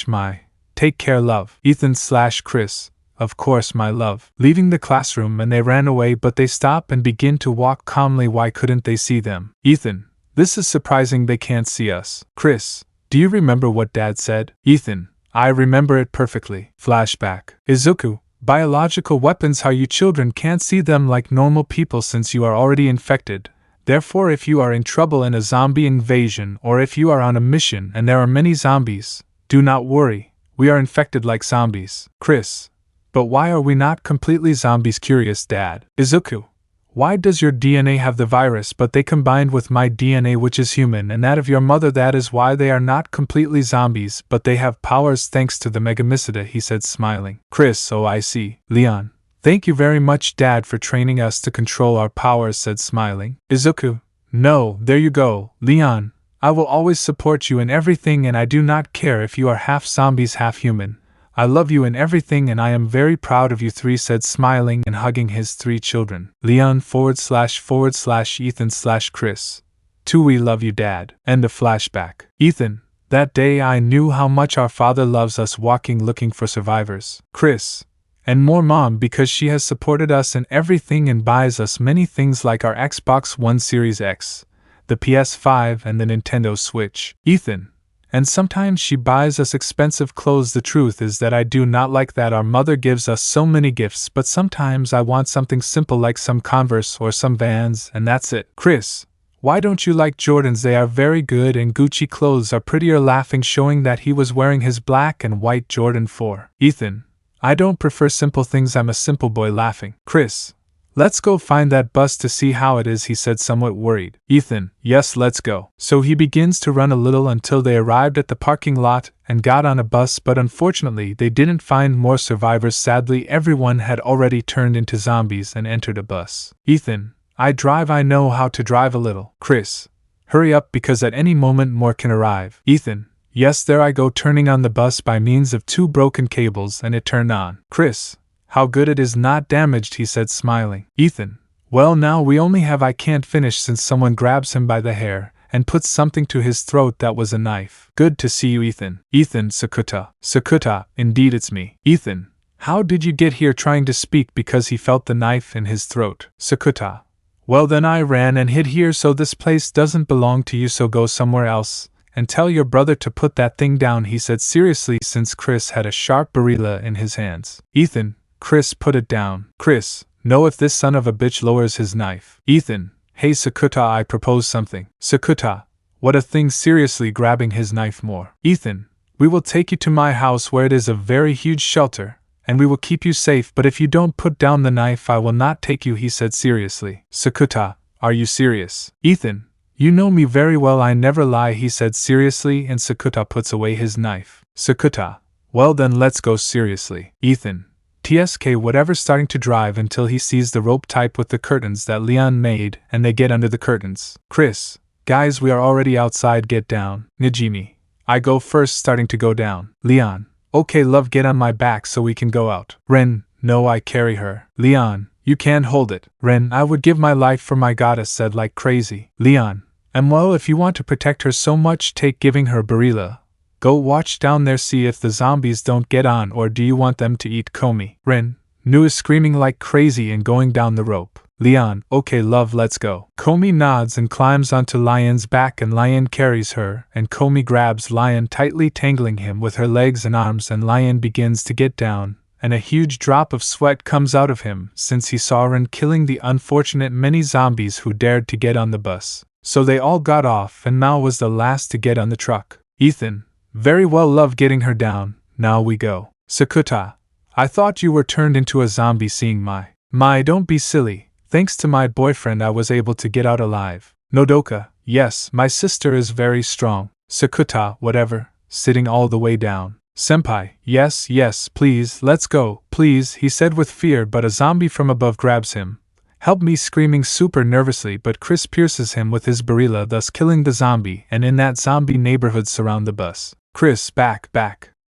/ Mai, take care love. Ethan / Chris, of course my love. Leaving the classroom, and they ran away, but they stop and begin to walk calmly. Why couldn't they see them? Ethan, this is surprising, they can't see us. Chris, do you remember what Dad said? Ethan, I remember it perfectly. Flashback. Izuku, biological weapons, how you children can't see them like normal people since you are already infected. Therefore, if you are in trouble in a zombie invasion, or if you are on a mission and there are many zombies, do not worry, we are infected like zombies. Chris, but why are we not completely zombies? Curious Dad. Izuku, Why does your DNA have the virus but they combined with my DNA which is human and that of your mother? That is why they are not completely zombies but they have powers thanks to the Megamistida, he said smiling. Chris, oh I see. Leon. Thank you very much Dad for training us to control our powers, said smiling. Izuku. No, there you go, Leon. I will always support you in everything and I do not care if you are half zombies half human. I love you in everything and I am very proud of you three, said smiling and hugging his 3 children. Leon // Ethan / Chris. 2 We love you Dad. End of flashback. Ethan. That day I knew how much our father loves us walking looking for survivors. Chris. And more Mom because she has supported us in everything and buys us many things like our Xbox One Series X, the PS5 and the Nintendo Switch. Ethan. And sometimes she buys us expensive clothes. The truth is that I do not like that our mother gives us so many gifts, but sometimes I want something simple like some Converse or some Vans and that's it. Chris. Why don't you like Jordans? They are very good and Gucci clothes are prettier, laughing showing that he was wearing his black and white Jordan 4. Ethan. I don't prefer simple things, I'm a simple boy, laughing. Chris. Let's go find that bus to see how it is, he said somewhat worried. Ethan. Yes, let's go. So he begins to run a little until they arrived at the parking lot and got on a bus, but unfortunately they didn't find more survivors. Sadly, everyone had already turned into zombies and entered a bus. Ethan. I drive, I know how to drive a little. Chris. Hurry up because at any moment more can arrive. Ethan. Yes, there I go, turning on the bus by means of 2 broken cables and it turned on. Chris. How good it is not damaged, he said smiling. Ethan. Well now we only have I can't finish since someone grabs him by the hair and puts something to his throat that was a knife. Good to see you Ethan. Ethan. Sakuta. Sakuta, indeed it's me. Ethan. How did you get here? Trying to speak because he felt the knife in his throat. Sakuta. Well then I ran and hid here so this place doesn't belong to you, so go somewhere else and tell your brother to put that thing down, he said seriously since Chris had a sharp barilla in his hands. Ethan. Chris, put it down. Chris. No, if this son of a bitch lowers his knife. Ethan. Hey Sakuta, I propose something. Sakuta. What a thing, seriously, grabbing his knife more. Ethan. We will take you to my house where it is a very huge shelter, and we will keep you safe, but if you don't put down the knife I will not take you, he said seriously. Sakuta. Are you serious? Ethan. You know me very well, I never lie, he said seriously, and Sakuta puts away his knife. Sakuta. Well then let's go seriously. Ethan. TSK whatever, starting to drive until he sees the rope type with the curtains that Leon made and they get under the curtains. Chris. Guys, we are already outside, get down. Nijimi. I go first, starting to go down. Leon. Okay love, get on my back so we can go out. Ren. No, I carry her. Leon. You can't hold it. Ren. I would give my life for my goddess, said like crazy. Leon. And well, if you want to protect her so much, take giving her barilla. Go watch down there, see if the zombies don't get on, or do you want them to eat Komi? Ren. Nu is screaming like crazy and going down the rope. Leon. Okay love, let's go. Komi nods and climbs onto Lion's back and Lion carries her, and Komi grabs Lion tightly, tangling him with her legs and arms, and Lion begins to get down, and a huge drop of sweat comes out of him since he saw Ren killing the unfortunate many zombies who dared to get on the bus. So they all got off and Mao was the last to get on the truck. Ethan. Very well love, getting her down, now we go. Sakuta. I thought you were turned into a zombie, seeing my don't be silly, thanks to my boyfriend I was able to get out alive. Nodoka. Yes, my sister is very strong. Sakuta. Whatever, sitting all the way down. Senpai. Yes, please, let's go, please, he said with fear, but a zombie from above grabs him. Help me, screaming super nervously, but Chris pierces him with his barilla, thus killing the zombie, and in that zombie neighborhood surround the bus. Chris. Back.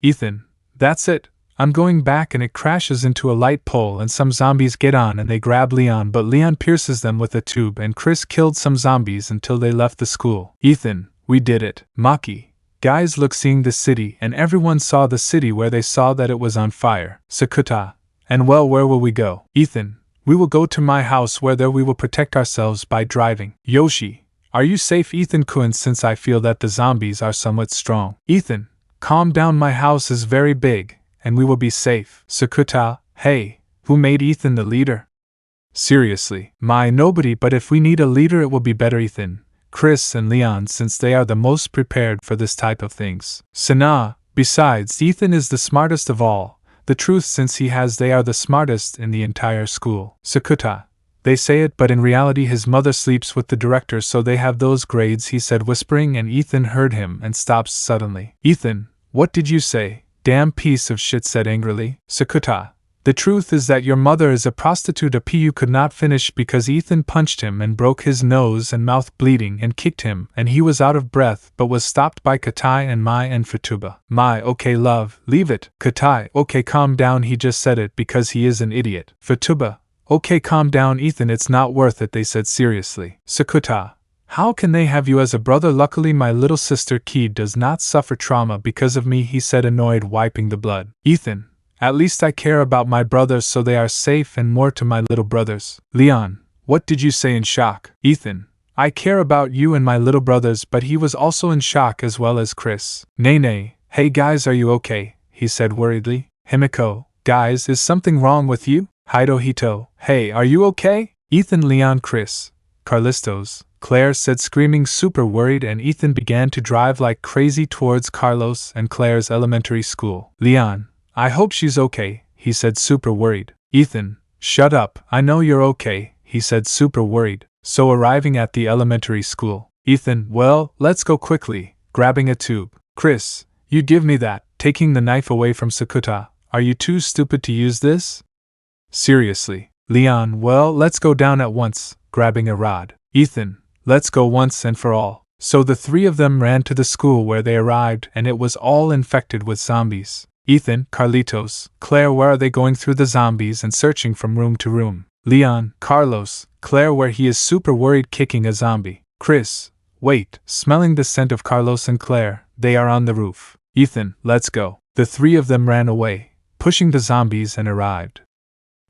Ethan. That's it. I'm going back, and it crashes into a light pole and some zombies get on and they grab Leon, but Leon pierces them with a tube and Chris killed some zombies until they left the school. Ethan. We did it. Maki. Guys, look, seeing the city, and everyone saw the city where they saw that it was on fire. Sakuta. And well, where will we go? Ethan. We will go to my house where there we will protect ourselves by driving. Yoshi. Are you safe, Ethan-kun, since I feel that the zombies are somewhat strong? Ethan. Calm down, my house is very big, and we will be safe. Sakuta. Hey, who made Ethan the leader? Seriously. Nobody, but if we need a leader it will be better Ethan, Chris and Leon, since they are the most prepared for this type of things. Sana. Besides, Ethan is the smartest of all. The truth, since they are the smartest in the entire school. Sakuta. They say it, but in reality his mother sleeps with the director, so they have those grades, he said, whispering, and Ethan heard him and stopped suddenly. Ethan, what did you say? Damn piece of shit, said angrily. Sakuta, the truth is that your mother is a prostitute. Apu could not finish because Ethan punched him and broke his nose and mouth bleeding and kicked him, and he was out of breath but was stopped by Katai and Mai and Fatuba. Mai, okay love, leave it. Katai, okay calm down, he just said it because he is an idiot. Fatuba, okay calm down Ethan, it's not worth it, they said seriously. Sakuta, how can they have you as a brother? Luckily my little sister Ki does not suffer trauma because of me, he said, annoyed, wiping the blood. Ethan, at least I care about my brothers so they are safe, and more to my little brothers. Leon, what did you say in shock? Ethan, I care about you and my little brothers, but he was also in shock as well as Chris. Nene, hey guys, are you okay? He said worriedly. Himiko, guys, is something wrong with you? Hidohito, hey, are you okay? Ethan, Leon, Chris, Carlistos, Claire said, screaming, super worried, and Ethan began to drive like crazy towards Carlos and Claire's elementary school. Leon, I hope she's okay, he said, super worried. Ethan, shut up, I know you're okay, he said, super worried. So arriving at the elementary school, Ethan, well, let's go quickly, grabbing a tube. Chris, you give me that, taking the knife away from Sakuta. Are you too stupid to use this? Seriously. Leon, well, let's go down at once, grabbing a rod. Ethan, let's go once and for all. So the three of them ran to the school where they arrived, and it was all infected with zombies. Ethan, Carlitos, Claire, where are they going through the zombies and searching from room to room? Leon, Carlos, Claire, where he is super worried, kicking a zombie. Chris, wait, smelling the scent of Carlos and Claire, they are on the roof. Ethan, let's go. The three of them ran away, pushing the zombies, and arrived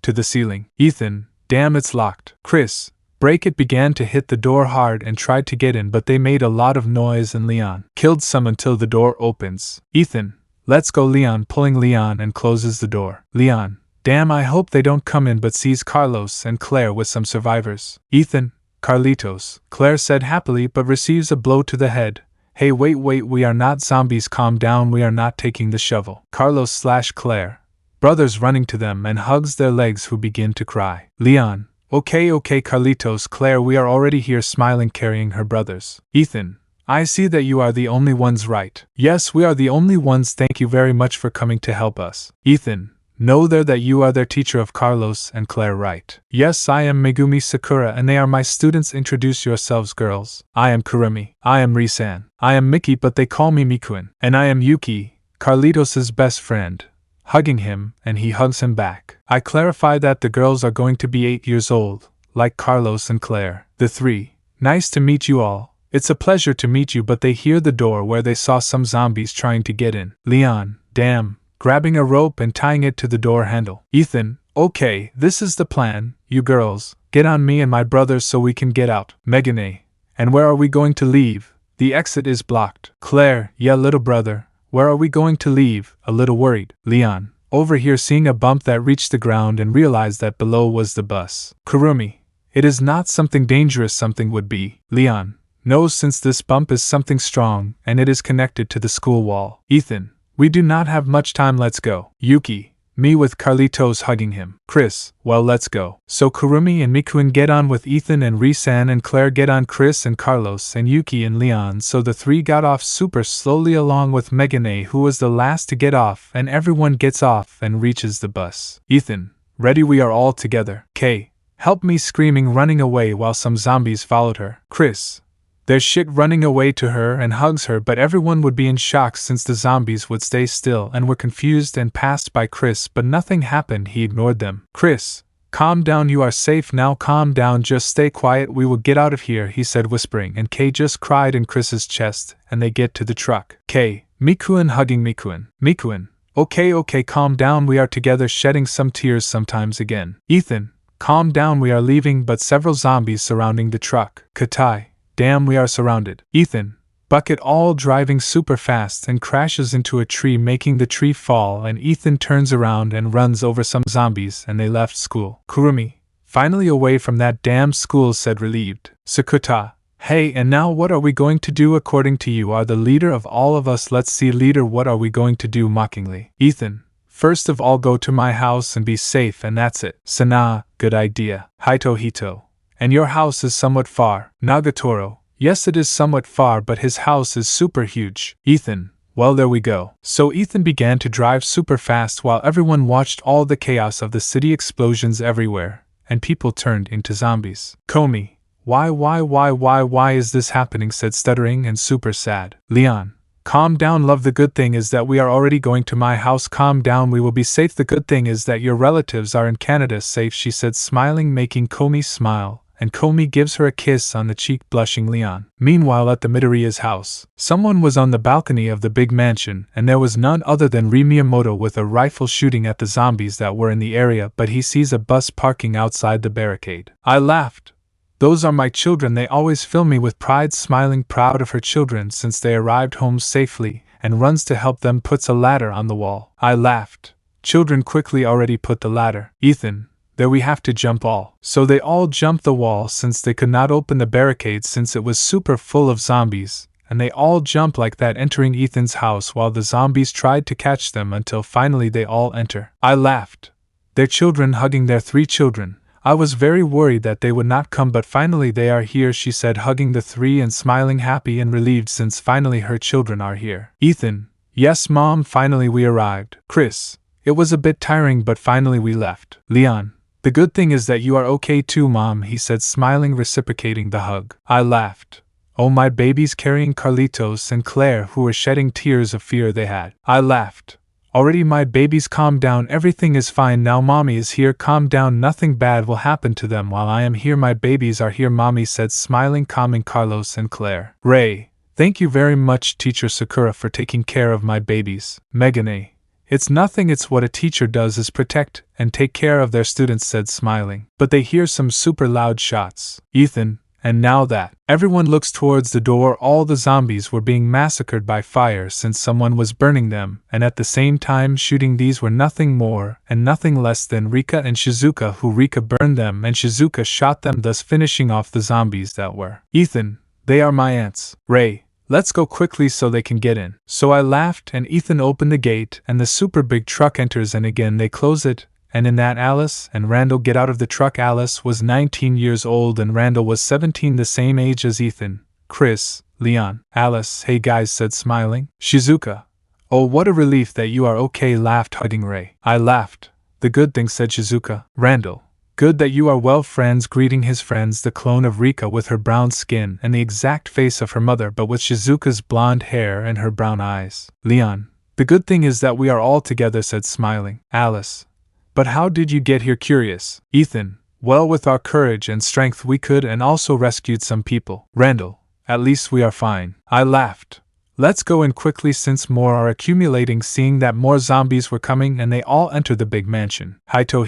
to the ceiling. Ethan, damn, it's locked. Chris, break it, began to hit the door hard and tried to get in, but they made a lot of noise, and Leon killed some until the door opens. Ethan, let's go. Leon, pulling Leon, and closes the door. Leon, damn, I hope they don't come in, but sees Carlos and Claire with some survivors. Ethan, Carlitos, Claire said happily, but receives a blow to the head. Hey, wait, we are not zombies, calm down, we are not taking the shovel. Carlos / Claire, brothers, running to them and hugs their legs, who begin to cry. Leon, okay, Carlitos, Claire, we are already here, smiling, carrying her brothers. Ethan, I see that you are the only ones, right? Yes, we are the only ones, thank you very much for coming to help us. Ethan, know there that you are their teacher of Carlos and Claire, right? Yes, I am Megumi Sakura and they are my students. Introduce yourselves, girls. I am Kurumi. I am Risan. I am Miki, but they call me Mikuin. And I am Yuki, Carlitos' best friend. Hugging him, and he hugs him back. I clarify that the girls are going to be 8 years old, like Carlos and Claire. The three, nice to meet you all. It's a pleasure to meet you, but they hear the door where they saw some zombies trying to get in. Leon, damn, grabbing a rope and tying it to the door handle. Ethan, okay, this is the plan, you girls, get on me and my brothers so we can get out. Megane, and where are we going to leave? The exit is blocked. Claire, yeah, little brother, where are we going to leave? A little worried. Leon, over here, seeing a bump that reached the ground and realized that below was the bus. Kurumi, it is not something dangerous, something would be. Leon, no, since this bump is something strong, and it is connected to the school wall. Ethan, we do not have much time, let's go. Yuki, me with Carlitos hugging him. Chris, well, let's go. So Kurumi and Mikuin get on with Ethan, and Risan and Claire get on Chris and Carlos and Yuki and Leon, so the three got off super slowly along with Megane, who was the last to get off, and everyone gets off and reaches the bus. Ethan, ready, we are all together. Kay, help me, screaming, running away while some zombies followed her. Chris, there's shit, running away to her and hugs her, but everyone would be in shock since the zombies would stay still and were confused and passed by Chris, but nothing happened, he ignored them. Chris, calm down, you are safe now, calm down, just stay quiet, we will get out of here, he said, whispering, and Kay just cried in Chris's chest, and they get to the truck. Kay, Mikuin hugging Mikuin. Mikuin, okay, calm down, we are together, shedding some tears sometimes again. Ethan, calm down, we are leaving, but several zombies surrounding the truck. Katai, damn, we are surrounded. Ethan, Bucket, all driving super fast and crashes into a tree, making the tree fall, and Ethan turns around and runs over some zombies, and they left school. Kurumi, finally away from that damn school, said, relieved. Sakuta, hey, and now what are we going to do? According to you are the leader of all of us, let's see, leader, what are we going to do? Mockingly. Ethan, First of all go to my house and be safe and that's it. Sana, good idea. Hito. And your house is somewhat far. Nagatoro, yes it is somewhat far but his house is super huge. Ethan, well there we go. So Ethan began to drive super fast while everyone watched all the chaos of the city, explosions everywhere, and people turned into zombies. Komi, why is this happening, said stuttering and super sad. Leon, calm down love, the good thing is that we are already going to my house, calm down, we will be safe, the good thing is that your relatives are in Canada safe, she said smiling, making Komi smile, and Komi gives her a kiss on the cheek, blushing Leon. Meanwhile at the Midoriya's house, someone was on the balcony of the big mansion and there was none other than Miyamoto with a rifle shooting at the zombies that were in the area, but he sees a bus parking outside the barricade. I laughed. Those are my children, they always fill me with pride, smiling proud of her children since they arrived home safely, and runs to help them, puts a ladder on the wall. I laughed. Children quickly already put the ladder. Ethan, there we have to jump all. So they all jumped the wall since they could not open the barricade since it was super full of zombies, and they all jumped like that, entering Ethan's house while the zombies tried to catch them until finally they all enter. I laughed. Their children hugging their 3 children. I was very worried that they would not come, but finally they are here, she said, hugging the 3 and smiling happy and relieved since finally her children are here. Ethan, yes mom, finally we arrived. Chris, it was a bit tiring but finally we left. Leon, the good thing is that you are okay too mom, he said smiling, reciprocating the hug. I laughed. Oh my babies, carrying Carlitos and Claire who were shedding tears of fear they had. I laughed. Already my babies, calm down, everything is fine now, mommy is here, calm down, nothing bad will happen to them while I am here, my babies are here, mommy said smiling, calming Carlos and Claire. Ray, thank you very much teacher Sakura for taking care of my babies. Megane, it's nothing, it's what a teacher does is protect and take care of their students, said smiling. But they hear some super loud shots. Ethan, and now that everyone looks towards the door, all the zombies were being massacred by fire since someone was burning them, and at the same time shooting. These were nothing more and nothing less than Rika and Shizuka, who Rika burned them and Shizuka shot them, thus finishing off the zombies that were. Ethan, they are my aunts. Ray, let's go quickly so they can get in. So I laughed and Ethan opened the gate and the super big truck enters, and again they close it. And in that Alice and Randall get out of the truck. Alice was 19 years old and Randall was 17, the same age as Ethan, Chris, Leon. Alice, hey guys, said smiling. Shizuka, oh what a relief that you are okay, laughed, hugging Ray. I laughed. The good thing, said Shizuka. Randall, good that you are well, friends, greeting his friends, the clone of Rika with her brown skin and the exact face of her mother but with Shizuka's blonde hair and her brown eyes. Leon, the good thing is that we are all together, said smiling. Alice, but how did you get here, curious? Ethan, well with our courage and strength we could and also rescued some people. Randall, at least we are fine. I laughed. Let's go in quickly since more are accumulating, seeing that more zombies were coming, and they all entered the big mansion. Hito,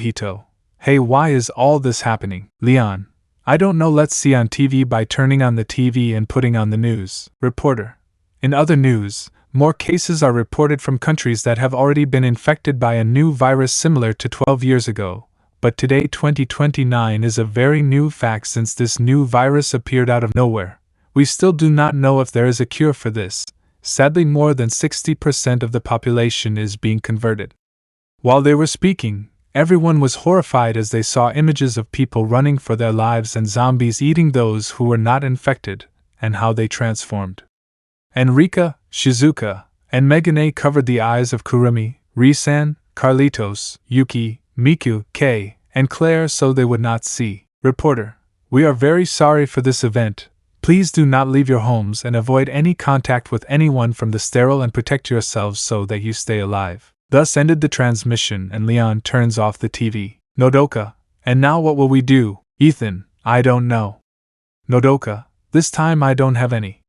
hey, why is all this happening? Leon, I don't know, let's see on TV by turning on the TV and putting on the news. Reporter, in other news, more cases are reported from countries that have already been infected by a new virus similar to 12 years ago, but today 2029 is a very new fact since this new virus appeared out of nowhere. We still do not know if there is a cure for this. Sadly, more than 60% of the population is being converted. While they were speaking, everyone was horrified as they saw images of people running for their lives and zombies eating those who were not infected, and how they transformed. And Rika, Shizuka, and Megane covered the eyes of Kurumi, Risan, Carlitos, Yuki, Miku, Kei, and Claire so they would not see. Reporter, we are very sorry for this event. Please do not leave your homes and avoid any contact with anyone from the sterile and protect yourselves so that you stay alive. Thus ended the transmission and Leon turns off the TV. Nodoka, and now what will we do? Ethan, I don't know. Nodoka, this time I don't have any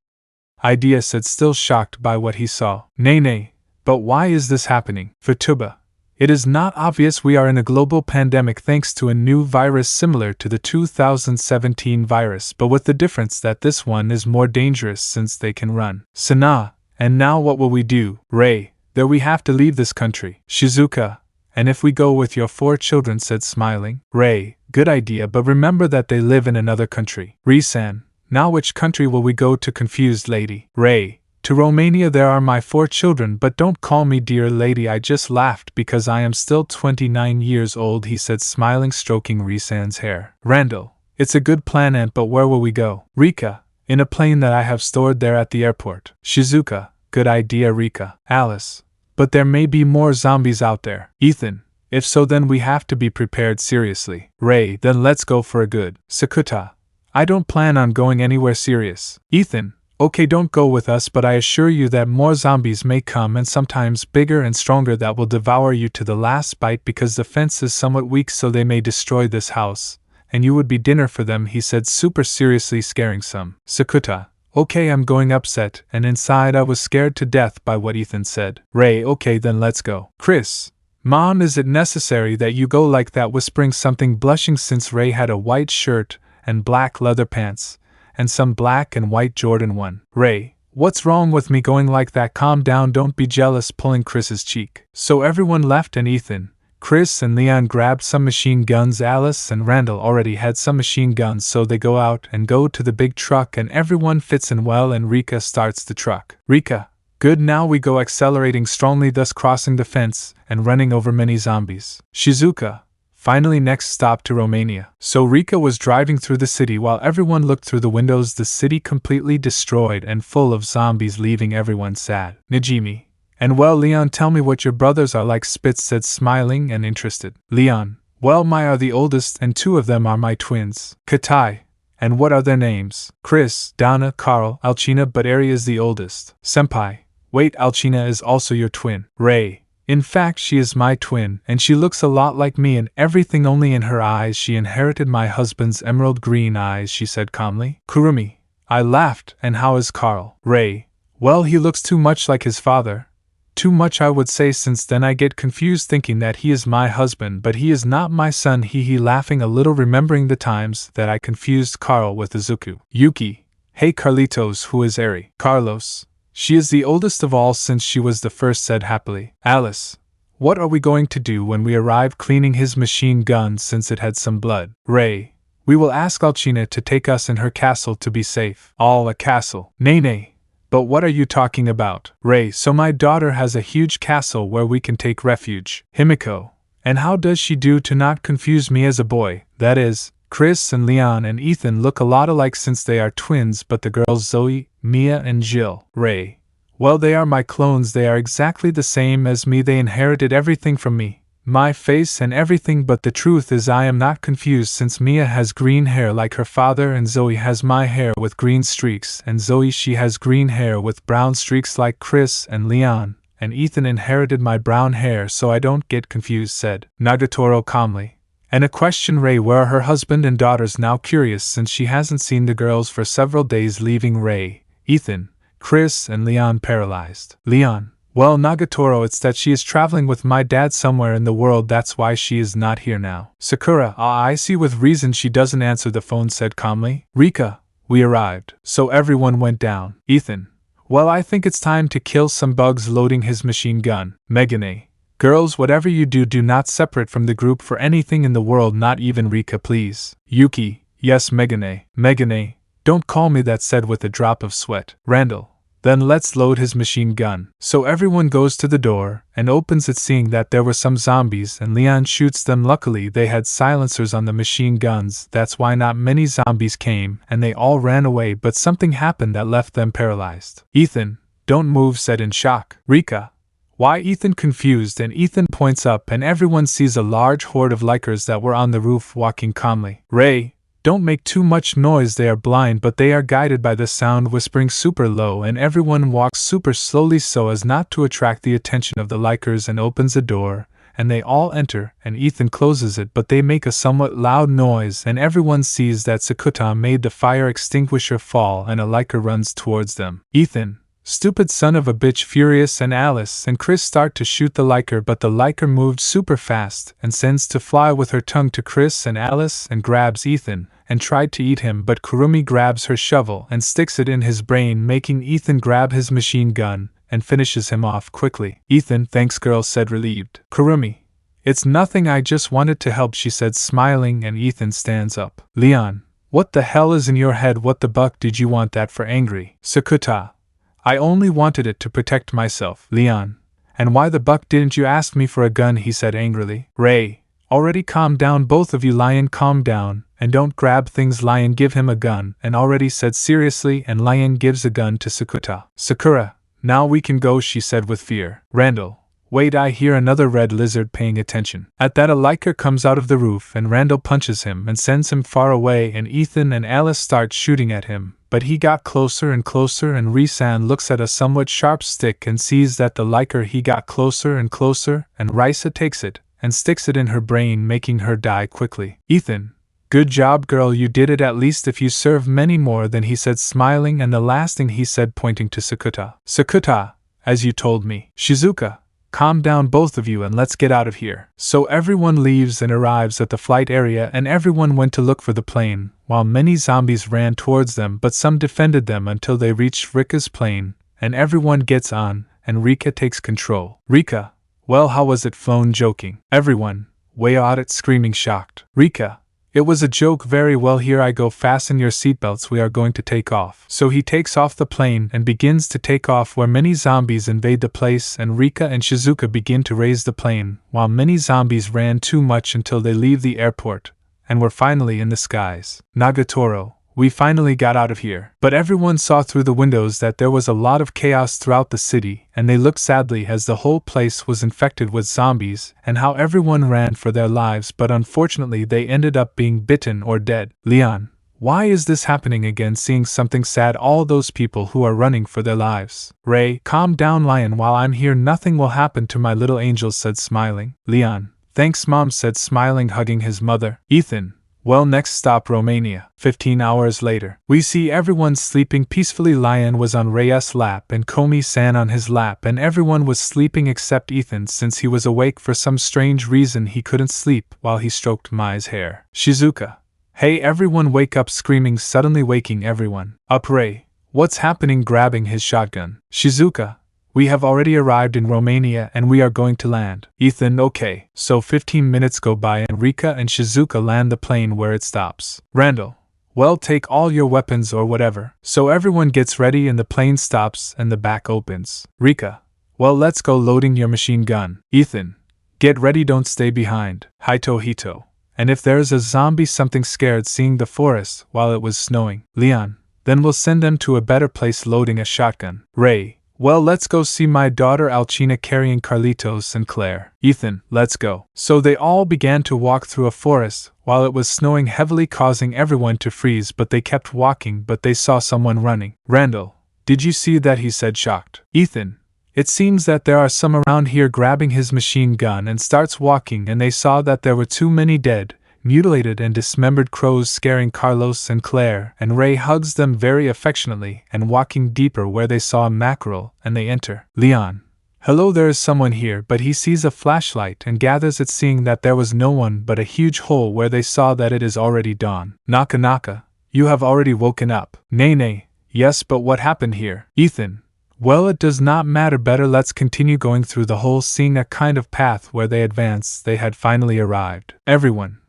idea, said, still shocked by what he saw. Nay, but why is this happening? Futuba, it is not obvious. We are in a global pandemic thanks to a new virus similar to the 2017 virus, but with the difference that this one is more dangerous since they can run. Sana, and now what will we do? Ray, there we have to leave this country. Shizuka, and if we go with your 4 children, said smiling. Ray, good idea, but remember that they live in another country. Risan, now which country will we go to? Confused lady. Ray, To Romania there are my 4 children, but don't call me dear lady, I just laughed because I am still 29 years old, he said, smiling, stroking Risan's hair. Randall, it's a good plan, Aunt, but where will we go? Rika, in a plane that I have stored there at the airport. Shizuka, good idea, Rika. Alice, but there may be more zombies out there. Ethan, if so then we have to be prepared seriously. Ray, then let's go for a good. Sakuta, I don't plan on going anywhere serious. Ethan, okay, don't go with us, but I assure you that more zombies may come, and sometimes bigger and stronger, that will devour you to the last bite because the fence is somewhat weak, so they may destroy this house, and you would be dinner for them, he said super seriously, scaring some. Sakuta, okay, I'm going upset, and inside I was scared to death by what Ethan said. Ray, okay, then let's go. Chris, Mom, is it necessary that you go like that? Whispering something, blushing since Ray had a white shirt and black leather pants, and some black and white Jordan 1. Ray, what's wrong with me going like that? Calm down, don't be jealous, pulling Chris's cheek. So everyone left, and Ethan, Chris and Leon grabbed some machine guns. Alice and Randall already had some machine guns, so they go out and go to the big truck, and everyone fits in well, and Rika starts the truck. Rika, good, now we go, accelerating strongly, thus crossing the fence and running over many zombies. Shizuka, finally next stop to Romania. So Rika was driving through the city while everyone looked through the windows, the city completely destroyed and full of zombies, leaving everyone sad. Najimi, and well, Leon, tell me what your brothers are like, Spitz said, smiling and interested. Leon, well, my are the oldest, and 2 of them are my twins. Katai, and what are their names? Chris, Donna, Carl, Alcina, but Ari is the oldest. Senpai, wait, Alcina is also your twin. Ray, in fact, she is my twin, and she looks a lot like me in everything, only in her eyes she inherited my husband's emerald green eyes, she said calmly. Kurumi, I laughed, and how is Carl? Ray, well, he looks too much like his father. Too much, I would say, since then I get confused thinking that he is my husband, but he is not my son, he laughing a little, remembering the times that I confused Carl with Izuku. Yuki, hey Carlitos, who is Ari? Carlos, she is the oldest of all since she was the first, said happily. Alice, what are we going to do when we arrive? Cleaning his machine gun since it had some blood. Ray, we will ask Alcina to take us in her castle to be safe. All a castle? Nay, but what are you talking about? Ray, so my daughter has a huge castle where we can take refuge. Himiko, and how does she do to not confuse me as a boy? That is, Chris and Leon and Ethan look a lot alike since they are twins, but the girls Zoe, Mia and Jill. Ray, well, they are my clones, they are exactly the same as me, they inherited everything from me, my face and everything, but the truth is I am not confused since Mia has green hair like her father, and Zoe has my hair with green streaks, and Zoe, she has green hair with brown streaks like Chris and Leon, and Ethan inherited my brown hair, so I don't get confused, said Nagatoro calmly. And a question, Ray, where are her husband and daughters? Now curious since she hasn't seen the girls for several days, leaving Ray, Ethan, Chris and Leon paralyzed. Leon, well, Nagatoro, it's that she is traveling with my dad somewhere in the world, that's why she is not here now. Sakura, I see, with reason she doesn't answer the phone, said calmly. Rika, we arrived, so everyone went down. Ethan, well, I think it's time to kill some bugs, loading his machine gun. Megane, girls, whatever you do, do not separate from the group for anything in the world, not even Rika, please. Yuki, yes, Megane. Megane, don't call me that, said with a drop of sweat. Randall, then let's load his machine gun. So everyone goes to the door and opens it, seeing that there were some zombies, and Leon shoots them. Luckily they had silencers on the machine guns, that's why not many zombies came, and they all ran away, but something happened that left them paralyzed. Ethan, don't move, said in shock. Rika, why? Ethan confused, and Ethan points up and everyone sees a large horde of Likers that were on the roof walking calmly. Ray, don't make too much noise, they are blind, but they are guided by the sound, whispering super low, and everyone walks super slowly so as not to attract the attention of the Likers, and opens a door, and they all enter, and Ethan closes it, but they make a somewhat loud noise, and everyone sees that Sakuta made the fire extinguisher fall, and a Liker runs towards them. Ethan, stupid son of a bitch, furious, and Alice and Chris start to shoot the Liker, but the Liker moved super fast and sends to fly with her tongue to Chris and Alice and grabs Ethan and tried to eat him, but Kurumi grabs her shovel and sticks it in his brain, making Ethan grab his machine gun and finishes him off quickly. Ethan, thanks, girl, said relieved. Kurumi, it's nothing, I just wanted to help, she said smiling, and Ethan stands up. Leon, what the hell is in your head? What the buck did you want that for? Angry. Sakuta, I only wanted it to protect myself, Leon. And why the buck didn't you ask me for a gun, he said angrily. Ray, already calm down both of you, Lion, calm down, and don't grab things, Lion, give him a gun, and already said seriously, and Lion gives a gun to Sakura. Sakura, now we can go, she said with fear. Randall, wait, I hear another red lizard paying attention. At that a liker comes out of the roof and Randall punches him and sends him far away, and Ethan and Alice start shooting at him. But he got closer and closer, and Risan looks at a somewhat sharp stick and sees that the liker he got closer and closer, and Risa takes it and sticks it in her brain, making her die quickly. Ethan, good job, girl, you did it, at least if you serve many more, then he said, smiling, and the last thing he said, pointing to Sakura. Sakura, as you told me. Shizuka, calm down both of you and let's get out of here. So everyone leaves and arrives at the flight area, and everyone went to look for the plane, while many zombies ran towards them, but some defended them until they reached Rika's plane, and everyone gets on, and Rika takes control. Rika, well, how was it flown? Joking. Everyone, way out it, screaming, shocked. Rika, it was a joke. Very well, here I go, fasten your seatbelts, we are going to take off. So he takes off the plane and begins to take off, where many zombies invade the place, and Rika and Shizuka begin to raise the plane, while many zombies ran too much until they leave the airport, and were finally in the skies. Nagatoro, we finally got out of here. But everyone saw through the windows that there was a lot of chaos throughout the city, and they looked sadly as the whole place was infected with zombies, and how everyone ran for their lives, but unfortunately they ended up being bitten or dead. Leon, why is this happening again? Seeing something sad, all those people who are running for their lives. Ray, calm down, Lion, while I'm here nothing will happen to my little angel, said smiling. Leon, thanks, Mom, said smiling, hugging his mother. Ethan, well, next stop Romania. 15 hours later. We see everyone sleeping peacefully. Lion was on Reyes' lap and Komi-san on his lap, and everyone was sleeping except Ethan, since he was awake for some strange reason. He couldn't sleep while he stroked Mai's hair. Shizuka, hey everyone, wake up, screaming, suddenly waking everyone up. Ray, what's happening? Grabbing his shotgun. Shizuka, we have already arrived in Romania and we are going to land. Ethan, okay. So 15 minutes go by and Rika and Shizuka land the plane where it stops. Randall, well, take all your weapons or whatever. So everyone gets ready and the plane stops and the back opens. Rika, well, let's go, loading your machine gun. Ethan, get ready, don't stay behind. Hito, and if there's a zombie something scared seeing the forest while it was snowing. Leon, then we'll send them to a better place, loading a shotgun. Ray, well, let's go see my daughter Alcina carrying Carlitos and Claire. Ethan, let's go. So they all began to walk through a forest, while it was snowing heavily, causing everyone to freeze, but they kept walking, but they saw someone running. Randall, did you see that? He said, shocked. Ethan, it seems that there are some around here, grabbing his machine gun and starts walking, and they saw that there were too many dead, mutilated and dismembered crows scaring Carlos and Claire, and Ray hugs them very affectionately, and walking deeper where they saw a mackerel, and they enter. Leon, hello, there is someone here, but he sees a flashlight and gathers it, seeing that there was no one but a huge hole where they saw that it is already dawn. Naka, you have already woken up. Nay, yes, but what happened here? Ethan, well, it does not matter, better let's continue going through the hole. Seeing a kind of path where they advanced, they had finally arrived. Everyone,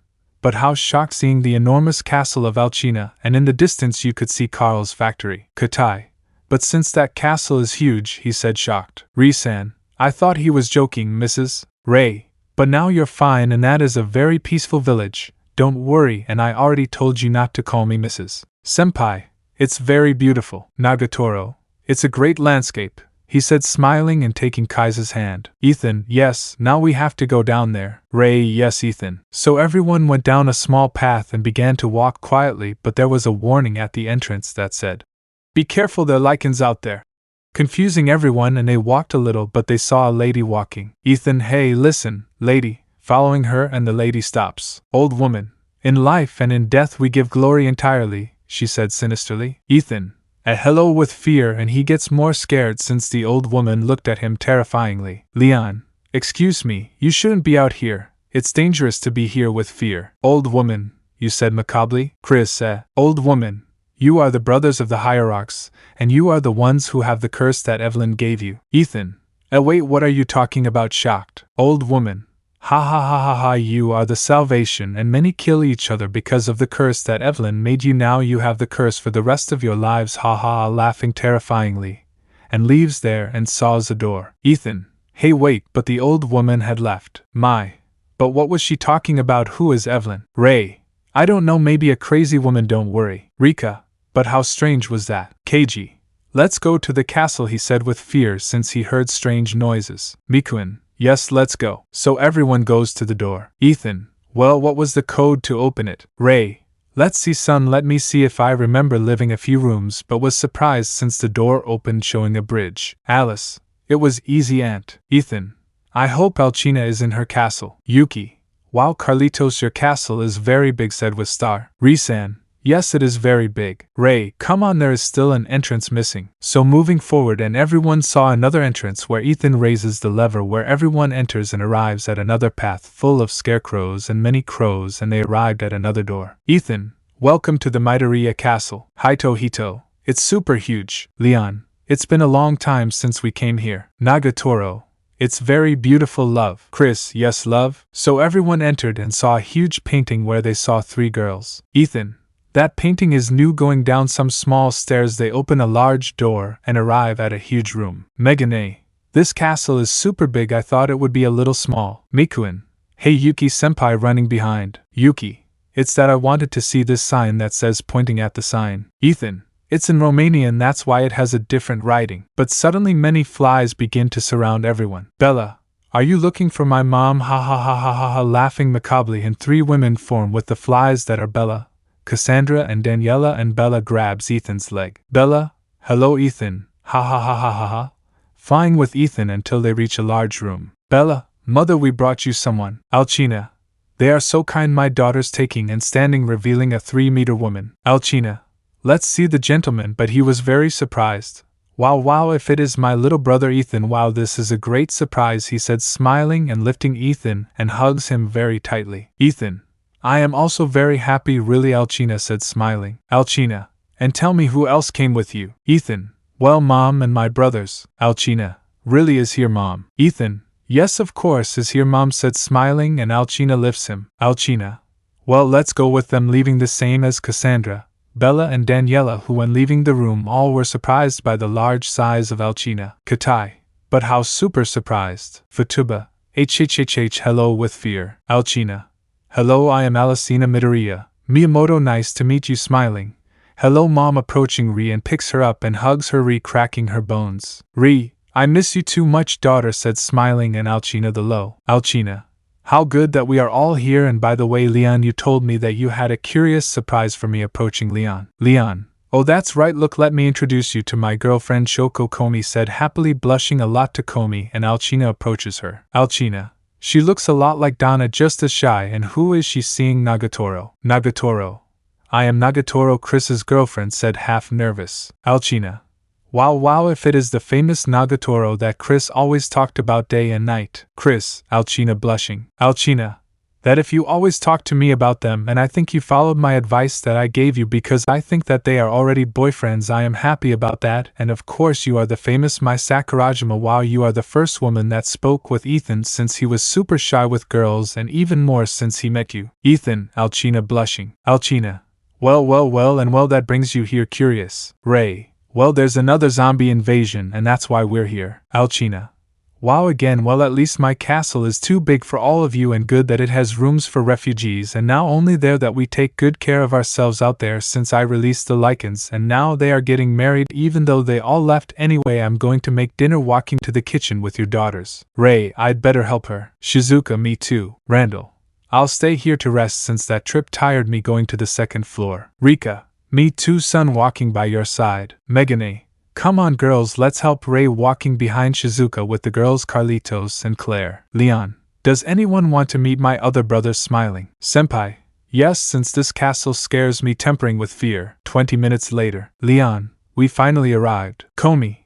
but how shocked seeing the enormous castle of Alcina, and in the distance you could see Carl's factory. Katai, but since that castle is huge, he said, shocked. Risan, I thought he was joking, Mrs. Ray, but now you're fine, and that is a very peaceful village. Don't worry, and I already told you not to call me Mrs. Senpai. It's very beautiful. Nagatoro, it's a great landscape, he said, smiling and taking Kai's hand. Ethan, yes, now we have to go down there. Ray, yes, Ethan. So everyone went down a small path and began to walk quietly, but there was a warning at the entrance that said, be careful, there are lichens out there. Confusing everyone, and they walked a little, but they saw a lady walking. Ethan, hey, listen, lady. Following her, and the lady stops. Old woman, in life and in death we give glory entirely, she said sinisterly. Ethan, a hello with fear, and he gets more scared since the old woman looked at him terrifyingly. Leon, excuse me, you shouldn't be out here. It's dangerous to be here with fear. Old woman, you said macabrely. Chris, old woman, you are the brothers of the hierarchs, and you are the ones who have the curse that Evelyn gave you. Ethan, wait, what are you talking about? Shocked. Old woman, ha, you are the salvation, and many kill each other because of the curse that Evelyn made you. Now you have the curse for the rest of your lives, ha, laughing terrifyingly. and leaves there and saws a door. Ethan, hey wait, but the old woman had left. My. But what was she talking about? Who is Evelyn? Ray. I don't know, maybe a crazy woman, don't worry. Rika. But how strange was that? Keiji. Let's go to the castle, he said with fear since he heard strange noises. Mikuin. Yes, let's go. So everyone goes to the door. Ethan. Well, what was the code to open it? Ray. Let's see, son, let me see if I remember living a few rooms, but was surprised since the door opened showing a bridge. Alice. It was easy, Aunt. Ethan. I hope Alcina is in her castle. Yuki. Wow, Carlitos, your castle is very big, said with Star. Risan. Yes, it is very big. Ray, come on, there is still an entrance missing. So moving forward, and everyone saw another entrance where Ethan raises the lever where everyone enters and arrives at another path full of scarecrows and many crows, and they arrived at another door. Ethan, welcome to the Midoriya castle. Haito Hito, it's super huge. Leon, it's been a long time since we came here. Nagatoro, it's very beautiful, love. Chris, yes, love. So everyone entered and saw a huge painting where they saw 3 girls. Ethan, that painting is new. Going down some small stairs, they open a large door and arrive at a huge room. Megane, this castle is super big. I thought it would be a little small. Mikuin, hey Yuki senpai running behind. Yuki, it's that I wanted to see this sign that says, pointing at the sign. Ethan, it's in Romanian, that's why it has a different writing. But suddenly many flies begin to surround everyone. Bella, are you looking for my mom? Ha ha ha ha ha ha, laughing macabrely, and 3 women form with the flies that are Bella, Cassandra, and Daniela, and Bella grabs Ethan's leg. Bella, hello Ethan, ha ha ha ha ha ha, flying with Ethan until they reach a large room. Bella, mother, we brought you someone. Alcina, they are so kind, my daughters, taking and standing, revealing a 3-meter woman. Alcina, let's see the gentleman, but he was very surprised. Wow, if it is my little brother Ethan, wow, this is a great surprise, he said, smiling and lifting Ethan and hugs him very tightly. Ethan, I am also very happy, really, Alcina said, smiling. Alcina, and tell me who else came with you. Ethan, well, mom and my brothers. Alcina, really, is here mom? Ethan, yes, of course is here mom said, smiling, and Alcina lifts him. Alcina, well, let's go with them, leaving the same as Cassandra, Bella, and Daniela, who when leaving the room all were surprised by the large size of Alcina. Katai, but how super surprised. Fatuba, hhhh, hello with fear. Alcina, hello, I am Alicina Midoriya. Miyamoto, nice to meet you, smiling. Hello mom, approaching Ri and picks her up and hugs her, Ri cracking her bones. Ri, I miss you too much, daughter said, smiling, and Alcina the low. Alcina, how good that we are all here, and by the way Leon, you told me that you had a curious surprise for me. Approaching Leon. Leon, oh that's right, look, let me introduce you to my girlfriend Shoko, Komi said, happily blushing a lot to Komi, and Alcina approaches her. Alcina, she looks a lot like Donna, just as shy, and who is she? Seeing Nagatoro. Nagatoro, I am Nagatoro, Chris's girlfriend said, half nervous. Alcina, wow, if it is the famous Nagatoro that Chris always talked about day and night. Chris. Alcina blushing. Alcina, that if you always talk to me about them, and I think you followed my advice that I gave you, because I think that they are already boyfriends. I am happy about that, and of course you are the famous Mai Sakurajima. Wow, you are the first woman that spoke with Ethan since he was super shy with girls, and even more since he met you. Ethan. Alcina blushing. Alcina, well, and well, that brings you here, curious. Ray, well, there's another zombie invasion, and that's why we're here. Alcina, wow, again, well, at least my castle is too big for all of you, and good that it has rooms for refugees, and now only there that we take good care of ourselves out there since I released the lichens, and now they are getting married even though they all left anyway. I'm going to make dinner, walking to the kitchen with your daughters. Ray, I'd better help her. Shizuka, me too. Randall, I'll stay here to rest since that trip tired me going to the 2nd floor. Rika, me too, son, walking by your side. Megane, come on girls, let's help. Ray walking behind Shizuka with the girls Carlitos and Claire. Leon, does anyone want to meet my other brothers? Smiling. Senpai, yes, since this castle scares me, tempering with fear. 20 minutes later. Leon, we finally arrived. Komi,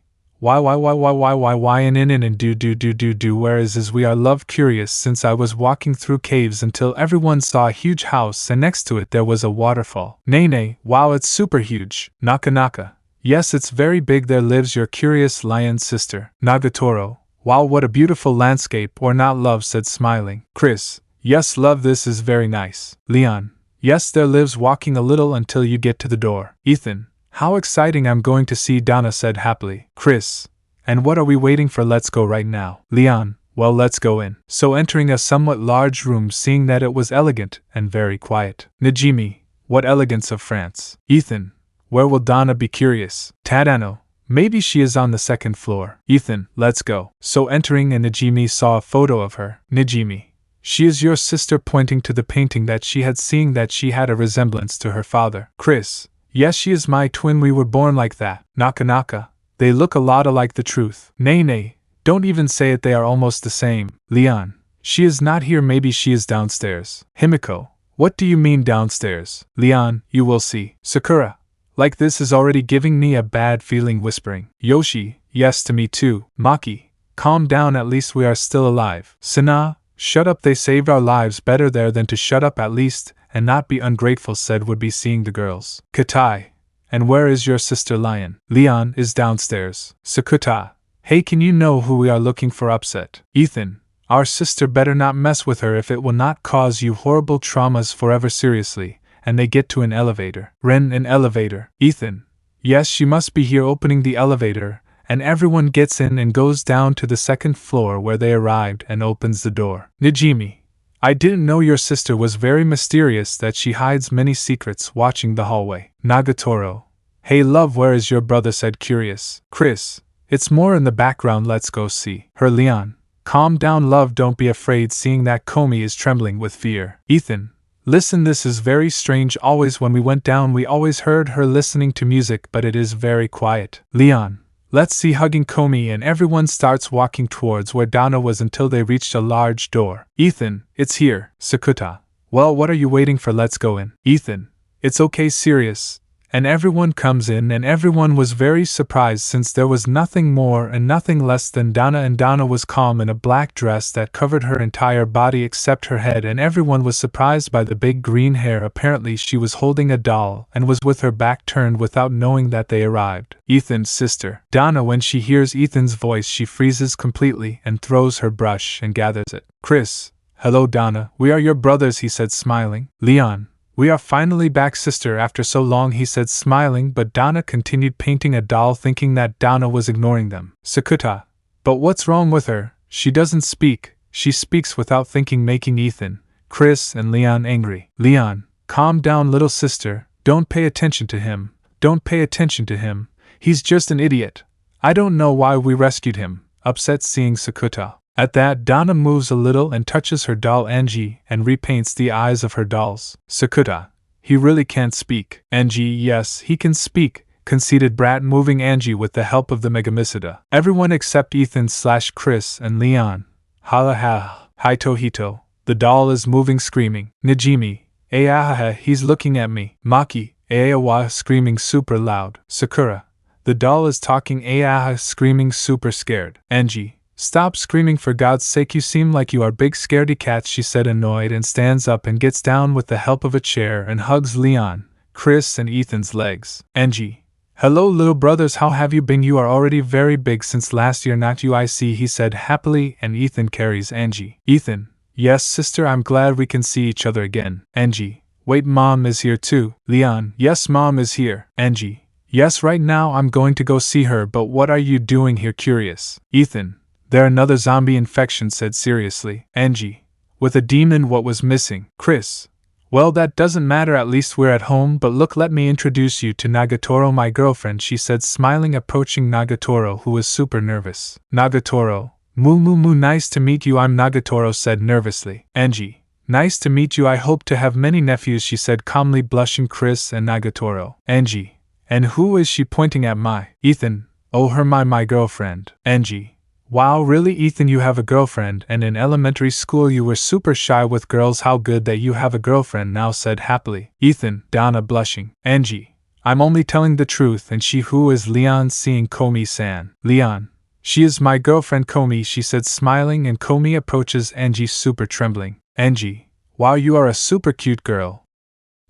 why, and do, where is we are love curious since I was walking through caves until everyone saw a huge house and next to it there was a waterfall. Nene, wow, it's super huge. Naka, yes, it's very big, there lives your curious lion sister. Nagatoro, wow, what a beautiful landscape, or not, love said, smiling. Chris, yes, love, this is very nice. Leon, yes, there lives, walking a little until you get to the door. Ethan, How exciting, I'm going to see Donna said happily. Chris. And what are we waiting for? Let's go right now. Leon. Well, let's go in. So entering a somewhat large room, seeing that it was elegant and very quiet. Najimi. What elegance of France. Ethan. Where will Donna be? Curious. Tadano. Maybe she is on the second floor. Ethan. Let's go. So entering, and Najimi saw a photo of her. Najimi. She is your sister, pointing to the painting that she had, seeing that she had a resemblance to her father. Chris. Yes, she is my twin, we were born like that. Naka naka. They look a lot alike. The truth. Nay nay. Don't even say it, they are almost the same. Leon. She is not here, maybe she is downstairs. Himiko. What do you mean downstairs? Leon. You will see. Sakura. Like this is already giving me a bad feeling. Whispering. Yoshi. Yes, to me too. Maki. Calm down, at least we are still alive. Sana. Shut up, they saved our lives. Better there than to shut up at least, and not be ungrateful, said would be seeing the girls. Katai. And where is your sister Lion? Leon is downstairs. Sakuta. Hey, can you know who we are looking for? Upset. Ethan. Our sister, better not mess with her if it will not cause you horrible traumas forever. Seriously. And they get to an elevator. Ren, an elevator. Ethan. Yes, she must be here. Opening the elevator, and everyone gets in and goes down to the second floor where they arrived, and opens the door. Najimi. I didn't know your sister was very mysterious, that she hides many secrets. Watching the hallway. Nagatoro. Hey love, where is your brother? Said curious. Chris. It's more in the background, let's go see her. Leon. Calm down love, don't be afraid, seeing that Komi is trembling with fear. Ethan. Listen, this is very strange. Always when we went down we always heard her listening to music, but it is very quiet. Leon. Let's see. Hugging Komi, and everyone starts walking towards where Donna was until they reached a large door. Ethan. It's here. Sakuta. Well, what are you waiting for? Let's go in. Ethan. It's okay, serious. And everyone comes in, and everyone was very surprised since there was nothing more and nothing less than Donna, and Donna was calm in a black dress that covered her entire body except her head, and everyone was surprised by the big green hair. Apparently she was holding a doll and was with her back turned without knowing that they arrived. Ethan's sister. Donna, when she hears Ethan's voice she freezes completely and throws her brush and gathers it. Chris. Hello Donna, we are your brothers, he said smiling. Leon. We are finally back, sister, after so long, he said smiling, but Donna continued painting a doll, thinking that Donna was ignoring them. Sakuta. But what's wrong with her? She doesn't speak. She speaks without thinking, making Ethan, Chris, and Leon angry. Leon. Calm down, little sister. Don't pay attention to him. Don't pay attention to him. He's just an idiot. I don't know why we rescued him. Upset seeing Sakuta. At that, Donna moves a little and touches her doll Angie and repaints the eyes of her dolls. Sakuta. He really can't speak. Angie. Yes, he can speak, conceded Brat, moving Angie with the help of the Megamissida. Everyone except Ethan/Chris and Leon. Hala ha. Hito hito. The doll is moving, screaming. Najimi. Ayaha, he's looking at me. Maki. Ayawa, screaming super loud. Sakura. The doll is talking. Ayaha, screaming super scared. Angie. Stop screaming, for God's sake, you seem like you are big scaredy cats, she said, annoyed, and stands up and gets down with the help of a chair and hugs Leon, Chris, and Ethan's legs. Angie. Hello little brothers, how have you been? You are already very big since last year, not you I see, he said happily, and Ethan carries Angie. Ethan. Yes sister, I'm glad we can see each other again. Angie. Wait, mom is here too. Leon. Yes, mom is here. Angie. Yes, right now I'm going to go see her, but what are you doing here? Curious. Ethan. There another zombie infection, said seriously. Angie. With a demon, what was missing? Chris. Well, that doesn't matter, at least we're at home, but look, let me introduce you to Nagatoro, my girlfriend, she said smiling, approaching Nagatoro, who was super nervous. Nagatoro. Moo, nice to meet you, I'm Nagatoro, said nervously. Angie. Nice to meet you, I hope to have many nephews, she said calmly, blushing. Chris and Nagatoro. Angie. And who is she, pointing at my Ethan? Oh, her, my girlfriend. Angie. Wow, really Ethan, you have a girlfriend, and in elementary school you were super shy with girls, how good that you have a girlfriend now, said happily. Ethan. Donna, blushing. Angie. I'm only telling the truth, and she who is Leon, seeing Komi-san. Leon. She is my girlfriend Komi, she said smiling, and Komi approaches Angie super trembling. Angie. Wow, you are a super cute girl.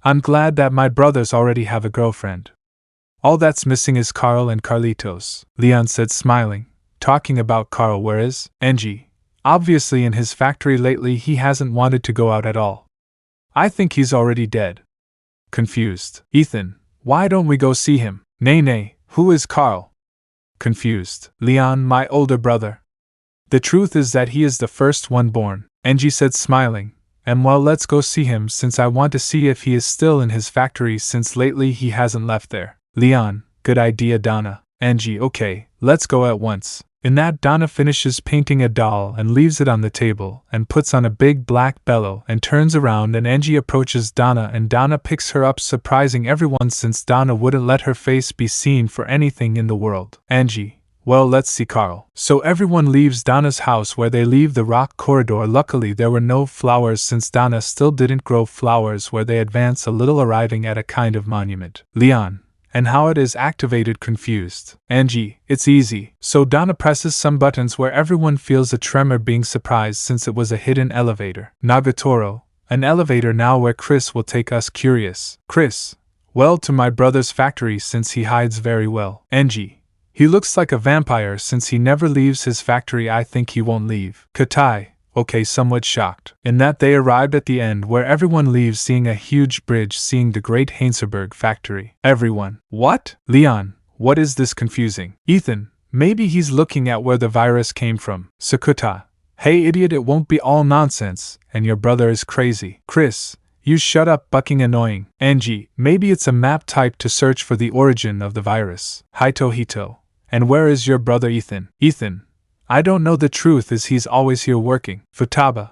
I'm glad that my brothers already have a girlfriend. All that's missing is Carl and Carlitos, Leon said smiling. Talking about Carl, where is Angie? Obviously in his factory lately, he hasn't wanted to go out at all. I think he's already dead. Confused. Ethan. Why don't we go see him? Nay, who is Carl? Confused. Leon, my older brother. The truth is that he is the first one born, Angie said smiling. And well, let's go see him since I want to see if he is still in his factory since lately he hasn't left there. Leon, good idea Donna. Angie, okay, let's go at once. In that, Donna finishes painting a doll and leaves it on the table and puts on a big black bellow and turns around, and Angie approaches Donna and Donna picks her up, surprising everyone since Donna wouldn't let her face be seen for anything in the world. Angie, well, let's see Carl. So everyone leaves Donna's house where they leave the rock corridor. Luckily there were no flowers since Donna still didn't grow flowers where they advance a little, arriving at a kind of monument. Leon, and how it is activated? Confused. Angie, it's easy. So Donna presses some buttons where everyone feels a tremor, being surprised since it was a hidden elevator. Nagatoro, an elevator now where Chris will take us. Curious. Chris, well, to my brother's factory since he hides very well. Angie, he looks like a vampire since he never leaves his factory. I think he won't leave. Katai, okay, somewhat shocked. In that, they arrived at the end where everyone leaves, seeing a huge bridge, seeing the great Heinzelberg factory. Everyone, what? Leon, what is this confusing? Ethan, maybe he's looking at where the virus came from. Sakuta, hey idiot, it won't be all nonsense, and your brother is crazy. Chris, you shut up bucking, annoying. Angie, maybe it's a map type to search for the origin of the virus. Hito, and where is your brother Ethan? Ethan, I don't know, the truth is he's always here working. Futaba,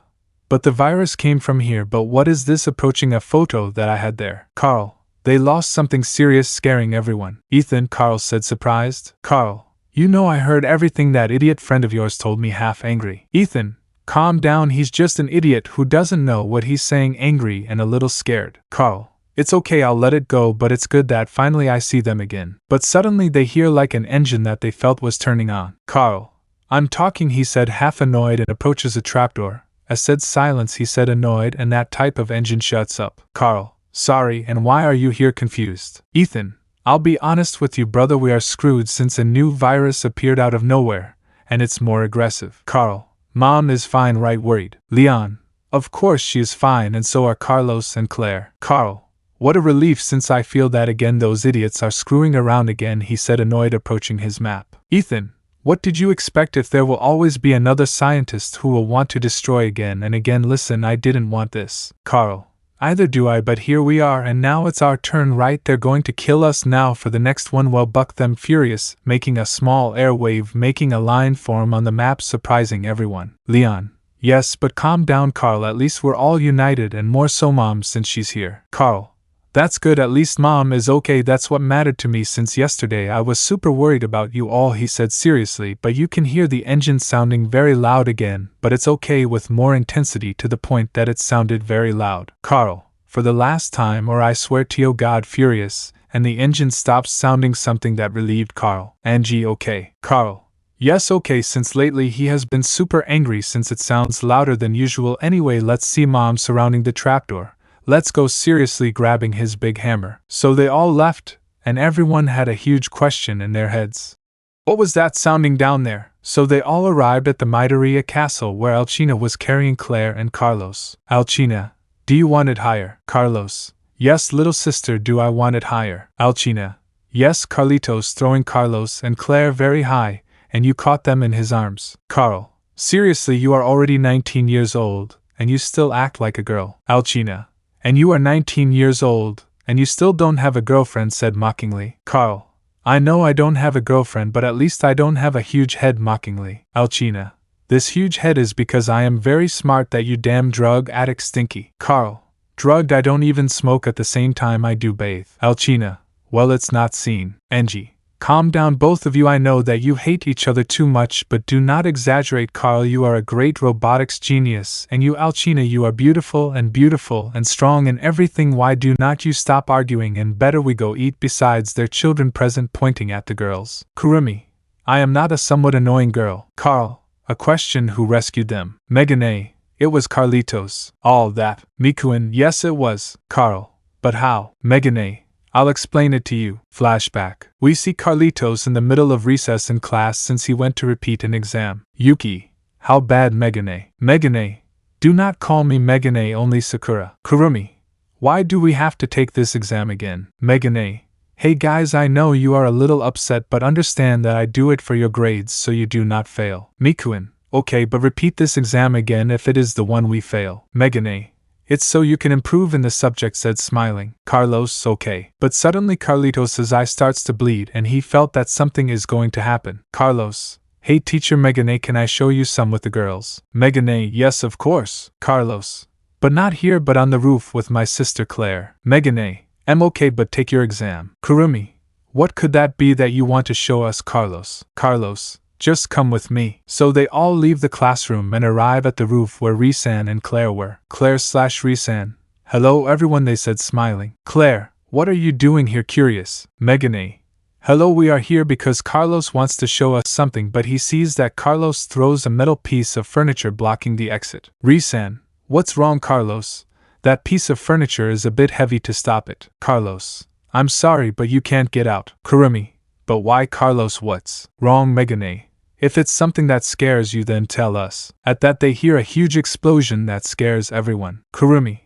but the virus came from here. But what is this? Approaching a photo that I had there. Carl, they lost something serious, scaring everyone. Ethan, Carl said, surprised. Carl, you know I heard everything that idiot friend of yours told me, half angry. Ethan, calm down, he's just an idiot who doesn't know what he's saying, angry and a little scared. Carl, it's okay, I'll let it go, but it's good that finally I see them again. But suddenly they hear like an engine that they felt was turning on. Carl, I'm talking, he said, half annoyed, and approaches a trapdoor. As said silence, he said, annoyed, and that type of engine shuts up. Carl, sorry, and why are you here? Confused. Ethan, I'll be honest with you brother, we are screwed since a new virus appeared out of nowhere, and it's more aggressive. Carl, Mom is fine, right? Worried. Leon, of course she is fine, and so are Carlos and Claire. Carl, what a relief since I feel that again those idiots are screwing around again, he said, annoyed, approaching his map. Ethan, what did you expect? If there will always be another scientist who will want to destroy again and again. Listen, I didn't want this. Carl, either do I, but here we are, and now it's our turn, right? They're going to kill us now for the next one. Well, buck them, furious, making a small air wave, making a line form on the map, surprising everyone. Leon, yes, but calm down Carl, at least we're all united, and more so Mom since she's here. Carl, that's good, at least Mom is okay, that's what mattered to me since yesterday. I was super worried about you all, he said seriously, but you can hear the engine sounding very loud again, but it's okay, with more intensity to the point that it sounded very loud. Carl, for the last time, or I swear to you, God, furious, and the engine stops sounding, something that relieved Carl. Angie, okay. Carl, yes, okay, since lately he has been super angry since it sounds louder than usual. Anyway, let's see. Mom surrounding the trapdoor. Let's go, seriously, grabbing his big hammer. So they all left, and everyone had a huge question in their heads. What was that sounding down there? So they all arrived at the Midoriya castle where Alcina was carrying Claire and Carlos. Alcina, do you want it higher? Carlos, yes, little sister, do I want it higher? Alcina, yes, Carlitos, throwing Carlos and Claire very high, and you caught them in his arms. Carl, seriously, you are already 19 years old, and you still act like a girl. Alcina, and you are 19 years old, and you still don't have a girlfriend, said mockingly. Carl, I know I don't have a girlfriend, but at least I don't have a huge head, mockingly. Alcina, this huge head is because I am very smart, that you damn drug addict stinky. Carl, drugged? I don't even smoke, at the same time I do bathe. Alcina, well, it's not seen. Angie, calm down both of you, I know that you hate each other too much, but do not exaggerate. Carl, you are a great robotics genius, and you, Alcina, you are beautiful and strong and everything. Why do not you stop arguing, and better we go eat? Besides, their children present, pointing at the girls. Kurumi, I am not a somewhat annoying girl. Carl, a question, who rescued them? Megane, it was Carlitos. All that. Mikuin, yes it was. Carl, but how? Megane, I'll explain it to you. Flashback. We see Carlitos in the middle of recess in class since he went to repeat an exam. Yuki, how bad? Megane, Megane, do not call me Megane, only Sakura. Kurumi, why do we have to take this exam again? Megane, Hey guys, I know you are a little upset, but understand that I do it for your grades so you do not fail. Mikuin, okay, but repeat this exam again if it is the one we fail. Megane, it's so you can improve in the subject, said smiling. Carlos, okay. But suddenly Carlitos' eye starts to bleed and he felt that something is going to happen. Carlos, hey teacher Megane, can I show you some with the girls? Megane, yes of course. Carlos, but not here but on the roof with my sister Claire. Megane, I'm okay but take your exam. Kurumi, what could that be that you want to show us? Carlos, just come with me. So they all leave the classroom and arrive at the roof where Risan and Claire were. Claire/Risan. Hello everyone, they said smiling. Claire, what are you doing here? Curious. Megane. Hello, we are here because Carlos wants to show us something, but he sees that Carlos throws a metal piece of furniture blocking the exit. Risan. What's wrong, Carlos? That piece of furniture is a bit heavy to stop it. Carlos. I'm sorry, but you can't get out. Kurumi. But why, Carlos? What's wrong? Megane. If it's something that scares you, then tell us. At that they hear a huge explosion that scares everyone. Kurumi.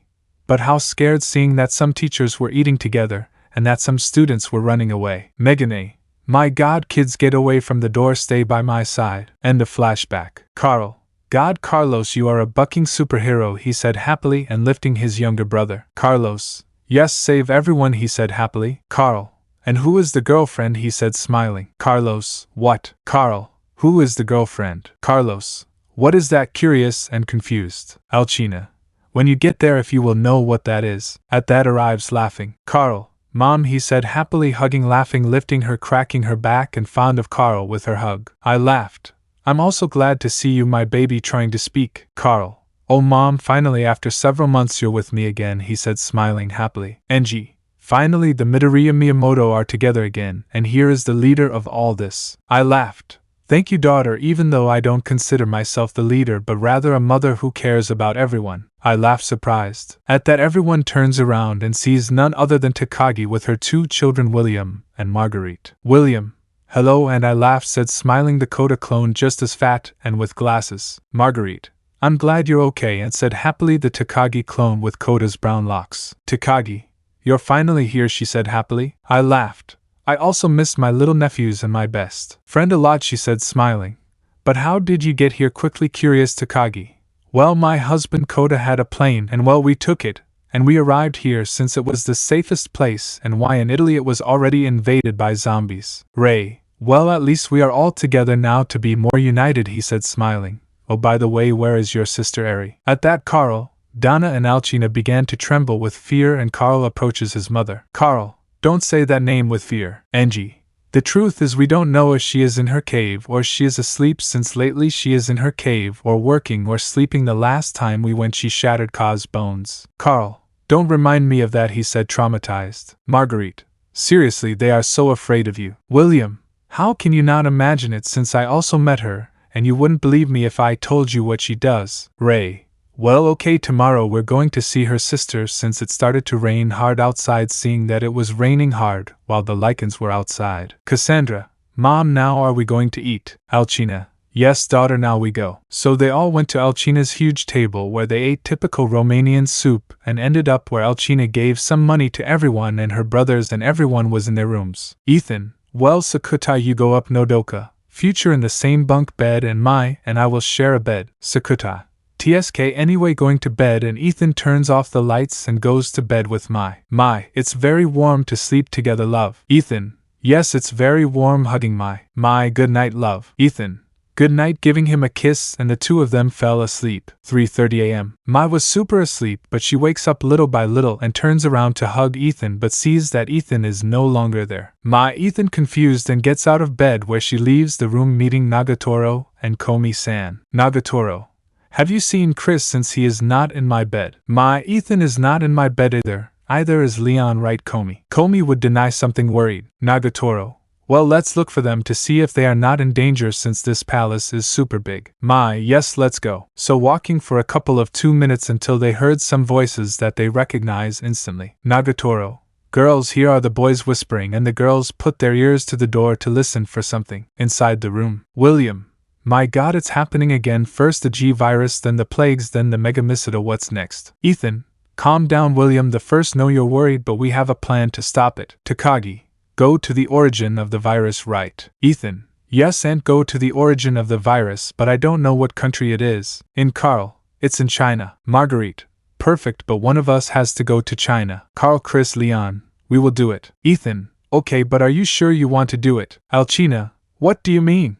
But how scared, seeing that some teachers were eating together, and that some students were running away. Megane. My god, kids, get away from the door, stay by my side. End of flashback. Carl. God, Carlos, you are a bucking superhero, he said happily and lifting his younger brother. Carlos. Yes, save everyone, he said happily. Carl. And who is the girlfriend? He said smiling. Carlos. What? Carl. Who is the girlfriend? Carlos. What is that? Curious and confused. Alcina. When you get there, if you will know what that is. At that arrives laughing. Carl. Mom, he said happily, hugging, laughing, lifting her, cracking her back, and fond of Carl with her hug. I laughed. I'm also glad to see you, my baby, trying to speak. Carl. Oh Mom, finally after several months you're with me again, he said smiling happily. Enji. Finally the Midoriya Miyamoto are together again, and here is the leader of all this. I laughed. Thank you, daughter, even though I don't consider myself the leader but rather a mother who cares about everyone. I laughed surprised. At that everyone turns around and sees none other than Takagi with her two children William and Marguerite. William. Hello, and I laughed, said smiling the Kota clone just as fat and with glasses. Marguerite. I'm glad you're okay, and said happily the Takagi clone with Kota's brown locks. Takagi. You're finally here, she said happily. I laughed. I also missed my little nephews and my best friend a lot, she said smiling. But how did you get here quickly? Curious Takagi. Well, my husband Kota had a plane and well, we took it, and we arrived here since it was the safest place, and why in Italy it was already invaded by zombies. Ray. Well, at least we are all together now to be more united, he said smiling. Oh, by the way, where is your sister Eri? At that Carl, Donna and Alcina began to tremble with fear, and Carl approaches his mother. Carl. Don't say that name with fear. Angie. The truth is we don't know if she is in her cave or she is asleep, since lately she is in her cave or working or sleeping. The last time we went she shattered Ka's bones. Carl. Don't remind me of that, he said traumatized. Marguerite. Seriously, they are so afraid of you. William. How can you not imagine it, since I also met her, and you wouldn't believe me if I told you what she does. Ray. Well, okay, tomorrow we're going to see her sister since it started to rain hard outside, seeing that it was raining hard while the lichens were outside. Cassandra. Mom, now are we going to eat? Alcina. Yes, daughter, now we go. So they all went to Alcina's huge table where they ate typical Romanian soup and ended up where Alcina gave some money to everyone and her brothers, and everyone was in their rooms. Ethan. Well, Sakuta, you go up Nodoka. Future in the same bunk bed, and I will share a bed. Sakuta. TSK anyway, going to bed, and Ethan turns off the lights and goes to bed with Mai. It's very warm to sleep together, love. Ethan. Yes, it's very warm, hugging Mai. Good night, love. Ethan. Good night, giving him a kiss, and the two of them fell asleep. 3:30 a.m. Mai was super asleep, but she wakes up little by little and turns around to hug Ethan, but sees that Ethan is no longer there. Ethan confused and gets out of bed, where she leaves the room meeting Nagatoro and Komi-san. Nagatoro. Have you seen Chris, since he is not in my bed? Ethan is not in my bed either is Leon, right? Komi would deny something, worried. Nagatoro. Well, let's look for them to see if they are not in danger, since this palace is super big. Yes, let's go. So walking for a couple of 2 minutes until they heard some voices that they recognize instantly. Nagatoro. Girls, here are the boys whispering, and the girls put their ears to the door to listen for something inside the room. William. My god, it's happening again. First the G-virus, then the plagues, then the Megamyceta. What's next? Ethan. Calm down, William. The first, know you're worried, but we have a plan to stop it. Takagi. Go to the origin of the virus, right? Ethan. Yes, and go to the origin of the virus, but I don't know what country it is. In Carl. It's in China. Marguerite. Perfect, but one of us has to go to China. Carl, Chris, Leon. We will do it. Ethan. Okay, but are you sure you want to do it? Alchina. What do you mean?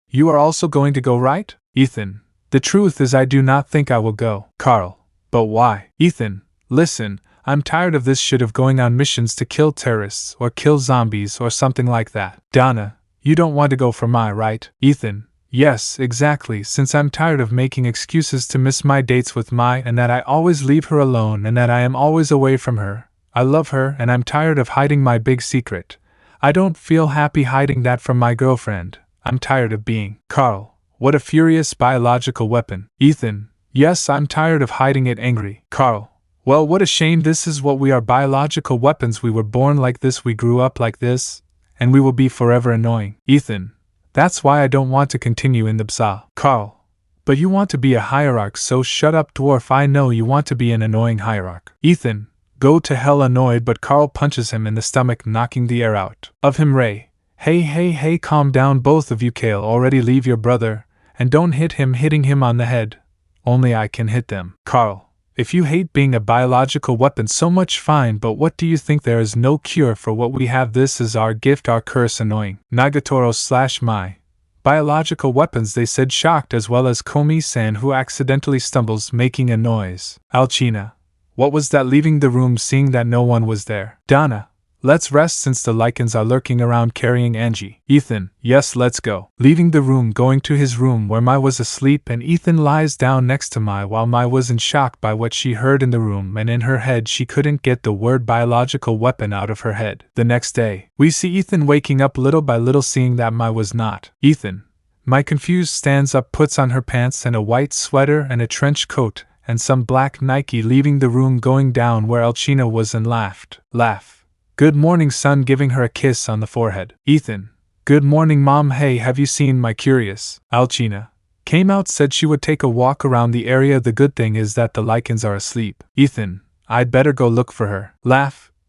You are also going to go, right? Ethan. The truth is I do not think I will go. Carl. But why? Ethan. Listen, I'm tired of this shit of going on missions to kill terrorists or kill zombies or something like that. Donna. You don't want to go for my, right? Ethan. Yes, exactly, since I'm tired of making excuses to miss my dates with Mai and that I always leave her alone and that I am always away from her. I love her and I'm tired of hiding my big secret. I don't feel happy hiding that from my girlfriend. I'm tired of being. Carl. What a furious biological weapon. Ethan. Yes, I'm tired of hiding it. Angry. Carl. Well, what a shame. This is what we are, biological weapons. We were born like this, we grew up like this, and we will be forever annoying. Ethan. That's why I don't want to continue in the BSA. Carl. But you want to be a hierarch, so shut up, dwarf. I know you want to be an annoying hierarch. Ethan. Go to hell, annoyed, but Carl punches him in the stomach, knocking the air out of him. Ray. Hey, calm down both of you. Kale, already leave your brother, and don't hit him. Hitting him on the head. Only I can hit them. Carl. If you hate being a biological weapon so much, fine, but what do you think? There is no cure for what we have. This is our gift, our curse. Annoying. Nagatoro/Mai. Biological weapons, they said, shocked, as well as Komi-san, who accidentally stumbles, making a noise. Alchina. What was that? Leaving the room, seeing that no one was there. Donna. Let's rest since the lichens are lurking around, carrying Angie. Ethan. Yes, let's go. Leaving the room, going to his room where Mai was asleep, and Ethan lies down next to Mai while Mai was in shock by what she heard in the room, and in her head she couldn't get the word biological weapon out of her head. The next day, we see Ethan waking up little by little, seeing that Mai was not. Ethan. Mai, confused, stands up, puts on her pants and a white sweater and a trench coat and some black Nike, leaving the room, going down where Alchina was, and laughed. Good morning, son, giving her a kiss on the forehead. Ethan. Good morning, Mom. Hey, have you seen my Curious? Alchina. Came out, said she would take a walk around the area. The good thing is that the lichens are asleep. Ethan. I'd better go look for her.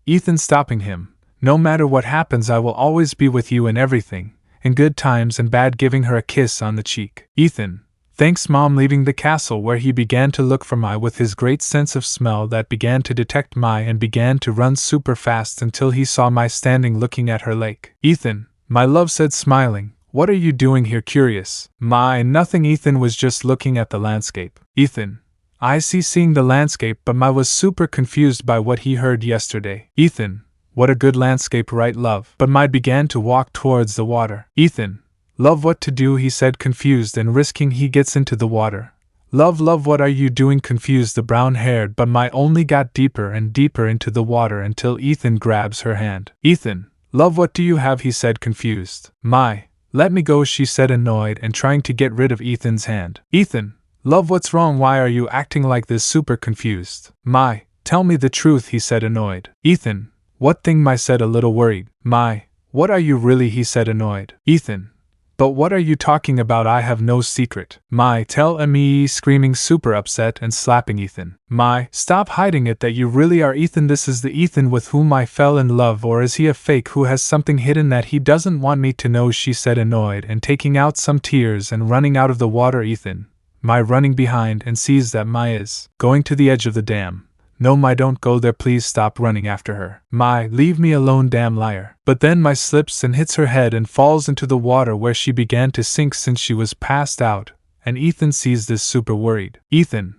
Ethan, stopping him. No matter what happens, I will always be with you in everything, in good times and bad, giving her a kiss on the cheek. Ethan. Thanks, Mom, leaving the castle where he began to look for Mai with his great sense of smell that began to detect Mai and began to run super fast until he saw Mai standing looking at her lake. Ethan. My love, said, smiling. What are you doing here? Curious. Mai. Nothing. Ethan was just looking at the landscape. Ethan. I see, seeing the landscape, but Mai was super confused by what he heard yesterday. Ethan. What a good landscape, right, love? But Mai began to walk towards the water. Ethan. Love, what to do? He said, confused and risking he gets into the water. Love, what are you doing? Confused, the brown-haired, but Mai only got deeper and deeper into the water until Ethan grabs her hand. Ethan. Love, what do you have? He said, confused. Mai. Let me go, she said, annoyed and trying to get rid of Ethan's hand. Ethan. Love, what's wrong? Why are you acting like this? Super confused. Mai. Tell me the truth, he said, annoyed. Ethan. What thing? Mai said, a little worried. Mai. What are you really? He said, annoyed. Ethan. But what are you talking about? I have no secret. Mai. Tell me, screaming, super upset and slapping Ethan. Mai. Stop hiding it that you really are Ethan. This is the Ethan with whom I fell in love, or is he a fake who has something hidden that he doesn't want me to know? She said, annoyed and taking out some tears and running out of the water. Ethan. Mai running behind and sees that Mai is going to the edge of the dam. No, Mai, don't go there, please stop running after her. Mai. Leave me alone, damn liar. But then Mai slips and hits her head and falls into the water, where she began to sink since she was passed out, and Ethan sees this, super worried. Ethan.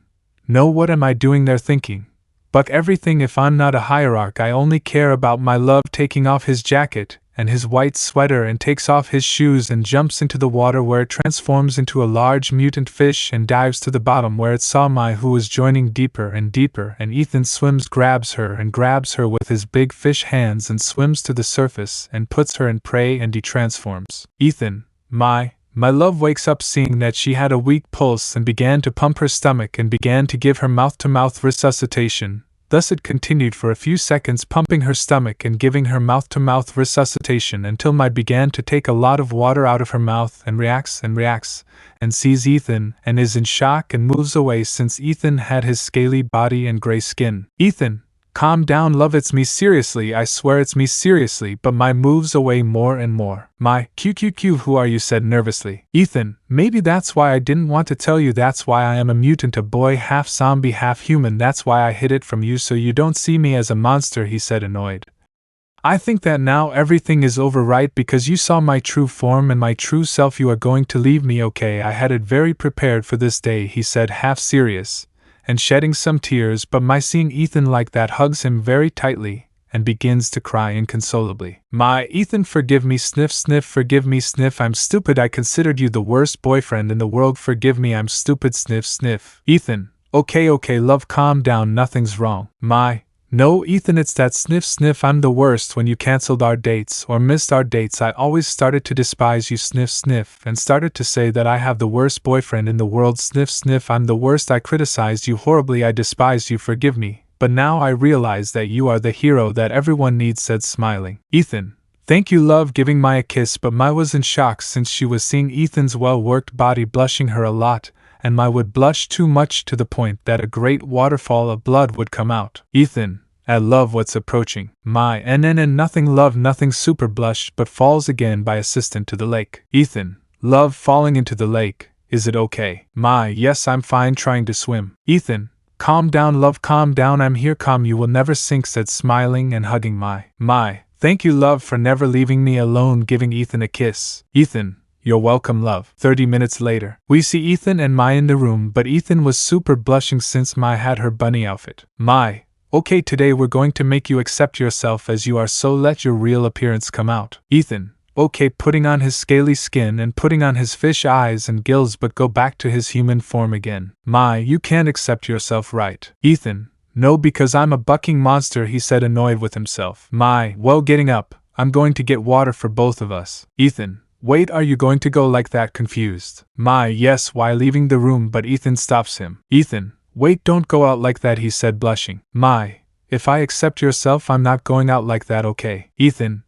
No, what am I doing there? Thinking. Buck everything. If I'm not a hierarch, I only care about my love. Taking off his jacket and his white sweater and takes off his shoes and jumps into the water, where it transforms into a large mutant fish and dives to the bottom, where it saw Mai, who was joining deeper and deeper, and Ethan swims, grabs her with his big fish hands and swims to the surface and puts her in prey and detransforms. Ethan. My love wakes up seeing that she had a weak pulse and began to pump her stomach and began to give her mouth-to-mouth resuscitation. Thus it continued for a few seconds, pumping her stomach and giving her mouth-to-mouth resuscitation until Mai began to take a lot of water out of her mouth and reacts and sees Ethan and is in shock and moves away since Ethan had his scaly body and gray skin. Ethan. calm down love, it's me seriously, I swear it's me seriously, but my moves away more and more. My, QQQ, who are you, said nervously. Ethan, maybe that's why I didn't want to tell you, that's why I am a mutant, a boy half zombie half human, that's why I hid it from you so you don't see me as a monster, he said annoyed. I think that now everything is over, right, because you saw my true form and my true self. You are going to leave me, okay? I had it very prepared for this day, he said, half serious, and shedding some tears, but my seeing Ethan like that hugs him very tightly, and begins to cry inconsolably. My, Ethan, forgive me, sniff sniff, forgive me, sniff, I'm stupid, I considered you the worst boyfriend in the world, forgive me, I'm stupid, sniff sniff. Ethan, okay love, calm down, nothing's wrong. My, no, Ethan, it's that sniff sniff, I'm the worst. When you cancelled our dates or missed our dates, I always started to despise you, sniff sniff, and started to say that I have the worst boyfriend in the world, sniff sniff, I'm the worst. I criticized you horribly, I despised you, forgive me, but now I realize that you are the hero that everyone needs, said smiling. Ethan, thank you love, giving Mai a kiss, but Mai was in shock since she was seeing Ethan's well-worked body blushing her a lot, and Mai would blush too much to the point that a great waterfall of blood would come out. Ethan, at love, what's approaching? Mai, and nothing love, nothing, super blushed but falls again by assistant to the lake. Ethan, love, falling into the lake, is it okay? Mai, yes, I'm fine, trying to swim. Ethan, calm down love, calm down, I'm here, calm, you will never sink, said smiling and hugging Mai. Mai, thank you love for never leaving me alone, giving Ethan a kiss. Ethan, you're welcome love. 30 minutes later, we see Ethan and Mai in the room, but Ethan was super blushing since Mai had her bunny outfit. Mai, okay, today we're going to make you accept yourself as you are, so let your real appearance come out. Ethan, okay, putting on his scaly skin and putting on his fish eyes and gills, but go back to his human form again. Mai, you can't accept yourself, right? Ethan, no, because I'm a bucking monster, he said annoyed with himself. Mai, well, getting up, I'm going to get water for both of us. Ethan, wait, are you going to go like that, confused? Mai, yes, why, leaving the room, but Ethan stops him. Ethan, wait, don't go out like that, he said blushing. Mai, if I accept yourself, I'm not going out like that, okay? Ethan,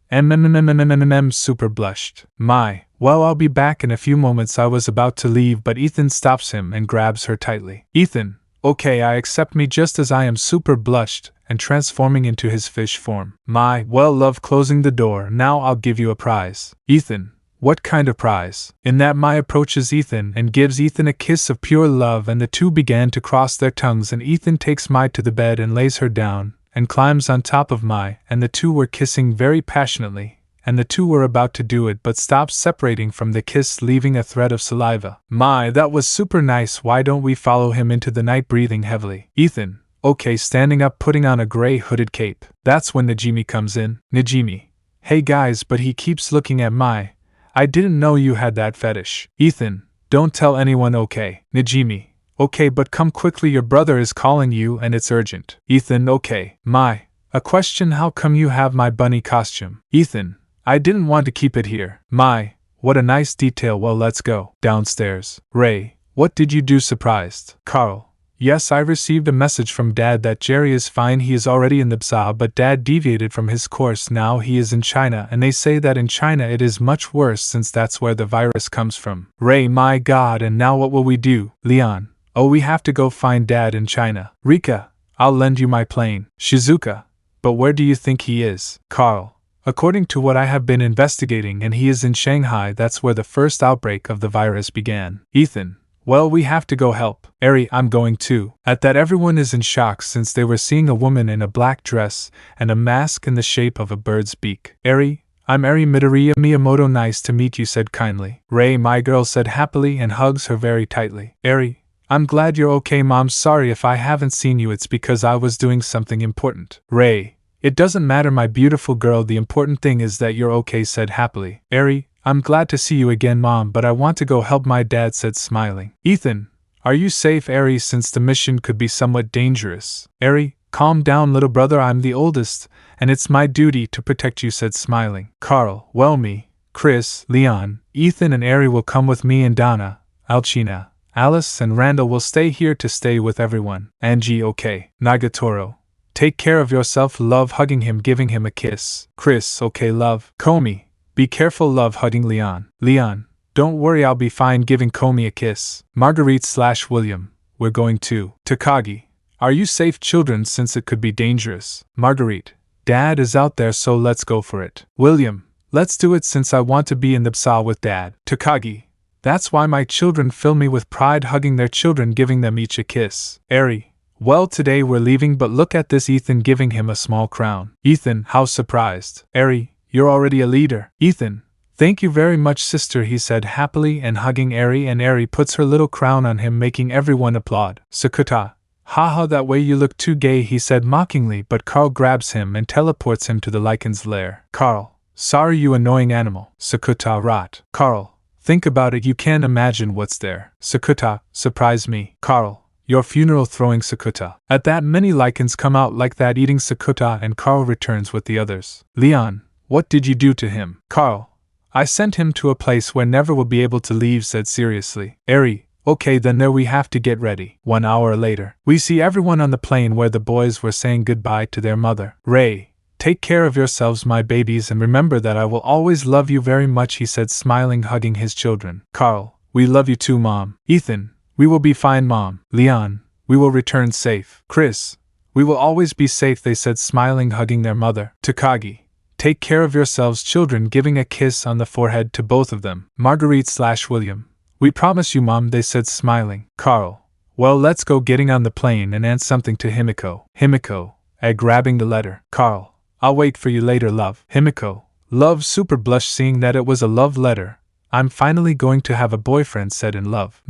super blushed. Mai, well, I'll be back in a few moments, I was about to leave, but Ethan stops him and grabs her tightly. Ethan, okay, I accept me just as I am, super blushed, and transforming into his fish form. Mai, well love, closing the door, now I'll give you a prize. Ethan, what kind of prize? In that, Mai approaches Ethan and gives Ethan a kiss of pure love, and the two began to cross their tongues, and Ethan takes Mai to the bed and lays her down, and climbs on top of Mai, and the two were kissing very passionately, and the two were about to do it but stopped, separating from the kiss, leaving a thread of saliva. Mai, that was super nice, why don't we follow him into the night, breathing heavily. Ethan, okay, standing up, putting on a gray hooded cape. That's when Najimi comes in. Najimi, hey guys, but he keeps looking at Mai. I didn't know you had that fetish. Ethan, don't tell anyone, okay? Najimi, okay, but come quickly, your brother is calling you and it's urgent. Ethan, okay. Mai, a question, how come you have my bunny costume? Ethan, I didn't want to keep it here. Mai, what a nice detail, well, let's go. Downstairs. Ray, what did you do, surprised? Carl, yes, I received a message from Dad that Jerry is fine, he is already in the BSA, but Dad deviated from his course, now he is in China, and they say that in China it is much worse since that's where the virus comes from. Ray, my god, and now what will we do? Leon, oh, we have to go find Dad in China. Rika, I'll lend you my plane. Shizuka, but where do you think he is? Carl, according to what I have been investigating, and he is in Shanghai, that's where the first outbreak of the virus began. Ethan, well, we have to go help. Eri, I'm going too. At that, everyone is in shock since they were seeing a woman in a black dress and a mask in the shape of a bird's beak. Eri, I'm Eri Midoriya Miyamoto, nice to meet you, said kindly. Ray, my girl, said happily and hugs her very tightly. Eri, I'm glad you're okay, Mom, sorry if I haven't seen you, it's because I was doing something important. Ray, it doesn't matter, my beautiful girl, the important thing is that you're okay, said happily. Eri, I'm glad to see you again, Mom, but I want to go help my dad, said smiling. Ethan, are you safe, Eri, since the mission could be somewhat dangerous? Eri, calm down, little brother, I'm the oldest, and it's my duty to protect you, said smiling. Carl, well, me, Chris, Leon, Ethan and Eri will come with me, and Donna, Alcina, Alice and Randall will stay here to stay with everyone. Angie, okay. Nagatoro, take care of yourself, love, hugging him, giving him a kiss. Chris, okay, love. Komi, be careful, love, hugging Leon. Leon, don't worry, I'll be fine, giving Komi a kiss. Marguerite / William, we're going to. Takagi, Are you safe, children, since it could be dangerous? Marguerite. Dad is out there, so let's go for it. William. Let's do it since I want to be in the psa with Dad. Takagi. That's why my children fill me with pride, hugging their children, giving them each a kiss. Eri. Well, today we're leaving, but look at this, Ethan giving him a small crown. Ethan, how surprised. Eri, you're already a leader. Ethan. Thank you very much, sister, he said happily and hugging Eri, and Eri puts her little crown on him, making everyone applaud. Sakuta. Haha, that way you look too gay, he said mockingly, but Carl grabs him and teleports him to the Lycan's lair. Carl. Sorry, you annoying animal. Sakuta. Rot. Carl. Think about it, you can't imagine what's there. Sakuta. Surprise me. Carl. Your funeral, throwing Sakuta. At that, many Lycans come out like that, eating Sakuta, and Carl returns with the others. Leon. What did you do to him? Carl. I sent him to a place where never will be able to leave, said seriously. Eri. Okay, then there we have to get ready. 1 hour later, we see everyone on the plane where the boys were saying goodbye to their mother. Ray. Take care of yourselves, my babies, and remember that I will always love you very much, he said, smiling, hugging his children. Carl. We love you too, Mom. Ethan. We will be fine, Mom. Leon. We will return safe. Chris. We will always be safe, they said, smiling, hugging their mother. Takagi. Take care of yourselves, children, giving a kiss on the forehead to both of them. Marguerite/William. We promise you, Mom, they said, smiling. Carl. Well, let's go, getting on the plane and hand something to Himiko. Himiko. Grabbing the letter. Carl. I'll wait for you later, love. Himiko. Love, super blush, seeing that it was a love letter. I'm finally going to have a boyfriend, said in love.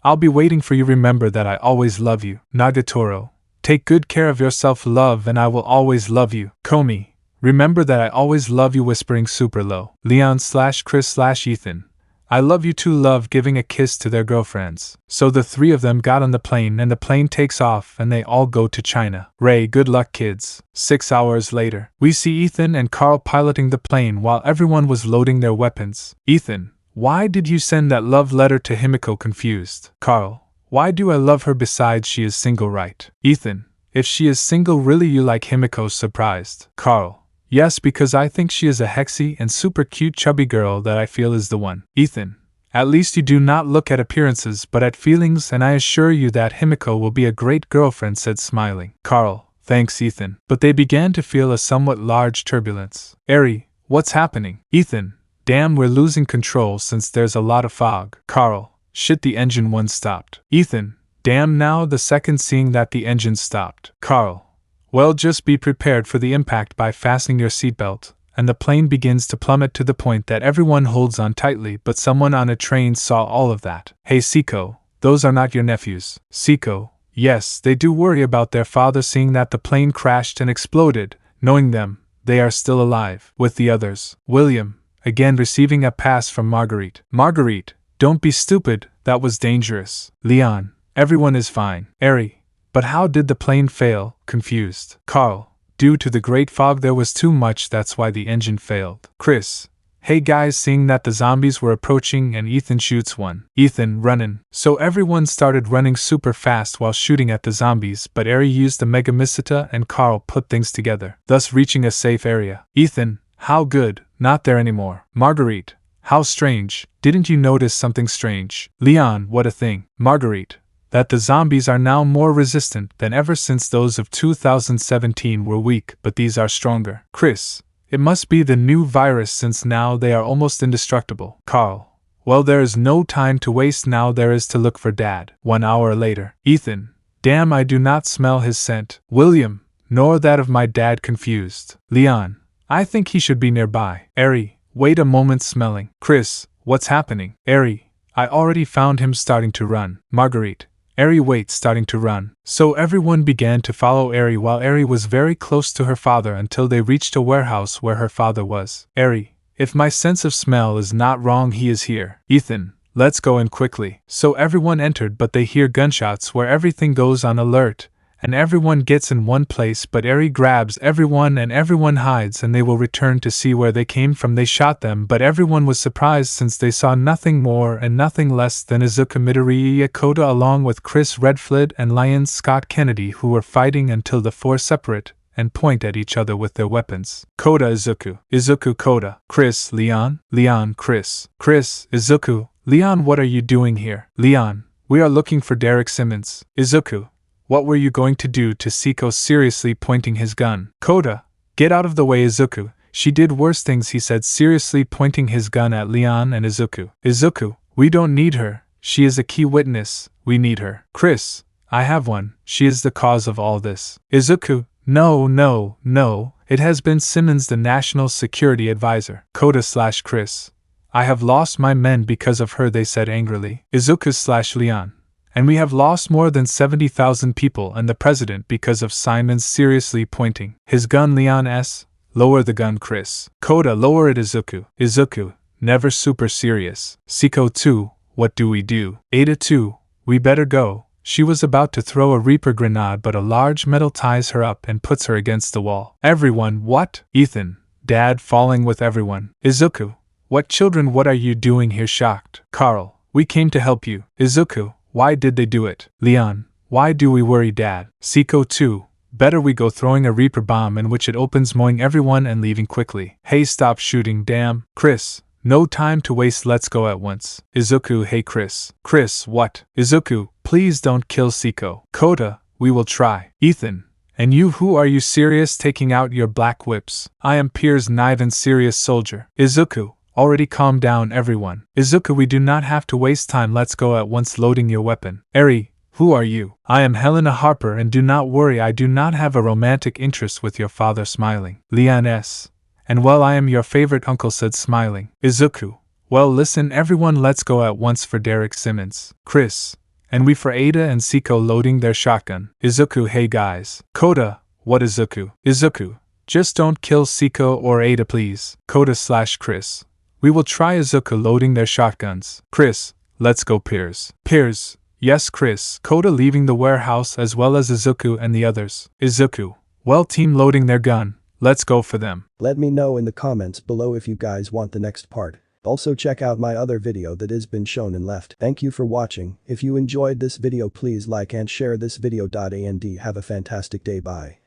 I'll be waiting for you, remember that I always love you. Nagatoro. Take good care of yourself, love, and I will always love you. Komi. Remember that I always love you, whispering super low. Leon/Chris/Ethan. I love you too, love, giving a kiss to their girlfriends. So the three of them got on the plane, and the plane takes off, and they all go to China. Ray, good luck, kids. 6 hours later, we see Ethan and Carl piloting the plane while everyone was loading their weapons. Ethan. Why did you send that love letter to Himiko? Confused. Carl. Why do I love her besides she is single, right? Ethan. If she is single, really you like Himiko? Surprised. Carl. Yes, because I think she is a hexy and super cute chubby girl that I feel is the one. Ethan. At least you do not look at appearances but at feelings, and I assure you that Himiko will be a great girlfriend, said smiling. Carl. Thanks, Ethan. But they began to feel a somewhat large turbulence. Eri. What's happening? Ethan. Damn, we're losing control since there's a lot of fog. Carl. Shit, the engine one stopped. Ethan. Damn, now the second, seeing that the engine stopped. Carl. Well, just be prepared for the impact by fastening your seatbelt, and the plane begins to plummet to the point that everyone holds on tightly, but someone on a train saw all of that. Hey Seiko, those are not your nephews. Seiko. Yes, they do worry about their father, seeing that the plane crashed and exploded. Knowing them, they are still alive. With the others. William. Again receiving a pass from Marguerite. Marguerite. Don't be stupid, that was dangerous. Leon. Everyone is fine. Eri. But how did the plane fail? Confused. Carl. Due to the great fog, there was too much, that's why the engine failed. Chris. Hey guys, seeing that the zombies were approaching and Ethan shoots one. Ethan, runnin'. So everyone started running super fast while shooting at the zombies, but Eri used the Mega Misita and Carl put things together, thus reaching a safe area. Ethan. How good, not there anymore. Marguerite. How strange, didn't you notice something strange? Leon, what a thing. Marguerite. That the zombies are now more resistant than ever, since those of 2017 were weak, but these are stronger. Chris. It must be the new virus, since now they are almost indestructible. Carl. Well, there is no time to waste now, there is to look for Dad. 1 hour later. Ethan. Damn, I do not smell his scent. William. Nor that of my dad. Confused. Leon. I think he should be nearby. Eri. Wait a moment, smelling. Chris. What's happening? Eri. I already found him, starting to run. Marguerite. Eri, wait, starting to run. So everyone began to follow Eri while Eri was very close to her father until they reached a warehouse where her father was. Eri. If my sense of smell is not wrong, he is here. Ethan. Let's go in quickly. So everyone entered, but they hear gunshots where everything goes on alert, and everyone gets in one place, but Eri grabs everyone and everyone hides, and they will return to see where they came from. They shot them, but everyone was surprised since they saw nothing more and nothing less than Izuku Midoriya Koda along with Chris Redfield and Lion Scott Kennedy, who were fighting until the four separate and point at each other with their weapons. Koda, Izuku. Izuku, Koda. Chris, Leon. Leon, Chris. Chris, Izuku. Leon, what are you doing here? Leon. We are looking for Derek Simmons. Izuku. what were you going to do to Seiko, seriously pointing his gun? Kota, get out of the way, Izuku. She did worse things, he said, seriously pointing his gun at Leon and Izuku. Izuku, we don't need her. She is a key witness. We need her. Chris, I have one. She is the cause of all this. Izuku, no. It has been Simmons, the National Security Advisor. Kota/Chris, I have lost my men because of her, they said angrily. Izuku/Leon, and we have lost more than 70,000 people and the president because of Simon's, seriously pointing his gun. Leon S. Lower the gun, Chris. Kota, lower it, Izuku. Izuku, never super serious. Seiko 2, what do we do? Ada 2, we better go. She was about to throw a Reaper grenade, but a large metal ties her up and puts her against the wall. Everyone, what? Ethan, Dad falling with everyone. Izuku, what children, what are you doing here? Shocked. Carl, we came to help you. Izuku, why did they do it? Leon, why do we worry, Dad? Seiko 2, better we go throwing a Reaper bomb in which it opens, mowing everyone and leaving quickly. Hey, stop shooting, damn. Chris, no time to waste, let's go at once. Izuku, hey Chris. Chris, what? Izuku, please don't kill Seiko. Kota, we will try. Ethan, and you, who are you? Serious, taking out your black whips. I am Piers Niven, serious soldier. Izuku, already calm down everyone. Izuku, we do not have to waste time, let's go at once, loading your weapon. Eri, who are you? I am Helena Harper, and do not worry, I do not have a romantic interest with your father, smiling. Leon S. And well, I am your favorite uncle, said smiling. Izuku, well, listen everyone, let's go at once for Derek Simmons. Chris, and we for Ada and Seiko, loading their shotgun. Izuku, hey guys. Kota, what? Izuku? Izuku, just don't kill Seiko or Ada, please. Kota/Chris, we will try. Izuku, loading their shotguns. Chris, let's go. Piers, yes Chris. Kota, leaving the warehouse as well as Izuku and the others. Izuku, well, team, loading their gun. Let's go for them. Let me know in the comments below if you guys want the next part. Also check out my other video that has been shown and left. Thank you for watching. If you enjoyed this video, please like and share this video. And have a fantastic day. Bye.